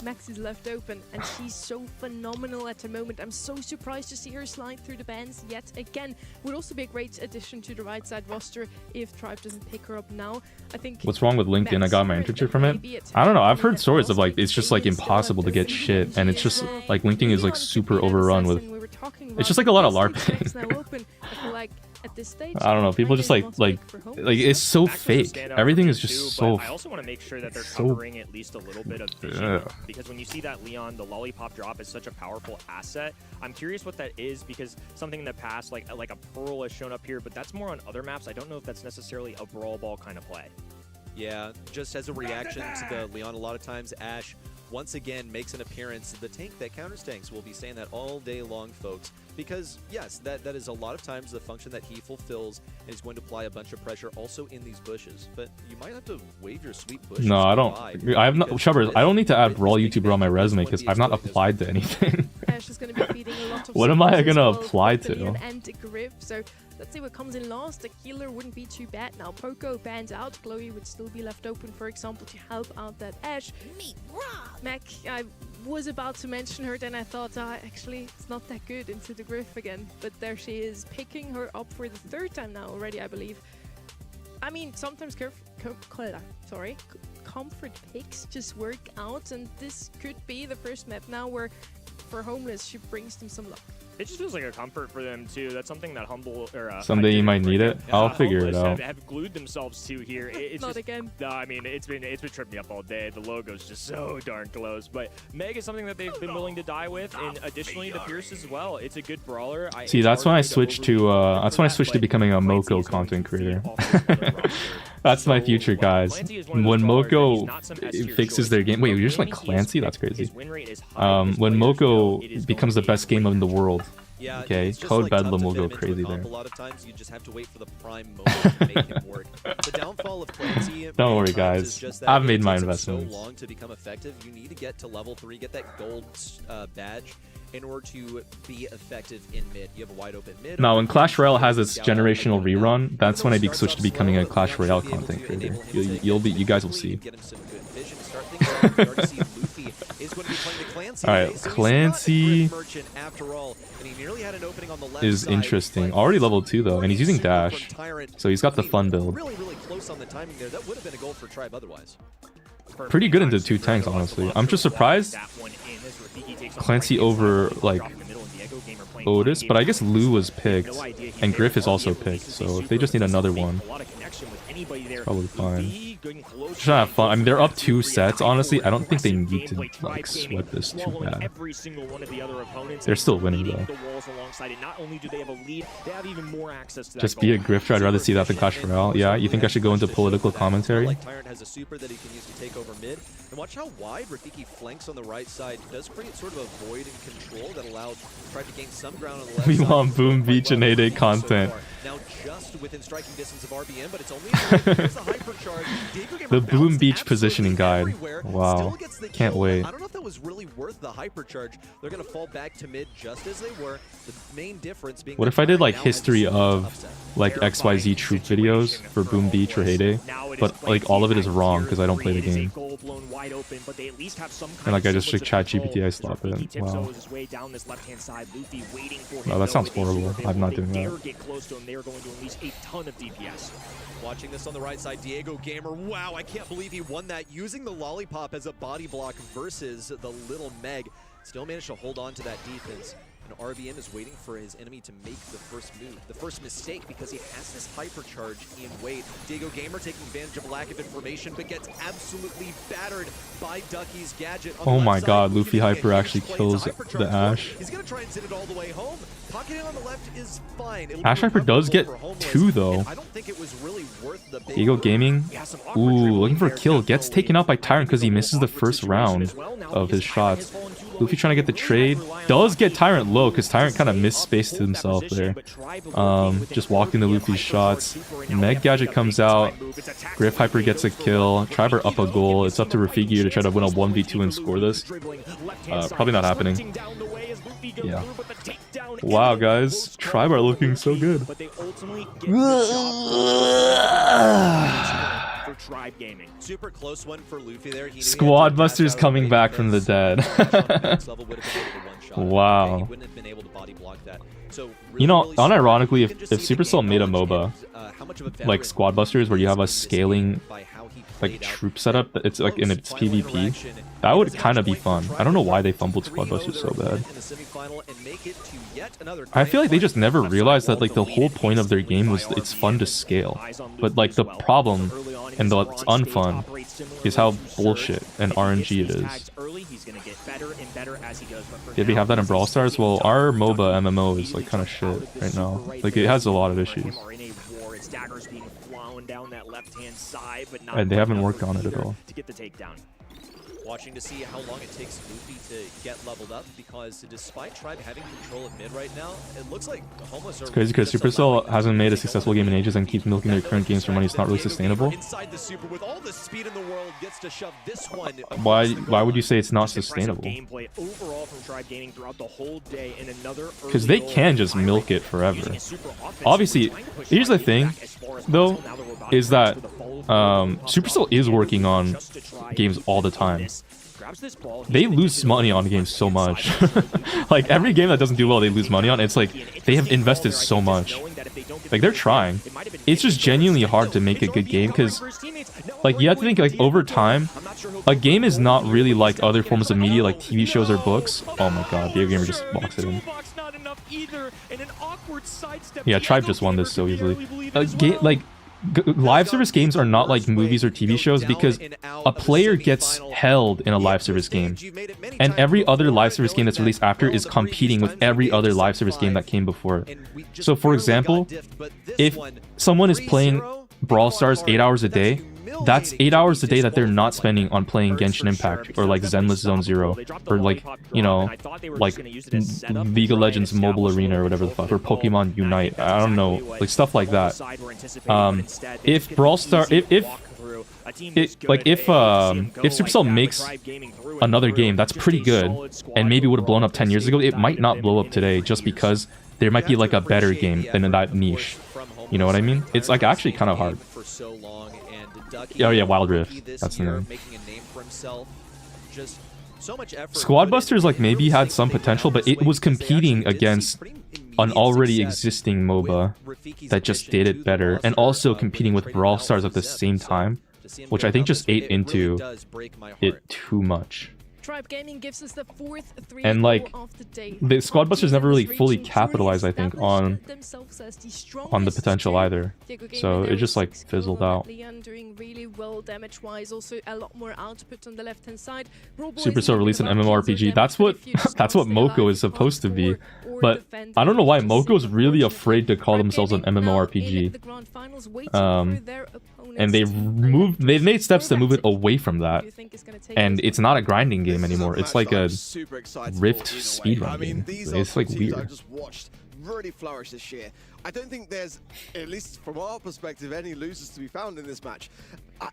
Max is left open, and she's so phenomenal at the moment. I'm so surprised to see her slide through the bans yet again. Would also be a great addition to the right side roster if Tribe doesn't pick her up now. I think. What's wrong with LinkedIn? I got my internship from it. I don't know. I've heard stories of like it's just like impossible to get shit, and it's just like LinkedIn is like super overrun with. It's just like a lot of LARPing. I don't know. People just like it's so fake. Everything is just so. I also want to make sure that they're covering at least a little bit of vision, because when you see that Leon, the lollipop drop is such a powerful asset. I'm curious what that is, because something in the past, like a Pearl has shown up here, but that's more on other maps. I don't know if that's necessarily a brawl ball kind of play. Yeah, just as a reaction to the Leon, a lot of times Ash once again makes an appearance. The tank that counters tanks. We'll be saying that all day long, folks, because yes, that is a lot of times the function that he fulfills, and he's going to apply a bunch of pressure also in these bushes. But you might have to wave your sweet bushes. No, I don't. I have not. Shubbers, I don't need to add Brawl YouTuber on my resume because I've not applied to anything. Ash is going to be feeding a lot of what am I going to apply to? And Griff, so let's see what comes in last. The healer wouldn't be too bad. Now Poco bans out. Chloe would still be left open, for example, to help out that Ash. Mac, I was about to mention her, then I thought, actually, it's not that good into the Griff again. But there she is, picking her up for the third time now already, I believe. I mean, sometimes comfort picks just work out, and this could be the first map now where for Homeless, she brings them some luck. It just feels like a comfort for them too. That's something that Humble or Someday you might need it. I'll figure it out. Have glued themselves to here. It's Not just, again. I mean, it's been tripping me up all day. The logo's just so darn close. But Meg is something that they've been willing to die with, and additionally to Pierce as well. It's a good brawler. See, that's when I switched to becoming a Moko content creator. That's my future, guys. When Moko fixes their game, wait, you're just like Clancy? That's crazy. When Moko becomes the best game in the world, Yeah, okay, it's just, Code like, Bedlam tough to will fit go him into crazy the comp there. A lot of times you just have to wait for the prime moment to make him work. The downfall of Clancy Don't worry, many times is guys. just that I've it made my takes him investments. so long to become effective. You need to get to level 3, get that gold badge in order to be effective in mid. You have a wide open mid. Now, when Clash Royale has its generational rerun, that's when I switch to becoming a Clash Royale content creator. You guys will see. Alright, Clancy is interesting. Already level 2 though, and he's using dash, so he's got the fun build. Really, really close on the timing there. That would have been a goal for Tribe otherwise. Pretty good into 2 tanks, honestly. I'm just surprised Clancy over like Otis, but I guess Lou was picked, and Griff is also picked, so if they just need another one, it's probably fine. Just trying to have fun. I mean, they're up 2 sets, honestly. I don't think they need to like sweat this too bad. They're still winning though. Just be a grifter. I'd rather see that than Clash Royale. Yeah, you think I should go into political commentary? Tyrant has a super that he can use to take over mid. And watch how wide Rafiki flanks on the right side. Does create sort of a void in control that allows Tribe to gain some ground on the left We side. want Boom Beach and 8 content. Now just within striking distance of RBM, but it's only here's the hypercharge. The Boom Beach positioning guide. Wow. Can't wait. I don't know if that was really worth the hypercharge. They're going to fall back to mid just as they were. The main difference being What if I did like history of like XYZ troop videos for Boom Beach or Heyday, but like all of it is wrong because I don't play the game. And like I just took ChatGPT, I slap it. Wow. No, that sounds horrible. I'm not doing that. Watching this on the right side, Diego Gamer. Wow, I can't believe he won that using the lollipop as a body block versus the little Meg. Still managed to hold on to that defense. And RBM is waiting for his enemy to make the first move, the first mistake, because he has this hypercharge in wait. Diego Gamer taking advantage of lack of information, but gets absolutely battered by Ducky's gadget. Oh my god, Luffy Hyper actually kills the Ash. He's gonna try and send it all the way home. Pocketing on the left is fine. Ash Hyper does get 2 though. I don't think it was really worth the big Diego Gaming, ooh, looking for a kill. Gets taken out by Tyrant because he misses the first round of his shots. Luffy trying to get the trade. Does get Tyrant low because Tyrant kind of misspaced himself there. Just walking the Luffy's shots. Meg Gadget comes out. Griff Hyper gets a kill. Triber up a goal. It's up to Rafiki to try to win a 1v2 and score this. Probably not happening. Yeah. Wow, guys. Tribe are looking so good. Super close one for Luffy there. Squad Busters coming back from the dead. Wow. You know, unironically, if Supercell made a MOBA like Squad Busters, where you have a scaling like troop setup, it's like in its PvP, that would kind of be fun. I don't know why they fumbled Squad Busters so bad. I feel like they just never realized that like the whole point of their game was it's fun to scale, but like the problem and it's unfun is how bullshit and RNG it is. Did we have that in Brawl Stars? Well, our MOBA MMO is like kind of shit right now. Like it has a lot of issues. And they haven't worked on it at all. Watching to see how long it takes Luffy to get leveled up, because despite Tribe having control of mid right now, it looks like Homeless are... It's crazy because Supercell hasn't made a successful game in ages and keeps milking their current games for money. It's not really sustainable. Inside the super with all the speed in the world, gets to shove this one. Why would you say it's not sustainable? Because they can just milk it forever. Obviously, here's the thing, though, is that Supercell is working on games all the time. They lose money on games so much. Like every game that doesn't do well, they lose money on. It's like they have invested so much. Like, they're trying. It's just genuinely hard to make a good game, because, like, you have to think, like, over time, a game is not really like other forms of media, like TV shows or books. Oh my god, Diego Gamer just walks it in. Yeah, Tribe just won this so easily. Live service games are not like movies or TV shows, because a player gets held in a live service game, and every other live service game that's released after is competing with every other live service game that came before it. So for example, if someone is playing Brawl Stars 8 hours a day, that's 8 hours a day that they're not spending on playing Genshin Impact or like Zenless Zone Zero or like, you know, like League of Legends Mobile Arena or whatever the fuck, or Pokemon Unite. I don't know, like stuff like that. If Brawl Star, if Supercell makes another game that's pretty good and maybe would have blown up 10 years ago, it might not blow up today just because there might be like a better game than in that niche. You know what I mean? It's like actually kind of hard. Oh yeah, Wild Rift. That's the name. Squad Busters like maybe had some potential, but it was competing against an already existing MOBA that just did it better, and also competing with Brawl Stars at the same time, which I think just ate into it too much. Tribe Gaming gives us the fourth 3 And like of the day. the Squad Busters never really fully capitalized, I think, on the potential either. So it just like fizzled out. Doing really well damage-wise, also a lot more output on the left-hand side. Supercell released an MMORPG. That's what Moko is supposed to be. But I don't know why Moko's really afraid to call themselves an MMORPG. And they've made steps to move it away from that. And it's not a grinding game anymore. It's like a Rift speedrun game. It's like weird. Really flourish this year. I don't think there's, at least from our perspective, any losers to be found in this match.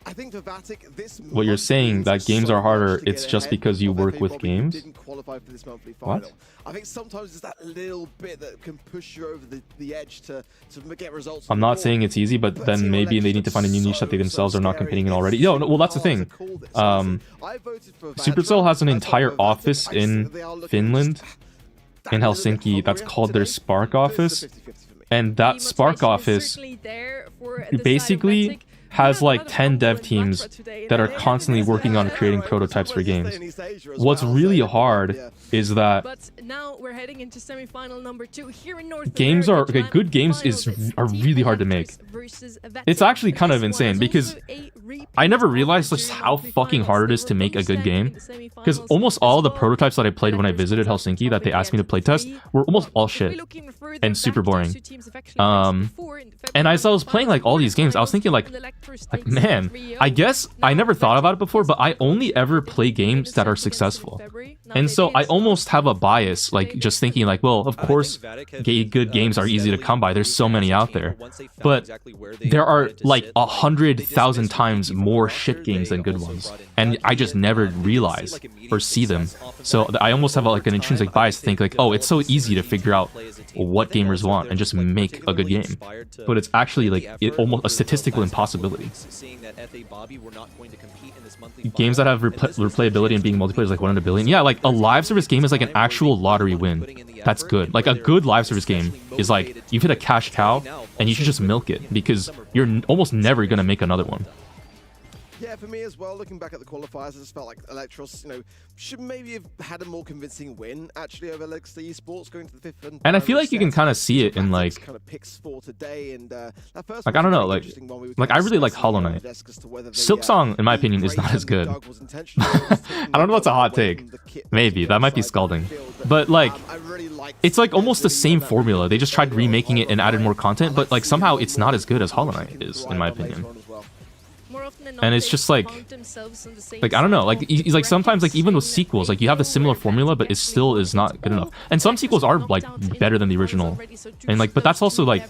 I think for Vatic, this. What you're saying that games are harder, it's just because you work with games? Didn't qualify for this monthly What? final. I think sometimes it's that little bit that can push you over the edge to get results. I'm not saying it's easy, but then maybe they need to find a new niche that they themselves are not competing in already. No, well, that's the thing. Supercell has an entire office in Finland, in Helsinki, that's called their Spark office, and that Spark office basically has like 10 dev teams that are constantly working on creating prototypes for games. What's really hard is that now we're heading into semi-final number 2 here in North games are okay, good games are really hard to make. It's actually kind of insane because I never realized just how fucking hard it is to make a good game, because almost all the prototypes that I played when I visited Helsinki that they asked me to playtest were almost all shit and super boring. And as I was playing like all these games, I was thinking like man, I guess I never thought about it before, but I only ever play games that are successful. And so I almost have a bias, like just thinking like, well, of course good games are easy to come by, there's so many out there, but there are like 100,000 times more shit games than good ones, and I just never realize or see them. So I almost have like an intrinsic bias to think like, oh, it's so easy to figure out what gamers want and just make a good game, but it's actually like almost a statistical impossibility. Games that have replayability and being multiplayer is like 1 in a billion. Yeah, like a live service game is like an actual lottery win. That's good. Like a good live service game is like you've hit a cash cow and you should just milk it, because you're almost never gonna make another one. Yeah, for me as well, looking back at the qualifiers, I just felt like Electros, should maybe have had a more convincing win, actually, over LXD Esports going to the 5th. And I feel like you can kind of see it in, like, kind of picks for today, and that first like I don't know, like I really like Hollow Knight. Silksong, in my opinion, is not as good. I don't know, what's a hot take. Maybe, that might be scalding. But, like, it's like almost the same formula. They just tried remaking it and added more content, but, like, somehow it's not as good as Hollow Knight is, in my opinion. And it's just like I don't know, like sometimes like even with sequels, like you have the similar formula, but it still is not good enough. And some sequels are like better than the original, and like, but that's also like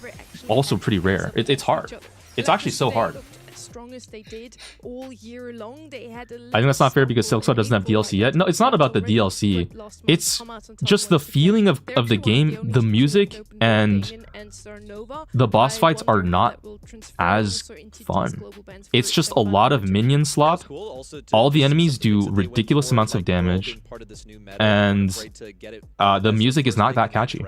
pretty rare. It's hard. It's actually so hard. Strongest they did all year long. They had I think that's not fair because Silksong doesn't have DLC yet. No, it's not about the DLC. It's just the feeling of the game, the music, and the boss fights are not as fun. It's just a lot of minion slop. All the enemies do ridiculous amounts of damage, and the music is not that catchy.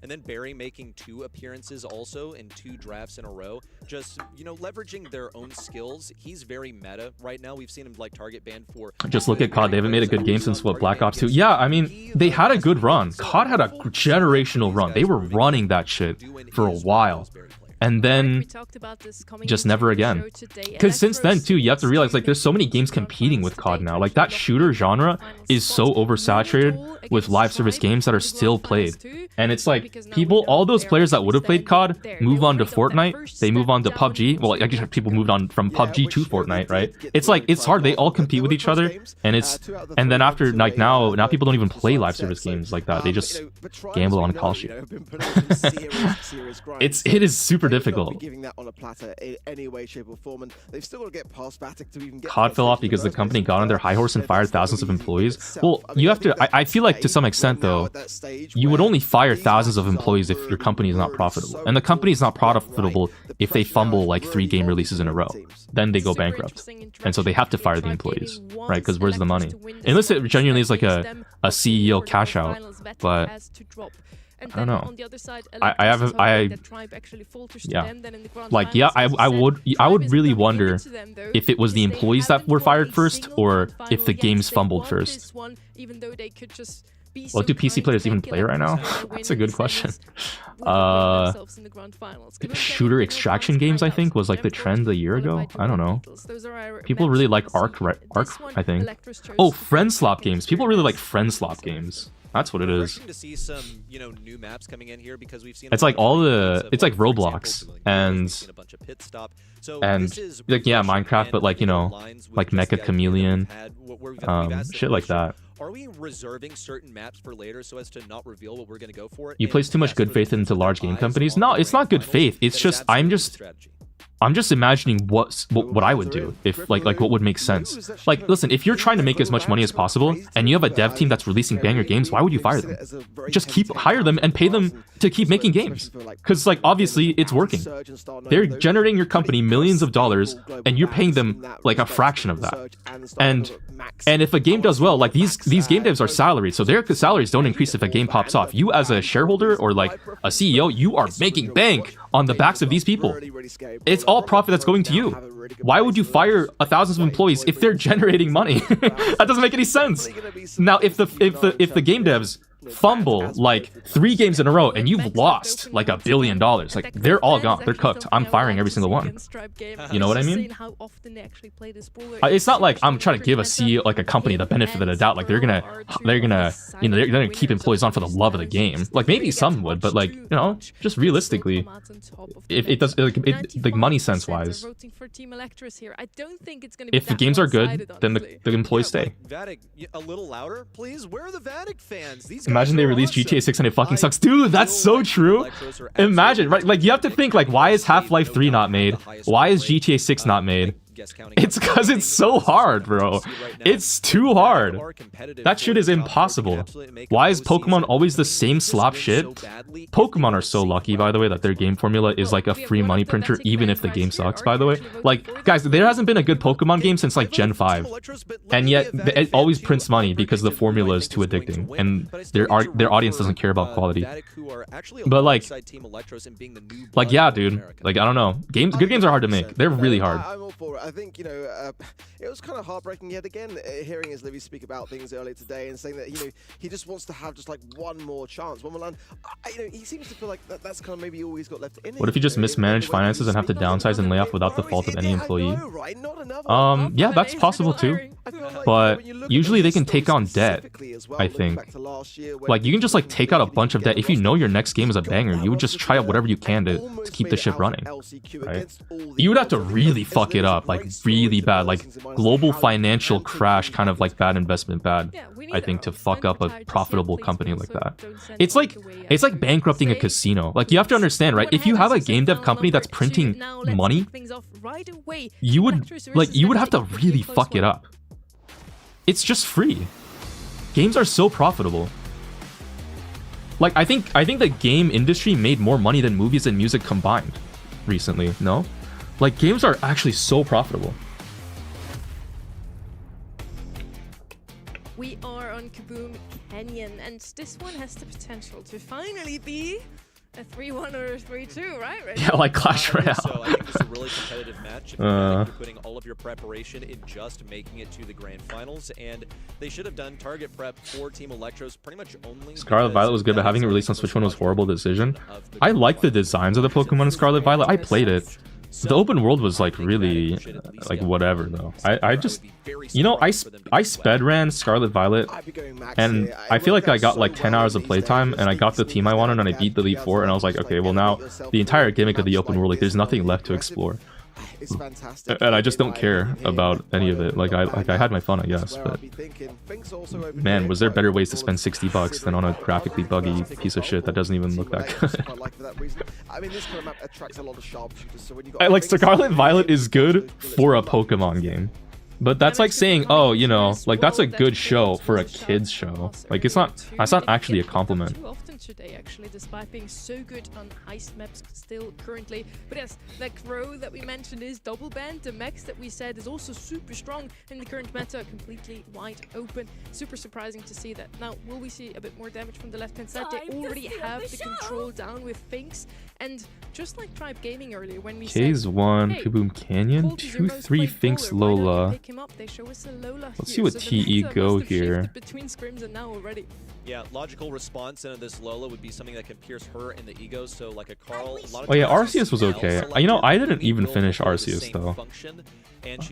and then Barry making 2 appearances also in 2 drafts in a row, just, you know, leveraging their own skills. He's very meta right now. We've seen him like target ban for... Just look at COD. They haven't made a good game since, what, Black Ops 2? Yeah, I mean, they had a good run. COD had a generational run. They were running that shit for a while. And then just never again. Because since then, too, you have to realize, like, there's so many games competing with COD now. Like, that shooter genre is so oversaturated with live service games that are still played. And it's like, people, all those players that would have played COD move on to Fortnite, they move on to PUBG. Well, I guess people moved on from PUBG to Fortnite, right? It's like, it's hard. They all compete with each other. And it's, and then after, like, now people don't even play live service games like that. They just gamble on a call sheet. It is super difficult. Giving that on a platter in any way, shape, or form, and they've still got to get past Vatic to even get. COD fell off because the company got on their high horse and fired thousands of employees. Well, you have to. I feel like to some extent, though, you would only fire thousands of employees if your company is not profitable, and the company is not profitable if they fumble like 3 game releases in a row. Then they go bankrupt, and so they have to fire the employees, right? Because where's the money? Unless it genuinely is like a CEO cash out, but. I don't know. I would really wonder if it was the employees that were fired first or if the games fumbled first. What do PC players even play right now? That's a good question. Shooter extraction games, I think, was like the trend a year ago. I don't know. People really like Arc, I think. Oh, friend slop games. People really like friend slop games. That's what it is. To see some, you know, new maps coming in here because we've seen it's like all the it's like Roblox and like yeah, Minecraft, but like, you know, like Mecha Chameleon, shit like that. Are we reserving certain maps for later so as to not reveal what we're going to go for? You place too much good faith into large game companies. No, it's not good faith. It's just I'm just imagining what I would do if like what would make sense. Like, listen, if you're trying to make as much money as possible and you have a dev team that's releasing banger games, why would you fire them? Just hire them and pay them to keep making games. Because like obviously it's working. They're generating your company millions of dollars and you're paying them like a fraction of that. And if a game does well, like these game devs are salaried, so their salaries don't increase if a game pops off. You as a shareholder or like a CEO, you are making bank on the backs of these people. It's all profit that's going to you. Why would you fire thousands of employees if they're generating money? That doesn't make any sense. Now, if the game devs fumble like 3 games in a row and you've lost like $1 billion, like they're all gone, they're cooked. I'm firing every single one. You know what I mean? It's not like I'm trying to give a CEO, like a company, the benefit of the doubt. Like they're gonna you know, they're gonna keep employees on for the love of the game. Like maybe some would, but like, you know, just realistically, if it does like money sense wise, if the games are good, then the employees stay. Vatic, a little louder, please. Where are the Vatic fans? These Imagine they release GTA 6 and it fucking sucks. Dude, that's so true. Imagine, right? Like, you have to think, like, why is Half-Life 3 not made? Why is GTA 6 not made? It's because it's so hard, bro. It's too hard. That shit is impossible. Why is Pokemon always the same slop shit? Pokemon are so lucky, by the way, that their game formula is like a free money printer, even if the game sucks, by the way. Like, guys, there hasn't been a good Pokemon game since like Gen 5. And yet, it always prints money because the formula is too addicting. And their audience doesn't care about quality. But like, yeah, dude. Like, I don't know. Good games are hard to make. They're really hard. I'm all for it. I think, you know, it was kind of heartbreaking yet again hearing his Livy speak about things earlier today and saying that, you know, he just wants to have just like one more chance, one more land. You know, he seems to feel like that's kind of maybe all he's got left in it. What if you just mismanage finances and have to downsize and lay off without the fault of any employee? Yeah, that's possible too. But usually they can take on debt, I think. Like, you can just like take out a bunch of debt. If you know your next game is a banger, you would just try out whatever you can to keep the ship running, right? You would have to really fuck it up, like really bad, like global financial crash, kind of like bad investment bad, I think, to fuck up a profitable company like that. It's like bankrupting a casino. Like, you have to understand, right? If you have a game dev company that's printing money, you would have to really fuck it up. It's just free. Games are so profitable. Like, I think the game industry made more money than movies and music combined recently, no? Like, games are actually so profitable. We are on Kaboom Canyon, and this one has the potential to finally be a 3-1 or a 3-2, right? Yeah, like Clash Royale. So I think this is a really competitive match. If you're putting all of your preparation in just making it to the grand finals, and they should have done target prep for Team Electro's pretty much only. Scarlet Violet was good, but having it released on Switch 1 was a horrible decision. I like the designs of the Pokemon in Scarlet Violet. I played it. The open world was like really like whatever though. I just, you know, I sped ran Scarlet Violet, and I feel like I got like 10 hours of playtime, and I got the team I wanted, and I beat the Elite Four, and I was like, okay, well now the entire gimmick of the open world, like there's nothing left to explore. It's fantastic. And I just don't care about any of it. Like I had my fun, I guess, but man, was there better ways to spend $60 than on a graphically buggy piece of shit that doesn't even look that good? I like Scarlet Violet is good for a Pokemon game. But that's like saying, oh, you know, like that's a good show for a kid's show. Like it's not, that's not actually a compliment. Too often today, actually, despite being so good on heist maps still currently. But yes, that Crow that we mentioned is double banned. The Max that we said is also super strong in the current meta, completely wide open. Super surprising to see that. Now, will we see a bit more damage from the left-hand side? They already have the control down with Finks. And just like Tribe Gaming earlier, when we K's said, 1, hey, Kaboom Canyon, 2-3 Finks Lola. Let's see what TE go here. Between scrims and now already. Yeah, logical response into this Lola would be something that can pierce her in the ego. So like a Carl. Oh yeah, Arceus was okay. You know, I didn't even finish Arceus though.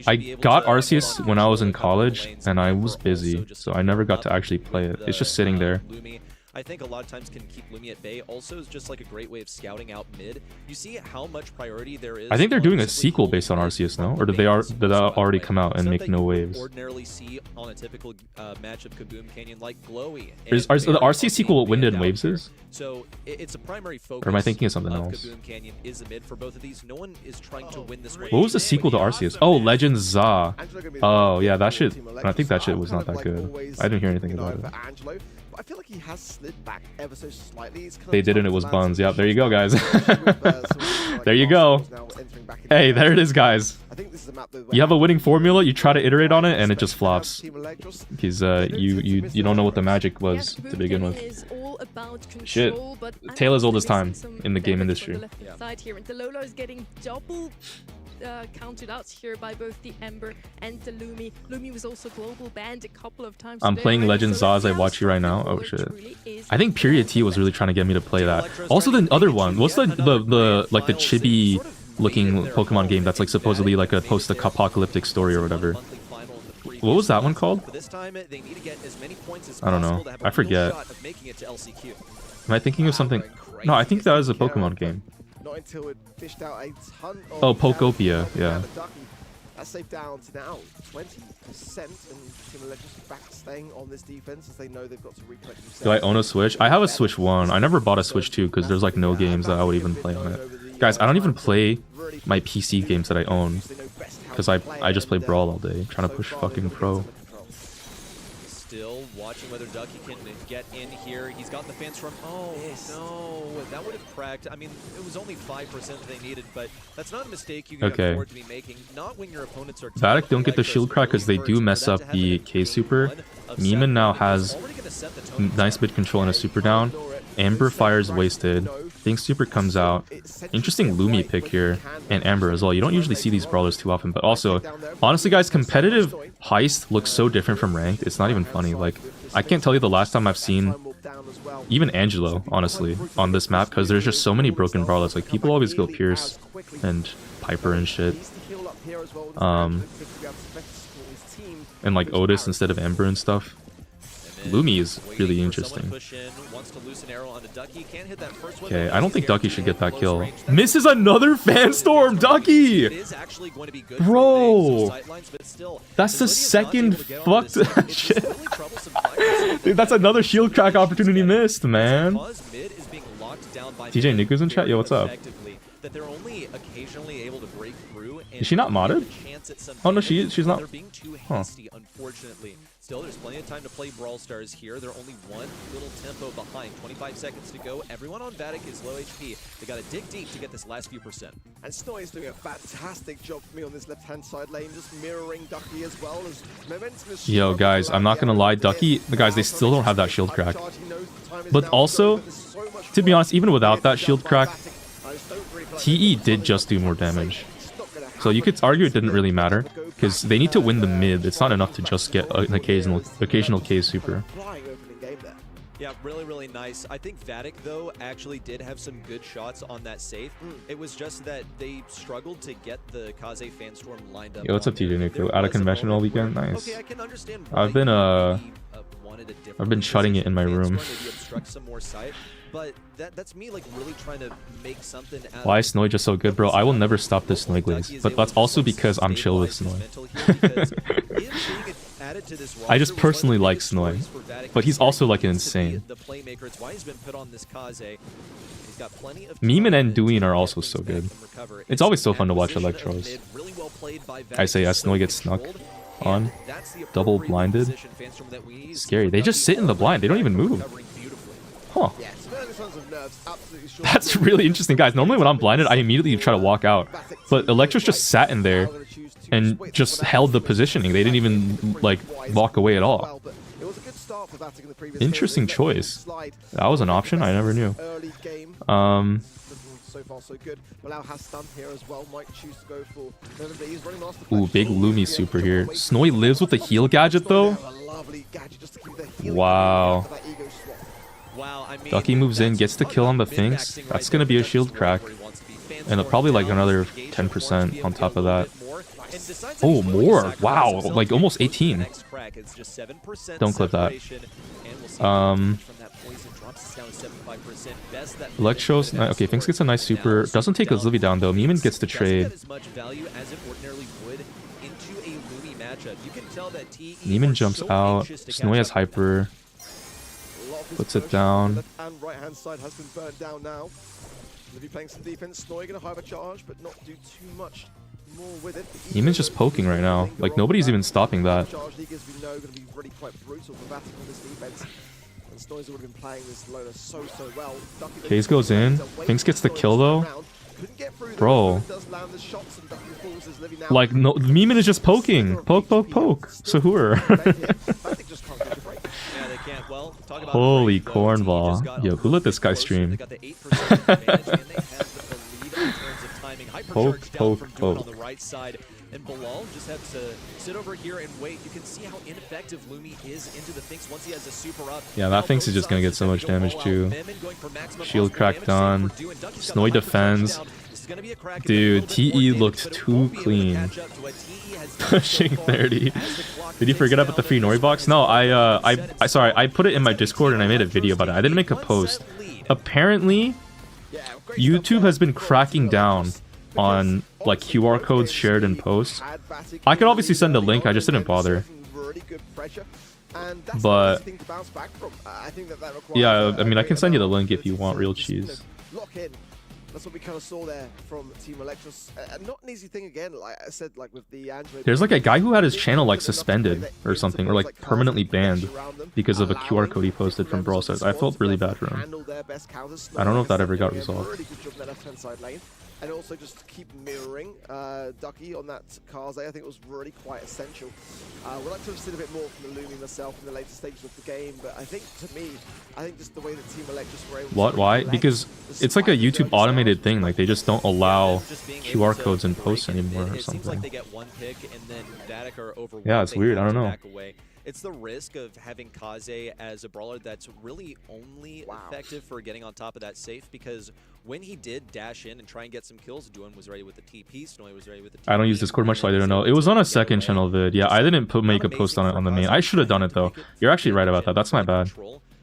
I got Arceus when I was in college, and I was busy, so I never got to actually play it. It's just sitting there. I think a lot of times can keep Lumi at bay. Also, is just like a great way of scouting out mid. You see how much priority there is. I think they're doing a sequel based on Arceus now, or did that already come out and make no waves? Ordinarily see on a typical match of Kaboom Canyon like Glowy. Is the Arceus sequel what Wind and Waves is? So it's a primary focus. Or am I thinking of something else? Kaboom Canyon is the mid for both of these. No one is trying to win this race. What was the sequel to Arceus? Oh, Legend Za. Oh yeah, that shit. I think that shit was not that good. I didn't hear anything about it. I feel like he has slid back ever so slightly. They did, and it was buns. Yep, there you go, guys. There you go. Hey, there it is, guys. You have a winning formula, you try to iterate on it, and it just flops. Because you don't know what the magic was to begin with. Shit. Tale as old as time in the game industry. The Lola is getting double counted out here by both the Ember and the Lumi. Lumi was also global banned a couple of times. I'm playing Legend Za as I watch you right now. Oh shit. I think Period T was really trying to get me to play that. Also the other one. What's the like the chibi looking Pokemon game that's like supposedly like a post-apocalyptic story or whatever? What was that one called? I don't know. I forget. Am I thinking of something? No, I think that was a Pokemon game. Not until it fished out a ton of Pokopia, yeah. That's safe down to now 20%, and Team Electro's back staying on this defense as they know they've got to recollect themselves. Do I own a Switch? I have a Switch 1. I never bought a Switch 2 because there's like no games that I would even play on it. Guys, I don't even play my PC games that I own because I just play Brawl all day, trying to push fucking pro. Still watching whether Ducky can get in here. He's got the fans from. Oh no, that would have cracked. I mean, it was only 5% they needed, but that's not a mistake you can afford to be making. Not when your opponents are. Vatic don't get the shield crack because they do mess up the K super. Neiman now has nice mid control and a super down. Amber fires wasted. Think super comes out. Interesting Lumi pick here, and Amber as well. You don't usually see these brawlers too often, but also, honestly guys, competitive heist looks so different from ranked. It's not even funny. Like, I can't tell you the last time I've seen even Angelo, honestly, on this map, because there's just so many broken brawlers. Like, people always go Pierce and Piper and shit. And like Otis instead of Amber and stuff. Lumi is really interesting. Okay, I don't think Ducky should get that kill. Misses another fan storm, Ducky! Bro! That's the second fucked shit. Dude, that's another shield crack opportunity missed, man. TJ Niku's in chat? Yo, what's up? Is she not modded? chance at some. Oh no, she's not. They're being too Huh. hasty, unfortunately. Still, there's plenty of time to play Brawl Stars here. They're only one little tempo behind. 25 seconds to go. Everyone on Vatic is low HP. They got to dig deep to get this last few percent. And Snoy is doing a fantastic job for me on this left-hand side lane, just mirroring Ducky as well as Momentum is Yo, guys, I'm not gonna lie, Ducky, the guys, they still don't have that shield crack. But also, to be honest, even without that shield crack, TE did just do more damage. So you could argue it didn't really matter, because they need to win the mid. It's not enough to just get an occasional K super. Yeah, really, really nice. I think Vatic, though, actually did have some good shots on that safe. It was just that they struggled to get the Kaze Fanstorm lined up. Yo, what's up, TJ Nuclear? Out of convention all weekend? Nice. Okay, I can understand I've been shutting it in my room. But that's me like really trying to make something out. Why is Snoy just so good, bro? I will never stop this Snoy glaze, but that's also because I'm chill with Snoy. I just personally like Snoy, but he's also like an insane. Meeman and Duin are also so good. It's always so fun to watch Electros. I say as Snoy gets snuck on, double blinded. Scary. They just sit in the blind. They don't even move. Huh. That's really interesting, guys. Normally when I'm blinded, I immediately try to walk out. But Electros just sat in there and just held the positioning. They didn't even, like, walk away at all. Interesting choice. That was an option? I never knew. So far so good. Bilal has stun here as well. Might choose to go for. Ooh, big Lumi super here. Snoy lives with the heal gadget though. Wow. Ducky moves in, gets the kill on the Finks. That's gonna be a shield crack. And probably like another 10% on top of that. Oh, more! Wow, like almost 18. Don't clip that. Electros, okay, Finks gets a nice super. Doesn't take Livy down though. Meeman gets the trade. Meeman jumps out. Snoy has hyper. Puts it down. And right-hand side has been burnt down now. Livy playing some defense. Snoy gonna have a charge, but not do too much more with it. Neeman's just poking right now. Like nobody's even stopping that. Charge league, as we know, gonna be really quite brutal for Vatic on this defense. And Snoy's already been playing this loader so well. Case goes in. Finks gets the kill though. Bro. Like no, Meeman is just poking. Poke, poke, poke. Sahur. Holy cornball. Yo, who let this guy stream? Poke, poke, poke. And Bilal just has to sit over here and wait. You can see how ineffective Lumi is into the Finks once he has a super up. Yeah, that Finks is just gonna get so much damage too. Shield cracked on. Snoy defends. Dude, TE looked too clean. Pushing 30. Did you forget about the free Nori box? No, sorry, I put it in my Discord and I made a video about it. I didn't make a post. Apparently, YouTube has been cracking down on like QR codes shared in posts. I could obviously send a link, I just didn't bother. But yeah, I mean, I can send you the link if you want real cheese. That's what we kind of saw there from Team Electros. Not an easy thing again, like I said, like with the Android. There's like a guy who had his channel like suspended or something, or like permanently banned because of a QR code he posted from Brawl Stars. I felt really bad for him. I don't know if that ever got resolved. And also just keep mirroring Ducky on that Kaze. I think it was really quite essential. We'd like to have seen a bit more from the Lumi myself in the later stages of the game, but I think to me, I think just the way that Team Electros were able What? Why? Because it's like a YouTube automated thing. Like they just don't allow QR codes in posts anymore or something. Yeah, it's weird. I don't know. It's the risk of having Kaze as a brawler that's really only effective for getting on top of that safe, because when he did dash in and try and get some kills, Duan was ready with the TP, Snoy was ready with the TP. I don't use Discord much, so I didn't know. It was on a second channel vid. Yeah, I didn't make a post on it on the main. I should have done it though. You're actually right about that. That's my bad.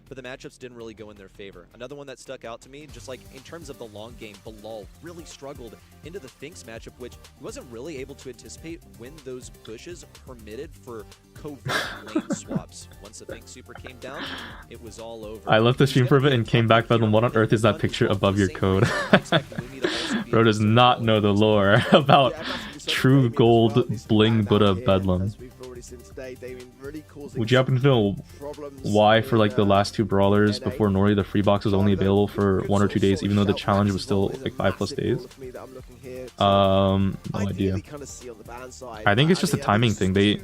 But the matchups didn't really go in their favor. Another one that stuck out to me, just like in terms of the long game, Bilal really struggled into the Finks matchup, which he wasn't really able to anticipate when those bushes permitted for covert lane swaps. Once the Finks super came down, it was all over. I left the stream for a bit and came back, but what on earth is that picture above your code? Bro does not know the lore about true gold bling Buddha bedlam. Would you happen to know why for like the last 2 brawlers before Nori the free box was only available for 1 or 2 days, even though the challenge was still like 5+ days? No idea. I think it's just a timing thing. They,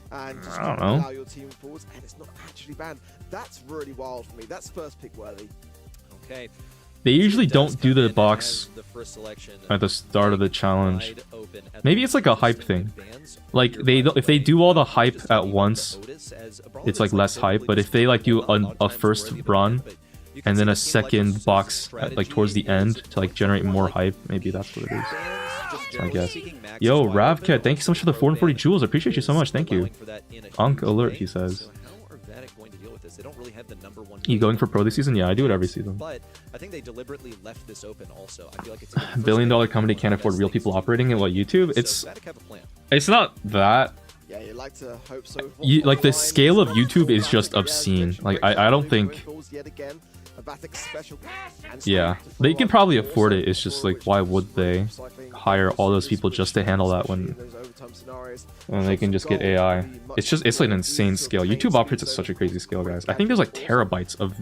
I don't know. That's really wild for me. That's first pick worthy. Okay. They usually don't do the box at the start of the challenge. Maybe it's like a hype thing. Like if they do all the hype at once, it's like less hype. But if they like do a first run and then a second box at, like towards the end to like generate more hype, maybe that's what it is. I guess. Yo, Ravcat, thank you so much for the 440 jewels. I appreciate you so much. Thank you. Unk alert, he says. You going for pro this season? Yeah, I do it every season. But I think they deliberately left this open also. I feel like it's $1 billion company can't afford real people operating it. What, YouTube? It's not that. Yeah, you like to hope so. Like the scale of YouTube is just obscene. Like I don't think. Yeah, they can probably afford it. It's just like, why would they hire all those people just to handle that when they can just get AI? It's like an insane scale. YouTube operates at such a crazy scale, guys. I think there's like terabytes of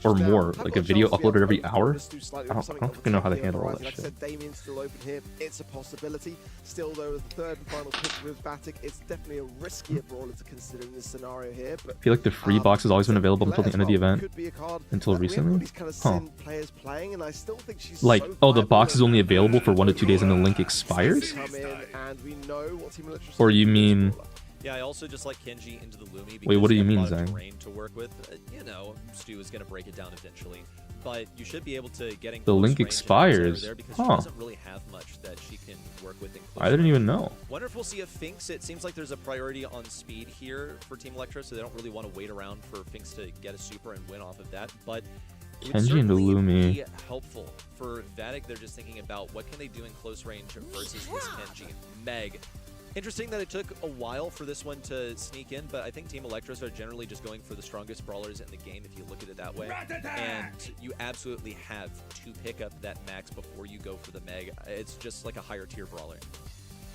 or more, like a video uploaded every hour. I don't fucking know how they handle all that shit. Damien's still open here. It's a possibility. Still, though, the third and final pick with Vatic, it's definitely a riskier brawler to consider in this scenario here. But I feel like the free box has always been available until the end of the event. Until recently? Huh. Like, oh, the box is only available for 1 to 2 days and the link expires? Or you mean... Yeah, I also just like Kenji into the Lumi. Wait, what do you mean, Zhang? To work with, you know, Stu is going to break it down eventually, but you should be able to get the link expires. She doesn't really have much that she can work with. I didn't even know. Wonder if we'll see a Finks. It seems like there's a priority on speed here for Team Electro, so they don't really want to wait around for Finks to get a super and win off of that. But Kenji and Lumi. Be helpful for Vatic. They're just thinking about what can they do in close range versus this Kenji. Meg. Interesting that it took a while for this one to sneak in, but I think Team Electros are generally just going for the strongest brawlers in the game if you look at it that way. And you absolutely have to pick up that max before you go for the Meg. It's just like a higher tier brawler.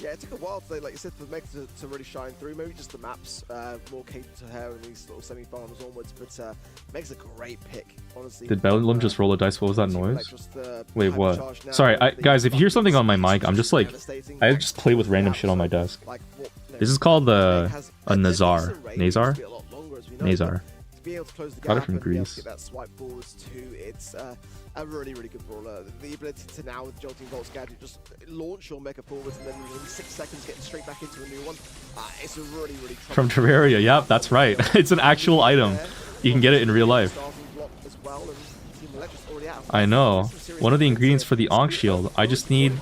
Yeah, it took a while today, like you said, for Meg to really shine through. Maybe just the maps more catered to her in these sort of semi-finals onwards, but Meg's a great pick, honestly. Did Bedlam just roll a dice? What was that noise? Wait, what? Sorry, guys, if you hear something on my mic, I'm just like, I just play with random shit on my desk. This is called a Nazar. Nazar? Nazar. Got it from Greece. That swipe forwards too. It's a really, really good brawler. The ability to now, with Jolting Bolt's gadget, just launch your mecha forwards and then within 6 seconds getting straight back into a new one. It's a really, really... From Terraria, yep, that's right. It's an actual item. You can get it in real life. I know. One of the ingredients for the Ankh Shield, I just need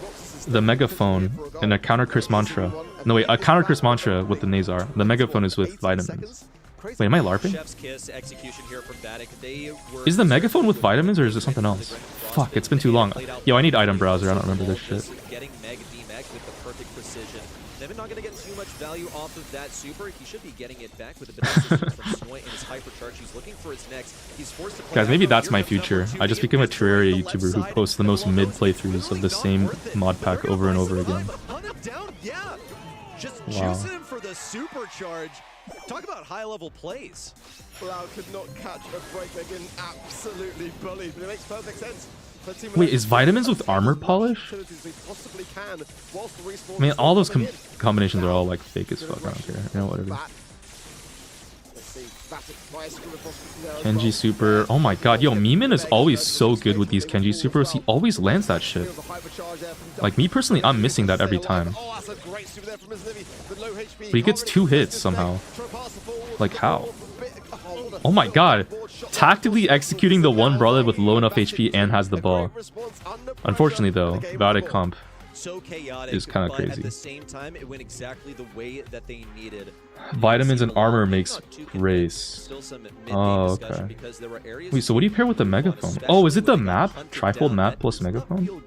the Megaphone and a counter Chris Mantra. No, wait, a counter Chris Mantra with the Nazar. The Megaphone is with vitamins. Wait, am I LARPing? Is the Megaphone with vitamins or is it something else? Fuck, it's been too long. Yo, I need item browser. I don't remember this shit. Getting Meg V-Meg with the perfect precision. Devin not going to get too much value off of that super. He should be getting it back with a bit of assistance from Snoy and his hypercharge. He's looking for his next. He's forced to play. Guys, maybe that's my future. I just become a Terraria YouTuber who posts the most mid playthroughs of the same mod pack over and over again. Yeah. Just wow. juicing him for the supercharge. Talk about high-level plays. Blau could not catch a break. They're getting absolutely bullied, but it makes perfect sense. Wait, is vitamins with armor polish? I mean, all those combinations are all like fake as fuck. I don't care. You know, whatever. Kenji super. Oh my god, yo, Meeman is always so good with these Kenji supers. He always lands that shit. Like, me personally, I'm missing that every time. But he gets 2 hits somehow. Like, how? Oh my god. Tactically executing the one brawler with low enough HP and has the ball. Unfortunately, though, Vatic comp is kind of crazy. At the same time, it went exactly the way that they needed. Vitamins and armor makes race. Oh, okay. Wait, so what do you pair with the Megaphone? Oh, is it the map? Trifold map plus Megaphone?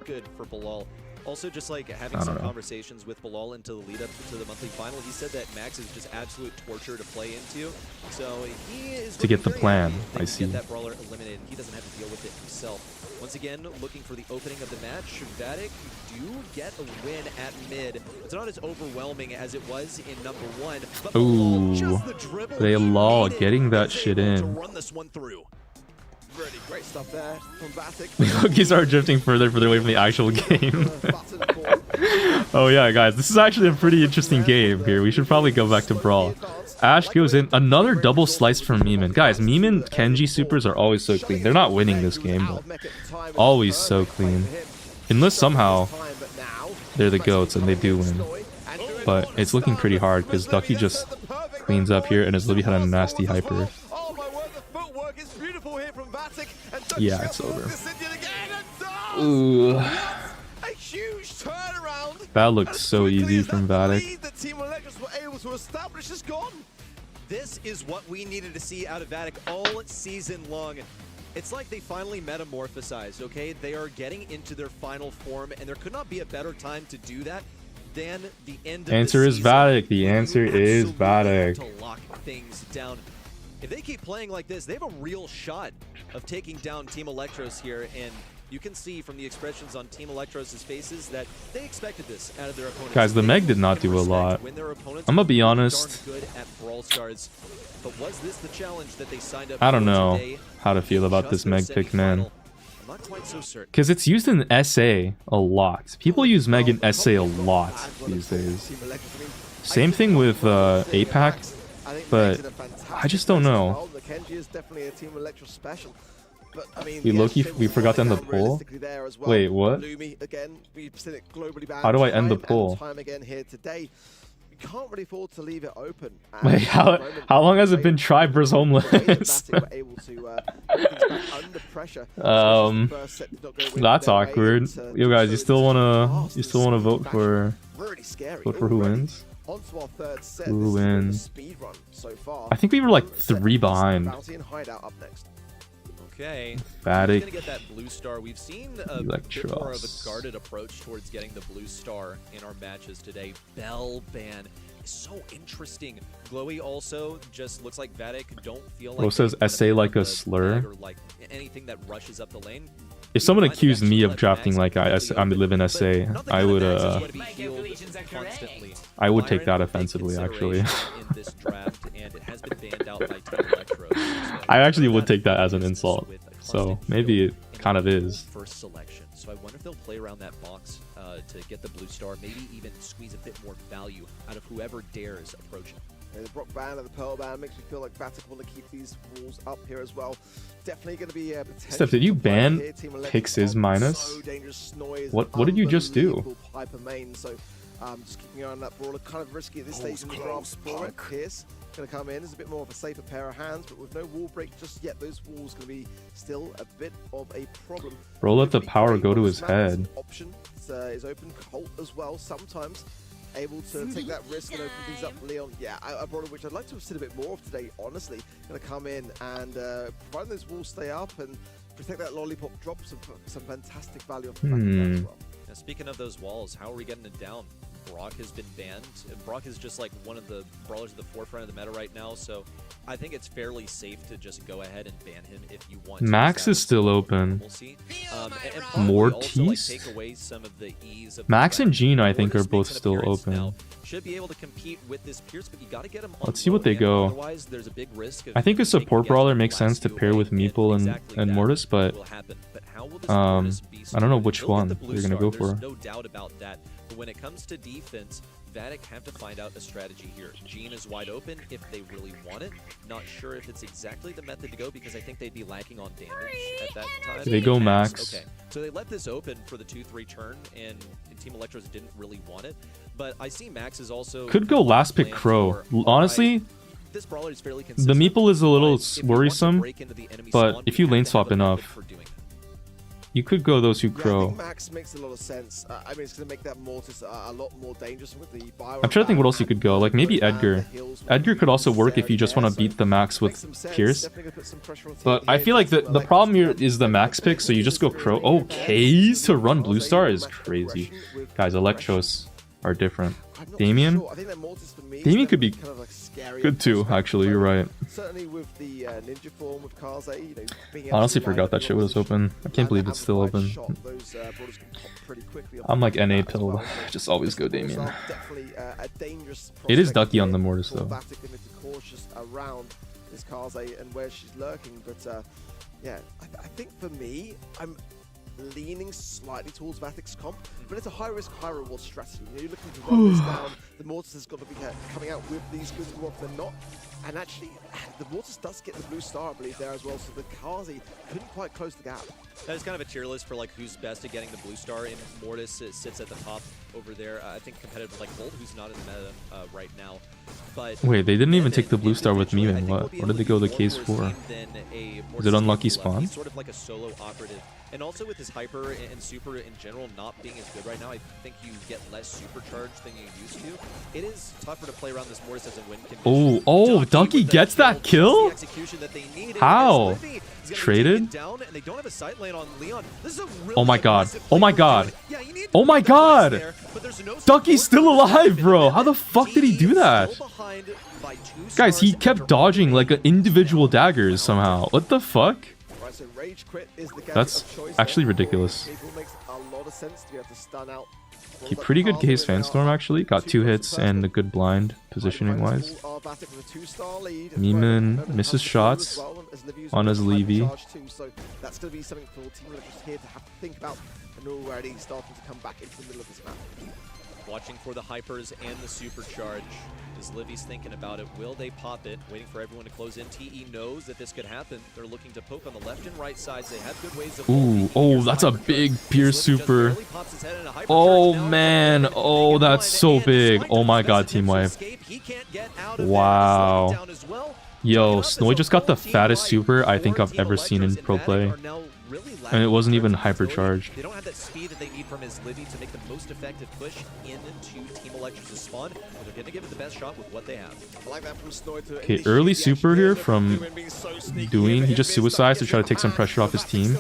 Also, just like I having don't some know. conversations with Bilal into the lead up to the monthly final, he said that Max is just absolute torture to play into. So he is To get the very plan, happy if they I can see. Get that brawler eliminated. He doesn't have to deal with it himself. Once again, looking for the opening of the match. Vatic do get a win at mid. It's not as overwhelming as it was in number 1. But Bilal, just the dribble they he law needed, getting that is shit able to in. run this one through. Really great stuff there from Vatic. Cookies are drifting further away from the actual game. Oh yeah, guys, this is actually a pretty interesting game here. We should probably go back to Brawl. Ash goes in, another double slice from Meeman. Guys, Meeman Kenji supers are always so clean. They're not winning this game, but always so clean. Unless somehow they're the GOATs and they do win. But it's looking pretty hard because Ducky just cleans up here and his Libby had a nasty hyper. Yeah, it's over. Ooh. That looked so easy from Vatic. This is what we needed to see out of Vatic all season long. It's like they finally metamorphosized, okay? They are getting into their final form, and there could not be a better time to do that than the end of Answer the is season. Vatic. The answer is Vatic. To lock things down. If they keep playing like this, they have a real shot of taking down Team Electros here, and you can see from the expressions on Team Electros' faces that they expected this out of their opponents. Guys, the Meg did not do a lot. I'm gonna be honest. Good at Brawl Stars, but was this the challenge that they signed up I don't for know today? how to feel about this Meg pick, man. I'm not quite so certain. Because it's used in SA a lot. People use Meg in SA a lot these days. Same thing with APAC, but I just don't know. We forgot to end the poll? Wait, what? How do I end the poll? Can't really afford to leave it open. Wait, how long has it been Tribe versus Homeless? That's awkward. Yo guys, you still wanna vote for who wins? Who wins? I think we were like 3 behind. Okay. Vatic. Gonna get that blue star. We've seen a bit more of a guarded approach towards getting the blue star in our matches today. Bell ban is so interesting. Glowy also just looks like Vatic don't feel like. Bro says SA like a slur. Or like anything that rushes up the lane. If someone accused me of drafting like I live in SA, I would take that offensively, actually. I actually would take that as an insult, so maybe it kind of is. First selection, so I wonder if they'll play around that box to get the blue star, maybe even squeeze a bit more value out of whoever dares approach it. The Brock ban and the Pearl ban makes me feel like Vatic want to keep these rules up here as well. Definitely going to be Steph, did you ban Pix's minus? What did you just do? Piper main, so just keeping an eye on that brawler, kind of risky at this stage in the draft for it. Pierce going to come in as a bit more of a safer pair of hands, but with no wall break just yet, those walls going to be still a bit of a problem. Bro, let the power go to his head. Option is open. Colt as well sometimes able to take that risk and open things up. Leon, yeah, a brawler which I'd like to have seen a bit more of today, honestly. Going to come in and providing those walls stay up and protect that lollipop drop, some fantastic value off the back of that as well. Now, speaking of those walls, how are we getting it down? Brock has been banned. Brock is just like one of the brawlers at the forefront of the meta right now, so I think it's fairly safe to just go ahead and ban him if you want. Max is still open. We'll see. Mortis? Max and Gene, I think, are both still open. Should be able to compete with this Pierce, but you gotta get him on Let's see what they go. Otherwise, there's a big risk of I think a support brawler makes sense to pair with Meeple and Mortis, but I don't know which one they're gonna go for. There's no doubt about that. But when it comes to defense, Vatic have to find out a strategy here. Gene is wide open if they really want it. Not sure if it's exactly the method to go because I think they'd be lacking on damage at that time. They go Max. Okay, so they left this open for the 2-3 turn, and Team Electros didn't really want it. But I see Max is also could go last pick Crow. Honestly, this brawler is fairly the consistent. Meeple is a little worrisome, but if you lane swap enough, You could go those who crow. I think Max makes a lot of sense. I mean, it's going to make that Mortis a lot more dangerous with the bio. I'm trying to think what else you could go. Like maybe Edgar. Edgar could also work if you just want to beat the Max with Pierce. But I feel like the problem here is the Max pick, so you just go crow. Oh, K's to run Blue Star is crazy. Guys, Electros are different. Damien? Damien could be good too, actually, you're right. Certainly with the ninja form with Kaze, you know, being Honestly forgot that shit was open. I can't believe it's still open. I'm like NA pilled. Just always go Damien. It is Ducky on the Mortis though. Around this Kaze and where she's lurking, but yeah, I think for me, I'm leaning slightly towards Vatic's comp, but it's a high risk, high reward strategy. You know, you're looking to run this down. The Mortis has got to be coming out with these goods more often than not. And actually, the Mortis does get the blue star, I believe, there as well. So the Kaze couldn't quite close the gap. That is kind of a tier list for like who's best at getting the blue star. And Mortis sits at the top over there. I think competitive with like Volt, who's not in the meta right now. But wait, they didn't even take the blue star with me, man. What did they go the case for? Is it unlucky spawn? He's sort of like a solo operative. And also with his hyper and super in general not being as good right now, I think you get less supercharged than you used to. It is tougher to play around this Mortis as a win condition. Oh, Ducky gets that kill? How? Traded? Oh my god. Oh my god. Oh my god. Ducky's still alive, bro. How the fuck did he do that? Guys, he kept dodging like individual daggers somehow. What the fuck? That's actually ridiculous. Okay, pretty good case Fanstorm actually. Got 2 hits and a good blind positioning wise. Meeman misses shots on his Levy. So that's going to be something for Team Electros here to have to think about, and already starting to come back into the middle of this map. Watching for the hypers and the supercharge. As Livy's thinking about it, will they pop it? Waiting for everyone to close in. TE knows that this could happen. They're looking to poke on the left and right sides. They have good ways of... Ooh, oh, that's a big Pierce super. Oh, man. Oh, that's so big. Oh my god, Team Wife. Wow. Yo, Snowy just got the fattest super I think I've ever seen in pro play. And it wasn't even hypercharged. They don't have that speed that they need from his Livy to make the most effective push into Team Electros' spawn. But they're going to give it the best shot with what they have. I like that from Snowy to Okay, early super here from Doing. He just suicides to try to take some pressure off his team.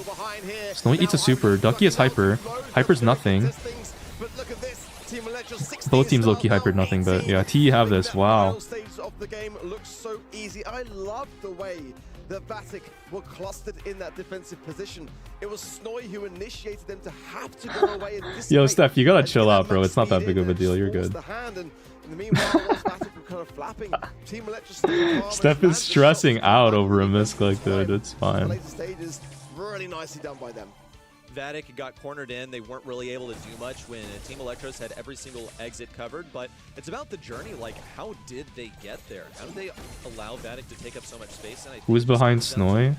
Snowy eats a super. Ducky has hyper. Hyper's nothing. Both teams low-key hypered nothing, but yeah, TE have this. Wow. The game looks so easy. I love the way that Vatic were clustered in that defensive position. It was Snowy who initiated them to have to go away and yo, Steph, you gotta chill out, bro. It's not that big of a deal. You're good. Steph is stressing out over a misc like that. It's fine. Really nicely done by them. Vatic got cornered in. They weren't really able to do much when Team Electros had every single exit covered, but it's about the journey. Like, how did they get there? How did they allow Vatic to take up so much space? And who's behind Snowy?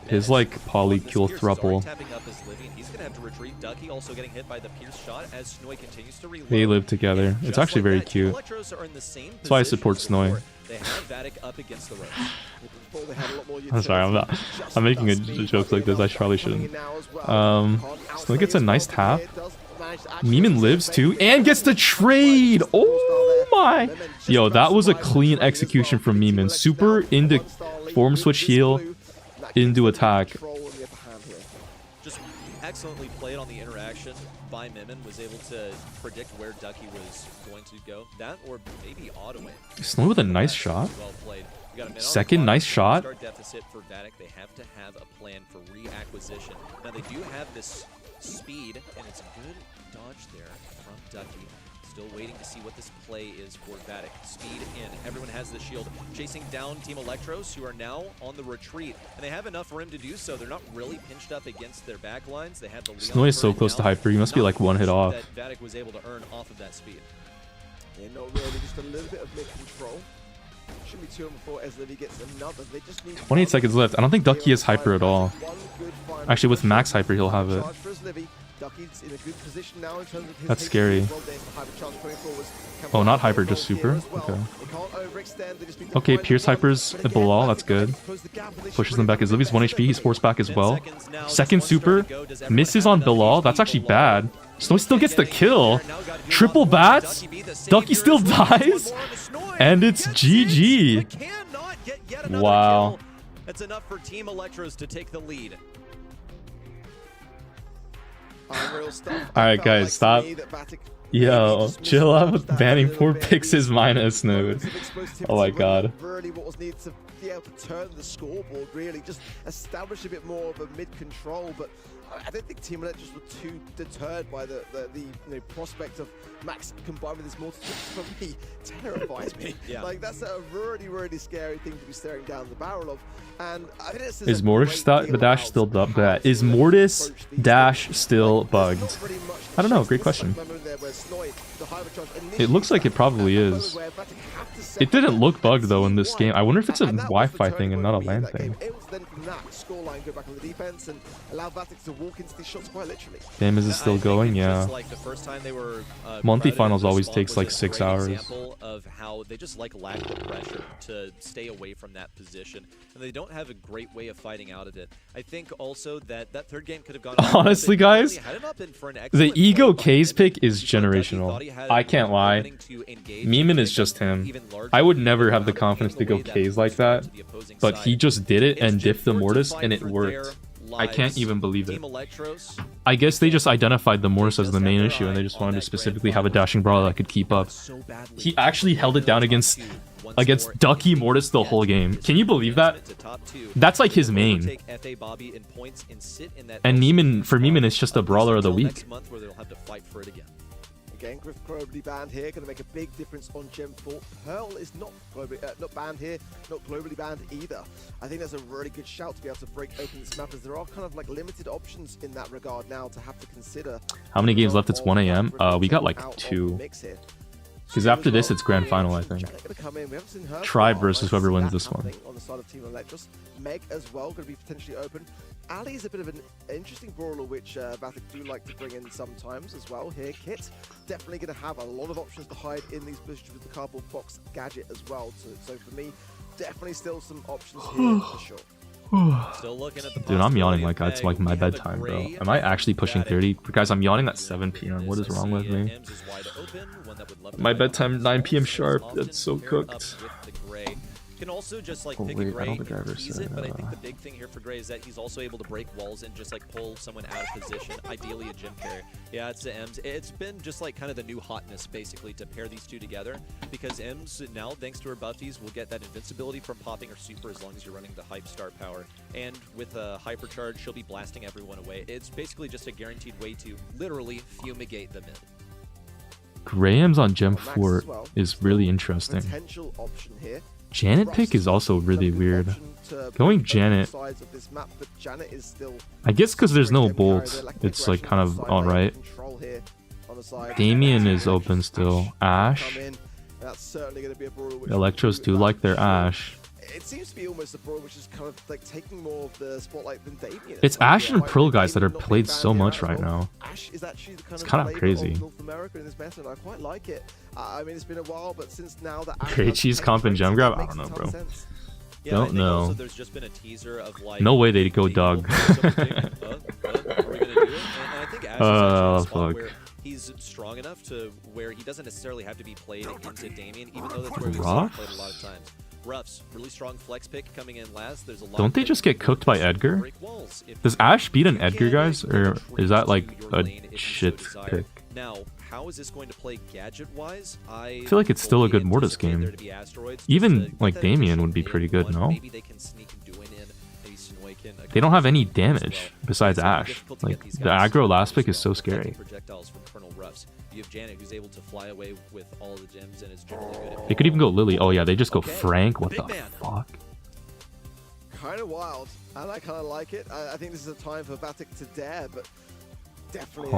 His like polycule thruple. They live together. It's actually very cute. That's why I support Snowy. I'm sorry, I'm making jokes like this. I probably shouldn't. Snowy gets a nice tap. Meeman lives too and gets the trade. Oh my! Yo, that was a clean execution from Meeman. Super into form switch heal into attack. Just excellently played on the interaction by Meeman. Was able to predict where Ducky was going to go. That or maybe auto-win. Snowy with a nice shot. Well played. Second nice shot. Deficit for Vatic. They have to have a plan for reacquisition. Now they do have this speed, and it's a good dodge there from Ducky. Still waiting to see what this play is for Vatic. Speed in. Everyone has the shield. Chasing down Team Electros, who are now on the retreat. And they have enough room to do so. They're not really pinched up against their back lines. They have the Snowy is so close to hyper. You must be like one hit off. That Vatic was able to earn off of that speed. Yeah, not really. Just a little bit of mid-control. Shouldn't be too long before as Livy gets another. They just need 28 seconds left. I don't think Ducky has hyper at all. Actually, with max hyper, he'll have it. That's scary. Oh, not hyper, just super? Okay. Okay, Pierce Hyper's at Bilal, that's good. Pushes them back as Livy's 1 HP, he's forced back as well. Second super, misses on Bilal, that's actually bad. Snowy still gets the kill. Triple bats, Ducky still dies, and it's GG. Wow. That's enough for Team Electros to take the lead. Alright guys, stop. Yo, chill out with banning 4 Pix's minus node. Oh my god. Really what was needed to be able to turn the scoreboard, really just establish a bit more of a mid-control, but I don't think Team Electros were too deterred by the prospect of Max combined with his mortals, which for me terrifies me. Yeah. Like that's a really scary thing to be staring down the barrel of. And I think this Is Mortis the dash still bugged? Is Mortis dash still bugged? I don't know, great question. It looks like it probably is. It didn't look bugged though in this game. I wonder if it's a Wi-Fi thing and not a LAN thing. Damn, is it still going? Yeah. Monthly finals always takes like 6 hours. Of how they just lack the pressure to stay away from that position, and they don't have a great way of fighting out of it. I think also that third game could have gone. Honestly, guys, the ego K's pick is generational. I can't lie. Meeman is just him. I would never have the confidence to go K's like that, but he just did it and diffed the Mortis, and it worked. I can't even believe it. I guess they just identified the Mortis as the main issue, and they just wanted to specifically have a dashing brawler that could keep up. He actually held it down against Ducky Mortis the whole game. Can you believe that? That's like his main. And Neiman, for Neiman, it's just a brawler of the week. Again, Griff globally banned here, going to make a big difference on Gen 4. Pearl is not globally, not banned here, not globally banned either. I think that's a really good shout to be able to break open this map, as there are kind of like limited options in that regard now to have to consider. How many games left? It's 1 AM. We got like 2. Because after this, it's grand final, I think. Tribe versus whoever wins this one. On the side of Team Electros, Meg as well going to be potentially open. Ali is a bit of an interesting brawler, which Vatic do like to bring in sometimes as well. Here, Kit definitely going to have a lot of options to hide in these positions with the cardboard box gadget as well. So for me, definitely still some options here for sure. Dude, I'm yawning like it's like my bedtime, bro. Am I actually pushing 30? Guys, I'm yawning at 7 p.m. What is wrong with me? My bedtime 9 p.m. sharp. That's so cooked. Can also just like pick a Gray and ease it, but I think the big thing here for Gray is that he's also able to break walls and just like pull someone out of position, ideally a gym carry. Yeah, it's the Ems. It's been just like kind of the new hotness basically to pair these two together, because Ems now, thanks to her buffies, will get that invincibility from popping her super as long as you're running the hype star power. And with a hypercharge, she'll be blasting everyone away. It's basically just a guaranteed way to literally fumigate the mid. Graham's on Gem 4 is really interesting. Potential option here. Janet pick is also really weird. Going Janet, I guess because there's no bolt, it's like kind of alright. Damien is open still. Ash. Electros do like their Ash. It seems to be almost a brawl which is kind of like taking more of the spotlight than Damien. It's Ash and Pearl guys that are played so much right now. It's kind of crazy. North America in this meta, and I quite like it. I mean, it's been a while, but since now that Great cheese comp and gem grab, I don't know, bro. Yeah, don't know. There's just been a teaser of like, no way they'd go Doug. Fuck. He's strong enough to where he doesn't necessarily have to be played into Damien, even though that's where we've Ruffs? played a lot of times. Ruffs, really strong flex pick coming in last. There's a lot. Don't they just get cooked by Edgar? Does Ash beat an Edgar, guys, or is that like a shit pick? Now, how is this going to play gadget-wise? I feel like it's still a good Mortis game. Even like Damien would be pretty good, no? They don't have any damage besides Ash. Like the aggro last pick is so scary. You have Janet, who's able to fly away with all the gems and is generally good at. They could even go Lily. Oh yeah, they just go Frank. What the fuck? Kind of wild, and I kind of like it. I think this is a time for Vatic to dare, but definitely.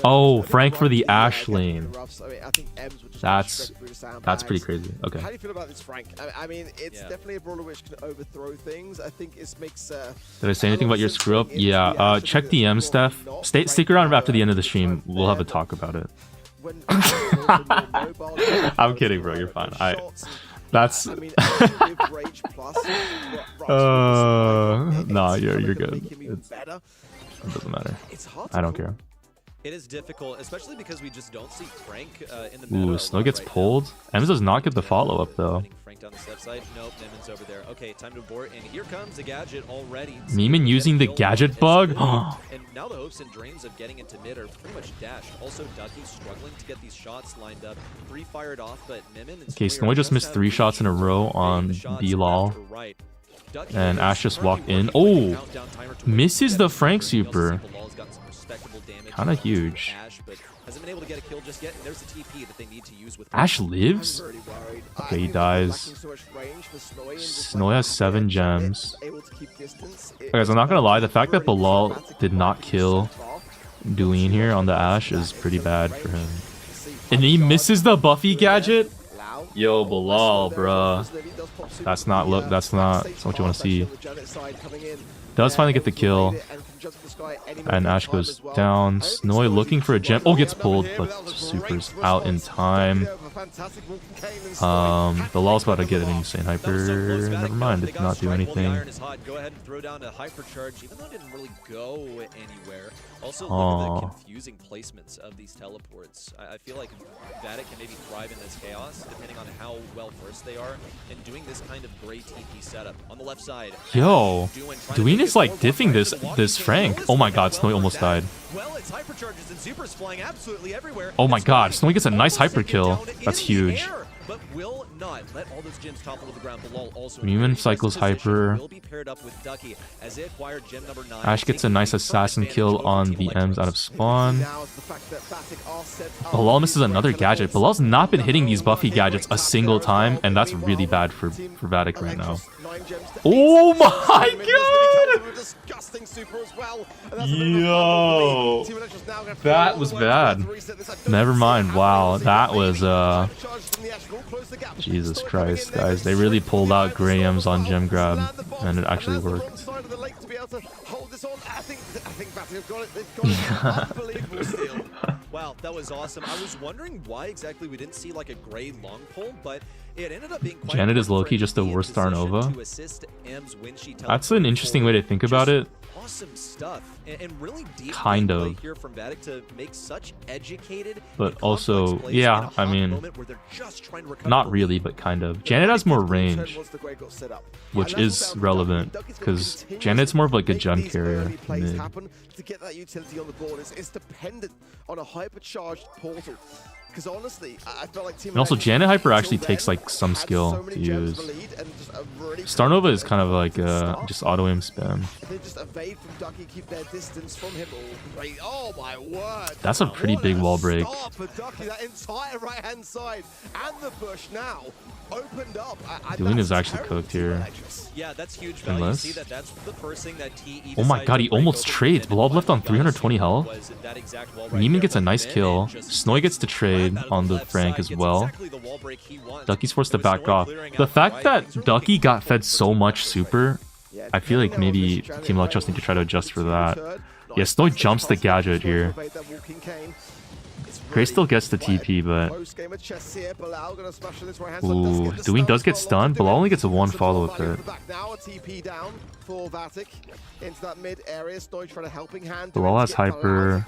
Oh, Frank for the Ash lane. I think Ems would just that's pretty crazy. Okay. How do you feel about this, Frank? I mean, it's definitely a brawler which can overthrow things. I think it makes. Did I say anything about your screw up? Yeah. Check DM, Steph. Stick around after the end of the stream. We'll have a talk about it. I'm kidding, bro. You're fine. That's. Nah, you're good. It doesn't matter. I don't care. It is difficult, especially because we just don't see Frank in the Ooh, meta Snow gets pulled. Ems does not get the follow-up, though. Frank down the step side. Nope, Nemen's over there. Okay, time to abort, and here comes the gadget already. Meeman using the gadget bug? And now the hopes and dreams of getting into mid are pretty much dashed. Also, Ducky struggling to get these shots lined up. 3 fired off, but Nemen... Okay, Snowy just missed 3 shots in a row on B-Lol. And Ash just walked in. Oh! Misses the Frank super. Kind of huge. Ash lives? Okay, he dies. Snowy has 7 gems. Guys, I'm not gonna lie, the fact that Bilal did not kill Duin here on the Ash is pretty bad for him. And he misses the Buffy gadget? Yo, Bilal, bruh. That's not what you want to see. Does finally get the kill. And Ash goes down. Snowy looking for a gem. Oh, gets pulled, but Super's out in time. Bilal's about to get an insane hyper. Never mind, it did not do anything. Go ahead and throw down a hypercharge, even though it didn't really go anywhere. Also, look at the confusing placements of these teleports. I feel like Vatic can maybe thrive in this chaos, depending on how well versed they are in doing this kind of great TP setup. On the left side, yo, Duin is like diffing this Frank. Oh my god, Snowy almost died. Well, it's hypercharges and supers flying absolutely everywhere. Oh my god, Snowy gets a nice hyper kill. That's huge. But will not let all those gems topple to the ground. Meeman cycles hyper. Ash gets a nice assassin kill on the M's out of spawn. Bilal misses another gadget. Bilal's not been hitting these Buffy gadgets a single time, and that's really bad for Vatic right now. Oh my god! Yo! That was bad. Never mind. Wow, that was Jesus Christ, guys. They really pulled out Graham's on gem grab, and it actually worked. Wow, that was awesome. I was wondering why exactly we didn't see like a gray long pull, but it ended up being quite Janet is low-key just the worst Star Nova. That's an interesting way to think about it. Awesome stuff, and really deep kind of here from Vatic to make such educated, but also yeah, I mean not really, but kind of. Janet has more range, which is relevant because Janet's more of like a gem carrier mid. To get that utility on the board is dependent on a hypercharged portal. Because honestly, I felt like Team and also Janet hyper actually takes like some skill to use. Star Nova is kind of like just auto aim spam. They just evade from Ducky, keep their distance from him. Oh my word! That's a pretty big wall break. For Ducky, that entire right hand side and the push now opened up. Duin is actually cooked here. Yeah, that's huge. Unless. See that's the first thing that TE oh my god, he almost trades. Bilal left on 320 health. Neiman gets a nice kill. Snowy gets to trade on the Frank as well. Ducky's forced to back off. The fact that Ducky got fed so much super, I feel like maybe Team Electros need to try to adjust for that. Yeah, Snowy jumps the gadget here. Gray still gets the TP, but... Ooh, Duin does get stunned, but only gets a 1 follow-up hit. Bilal has hyper.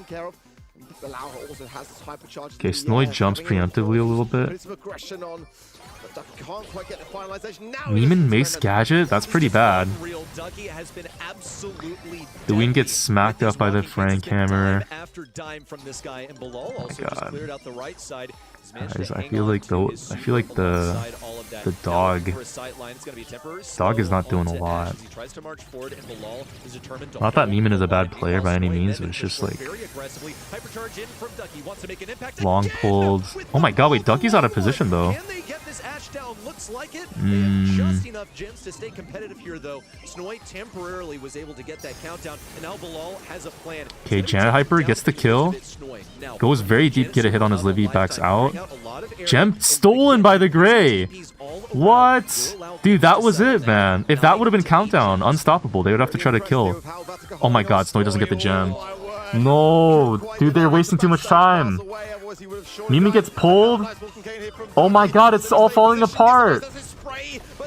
Okay, Snowy jumps preemptively a little bit. Neiman makes gadget? That's pretty bad. Duin gets smacked up by the Frank hammer. Oh my god. Guys, I feel like the dog is not doing a lot. Not that Neiman is a bad player by any means, but it's just like long pulled. Oh my god, wait, Ducky's out of position though. Looks like it. Just enough gems to stay competitive here, though. Snowy temporarily was able to get that countdown, and now Bilal has a plan. Okay, Janet Hyper gets the kill. Goes very deep, get a hit on his Livy, backs out. Gem stolen by the Gray. What? Dude, that was it, man. If that would have been countdown, unstoppable, they would have to try to kill. Oh my god, Snowy doesn't get the gem. No, dude, they're wasting too much time. Mimi gets pulled. Oh my god, it's all falling apart.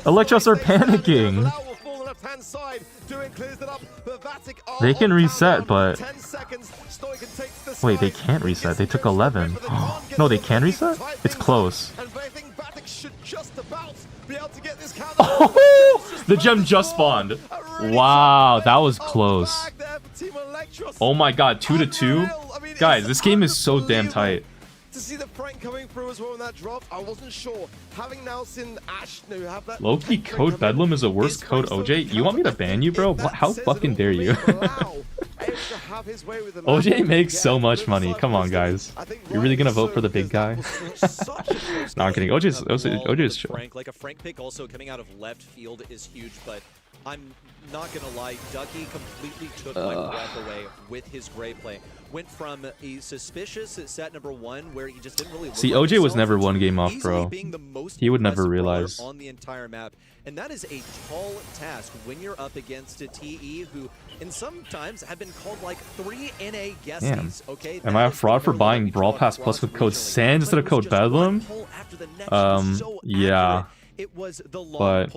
Electros are panicking. They can reset, but... Wait, they can't reset. They took 11. No, they can reset? It's close. Oh, the gem just spawned. Wow, that was close. Oh my god, 2-2? Guys, this game is so damn tight. To see the Frank coming through as well in that drop, I wasn't sure. Having now seen Ash have that Low-key code Bedlam is a worse code OJ? You want me to ban you, bro? What? How fucking dare you? OJ makes so much money. Come on, guys. You're really gonna vote for the big guy? No, I'm kidding. OJ is chill. Like a Frank pick also coming out of left field is huge, but I'm not gonna lie, Ducky completely took my breath away with his gray play. Went from a suspicious set number 1 where he just didn't really see, OJ was never one game off, bro. He would never realize. On the entire map, and that is a tall task when you're up against a TE who, and sometimes have been called like 3 NA guesties. Okay, am I a fraud for buying Brawl Pass Plus with code SAND instead of code Bedlam? Yeah. But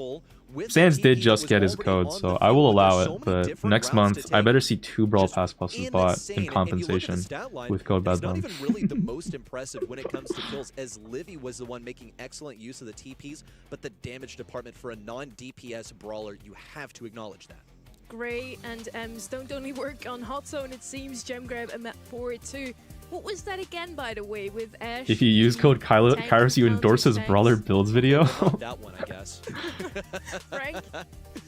Sans did just get his code, so I will allow it, but next month I better see 2 Brawl Pass Pluses bought in compensation with code Bedlam. It's not even really the most impressive when it comes to kills, as Livy was the one making excellent use of the TPs, but the damage department for a non-DPS brawler, you have to acknowledge that. Gray and Ems don't only work on Hot Zone, it seems. Gem grab a map for it too. What was that again, by the way, with Ash? If you use code Kairos, you endorse his brawler builds video. That one, I guess. Frank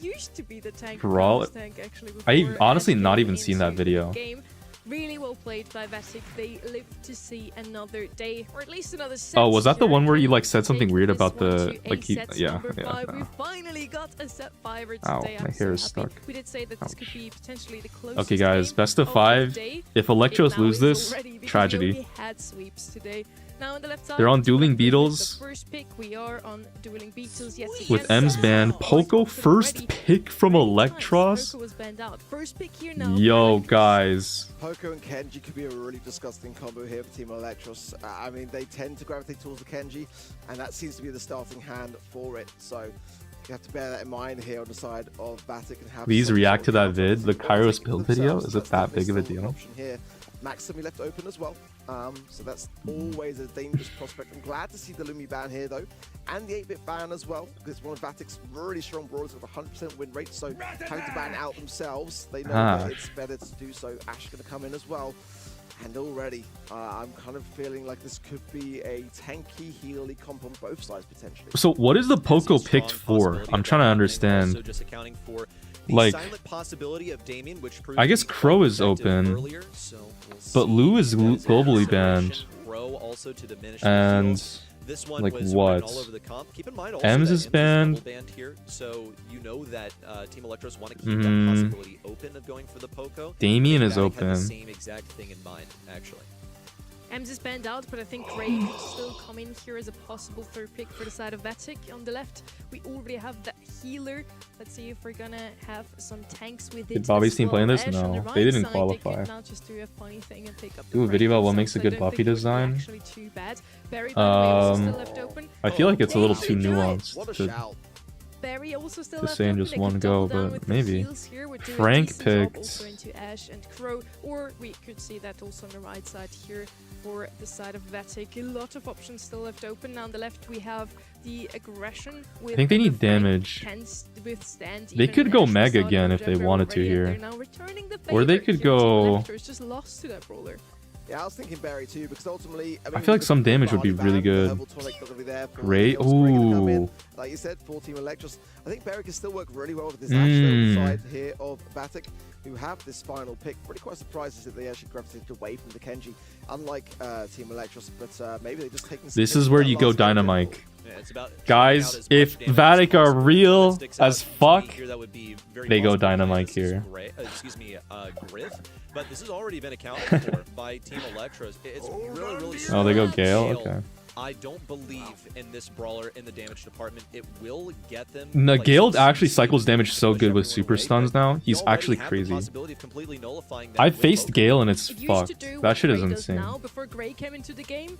used to be the tank. Brawl. Actually, I honestly not even seen that video. Game. Really well played by Vatic. They live to see another day, or at least another set. Oh, was that the one where you like said something weird about the like he? Yeah. We finally got a set 5er Ow, today. my hair is stuck. We did say that this could be potentially the closest. Okay, guys, best of 5. If Electros lose this, tragedy. Had sweeps today. Now on the left side, they're on Dueling Beetles. The first pick, we are on Dueling Beetles. Yes, with M's banned. Poco first pick from Electros. Poco was banned out. First pick here now. Yo, guys. Poco and Kenji could be a really disgusting combo here for Team Electros. I mean, they tend to gravitate towards the Kenji, and that seems to be the starting hand for it. So you have to bear that in mind here on the side of Vatic and have. Please react to that vid, the Kairos build video. Is it that big of a deal? Maxim left open as well, so that's always a dangerous prospect. I'm glad to see the Lumi ban here though, and the 8-bit ban as well, because it's one of Vatic's really strong brawlers with a 100% win rate, so having to ban out themselves, they know that it's better to do so. Ash going to come in as well, and already I'm kind of feeling like this could be a tanky, healy comp on both sides potentially. So what is the Poco picked for? I'm trying to understand. Like, I guess Crow is open, but Lu is globally banned, and like what? Ems is banned. So you know that Team Electros want to keep that possibility open of going for the Poco. Damien is open. Same exact thing in mind, actually. Ems is banned out, but I think Gray could still come in here as a possible 3rd pick for the side of Vatic. On the left, we already have that healer. Let's see if we're gonna have some tanks with it. Did Bobby's team playing this? No, they didn't qualify. Do a video about what makes a good Buffy design. I feel like it's a little too nuanced to say in just one go, but maybe. Frank picked. Or we could see that also on the right side here for the side of Vatic. A lot of options still left open. Now on the left we have the aggression. I think they need damage. They could go Meg again if they wanted to here. Or they could go... Yeah, I was thinking Barry too, because ultimately I feel like some damage would be really good. Great. Ooh. Like you said, for Team Electros, I think Barry can still work really well with this Ash side here of Vatic, who have this final pick. Really quite surprised that they actually gravitated away from the Kenji, unlike Team Electros, but maybe they just taking. This is where you go Dynamite. Guys, if Vatic are real as fuck, they go Dynamite here. Excuse me, Griff. But this has already been accounted for by Team Electros. It's really oh, they go Gale? Okay. I don't believe in this brawler in the damage department. It will get them. No, Gale actually cycles damage so good with super stuns now. He's actually crazy. I faced Gale and it's fucked. That shit is insane. Now, before Gray came into the game,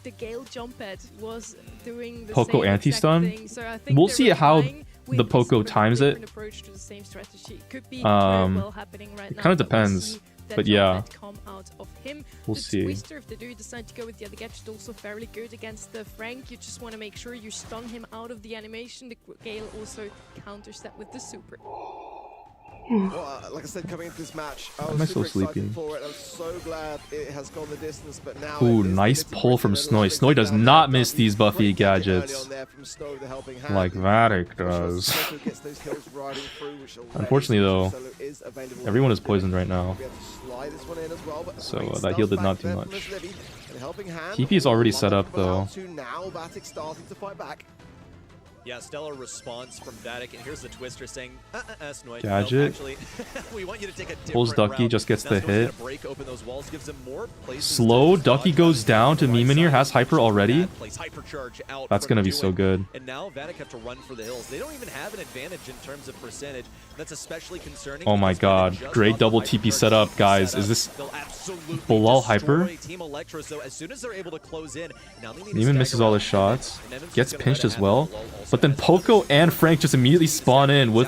the Gale jump pad was doing the Poco same anti-stun? exact thing. So I think We'll they see were how trying with the this Poco sort of times it. different approach to the same strategy. It could be very well happening right It now, kind of but we'll depends, see that but jump yeah, pad come out of him. we'll The see. Twister, if they do decide to go with the other gadget, also fairly good against the Frank. You just want to make sure you stun him out of the animation. The Gale also counters that with the super. Well, like I said, coming into this match, I Am I was so super excited sleepy? for it. I'm so glad it has gone the distance, but now Ooh, it is nice the pull from Snowy. Snowy does not miss these buffy gadgets like Vatic does. Unfortunately though, everyone is poisoned right now, so that heal did not do much. TP is already set up though. Yeah, stellar response from Vatic, and here's the Twister saying, Snowy, Gadget. no, actually, we want you to take a different Pulls Ducky, route. just gets Now the Snowy's gonna hit. break open those walls, gives him more places Slow, to Ducky dodge. goes down to Mimir, has Hyper already. Plays Hypercharge out That's from gonna be so doing. good. And now Vatic have to run for the hills. They don't even have an advantage in terms of percentage. That's especially concerning. Oh my god, great double TP setup, guys. Is this Bilal Hyper? Team Electro, so as soon as they're able to close in, now they need to Neiman misses all his shots, gets pinched as well, but then Poco and Frank just immediately spawn in with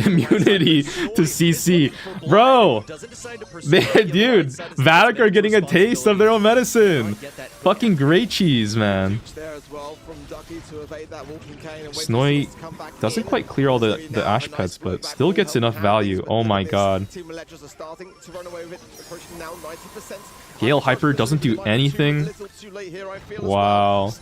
immunity to CC. Bro, dude, Vatic are getting a taste of their own medicine. Fucking great cheese, man. Snowy doesn't quite clear all the Ash pets, but still gets enough value. Oh my god. Gale Hyper doesn't do anything. Wow.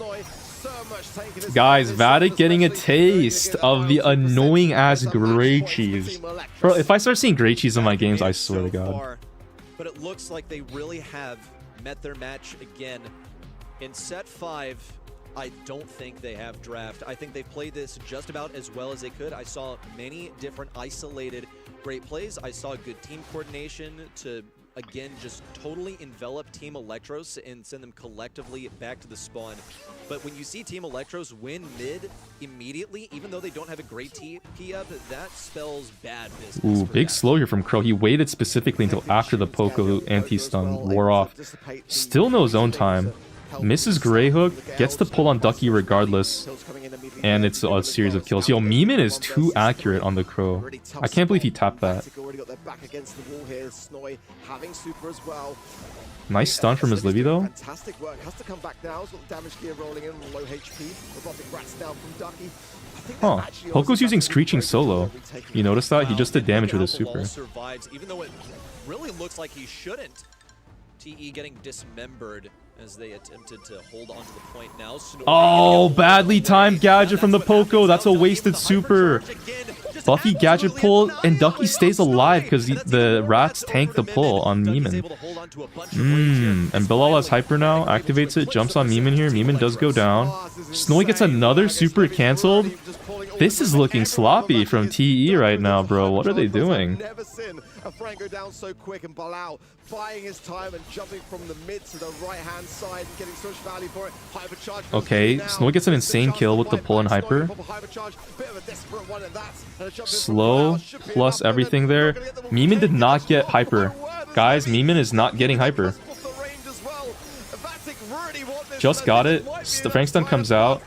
Guys, Vatic getting a taste of the annoying ass gray cheese. Bro, if I start seeing gray cheese in my games, I swear to god. But it looks like they really have met their match again. In set 5, I don't think they have draft. I think they played this just about as well as they could. I saw many different isolated great plays. I saw good team coordination to, again, just totally envelop Team Electros and send them collectively back to the spawn. But when you see Team Electros win mid immediately, even though they don't have a great TP up, that spells bad business. Ooh, big slow here from Crow. He waited specifically until after the Poco anti-stun wore off. Still no zone time. Misses Grey Hook, gets the pull on Ducky regardless, and it's a series of kills. Yo, Meeman is too accurate on the Crow. I can't believe he tapped that. Nice stun from his Libby though. Fantastic work. Has to come back now. He's got the damage gear rolling in, low HP. Robotic rats down from Ducky. Huh. Poco's using Screeching solo. You notice that? He just did damage with his super. Survives, even though it really looks like he shouldn't. TE getting dismembered as they attempted to hold on to the point now. Oh, badly timed gadget from the Poco. That's a wasted super. Buffy gadget pull, and Ducky stays alive because the rats tank the pull on Meeman. And Bilal has Hyper now, activates it, jumps on Meeman here. Meeman does go down. Snowy gets another super cancelled. This is looking sloppy from TE right now, bro. What are they doing? Never seen a Frank go down so quick, and Bilal buying his time and jumping from the mid to the right-hand side and getting so much value for it. Hypercharge. Okay, Snowy gets an insane kill with the pull and Hyper. Slow plus everything there. Meeman did not get Hyper. Guys, Meeman is not getting Hyper. Just got it. The Frank stun comes out.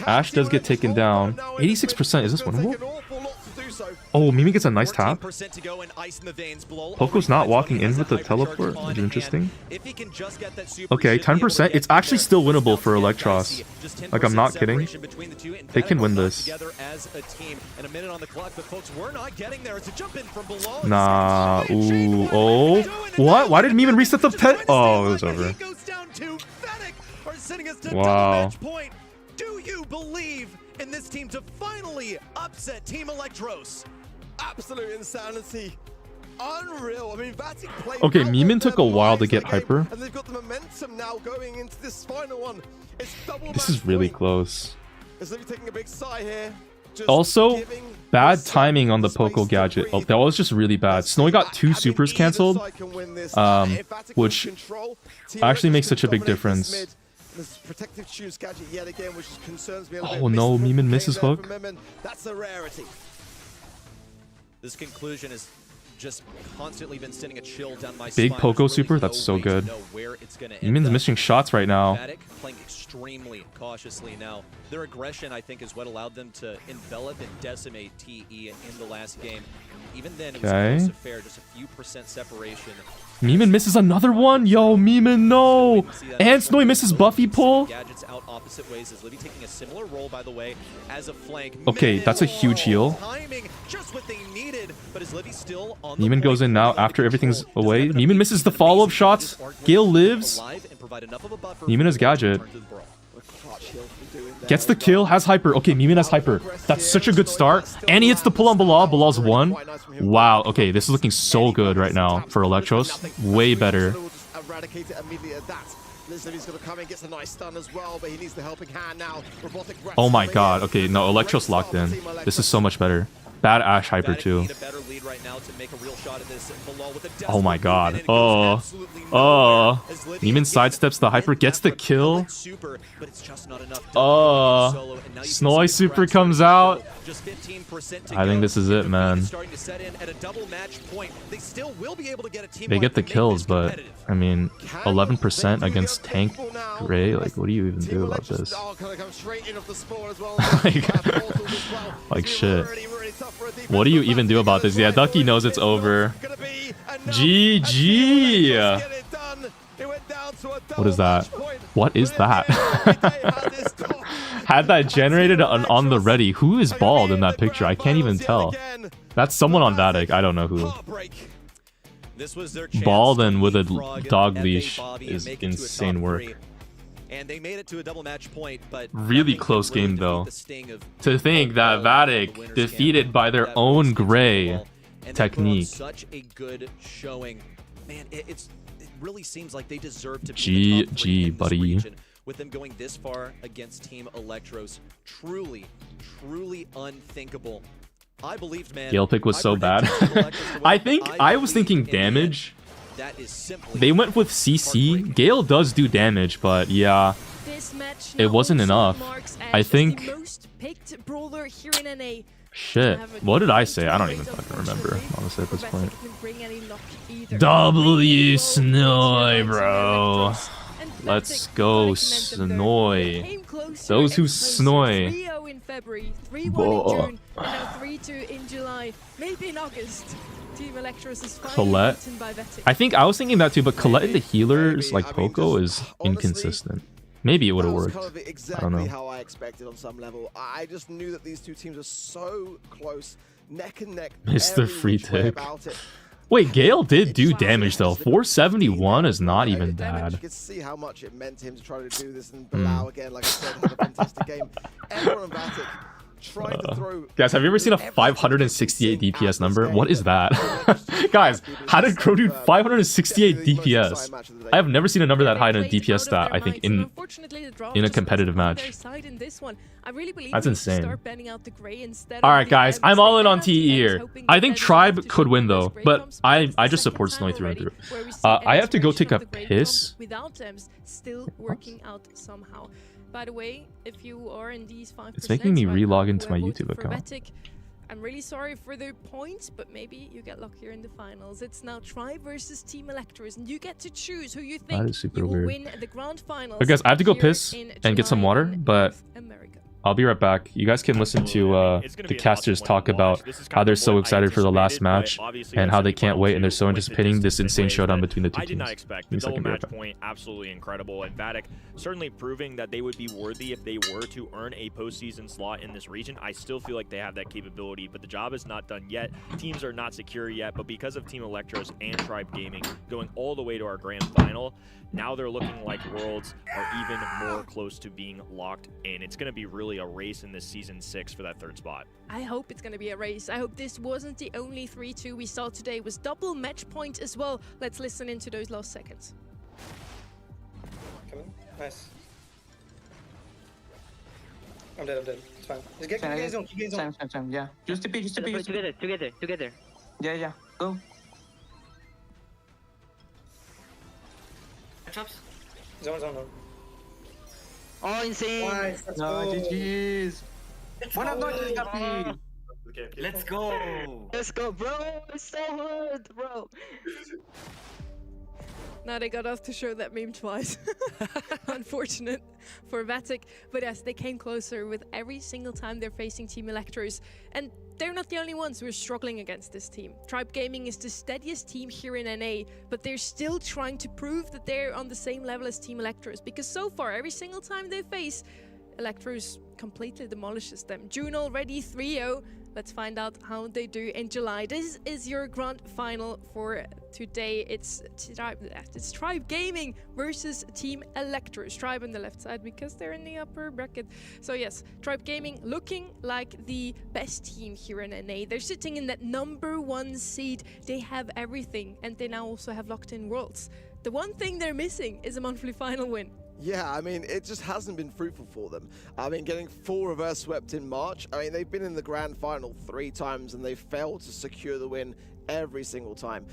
Ash does get taken down. 86%. Is this winnable? Oh, Mimi gets a nice tap. Poco's not walking in with the teleport, which is interesting. Okay, 10%. It's actually still winnable for Electros. Like, I'm not kidding. They can win this. Nah. Ooh. Oh. What? Why did Mimi reset the pet? Oh, it was over. Wow. Do you believe in this team to finally upset Team Electros? Absolute insanity. Unreal. I mean, Vatic played. Okay, Meeman took a while to get Hyper. And they've got the momentum now going into this final one. It's double. This is really close. Is Libby taking a big sigh here? Also, bad timing on the Poco gadget. Oh, that was just really bad. Snowy got 2 supers cancelled, which actually makes such a big difference. Protective choose gadget yet again, which concerns me a little bit. No, Meeman misses hook. That's a rarity. This conclusion is just constantly been sending a chill down my Big spine. Poco There's really super, that's no so way to good. know where it's gonna end Eamon's up. missing shots right now. Vatic playing extremely cautiously now. Their aggression, I think, is what allowed them to envelop and decimate TE in the last game. Even then, it was Okay. close to fair, just a few percent separation. Meeman misses another one. Yo, Meeman, no. And Snowy misses Buffy pull. Gadgets out opposite ways. Is Livy taking a similar role, by the way, as a flank? Okay, that's a huge heal. Timing, just what they needed. But is Livy still on the Meeman goes in now after everything's away. Meeman misses the follow-up shots. Gale lives. Meeman has gadget. Gets the kill, has hyper. Okay, Meeman has hyper. That's such a good start. And he hits the pull on Bilal. Bilal's one. Wow, okay, this is looking so good right now for Electros. Way better. Eradicate it immediately at that. Lizzie's gonna come in, gets a nice stun as well, but he needs the helping hand now. Robotic Rex Oh my coming god, in. okay, no, Electros locked in. This is so much better. Bad Ash hyper too. Oh my god. Oh. Oh. Neiman sidesteps the hyper, gets the kill. Oh. Snowy super comes out. I think this is it, man. They get the kills, but I mean, 11% against Tank Gray. Like, what do you even do about this? Like shit. What do you even do about this? Yeah, Ducky knows it's over. GG. What is that? What is that? Had that generated on the ready. Who is bald in that picture? I can't even tell. That's someone on Vatic. I don't know who. Bald and with a dog leash is insane work. And they made it to a double match point, but really close game though. To think that Vatic defeated by their own Gray technique. Such a good showing. Man, it really seems like they deserve to be GG, buddy. with them going this far against Team Electros. Truly unthinkable. I believed, man. Gale pick was so bad. I was thinking damage. They went with CC. Gale does do damage, but yeah, it wasn't enough. I think. Shit. What did I say? I don't even fucking remember, honestly, at this point. W Snowy, bro. Let's go, Snowy. Those who Snowy. Colette. I think I was thinking that too, but Colette in the healers like Poco is inconsistent. Maybe it would have worked. I don't know. How I expected on some level. I just knew that these two teams are so close, neck and neck. Mr. Free Tick. Wait, Gale did do damage though. 471 is not even bad. You could see how much it meant to him to try to do this, and Bilal again, like I said, had a fantastic game. Everyone on Vatic trying to throw. Guys, have you ever seen a 568 DPS number? What is that? Guys, how did Crow do 568 DPS? I have never seen a number that high in a DPS stat, I think, in a competitive match. That's insane. Alright, guys, I'm all in on TE here. I think Tribe could win, though, but I just support Snowy through and through. I have to go take a piss. Still working out somehow. By the way, if you are in these 5%, It's making me re-log into my YouTube account. I'm really sorry for the points, but maybe you get luckier in the finals. It's now Tribe versus Team Electros, and you get to choose who you think That is super you will weird. win the grand finals. But guys, I have to go here piss in and get some July water, in but North America. I'll be right back. You guys can listen to the casters talk about how they're so excited for the last match and how they can't wait and they're so anticipating this insane showdown between the two I did not teams. expect the double match point. Absolutely incredible. And Vatic certainly proving that they would be worthy if they were to earn a postseason slot in this region. I still feel like they have that capability, but the job is not done yet. Teams are not secure yet, but because of Team Electros and Tribe Gaming going all the way to our grand final, now they're looking like Worlds are even more close to being locked in. It's going to be really a race in this Season 6 for that third spot. I hope it's going to be a race. I hope this wasn't the only 3-2 we saw today. It was double match point as well. Let's listen into those last seconds. Come on. Nice. I'm dead. It's fine. Just get zone. Same. Yeah. Just TP. Together. Yeah. Go. Chops. Zone. Oh, insane. Nice. No, GG's. Buenas noches, Capi. Let's go. Let's go, bro. It's so hard, bro. Now they got off to show that meme twice. Unfortunate for Vatic. But yes, they came closer with every single time they're facing Team Electros. And they're not the only ones who are struggling against this team. Tribe Gaming is the steadiest team here in NA, but they're still trying to prove that they're on the same level as Team Electros. Because so far, every single time they face, Electros completely demolishes them. June already 3-0. Let's find out how they do in July. This is your grand final for today. It's Tribe Gaming versus Team Electros. Tribe on the left side because they're in the upper bracket. So yes, Tribe Gaming looking like the best team here in NA. They're sitting in that #1 seed. They have everything, and they now also have locked in Worlds. The one thing they're missing is a monthly final win. Yeah, I mean, it just hasn't been fruitful for them. I mean, getting 4 reverse swept in March, I mean, they've been in the grand final 3 times and they've failed to secure the win every single time.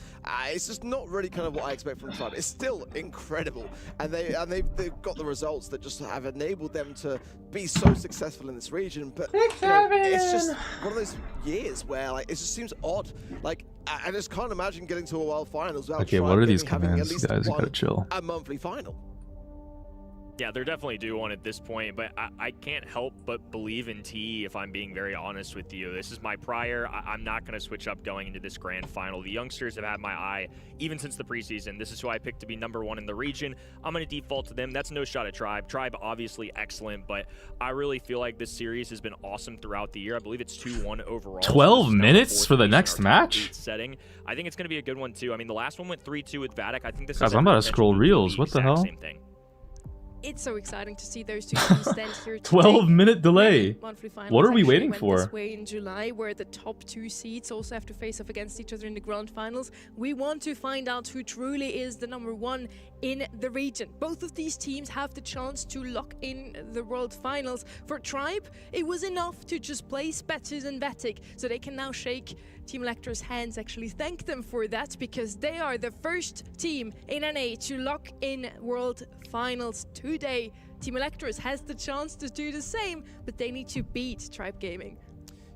It's just not really kind of what I expect from Tribe. It's still incredible, and they've got the results that just have enabled them to be so successful in this region. But you know, it's just one of those years where like it just seems odd. Like I just can't imagine getting to a world finals without Okay, Tribe what are these having at commands, least guys? You won gotta chill. a monthly final. Yeah, they're definitely due one at this point, but I can't help but believe in T, if I'm being very honest with you. This is my prior. I'm not going to switch up going into this grand final. The youngsters have had my eye even since the preseason. This is who I picked to be #1 in the region. I'm going to default to them. That's no shot at Tribe. Tribe, obviously excellent, but I really feel like this series has been awesome throughout the year. I believe it's 2-1 overall. 12 minutes for the next match? Setting. I think it's going to be a good one, too. I mean, the last one went 3-2 with Vatic. I think this Guys, is I'm about to scroll reels. What the hell? same thing. It's so exciting to see those two teams stand here today. 12-minute delay. Monthly finals What are we actually waiting went for? This way in July, where the top 2 seeds also have to face off against each other in the grand finals. We want to find out who truly is the #1 in the region. Both of these teams have the chance to lock in the world finals. For Tribe, it was enough to just place better than Vatic, so they can now shake Team Electro's hands, actually thank them for that, because they are the first team in NA to lock in world finals today. Team Electros has the chance to do the same, but they need to beat Tribe Gaming.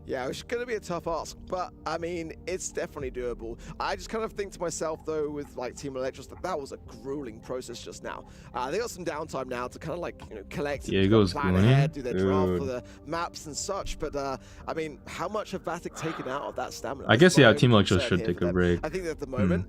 Yeah, it's going to be a tough ask, but I mean, it's definitely doable. I just kind of think to myself, though, with like Team Electros, that was a grueling process just now. They got some downtime now to kind of like, you know, collect, Yeah, it goes plan green. ahead, do their draft Dude. for the maps and such. But I mean, how much have Vatic taken out of that stamina? I guess, That's my yeah, own Team Electros concern should here take for a them. break. I think that at the moment,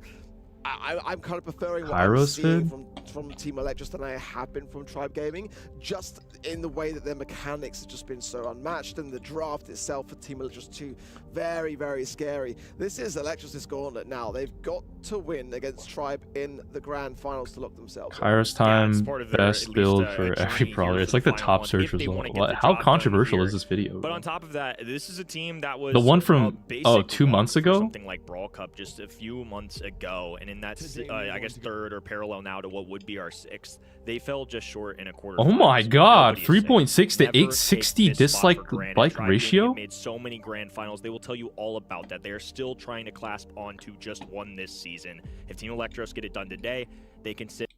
I'm kind of preferring what Pyro I'm seeing Spin? from Team Electros than I have been from Tribe Gaming, just in the way that their mechanics have just been so unmatched, and the draft itself for Team Electros 2, very, very scary. This is Electros' gauntlet now. They've got to win against Tribe in the grand finals to lock themselves. Kairos time, part of their, best at least, build for every journey brawler. here It's for like the the top final one, search if they wanna result. get the How job done controversial here. is this video? But on top of that, this is a team that was The one from, basic 2 months for ago? something like Brawl Cup just a few months ago, and in that I guess 3rd or parallel now to what would be our 6th, they fell just short in a quarter. Oh my god, Nobody is 3.6 to Never take 860 this spot dislike for granted. like Tribe Gaming ratio? have made so many grand finals. They will tell you all about that. They are still trying to clasp on to just one this season. If Team Electros get it done today, they can sit.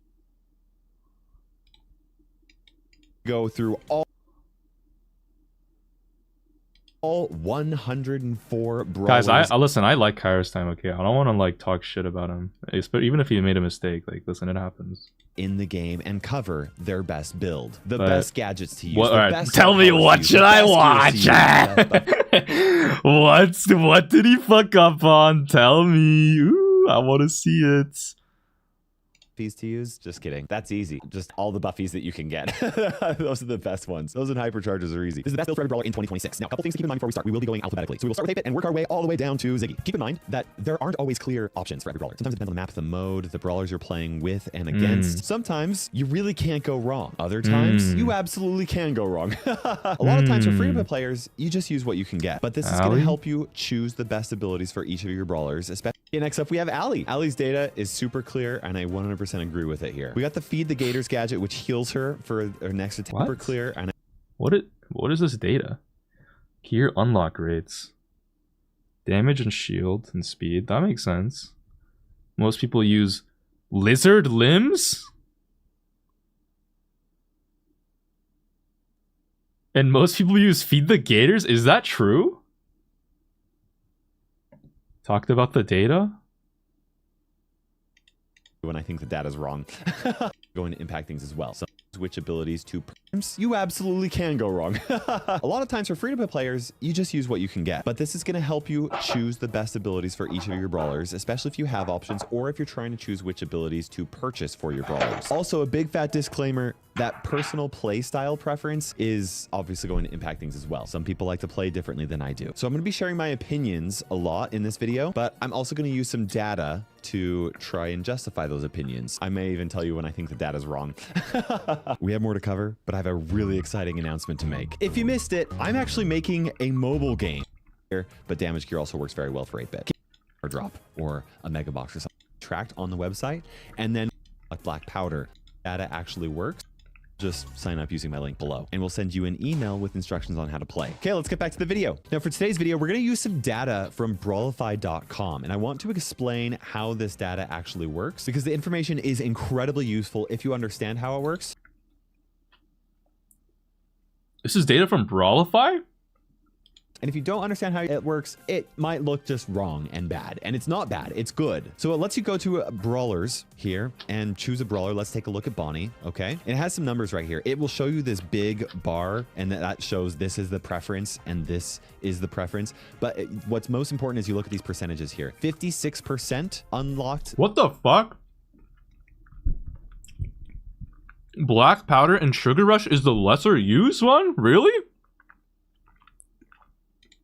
Go through all 104 brawlers. Guys, I listen, I like Kairos time, okay? I don't want to like talk shit about him. But even if he made a mistake, like listen, it happens. In the game and cover their best build, the But best gadgets to use. What, the alright, best tell me powers to what use, should the I best gears to watch? use, What did he fuck up on? Tell me. Ooh, I want to see it. buffies to use. Just kidding. That's easy. Just all the buffies that you can get. Those are the best ones. Those and hypercharges are easy. This is the best build for every brawler in 2026. Now, a couple things to keep in mind before we start. We will be going alphabetically. So we will start with 8-bit and work our way all the way down to Ziggy. Keep in mind that there aren't always clear options for every brawler. Sometimes it depends on the map, the mode, the brawlers you're playing with and against. Sometimes you really can't go wrong. Other times you absolutely can go wrong. A lot of times for free-to-play players, you just use what you can get. But this is going to help you choose the best abilities for each of your brawlers. Especially next up, we have Ali. Ali's data is super clear, and I 100% agree with it here. We got the Feed the Gators gadget, which heals her for her next attack. Super clear. And What is this data? Gear unlock rates. Damage and shield and speed. That makes sense. Most people use lizard limbs? And most people use Feed the Gators? Is that true? Talked about the data? When I think the data's wrong. Going to impact things as well. So switch abilities to perms, you absolutely can go wrong. A lot of times for free-to-play players, you just use what you can get. But this is going to help you choose the best abilities for each of your brawlers, especially if you have options or if you're trying to choose which abilities to purchase for your brawlers. Also, a big fat disclaimer, that personal play style preference is obviously going to impact things as well. Some people like to play differently than I do. So I'm going to be sharing my opinions a lot in this video, but I'm also going to use some data to try and justify those opinions. I may even tell you when I think the data is wrong. We have more to cover, but I have a really exciting announcement to make. If you missed it, I'm actually making a mobile game here, but damage gear also works very well for 8-bit. Or drop, or a mega box or something. Tracked on the website, and then like black powder. Data actually works. Just sign up using my link below and we'll send you an email with instructions on how to play. Okay, let's get back to the video. Now for today's video, we're going to use some data from brawlify.com and I want to explain how this data actually works because the information is incredibly useful if you understand how it works. This is data from Brawlify? And if you don't understand how it works, it might look just wrong and bad. And it's not bad, it's good. So it lets you go to brawlers here and choose a brawler. Let's take a look at Bonnie, okay? It has some numbers right here. It will show you this big bar and that shows this is the preference and this is the preference. But what's most important is you look at these percentages here. 56% unlocked. What the fuck? Black Powder and Sugar Rush is the lesser used one? Really?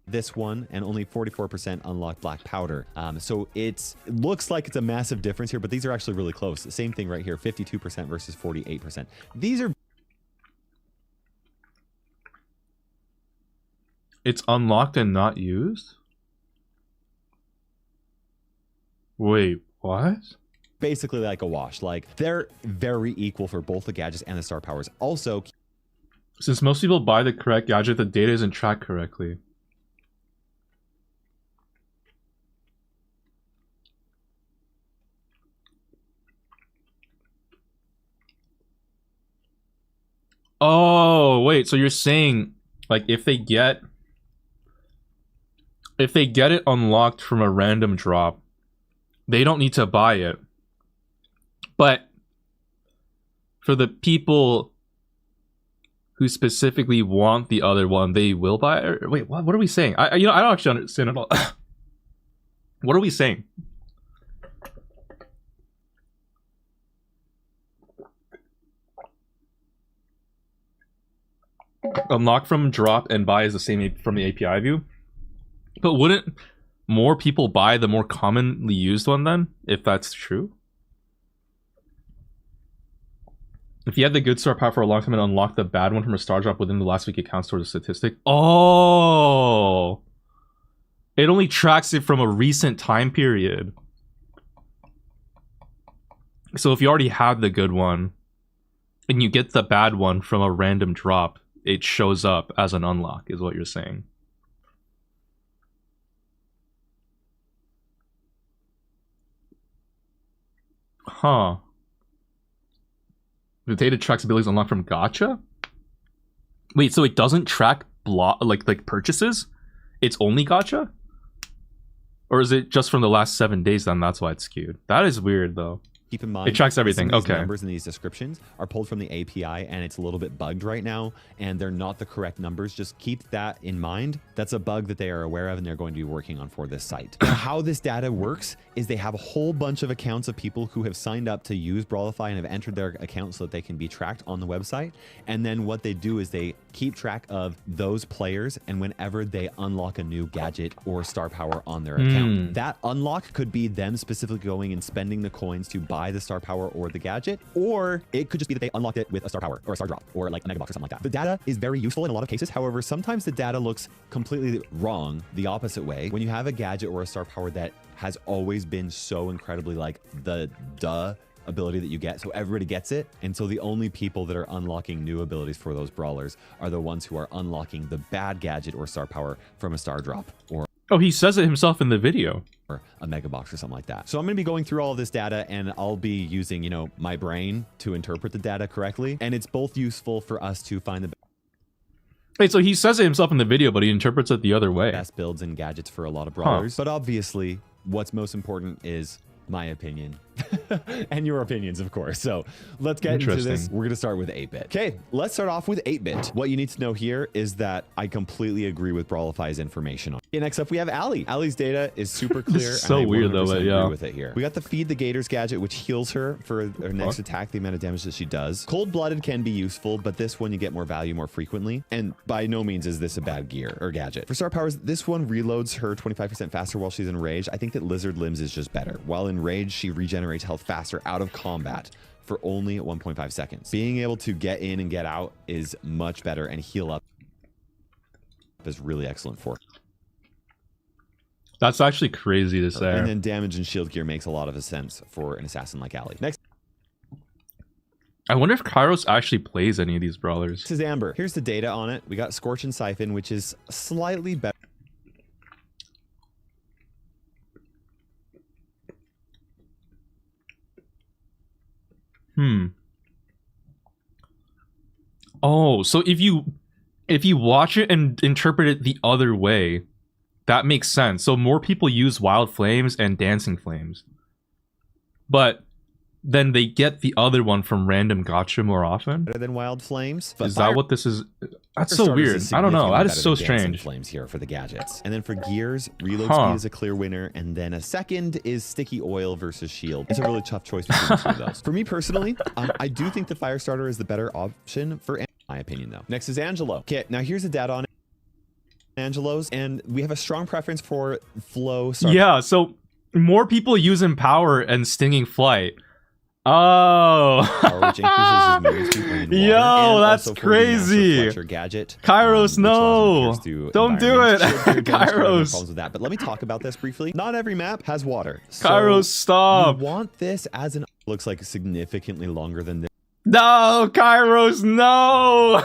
This one and only 44% unlocked black powder. So it looks like it's a massive difference here, but these are actually really close. The same thing right here, 52% versus 48%. These are... It's unlocked and not used? Wait, what? Basically like a wash. Like they're very equal for both the gadgets and the star powers. Also, since most people buy the correct gadget, the data isn't tracked correctly. Oh, wait, so you're saying, like, if they get it unlocked from a random drop, they don't need to buy it. But for the people who specifically want the other one, they will buy it? Or, wait, what are we saying? I don't actually understand at all. What are we saying? Unlock from drop and buy is the same from the API view. But wouldn't more people buy the more commonly used one then, if that's true? If you had the good star power for a long time and unlock the bad one from a star drop within the last week, it counts towards a statistic. Oh! It only tracks it from a recent time period. So if you already had the good one, and you get the bad one from a random drop, it shows up as an unlock, is what you're saying. Huh. The data tracks abilities unlocked from gacha? Wait, so it doesn't track like purchases? It's only gacha? Or is it just from the last 7 days then that's why it's skewed? That is weird though. Keep in mind, it tracks everything. These okay. Numbers in these descriptions are pulled from the API, and it's a little bit bugged right now, and they're not the correct numbers. Just keep that in mind. That's a bug that they are aware of, and they're going to be working on for this site. Now, how this data works is they have a whole bunch of accounts of people who have signed up to use Brawlify and have entered their account so that they can be tracked on the website. And then what they do is they keep track of those players, and whenever they unlock a new gadget or star power on their account, that unlock could be them specifically going and spending the coins to buy the star power or the gadget, or it could just be that they unlocked it with a star power or a star drop or like a mega box or something like that. The data is very useful in a lot of cases. However, sometimes the data looks completely wrong the opposite way. When you have a gadget or a star power that has always been so incredibly like the ability that you get, so everybody gets it, and so the only people that are unlocking new abilities for those brawlers are the ones who are unlocking the bad gadget or star power from a star drop or he says it himself in the video. Or a mega box or something like that. So I'm going to be going through all of this data, and I'll be using, you know, my brain to interpret the data correctly. And it's both useful for us to find the Wait, so he says it himself in the video, but he interprets it the other way. Best builds and gadgets for a lot of brawlers. But obviously, what's most important is my opinion and your opinions, of course. So let's get into this. We're gonna start with 8-bit. Okay, let's start off with 8-bit. What you need to know here is that I completely agree with Brawlify's information. Okay, next up we have Ali. Ali's data is super clear. So and I weird though, but 100% yeah. agree with it here. We got the Feed the Gators gadget, which heals her for her next attack, the amount of damage that she does. Cold-blooded can be useful, but this one you get more value more frequently. And by no means is this a bad gear or gadget. For star powers, this one reloads her 25% faster while she's in rage. I think that Lizard Limbs is just better. While in rage, she regenerates health faster out of combat for only 1.5 seconds. Being able to get in and get out is much better, and heal up is really excellent for her. That's actually crazy to say. And then damage and shield gear makes a lot of sense for an assassin like Ali. Next, I wonder if Kairos actually plays any of these brawlers. this is Amber. Here's the data on it. We got Scorch and Siphon, which is slightly better. Oh, so if you watch it and interpret it the other way, that makes sense. So more people use Wild Flames and Dancing Flames. But then they get the other one from random gotcha more often. Better than Wild Flames. But Is that what this is? That's so weird. I don't know. That is so strange. Flames here for the gadgets. And then for gears, reload speed is a clear winner. And then a second is Sticky Oil versus Shield. It's a really tough choice between the two of those. For me personally, I do think the Firestarter is the better option for my opinion though. Next is Angelo. Okay, now here's the data on Angelo's, and we have a strong preference for Flow. Yeah, so more people use Empower and Stinging Flight. Oh, yo, that's crazy. Gadget, Kairos, no, don't do it. Kairos. Problems with that, but let me talk about this briefly. Not every map has water. So Kairos, stop. You want this as an looks like significantly longer than this. No, Kairos, no.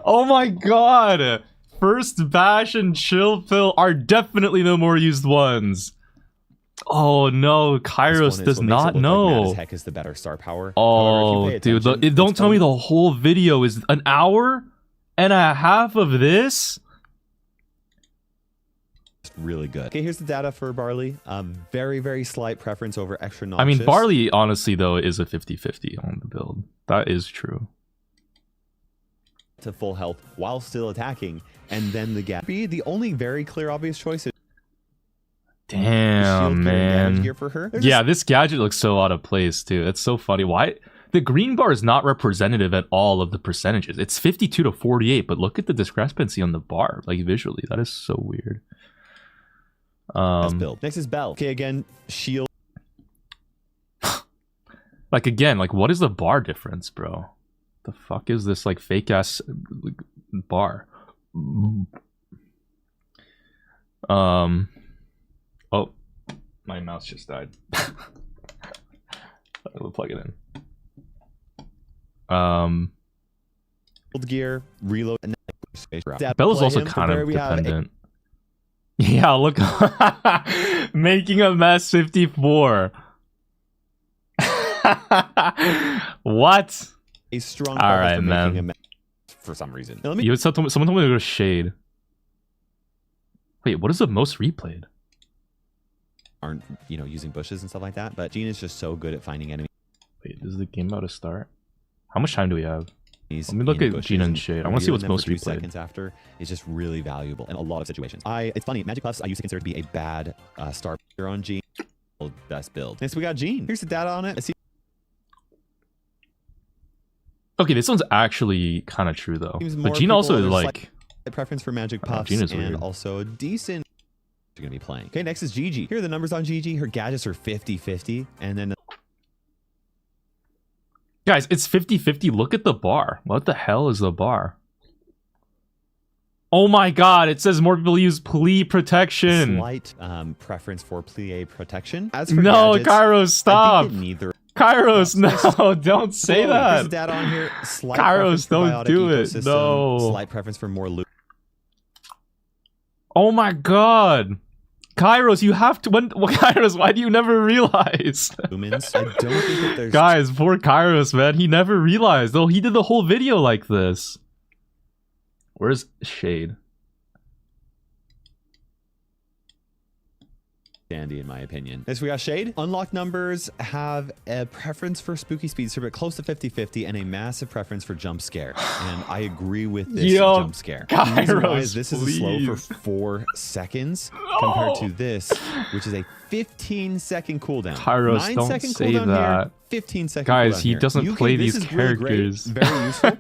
Oh my god. First Bash and Chill Pill are definitely the more used ones. Oh no, Kairos does not know. Like heck is the better star power. Oh, However, dude, don't tell me the whole video is an hour and a half of this. Really good. Okay, here's the data for Barley. Very, very slight preference over extra noxious. I mean, Barley, honestly, though, is a 50-50 on the build. That is true. To full health while still attacking, and then the gap. The only very clear, obvious choice is damn, man. Gear for her. Yeah, this gadget looks so out of place, too. It's so funny. Why? The green bar is not representative at all of the percentages. It's 52 to 48, but look at the discrepancy on the bar, like visually. That is so weird. Build. Next is Bell. Okay, again, shield. Like, again, like, what is the bar difference, bro? The fuck is this, like, fake-ass bar? Oh, my mouse just died. We'll plug it in. Gear, reload, and Bella's also kind of dependent. Yeah, look. Making a mess 54. What? A strong all right, man. For some reason. Someone told me to go to Shade. Wait, what is the most replayed? Aren't, you know, using bushes and stuff like that, but Gene is just so good at finding enemies. Wait, is the game about to start? How much time do we have? Let me look at Gene and Shade. I want to see what's most replayed. Seconds after is just really valuable in a lot of situations. It's funny, Magic Puffs I used to consider to be a bad star player on Gene. Best build. Next we got Gene. Here's the data on it. Okay, this one's actually kind of true though. But Gene also is like preference for Magic Puffs and also decent. You're gonna be playing. Okay, next is Gigi. Here are the numbers on Gigi. Her gadgets are 50-50, and then guys, it's 50-50. Look at the bar. What the hell is the bar? Oh my god, it says more people use plie protection. Slight preference for plie protection. As for no, gadgets, Kairos, stop. Neither. Kairos, no, don't say that. There's data on here. Slight Kairos, don't do it. No. Slight preference for more loot. Oh my god. Kairos, you have to. Kairos, why do you never realize? Lumens, I don't think that there's. Guys, poor Kairos, man. He never realized. Though he did the whole video like this. Where's Shade? dandy in my opinion. Next we got Shade. Unlock numbers have a preference for spooky speedster, but close to 50-50, and a massive preference for jump scare. And I agree with this jump scare. The reason why is this is slow for 4 seconds compared to this, which is a 15-second cooldown. Kairos, 9 don't second say cooldown that. Here, 15-second Guys, cooldown he here. doesn't play this these is really great, characters. very useful,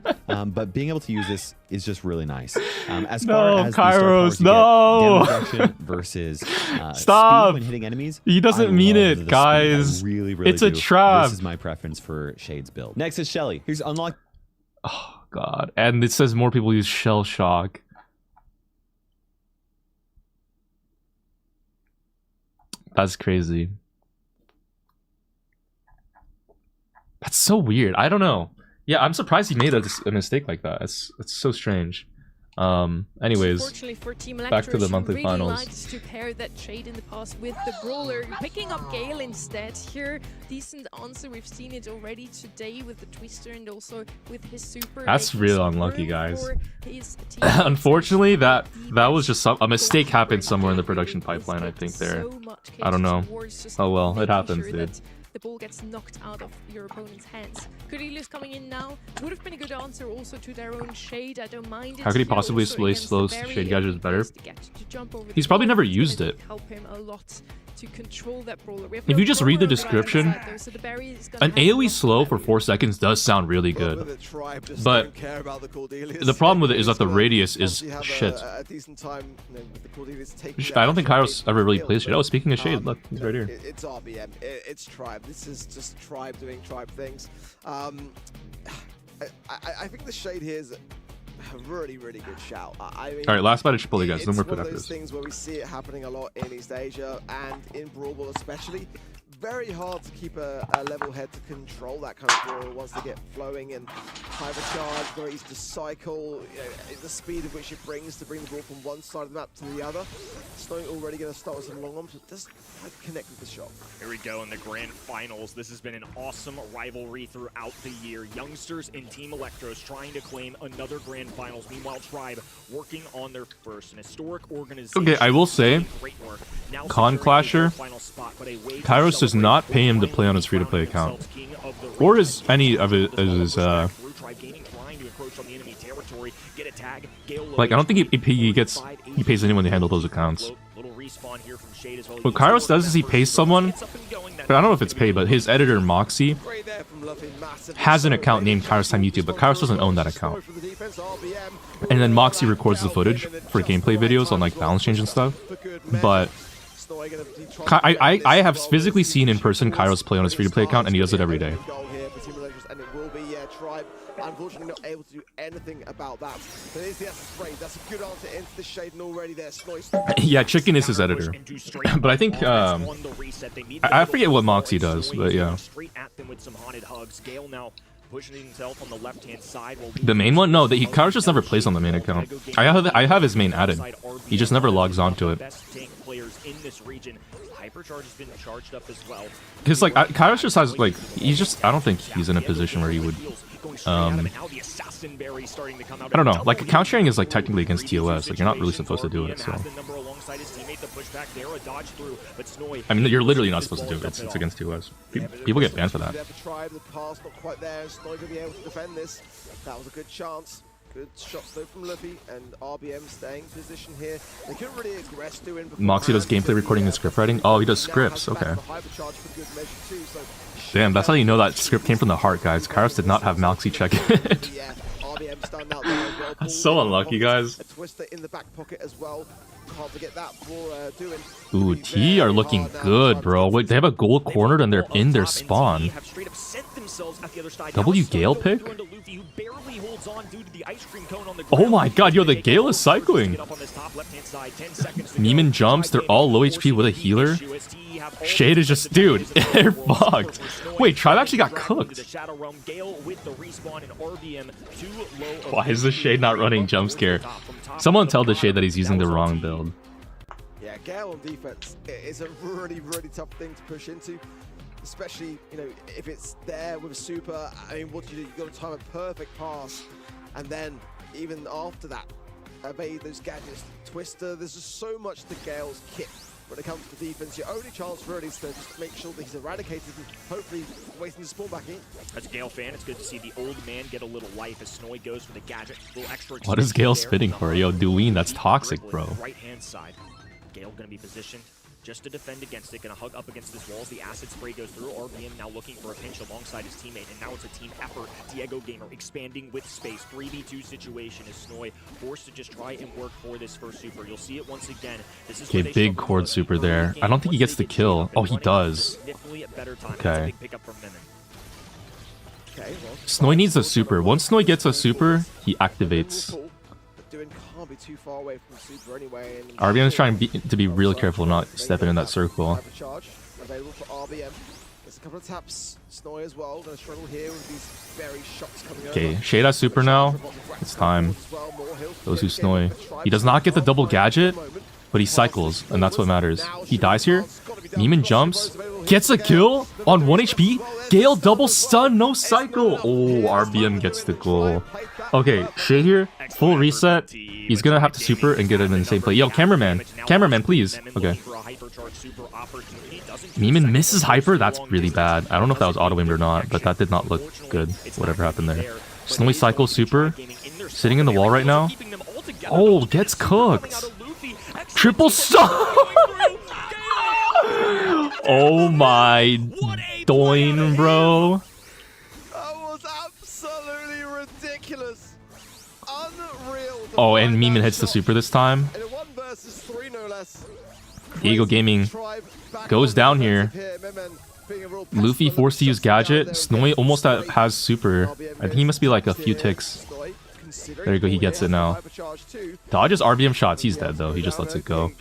but being able to use this is just really nice. As No, far as Kairos, the no. damage reduction versus Stop. speed when hitting enemies, He doesn't I mean love it, the speed. guys. I really It's a do. trap. This is my preference for Shade's build. Next is Shelly. Here's unlock. Oh god, and it says more people use shell shock. That's crazy. That's so weird. I don't know. Yeah, I'm surprised he made a mistake like that. It's so strange. Anyways, For Team back to the monthly really finals. likes to pair that Shade in the past with the Brawler, picking up Gale instead. Here, decent answer. We've seen it already today with the Twister and also with his super. That's real unlucky, guys. His Unfortunately, that was just a mistake happened somewhere in the production pipeline. I think there. I don't know. Oh well, it happens, dude. The ball gets knocked out of your opponent's hands. Cornelius coming in now would have been a good answer also to their own Shade. I don't mind it. How could he Here possibly also play against slow the Shade barrier, gadgets better? to get to jump over He's the probably wall. never It's used gonna it. help him a lot to control that Brawler. We have If no you just read the Brawler right description, inside though, so the barrier is gonna an have a AoE lot of slow for 4 seconds does sound really good, but the problem with it is that the radius is shit. I don't think Kairos ever really plays shit. Oh, speaking of Shade, look, he's right here. It's RBM. It's Tribe. This is just Tribe doing Tribe things. I think the Shade here is a really, really good shout. I mean, All right, last fight at Chipotle, guys. No more it's one after of those this. things where we see it happening a lot in East Asia and in Brawl Ball especially. Very hard to keep a level head to control that kind of brawl once they get flowing and hypercharge, very easy to cycle, the speed of which it brings to bring the ball from one side of the map to the other. Snow already going to start with some long arms, but doesn't quite connect with the shot. Here we go in the grand finals. This has been an awesome rivalry throughout the year. Youngsters and Team Electros trying to claim another grand finals. Meanwhile, Tribe working on their first. An historic organization. Okay, I will say, Con Clasher, Kairos does not pay him to play on his free-to-play account, or any of his like, I don't think he pays anyone to handle those accounts. What Kairos does is he pays someone, but I don't know if it's paid, but his editor Moxie has an account named Kairos Time YouTube, but Kairos doesn't own that account. And then Moxie records the footage for gameplay videos on like balance change and stuff. But I have physically seen in person Kairos play on his free-to-play account, and he does it every day. Unfortunately, not able to do anything about that. But there's the Essence Raid. That's a good answer into the Shade, and already there, Yeah, Chicken is his editor. But I think, I forget what Moxie does, but yeah. The main one? No, Kairos just never plays on the main account. I have his main added. He just never logs onto it. Because, like, Kairos just has, like, I don't think he's in a position where he would, I don't know, like, account sharing is, like, technically against TOS, like, you're not really supposed to do it, so. I mean, you're literally not supposed to do it, it's against TOS. People get banned for that. That was a good chance. Good shots though from Luffy, and RBM staying position here. They couldn't really aggress doing. Moxie does gameplay recording and script writing? Oh, he does scripts, okay. Damn, that's how you know that script came from the heart, guys. Kairos did not have Moxie check it. That's so unlucky, guys. A Twister in the back pocket as well. Can't forget that for doing. Ooh, T are looking good, bro. Wait, they have a goal cornered and they're in their spawn. W Gale pick? Oh my god, yo, the Gale is cycling. Neiman jumps, they're all low HP with a healer. Shade is just, dude, they're fucked. Wait, Tribe actually got cooked. Why is the Shade not running jump scare? Someone tell the Shade that he's using the wrong build. Yeah, Gale on defense is a really, really tough thing to push into. Especially, you know, if it's there with a super. I mean, what do? You've got to time a perfect pass. And then, even after that, evade those gadgets. Twister, there's just so much to Gale's kit when it comes to defense. Your only chance really is to just make sure that he's eradicated and hopefully waiting to spawn back in. As a Gale fan, it's good to see the old man get a little life as Snowy goes for the gadget. A little extra. What is Gale spitting for? Yo, Duween, that's toxic, bro. Right hand side. Gale gonna be positioned just to defend against it, gonna hug up against this wall as the acid spray goes through. RBM now looking for a pinch alongside his teammate, and now it's a team effort. Diego Gamer expanding with space. 3v2 situation is Snowy forced to just try and work for this first super. You'll see it once again. This is Okay, big cord super there. I don't think he gets the kill. Oh, he does. Okay. Snowy needs a super. Once Snowy gets a super, he activates. Can't be too far away from super anyway. RBM is trying to be real careful not stepping in that circle. Available for RBM. There's a couple of taps. Snowy as well. Gonna struggle here with these very shots coming Okay, Shade has super now. It's time. Goes to Snowy. He does not get the double gadget, but he cycles, and that's what matters. He dies here. Neiman jumps. Gets a kill on 1 HP. Gale double stun, no cycle. Oh, RBM gets the goal. Okay, Shade here. Full reset. He's gonna have to super and get an insane play. Yo, cameraman. Cameraman, please. Okay. Neiman misses hyper? That's really bad. I don't know if that was auto-aimed or not, but that did not look good. Whatever happened there. Snowy cycle super. Sitting in the wall right now. Oh, gets cooked. Triple stun! Oh my doin, bro. That was absolutely ridiculous. Unreal. Oh, and Meeman hits the super this time. In a 1 versus 3, no less. Eagle Gaming goes down here. Luffy forced to use gadget. Snowy almost has super. I think he must be like a few ticks. There you go, he gets it now. Dodges RBM shots. He's dead though. He just lets it go.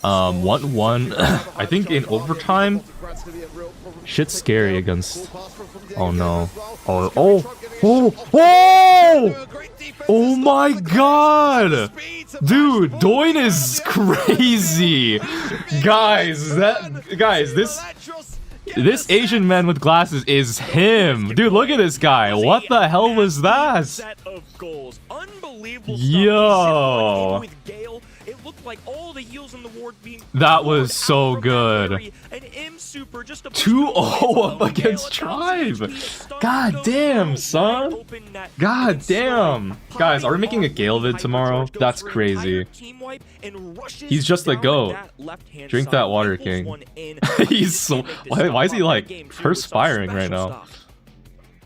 1-1. I think in overtime, shit's scary against. Oh no. Oh my god! Dude, Doin is crazy. Guys, this Asian man with glasses is him. Dude, look at this guy. What the hell was that? Yo. That was so good. 2-0 up against Tribe. God damn, son. God damn. Guys, are we making a Gale vid tomorrow? That's crazy. He's just a goat. Drink that water, King. He's so... Why is he like perspiring right now?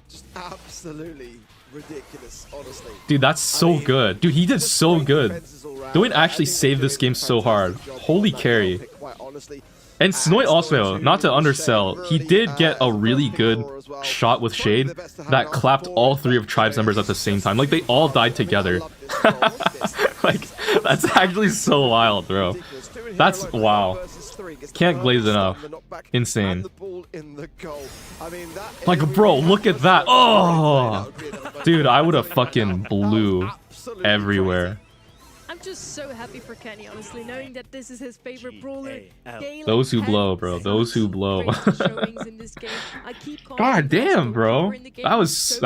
Just absolutely ridiculous, honestly. Dude, that's so good. Dude, he did so good. Doin actually saved this game so hard. Holy carry. And Snowy also, not to undersell, he did get a really good shot with Shade that clapped all 3 of Tribe's members at the same time. Like, they all died together. Like, that's actually so wild, bro. That's, wow. Can't glaze enough. Insane. Like, bro, look at that. Oh! Dude, I would have fucking blew everywhere. I'm just so happy for Kenny, honestly, knowing that this is his favorite brawler. Those who blow, bro. Those who blow. God damn, bro. That was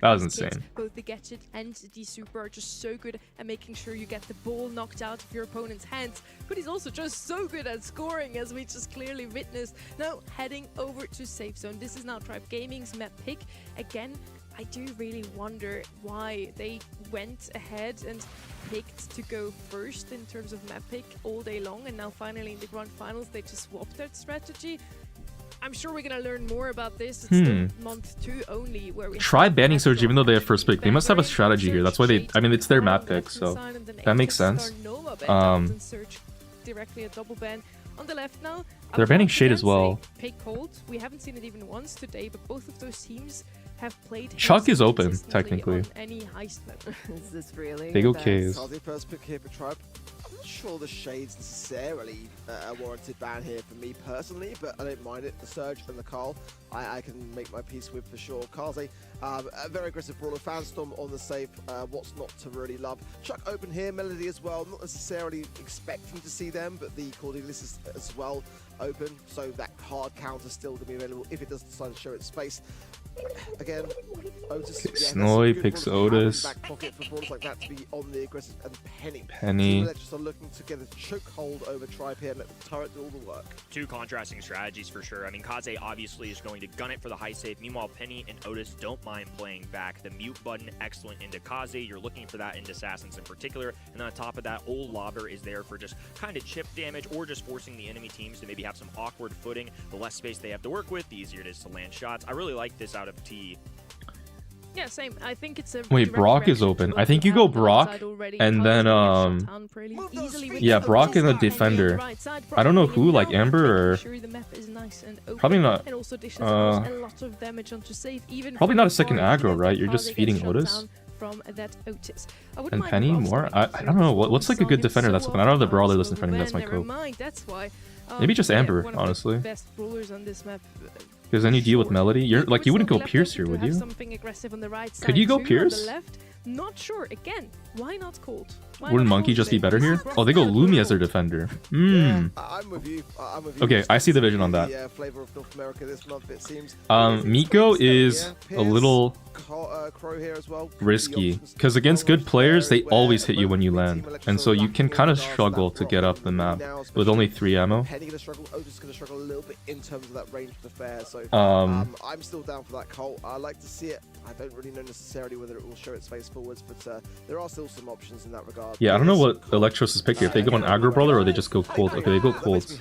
insane. Both the gadget and the super are just so good at making sure you get the ball knocked out of your opponent's hands. But he's also just so good at scoring, as we just clearly witnessed. Now heading over to Safe Zone. This is now Tribe Gaming's map pick. Again, I do really wonder why they went ahead and picked to go first in terms of map pick all day long, and now finally in the grand finals they just swapped that strategy. I'm sure we're gonna learn more about this. It's still month 2 only where we try banning Surge even though they have first pick. They must have a strategy here. That's why they, I mean, it's their map pick, so that makes sense. Directly a double ban. On the left now, they're banning Shade as well. Pick hold. We haven't seen it even once today, but both of those teams have played. Chuck is open technically. Any heist map. Is this really? Big OKs. First pick here for Tribe. I'm not sure the Shade's necessarily a warranted ban here for me personally, but I don't mind it. The Surge and the Carl, I can make my peace with for sure. Carl's a very aggressive brawler. Fanstorm on the safe. What's not to really love? Chuck open here. Melody as well. Not necessarily expecting to see them, but the Cordelis is as well open, so that hard counter still to be available if it does decide to show its space. again, Otis. Okay, Yeah, Snowy picks Otis. back pocket for brawlers like that to be on the aggressive, and Penny. Team Electros are looking to get a chokehold over Tribe here and let the turret do all the work. Two contrasting strategies for sure. I mean, Kaze obviously is going to gun it for the high save. Meanwhile, Penny and Otis don't mind playing back. The mute button, excellent into Kaze. You're looking for that into Assassins in particular. And then on top of that, old Lobber is there for just kind of chip damage or just forcing the enemy teams to maybe have some awkward footing. The less space they have to work with, the easier it is to land shots. I really like this out of T. Yeah, same. I think it's a Wait, Brock is open. I think you go Brock and then yeah, Brock and the defender. I don't know who, like Amber or probably not. Probably not a second aggro, right? You're just feeding Otis. And Penny more? I don't know. What's like a good defender that's open? I don't have the brawler list in front of me. That's my cope. Maybe just Amber, honestly. Because then you deal with Melody. You're like, you wouldn't go Pierce here, would you? Could you go Pierce? Not sure. Again, why not Colt? Wouldn't Monkey just be better here? Oh, they go Lumi as their defender. I'm with you. Okay, I see the vision on that. Flavor of North America this month, it seems. Miko is a little risky because against good players, they always hit you when you land, and so you can kind of struggle to get up the map with only 3 ammo. Penny gonna struggle. Otis gonna struggle a little bit in terms of that range of the fair. So I'm still down for that Colt. I like to see it. I don't really know necessarily whether it will show its face forwards, but there are still some options in that regard. Yeah, I don't know what Electros is picking. If they go on aggro brawler or they just go Colt. Okay, they go Colt.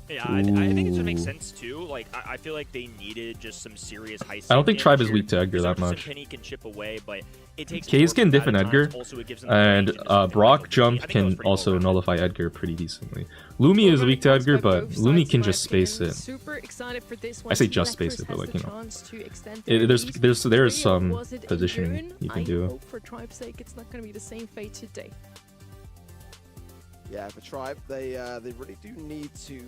Yeah, I think it should make sense too. Like, I feel like they needed just some serious high. I don't think Tribe is weak to Edgar that much. Penny can chip away, but it takes Kay's can diff in Edgar, and Brock jump can also nullify Edgar pretty decently. Lumi is weak to Edgar, but Lumi can just space it. I say just space it, but like, you know, there's some positioning you can do. For Tribe's sake, it's not going to be the same fate today. Yeah, for Tribe, they really do need to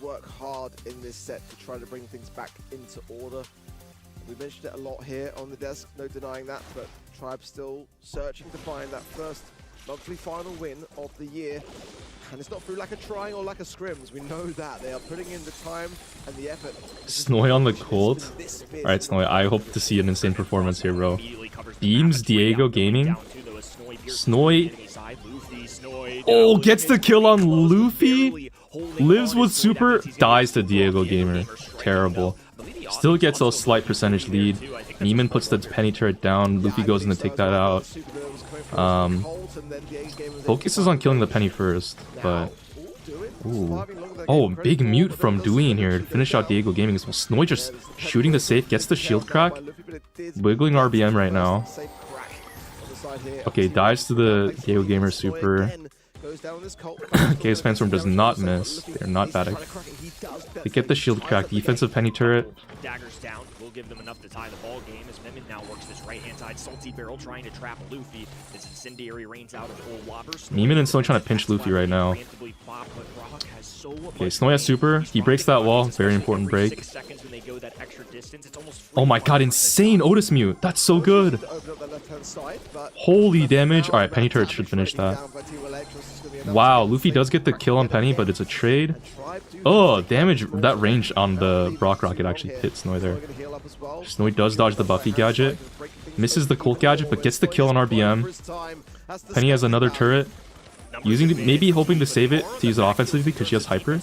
work hard in this set to try to bring things back into order. We mentioned it a lot here on the desk, no denying that, but Tribe still searching to find that first monthly final win of the year. And it's not through lack of trying or lack of scrims. We know that. They are putting in the time and the effort. Snowy on the Colt. Alright, Snowy, I hope to see an insane performance here, bro. Beams Diego Gaming. Snowy. Oh, gets the kill on Luffy. Lives with super, dies to Diego Gamer. Terrible. Still gets a slight percentage lead. Neiman puts the Penny turret down. Luffy goes in to take that out. Focuses on killing the Penny first, but... Ooh. Oh, big mute from Dwayne here to finish out Diego Gaming. Snowy just shooting the safe, gets the shield crack. Wiggling RBM right now. Okay, dies to the Diego Gamer super. Chaos Fanstorm does not miss. They're not bad at. They get the shield crack. Defensive Penny turret. Daggers down will give them enough to tie the ball game as Memon now works this right-hand side. Salty Barrel trying to trap Luffy. This incendiary rains out of old Lobber. Neiman and Snowy trying to pinch Luffy right now. Okay, Snowy has super. He breaks that wall. Very important break. Oh my god, insane Otis mute. That's so good. Holy damage. Alright, Penny turret should finish that. Wow, Luffy does get the kill on Penny, but it's a trade. Oh, damage. That range on the Brock Rocket actually hit Snowy there. Snowy does dodge the Buffy gadget. Misses the Colt gadget, but gets the kill on RBM. Penny has another turret. Maybe hoping to save it to use it offensively because she has hyper.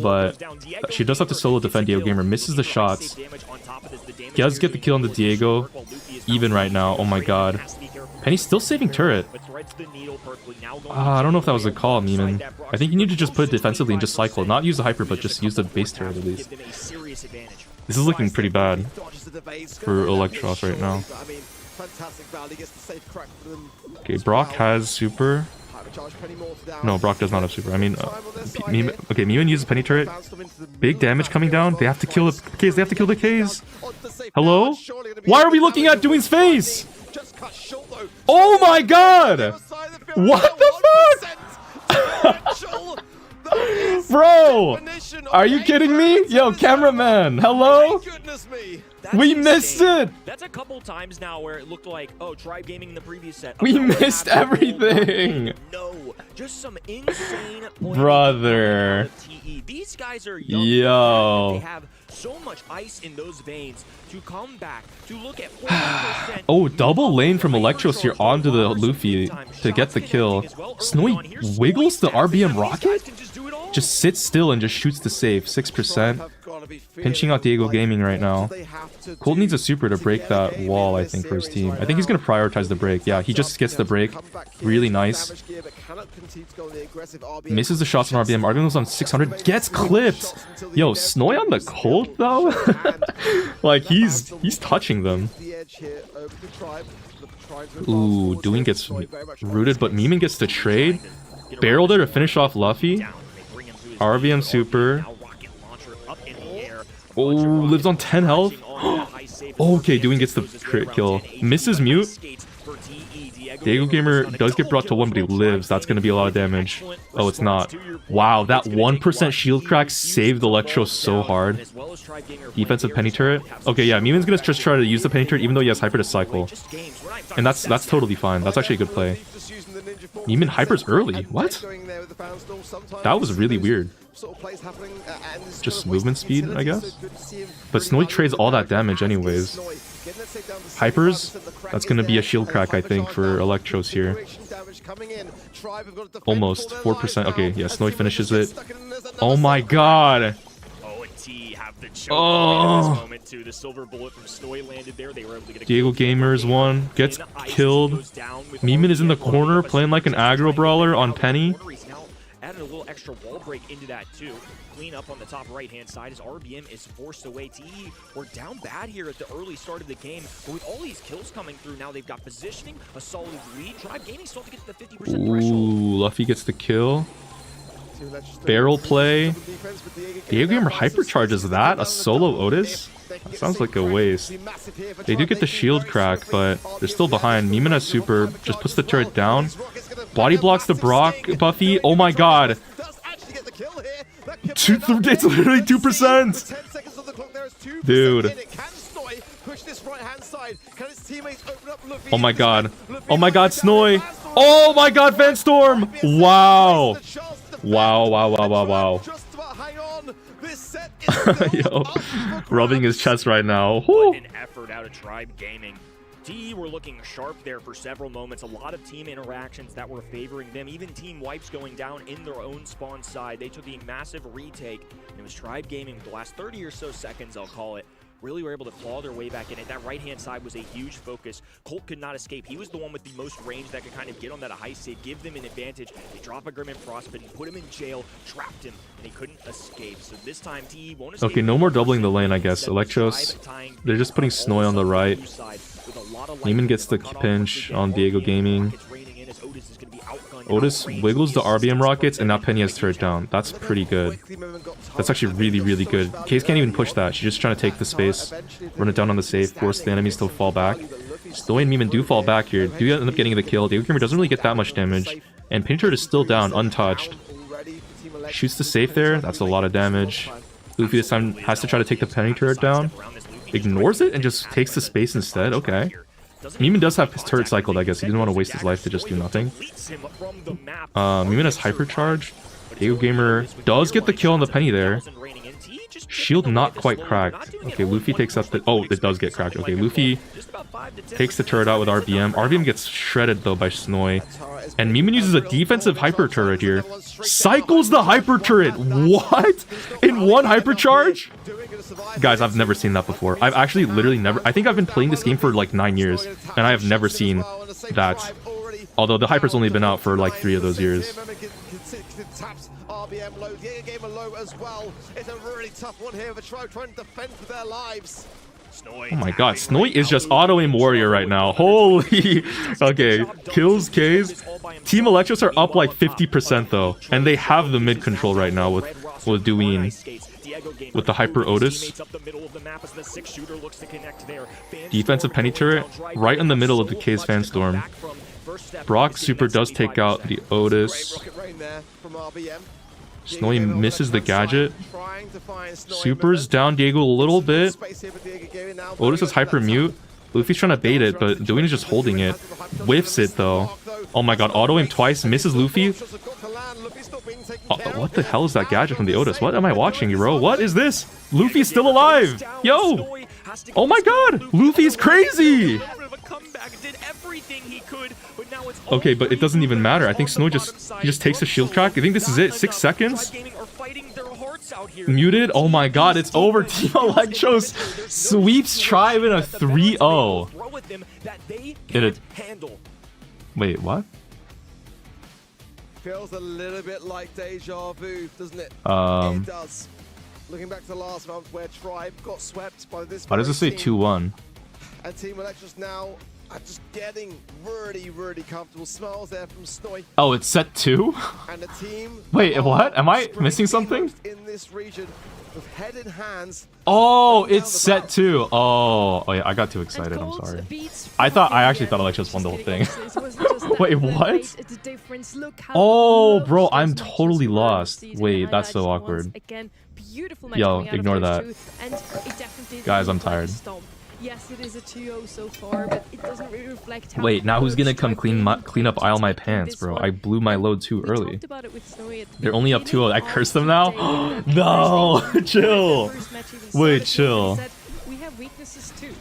But she does have to solo defend Diego Gamer. Misses the shots. He does get the kill on the Diego. Even right now. Oh my god. Penny's still saving turret. I don't know if that was a call, Neiman. I think you need to just put it defensively and just cycle. Not use the hyper, but just use the base turret at least. This is looking pretty bad for Electros right now. Okay, Brock has super. No, Brock does not have super. I mean, okay, Mewin uses Penny turret. Big damage coming down. They have to kill the K's. They have to kill the K's. Hello? Why are we looking at Dwayne's face? Oh my god! What the fuck? Bro! Are you kidding me? Yo, cameraman, hello? We missed it! That's a couple times now where it looked like, oh, Tribe Gaming in the previous set. We missed everything! No, Just some insane Brother. These guys are young. Yo. They have so much ice in those veins to come back, to look at 40%. Oh, double lane from Electros here onto the Luffy to get the kill. Snowy wiggles the RBM rocket? Just sits still and just shoots the save. 6%. Pinching out Diego Gaming right now. Colt needs a super to break that wall, I think, for his team. I think he's going to prioritize the break. Yeah, he just gets the break. Really nice. Misses the shots on RBM. RBM was on 600. Gets clipped. Yo, Snowy on the Colt, though? Like, he's touching them. Ooh, Doing gets rooted, but Meeman gets the trade. Barrel there to finish off Luffy. RBM super. Oh, lives on 10 health. Okay, Doing gets the crit kill. Misses mute. Diego Gamer does get brought to 1, but he lives. That's going to be a lot of damage. Oh, it's not. Wow, that 1% shield crack saved Electro so hard. Defensive penny turret. Okay, yeah, Meeman's going to just try to use the penny turret even though he has hyper to cycle. And that's totally fine. That's actually a good play. Meeman hypers early. What? That was really weird. Just movement speed, I guess. But Snowy trades all that damage anyways. Hypers, that's going to be a shield crack, I think, for Electros here. Almost. 4%. Okay, yeah, Snowy finishes it. Oh my god! Oh! Diego Gamers won. Gets killed. Meeman is in the corner playing like an aggro brawler on Penny. Added a little extra wall break into that too. Clean up on the top right-hand side as RBM is forced away. TE, we're down bad here at the early start of the game, but with all these kills coming through, now they've got positioning, a solid lead. Tribe Gaming still have to get to the 50% threshold. Ooh, Luffy gets the kill. Barrel play. Diego Gamer hypercharges that? A solo Otis? That sounds like a waste. They do get the shield crack, but they're still behind. Meeman has super, just puts the turret down. Body blocks the Brock Buffy. Oh my god. It's literally 2%. Dude. Oh my god. Oh my god, Snowy. Oh my god, Fanstorm. Wow. Wow, wow, wow, wow, wow. Yo, rubbing his chest right now. What an effort out of Tribe Gaming. TE were looking sharp there for several moments. A lot of team interactions that were favoring them. Even team wipes going down in their own spawn side. They took a massive retake. And it was Tribe Gaming with the last 30 or so seconds, I'll call it. Really were able to claw their way back in it. That right-hand side was a huge focus. Colt could not escape. He was the one with the most range that could kind of get on that high save, give them an advantage. They drop a Grim and Frostbite, put him in jail, trapped him, and he couldn't escape. So this time, TE won't escape. Okay, no more doubling the lane, I guess. Electros, they're just putting Snowy on the right. Neiman gets the pinch on Diego Gaming. Otis wiggles the RBM rockets, and now Penny has turret down. That's pretty good. That's actually really, really good. Case can't even push that. She's just trying to take the space, run it down on the safe, force the enemies to fall back. Snowy and Meeman do fall back here. Do end up getting the kill. Diego Gamer doesn't really get that much damage. And Penny turret is still down, untouched. Shoots the safe there. That's a lot of damage. Luffy this time has to try to take the Penny turret down. Ignores it and just takes the space instead. Okay. Meeman does have his turret cycled, I guess. He didn't want to waste his life to just do nothing. Meeman has hypercharge. Diego Gamer does get the kill on the Penny there. Shield not quite cracked. Okay, Luffy takes up the... Oh, it does get cracked. Okay, Luffy takes the turret out with RBM. RBM gets shredded, though, by Snowy. And Meeman uses a defensive hyper turret here. Cycles the hyper turret. What? In one hypercharge? Guys, I've never seen that before. I've actually literally never... I think I've been playing this game for like 9 years, and I have never seen that. Although the hyper's only been out for like 3 of those years. RBM low, Diego Gamer low as well. It's a really tough one here. The Tribe trying to defend for their lives. Oh my god, Snowy is just auto-aim warrior right now. Holy... Okay, kills K's. Team Electros are up like 50% though. And they have the mid control right now with Duin. With the Hyper Otis. Defensive Penny turret right in the middle of the K's Fanstorm. Brock super does take out the Otis. Snowy misses the gadget. Supers down Diego a little bit. Otis is hyper mute. Luffy's trying to bait it, but Duin is just holding it. Whiffs it though. Oh my god, auto aim twice, misses Luffy. what the hell is that gadget from the Otis? What am I watching, bro? What is this? Luffy's still alive! Yo! Oh my god! Luffy's crazy! Okay, but it doesn't even matter. I think Snow just takes a shield crack. I think this is it. 6 seconds. Muted. Oh my god, it's over. Team Electros sweeps Tribe in a 3-0. Wait, what? Feels a little bit like deja vu, doesn't it? It does. Looking back to the last month where Tribe got swept by this. Why does it say 2-1? And Team Electros now are just getting really comfortable. Smiles there from Snowy. Oh, it's set 2? And the team. Wait, what? Am I missing something? In this region with head in hands. Oh, it's set 2. Oh yeah, I got too excited. I'm sorry. I actually thought Electros won the whole thing. Wait, what? Oh, bro, I'm totally lost. Wait, that's so awkward. Yo, ignore that. Guys, I'm tired. Yes, it is a 2-0 so far, but it doesn't really reflect how. Wait, now who's gonna come clean up all my pants, bro? I blew my load too early. They're only up 2-0. I cursed them now? No! Chill! Wait, chill. We have weaknesses too.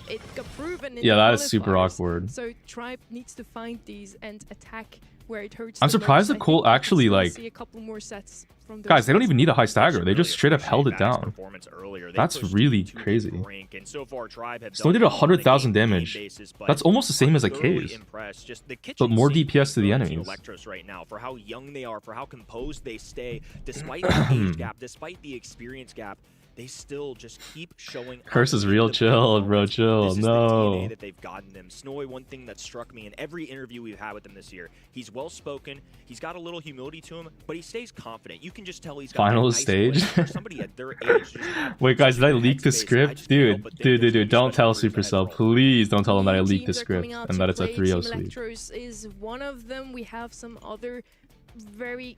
It got proven in yeah, the that is super qualifiers. awkward. So Tribe needs to find these and attack where it hurts. I'm surprised the if Cole actually, like... see a couple more sets from Guys, they don't even need a high stagger. They just straight up held it down. That's really crazy. Snow did 100,000 damage. That's almost the same as a K's. But more DPS to the enemies. Right now, for how young they are, for how composed they stay, despite the age gap, despite the experience gap, they still just keep showing. Curse is real chill, bro. Chill. This is no. the DNA that they've gotten them. Snowy, one thing that struck me in every interview we've had with him this year, he's well spoken. He's got a little humility to him, but he stays confident. You can just tell he's got Final that stage. Somebody at their age. Wait, guys, did I leak the script? Dude, don't tell Supercell. Please don't tell them that I leaked the script and that it's a 3-0 sweep. Electros is one of them. We have some other very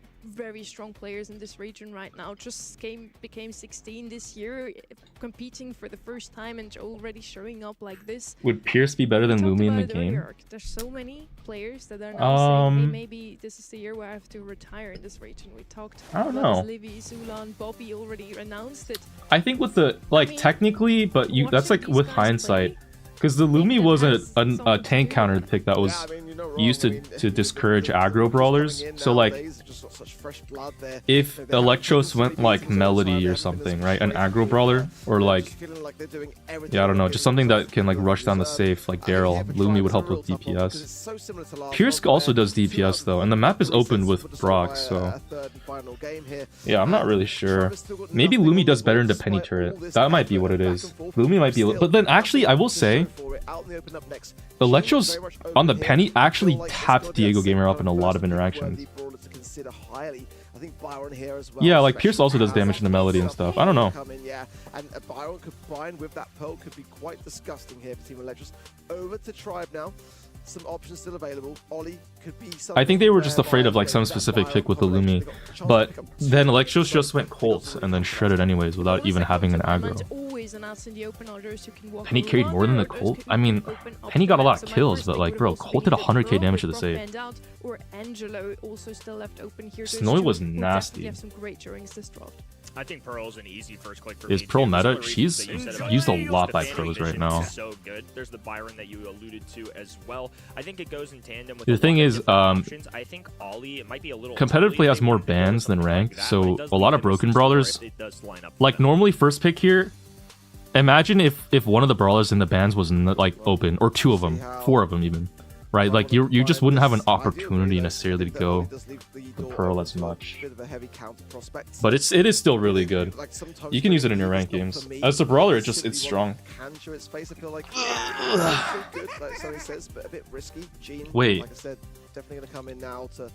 strong players in this region right now. Just became 16 this year, competing for the first time and already showing up like this. Would Pierce be better than Lumi in the game? There's so many players that are now saying, hey, maybe this is the year where I have to retire in this region. We talked I don't know. Livy, Zula, and Bobby already announced it. I think with the technically, but that's like with hindsight. Because the Lumi was a tank counter pick that was used to discourage aggro brawlers. So like, if Electros went like Melody or something, right, an aggro brawler, or like, yeah, I don't know, just something that can like rush down the safe, like Daryl, Lumi would help with DPS. Pierce also does DPS though, and the map is open with Brock, so yeah, I'm not really sure. Maybe Lumi does better in the penny turret. That might be what it is. Lumi might be, but then actually, I will say, Electros on the penny actually tapped Diego Gamer up in a lot of interactions. Yeah, like Pierce also does damage in the Melody and stuff. I don't know. And Byron combined with that Pearl could be quite disgusting here for Team Electros. Over to Tribe now. Some options still available. Ollie could be I think they were just afraid of like some specific pick with the Lumi, but then Electros just went Colt and then shredded anyways without even having an aggro. Penny carried more than the Colt? I mean, Penny got a lot of kills, but like, bro, Colt did 100k damage to the save. Snowy was nasty. I think Pearl's an easy first click for Is me. Pearl meta? She's used a lot by pros right now. So good. There's the Byron that you alluded to as well. I think it goes in tandem with The thing is, options. I think Ollie, it might be a little competitive play has more bans than rank, so a lot of broken brawlers, like normally first pick here, imagine if one of the brawlers in the bans was like open, or 2 of them, 4 of them even, right? Like you just wouldn't have an opportunity necessarily to go the Pearl as much. But it is still really good. You can use it in your ranked games. As a brawler, it's strong. Wait.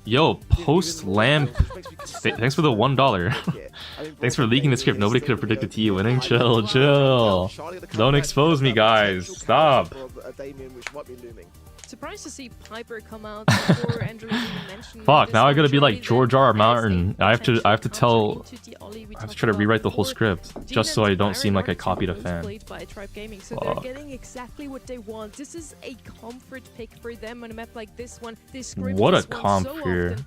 Yo, post lamp. Thanks for the $1. Thanks for leaking the script. Nobody could have predicted TE winning. Chill. Don't expose me, guys. Stop. Surprised to see Piper come out before Andrew even mentioned. Fuck, now I gotta be like George R. R. Martin. I have to try to rewrite the whole script just so I don't seem like I copied a fan. So they're getting exactly what they want. This is a comfort pick for them on a map like this one. They what a comp here.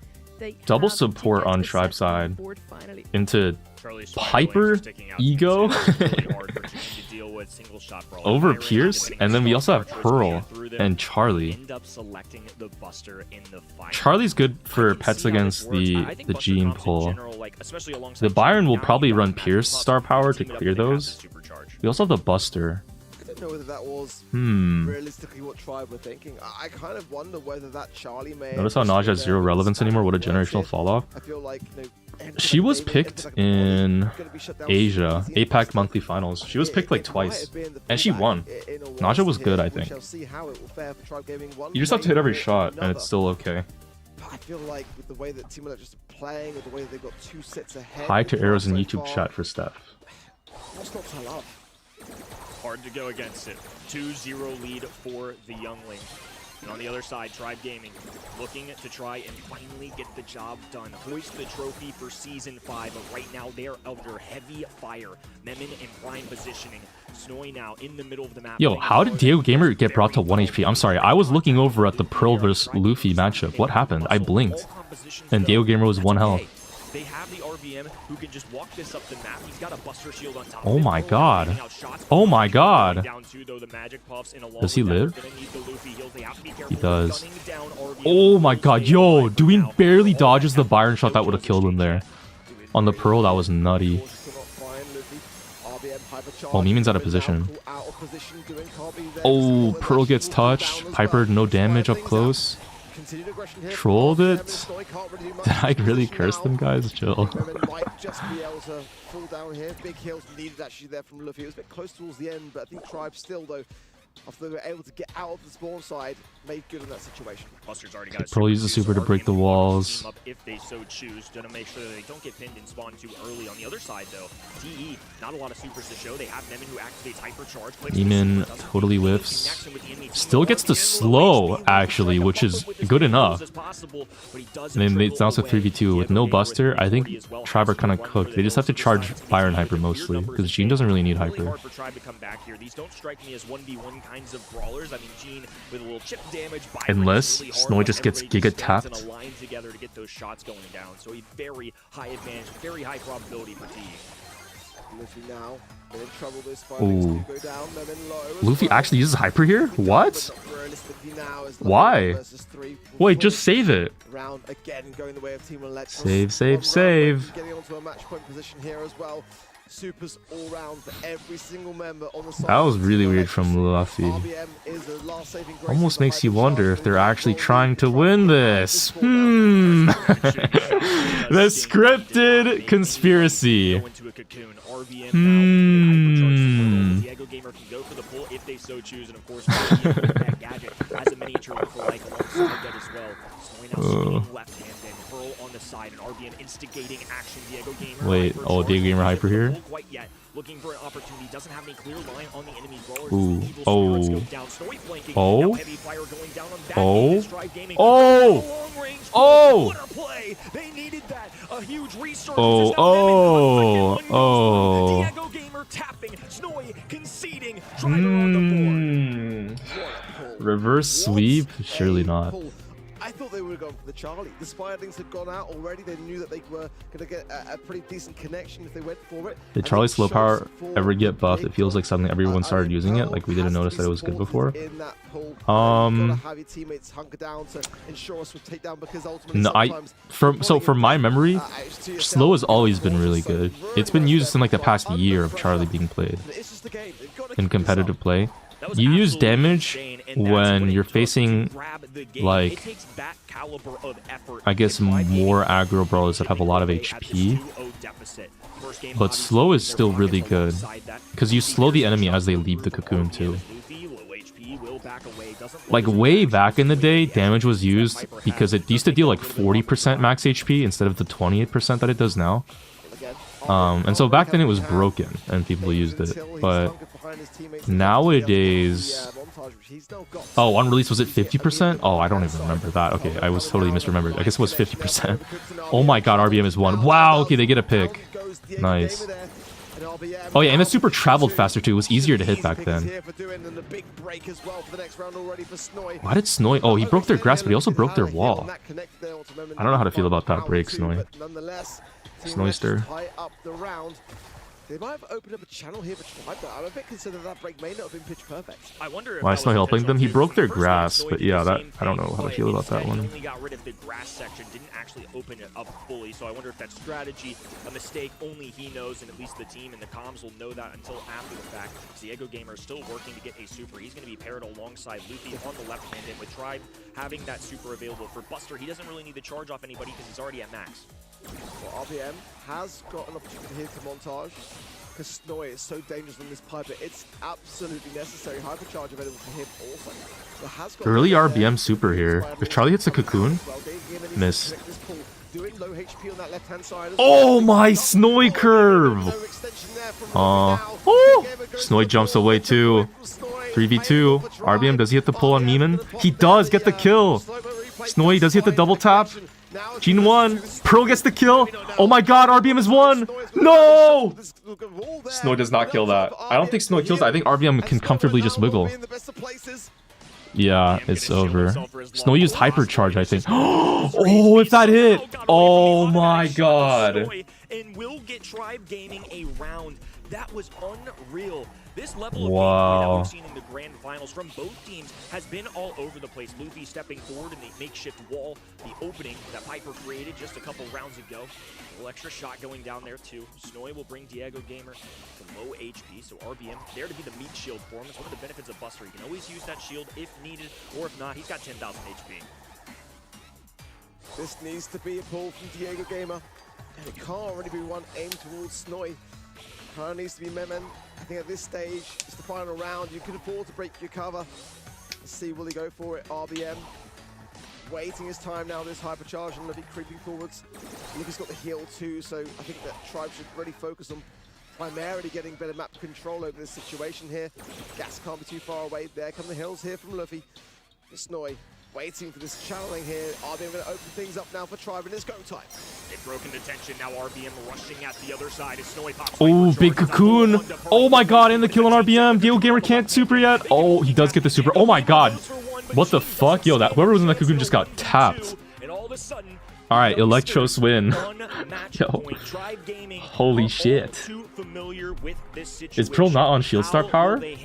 they double have to support get on the tribe second side board finally. into Charlie's Piper, Ego, over Pierce, and then we also have Pearl and Charlie. Charlie's good for pets against the Gene pull. The Byron will probably run Pierce star power to clear those. We also have the Buster. I don't know whether that was realistically what Tribe were thinking. I kind of wonder whether that Charlie may. Notice how Naja has zero relevance anymore. What a generational fall off. I feel like, She was picked in Asia, APAC monthly finals. She was picked like twice, and she won. Naja was good, I think. You just have to hit every shot, and it's still okay. I feel like with the way that Team Electric's playing, with the way that they've got 2 sets ahead. Hi to arrows in YouTube chat for Steph. What's not to love? Hard to go against it. 2-0 lead for the Youngling. And on the other side, Tribe Gaming looking to try and finally get the job done. Hoist the trophy for Season 5, but right now they're under heavy fire. Memon in prime positioning. Snowy now in the middle of the map. Yo, how did Diego Gamer get brought to 1 HP? I'm sorry, I was looking over at the Pearl vs Luffy matchup. What happened? I blinked, and Diego Gamer was 1 health. They have the RBM who can just walk this up the map. He's got a Buster Shield on top. Oh my god. Oh my god. Does he live? He does. Oh my god. Yo, doing barely dodges the Byron shot that would have killed him there. On the Pearl, that was nutty. Oh, Meeman's out of position. Oh, Pearl gets touched. Piper, no damage up close. Trolled it. Did I really curse them, guys? Chill. Might just be able to fall down here. Big heals needed actually there from Luffy. It was a bit close towards the end, but I think Tribe still, though, after they were able to get out of the spawn side, made good in that situation. Buster's already got Pearl uses super to break the walls. If they so choose, to make sure that they don't get pinned and spawn too early. On the other side, though, TE, not a lot of supers to show. They have Memon who activates Hypercharge. Eamon totally whiffs. Still gets the slow, actually, which is good enough. And then it's also 3v2 with no Buster. I think Tribe are kind of cooked. They just have to charge Byron Hyper mostly, because Gene doesn't really need Hyper. These don't strike me as 1v1 kinds of brawlers. I mean, Gene with a little chip damage. Unless Snowy just gets Giga tapped. Align together to get those shots going down. So a very high advantage, very high probability for TE. Luffy now in trouble. This fight Ooh. go down. Luffy actually uses Hyper here? What? Why? Wait, just save it. Round again going the way of Team Electric. Save. Getting onto a match point position here as well. Supers all round for every single member on the side. That was really weird from Luffy. Almost makes you wonder if they're actually trying to win this. The scripted conspiracy. Diego Gamer can go for the pull if they so choose, and of course, that gadget has a miniature lookalike alongside that as well. Snowy now swinging left hand in, Pearl on the side, and RBM instigating action. Diego Gamer. Wait, oh, Diego Gamer Hyper here? Quite yet. Looking for an opportunity, doesn't have any clear line on the enemy brawlers. Ooh. Oh. They needed that. A huge resurgence. Diego Gamer tapping, Snowy conceding, Driver on the board. Reverse sweep? Surely not. I thought they would have gone for the Charlie. The Spiderlings had gone out already. They knew that they were going to get a pretty decent connection if they went for it. Did Charlie's slow power ever get buffed? It feels like suddenly everyone started using it. Like we didn't notice that it was good before. No, from my memory, slow has always been really good. It's been used in like the past year of Charlie being played in competitive play. You use damage when you're facing, like, I guess more aggro brawlers that have a lot of HP. But slow is still really good, because you slow the enemy as they leave the cocoon too. Like, way back in the day, damage was used because it used to deal like 40% max HP instead of the 28% that it does now. And so back then it was broken and people used it, but nowadays, oh, on release was it 50%? Oh, I don't even remember that. Okay, I was totally misremembered. I guess it was 50%. Oh my god, RBM is 1. Wow, okay, they get a pick. Nice. Oh yeah, and the super traveled faster too. It was easier to hit back then. Why did Snowy? Oh, he broke their grass, but he also broke their wall. I don't know how to feel about that break, Snowy. But nonetheless, Snoyster. tie up the round. They might have opened up a channel here for Tribe, but I don't think consider that break may not have been pitch perfect. I wonder if Why is Snowy helping them? He broke their grass, but yeah, that I don't know how to feel about that one. He only got rid of the grass section, didn't actually open it up fully. So I wonder if that's strategy, a mistake only he knows, and at least the team and the comms will know that until after the fact. Diego Gamer is still working to get a super. He's going to be paired alongside Luffy on the left hand, and with Tribe having that super available for Buster, he doesn't really need to charge off anybody because he's already at max. Well, RBM has got an opportunity here to montage. Because Snowy is so dangerous on this pipe, it's absolutely necessary. Hypercharge available for him also. So has got Early RBM super here. If Charlie hits a cocoon, miss. Oh my Snowy curve! Oh, Snowy jumps away too. 3v2. RBM, does he hit the pull on Meeman? He does get the kill. Snowy, does he hit the double tap? Gene 1. Pearl gets the kill. Oh my god, RBM is 1. No! Snowy does not kill that. I don't think Snowy kills that. I think RBM can comfortably just wiggle. Yeah, it's over. Snowy used hypercharge, I think. Oh, if that hit! Oh my god. And will get Tribe Gaming a round. That was unreal. This level of wow. gameplay that we've seen in the grand finals from both teams has been all over the place. Luffy stepping forward in the makeshift wall, the opening that Piper created just a couple rounds ago. A little extra shot going down there too. Snowy will bring Diego Gamer to low HP, so RBM there to be the meat shield for him. It's one of the benefits of Buster. He can always use that shield if needed, or if not, he's got 10,000 HP. This needs to be a pull from Diego Gamer, and it can't really be one aimed towards Snowy. Kind of needs to be Memen. I think at this stage, it's the final round. You can afford to break your cover. Let's see, will he go for it? RBM waiting his time now. This hypercharge and Luffy creeping forwards. Luffy's got the heal too, so I think that Tribe should really focus on primarily getting better map control over this situation here. Gas can't be too far away. There come the hills here from Luffy. Snowy waiting for this channeling here. RBM going to open things up now for Tribe, and it's go time. They've broken the tension. Now RBM rushing at the other side as Snowy pops. Oh, big cocoon. Oh my god, and the kill on RBM. Diego Gamer can't super yet. Oh, he does get the super. Oh my god. What the fuck? Yo, that whoever was in that cocoon just got tapped. Alright, Electros win. Yo. Holy shit. Is Pearl not on shield star power? I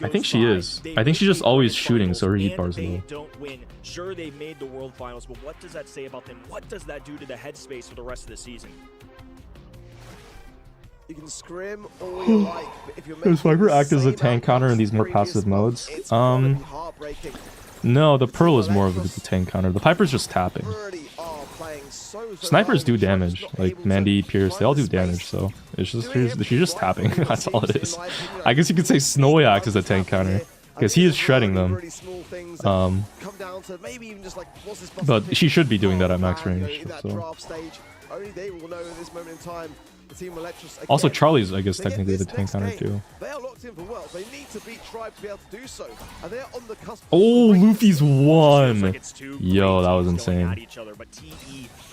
think she is. I think she's just always shooting, so her heat bars low. Sure, they made the world finals, but what does that say about them? What does that do to the headspace for the rest of the season? You can scrim all you like, but if you're Does Viper act as a tank counter in these more passive modes? No, the Pearl is more of a tank counter. The Piper's just tapping. Snipers do damage, like Mandy, Pierce, they all do damage, so it's just she's just tapping. That's all it is. I guess you could say Snowy acts as a tank counter, because he is shredding them. But she should be doing that at max range. So. Also, Charlie's, I guess, technically the tank counter too. Oh, Luffy's 1. Yo, that was insane.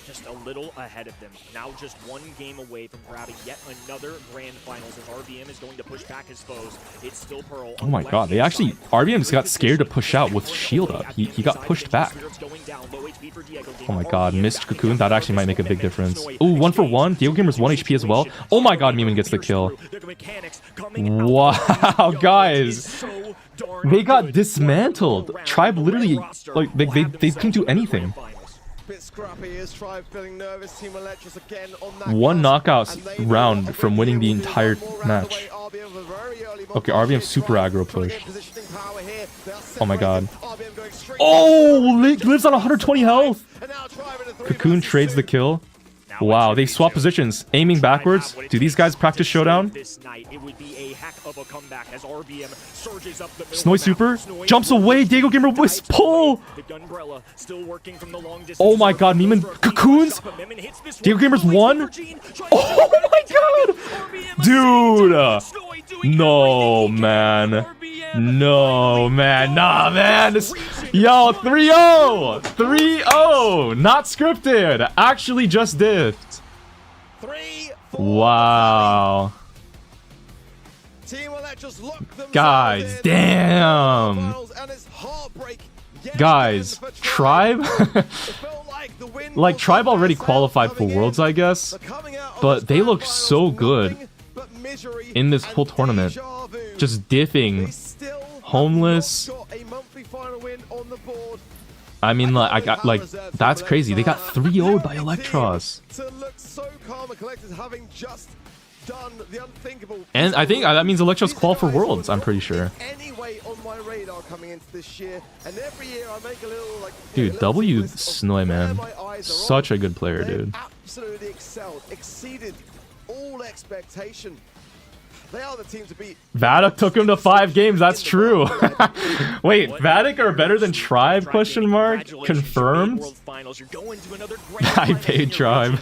Just a little ahead of them. Now just one game away from grabbing yet another grand finals as RBM is going to push back his foes. It's still Pearl. Oh my god, they actually, RBM's got scared to push out with shield up. He got pushed back. Oh my god, missed cocoon. That actually might make a big difference. Ooh, 1 for 1. Diego Gamer's 1 HP as well. Oh my god, Meeman gets the kill. Wow, guys. They got dismantled. Tribe literally, like, they couldn't do anything. One knockout round from winning the entire match. Okay, RBM super aggro push. Oh my god. Oh, lives on 120 health. Cocoon trades the kill. Wow, they swap positions, aiming backwards. Do these guys practice showdown? Snowy super jumps away. Diego Gamer wisp pull. Oh my god, Meeman cocoons. Diego Gamer's 1. Oh my god, dude. No man. No man. Nah man. Yo, 3-0. 3-0. Not scripted. Actually just diffed. Wow. Guys, damn. Guys, Tribe, like Tribe already qualified for Worlds, I guess, but they look so good in this whole tournament, just diffing, homeless. I mean, like, I got like that's crazy. They got 3-0'd by Electros. And I think that means Electros qual for Worlds, I'm pretty sure. Dude, W Snoy, man. Such a good player, dude. Absolutely excelled, exceeded all expectation. They are the team to beat. Vatic took him to 5 games, that's true. Wait, Vatic are better than Tribe, question mark? Confirmed? I paid Tribe.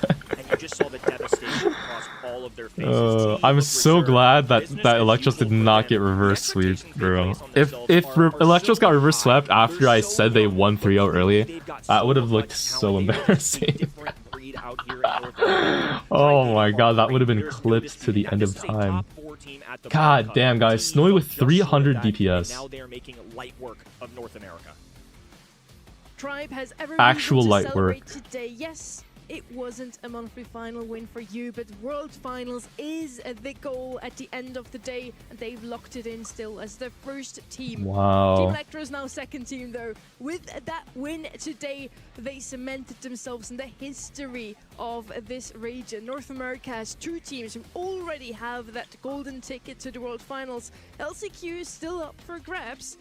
I'm so glad that Electros did not get reverse swept, bro. If Electros got reverse swept after I said they won 3-0 early, that would have looked so embarrassing. Oh my god, that would have been clipped to the end of time. God damn, guys, Snowy with 300 DPS. Now they are making light work of North America. Tribe has Actual light work. Today. Yes, it wasn't a monthly final win for you, but World Finals is the goal at the end of the day, and they've locked it in still as the first team. Wow. Team Electro is now second team, though. With that win today, they cemented themselves in the history of this region. North America has 2 teams who already have that golden ticket to the World Finals. LCQ is still up for grabs.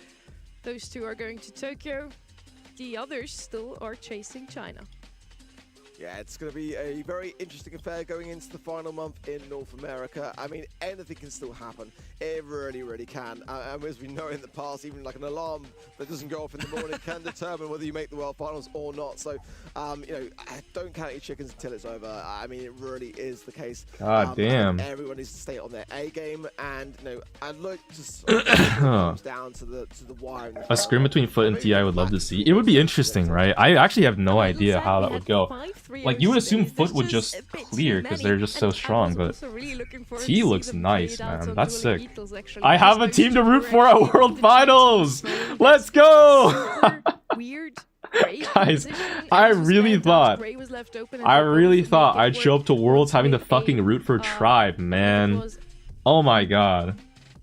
Those 2 are going to Tokyo. The others still are chasing China. Yeah, it's going to be a very interesting affair going into the final month in North America. I mean, anything can still happen. It really, really can. And as we know in the past, even like an alarm that doesn't go off in the morning can determine whether you make the World Finals or not. So, you know, don't count your chickens until it's over. I mean, it really is the case. God damn. Everyone needs to stay on their A game, and you know, and look, just comes down to the wire. A scrim between Foot and TI I would love to see. It would be interesting, right? I actually have no idea how that would go. Like, you would assume Foot would just clear because they're just so strong, but T looks nice, man. That's sick. I have a team to root for at World Finals! Let's go! Guys, I really thought I'd show up to Worlds having to fucking root for Tribe, man. Oh my god.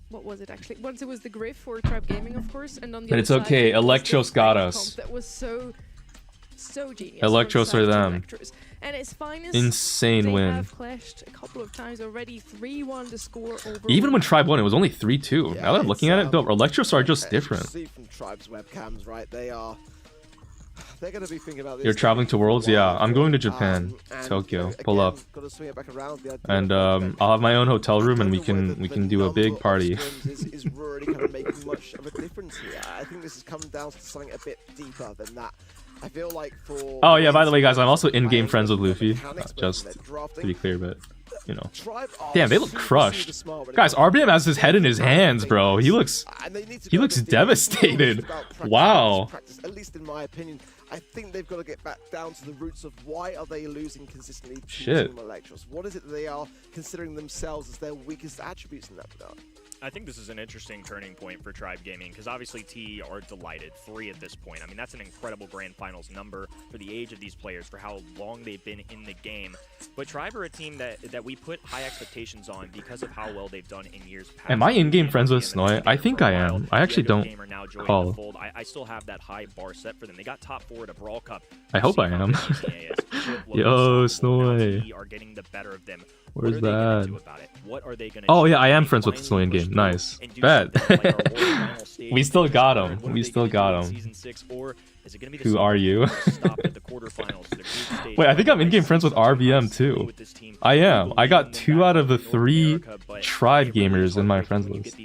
What was it actually? Once it was the Griff for Tribe Gaming, of course, and on the But it's okay, Electros got us. That was so genius. Electros are them. And its finest, insane win. They have clashed a couple of times already. 3-1 the score over. Even when Tribe won, it was only 3-2. Now that I'm looking at it, though, Electros are just different. See from Tribe's webcams, right? They're going to be thinking about this. You're traveling to Worlds? Yeah, I'm going to Japan, Tokyo. Pull up. And I'll have my own hotel room, and we can do a big party. is really kind of making much of a difference here. I think this is coming down to something a bit deeper than that. I feel like for... Oh yeah, by the way, guys, I'm also in-game friends with Luffy. Just to be clear, but you know. Damn, they look crushed. Guys, RBM has his head in his hands, bro. He looks devastated. Wow. At least in my opinion, I think they've got to get back down to the roots of why are they losing consistently to Team Electros? What is it that they are considering themselves as their weakest attributes in that regard? I think this is an interesting turning point for Tribe Gaming because obviously T are delighted. 3 at this point. I mean, that's an incredible Grand Finals number for the age of these players, for how long they've been in the game. But Tribe are a team that we put high expectations on because of how well they've done in years past. Am I in-game friends with Snoy? I think I am. I actually don't call. I still have that high bar set for them. They got top 4 at a Brawl Cup. I hope I am. Yo, Snoy. Are getting the better of them. Where's that? What are they gonna Oh yeah, I am friends with Snoy in game. Nice. Bet. We still got him. We still got him. Who are you? Wait, I think I'm in-game friends with RBM too. I am. I got 2 out of the 3 Tribe gamers in my friends list.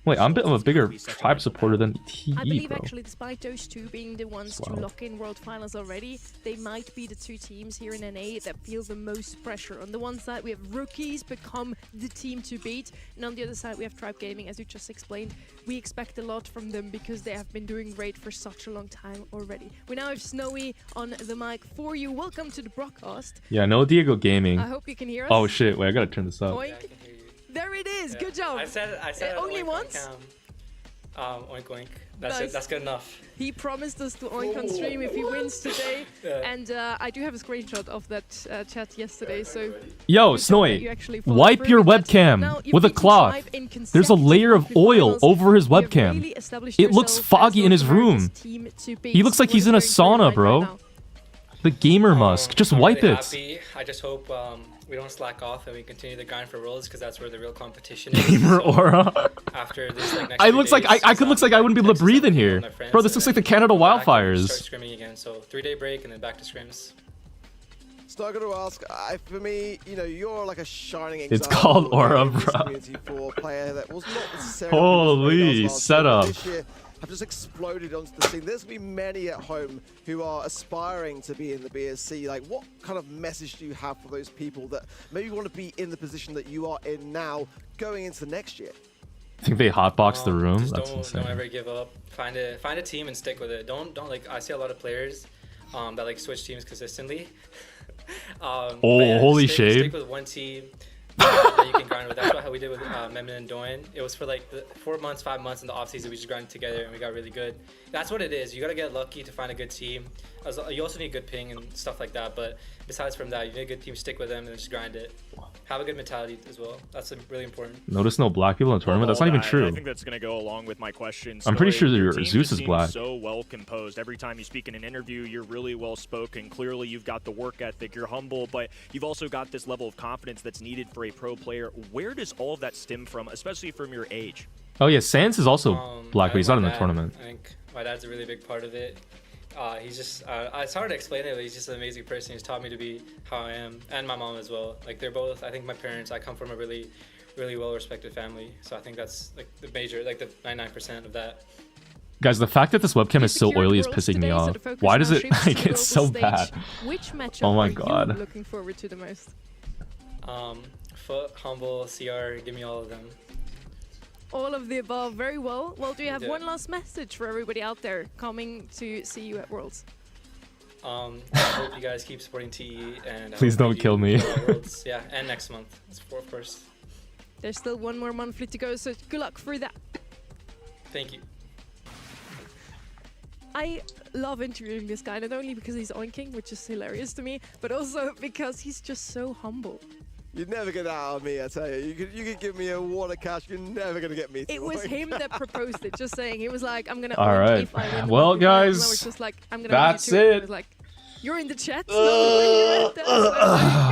Wait, I'm a bigger Tribe supporter than TE, I believe bro. actually, despite those 2 being the ones to lock in World Finals already, they might be the 2 teams here in NA that feel the most pressure. On the one side, we have rookies become the team to beat, and on the other side, we have Tribe Gaming, as you just explained. We expect a lot from them because they have been doing great for such a long time already. We now have Snowy on the mic for you. Welcome to the broadcast. Yeah, no Diego Gaming. I hope you can hear us. Oh shit, wait, I gotta turn this up. Oink. There it is. Good job. I said only oink, once. Oink, oink. That's Nice. it. That's good enough. He promised us to oink on stream if he wins today, Yeah. and I do have a screenshot of that chat yesterday. So Yo, you Snowy, actually follow wipe through your with that. webcam Now, if with we a can cloth. survive in There's a layer of consecutive oil finals, over his we have webcam. really established It looks ourselves foggy as in his North America's room. team to beat. He looks like So he's in what a is going through sauna, right bro. now? The gamer musk. Just I'm wipe really it. happy. I just hope we don't slack off and we continue to grind for worlds because that's where the real competition is. Gamer So, aura. After this, like, next I 3 looks like days, I could looks like I wouldn't be able to breathe in here, my friends, bro. This and looks like then the Canada go back and wildfires. Start scrimming again. So 3-day break and then back to scrims. So I got to ask, for me, you know, you're like a shining It's example called Aura, in this bro. community for a player that was not necessarily Holy setup. this year have just exploded onto the scene. There's going to be many at home who are aspiring to be in the BSC. Like, what kind of message do you have for those people that maybe want to be in the position that you are in now going into next year? I think they hotbox the room. Just That's don't insane. ever give up. Find a team and stick with it. Don't like. I see a lot of players that like switch teams consistently. But yeah, holy stick shade. with one team that you can grind with. That's what we did with Memnon and Doyen. It was for like the 4 months, 5 months in the off season. We just grinded together and we got really good. That's what it is. You gotta get lucky to find a good team. You also need good ping and stuff like that. But besides from that, you need a good team. Stick with them and just grind it. Have a good mentality as well. That's really important. Notice no black people in the tournament. That's not even true. I think that's going to go along with my question. I'm pretty sure Your your team Zeus just is seems black. So well composed. Every time you speak in an interview, you're really well spoken. Clearly, you've got the work ethic. You're humble, but you've also got this level of confidence that's needed for a pro player. Where does all of that stem from, especially from your age? Oh yeah, Sans is also black, but he's not in the dad, tournament. I think my dad's a really big part of it. He's just, it's hard to explain it, but he's just an amazing person. He's taught me to be how I am, and my mom as well. Like, they're both, I think my parents, I come from a really, really well-respected family. So I think that's like the major, like the 99% of that. Guys, the fact that this webcam is so oily is pissing me off. Why does it like it's so bad? Which matchup Oh my are you god. looking forward to the most? Foot, Humble, CR, give me all of them. All of the above, very well. Well, do you have Yeah. one last message for everybody out there coming to see you at Worlds? I hope you guys keep supporting TE and Please don't kill me. Worlds. Yeah, and next month. It's of course. There's still one more monthly to go, so good luck for that. Thank you. I love interviewing this guy, not only because he's oinking, which is hilarious to me, but also because he's just so humble. You'd never get that out of me, I tell you. You could give me a wad of cash, you're never going to get me to It was oink. him that proposed it, just saying. He was like, I'm going to All oink right. if I win the Well, monthly finals. And I guys, was just like, I'm gonna that's do it. it. I was like, you're in the chat. So you read that, so there you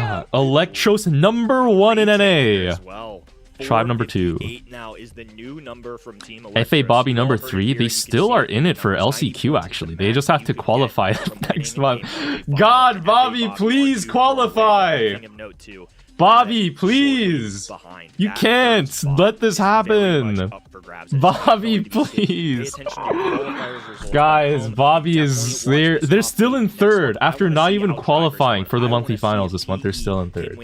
go. Electros #1 in NA. Well, Tribe #2. 8 now is the new number from Team FA Bobby #3. They still are in it for LCQ actually. They just have to qualify next month. God, Bobby, please qualify. Bobby, please. You can't let this happen. Bobby, please. Guys, Bobby is there. They're still in third after not even qualifying for the monthly finals this month. They're still in third.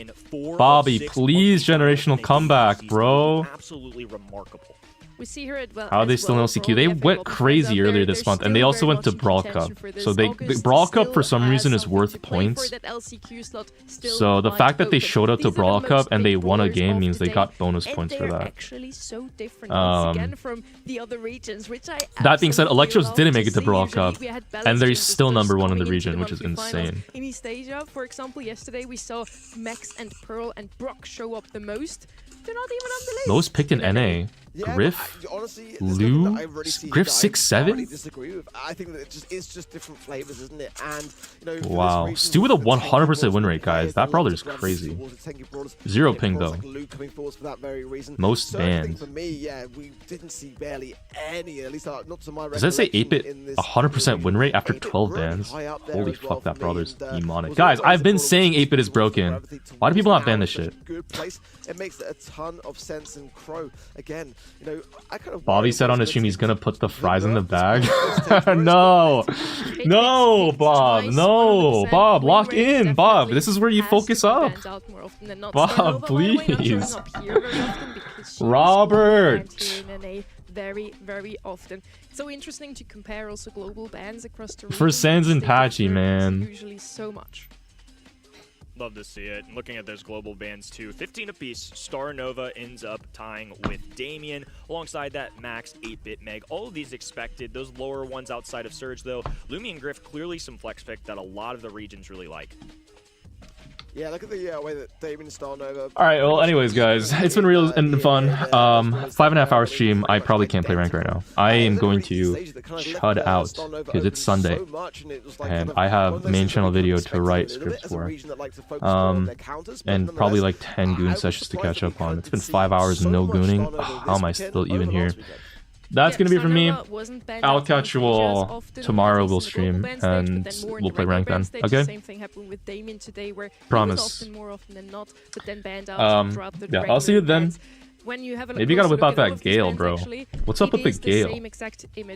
Bobby, please, generational comeback, bro. Absolutely remarkable. We see her at well. How are they as still in well LCQ? for all They the FA went World Cups crazy out earlier there. this They're month, and they still also very went to much in Brawl contention Cup. for this. So the August Brawl Cup still for some reason is has worth something to play for. points. That LCQ slot still So the wide fact that they open. showed up to These are the Brawl most Cup and they big won a brawlers game of means the they day. got bonus And points for they're that. actually so different once again from the other regions, which I That being said, absolutely Electros love didn't make it to see. Brawl Usually Cup, we had and balanced they're teams still just #1 in coming the into region, which is monthly finals. insane. In East Asia, for example, yesterday we saw Max and Pearl and Brock show up the most. They're not even on the list. Those picked in NA. Griff, Lou, Griff 6-7. Disagree with. I think that it's just different flavors, isn't it? And you know, Wow, Stu with a 100% win rate, guys. That brawler is crazy. 0 ping though. Most banned. For me, yeah, we didn't see barely any, at least not to my Does that say recollection 8-bit 100% win rate after 12 bans? Holy fuck, that brawler's demonic. Guys, I've been saying 8-bit is broken. Why do people not ban this shit? Good place. It makes a ton of sense. And Crow, again, you know, I kind of. Bobby said on his stream he's gonna put the fries in the bag. No, no, Bob, no, Bob, lock in, Bob. This is where you focus up. Bob, please. Robert. Very, very often. So interesting to compare also global bans across the region. For Sans and They Patchy, differ man. usually so much. Love to see it. Looking at those global bans too, 15 apiece. Star Nova ends up tying with Damien. Alongside that, Max, 8-Bit Meg. All of these expected. Those lower ones outside of Surge though. Lumi and Griff clearly some flex pick that a lot of the regions really like. Yeah, look at the way that Damien and Star Nova. All right. Well, anyways, guys, it's been real and fun. 5.5 hour stream. I probably can't play rank right now. I am going to chud out because it's Sunday, and I have main channel video to write scripts for. And probably like 10 goon sessions to catch up on. It's been 5 hours and no gooning. How am I still even here? That's gonna be from me. I'll catch you all tomorrow. We'll stream and we'll play rank then. Okay. Same thing happened with Damien today, where promise. more often than not, but then banned out throughout the yeah, I'll see you then. When you have a maybe you gotta whip out that Gale, bro. What's up with the Gale?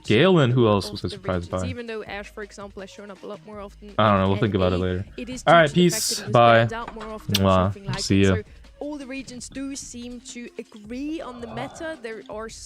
Gale and who else was I surprised by? Even though Ash, for example, has shown up a lot more often. I don't know. We'll think about it later. All right, peace. Bye. Mwah. See ya. All the regions do seem to agree on the meta. There are some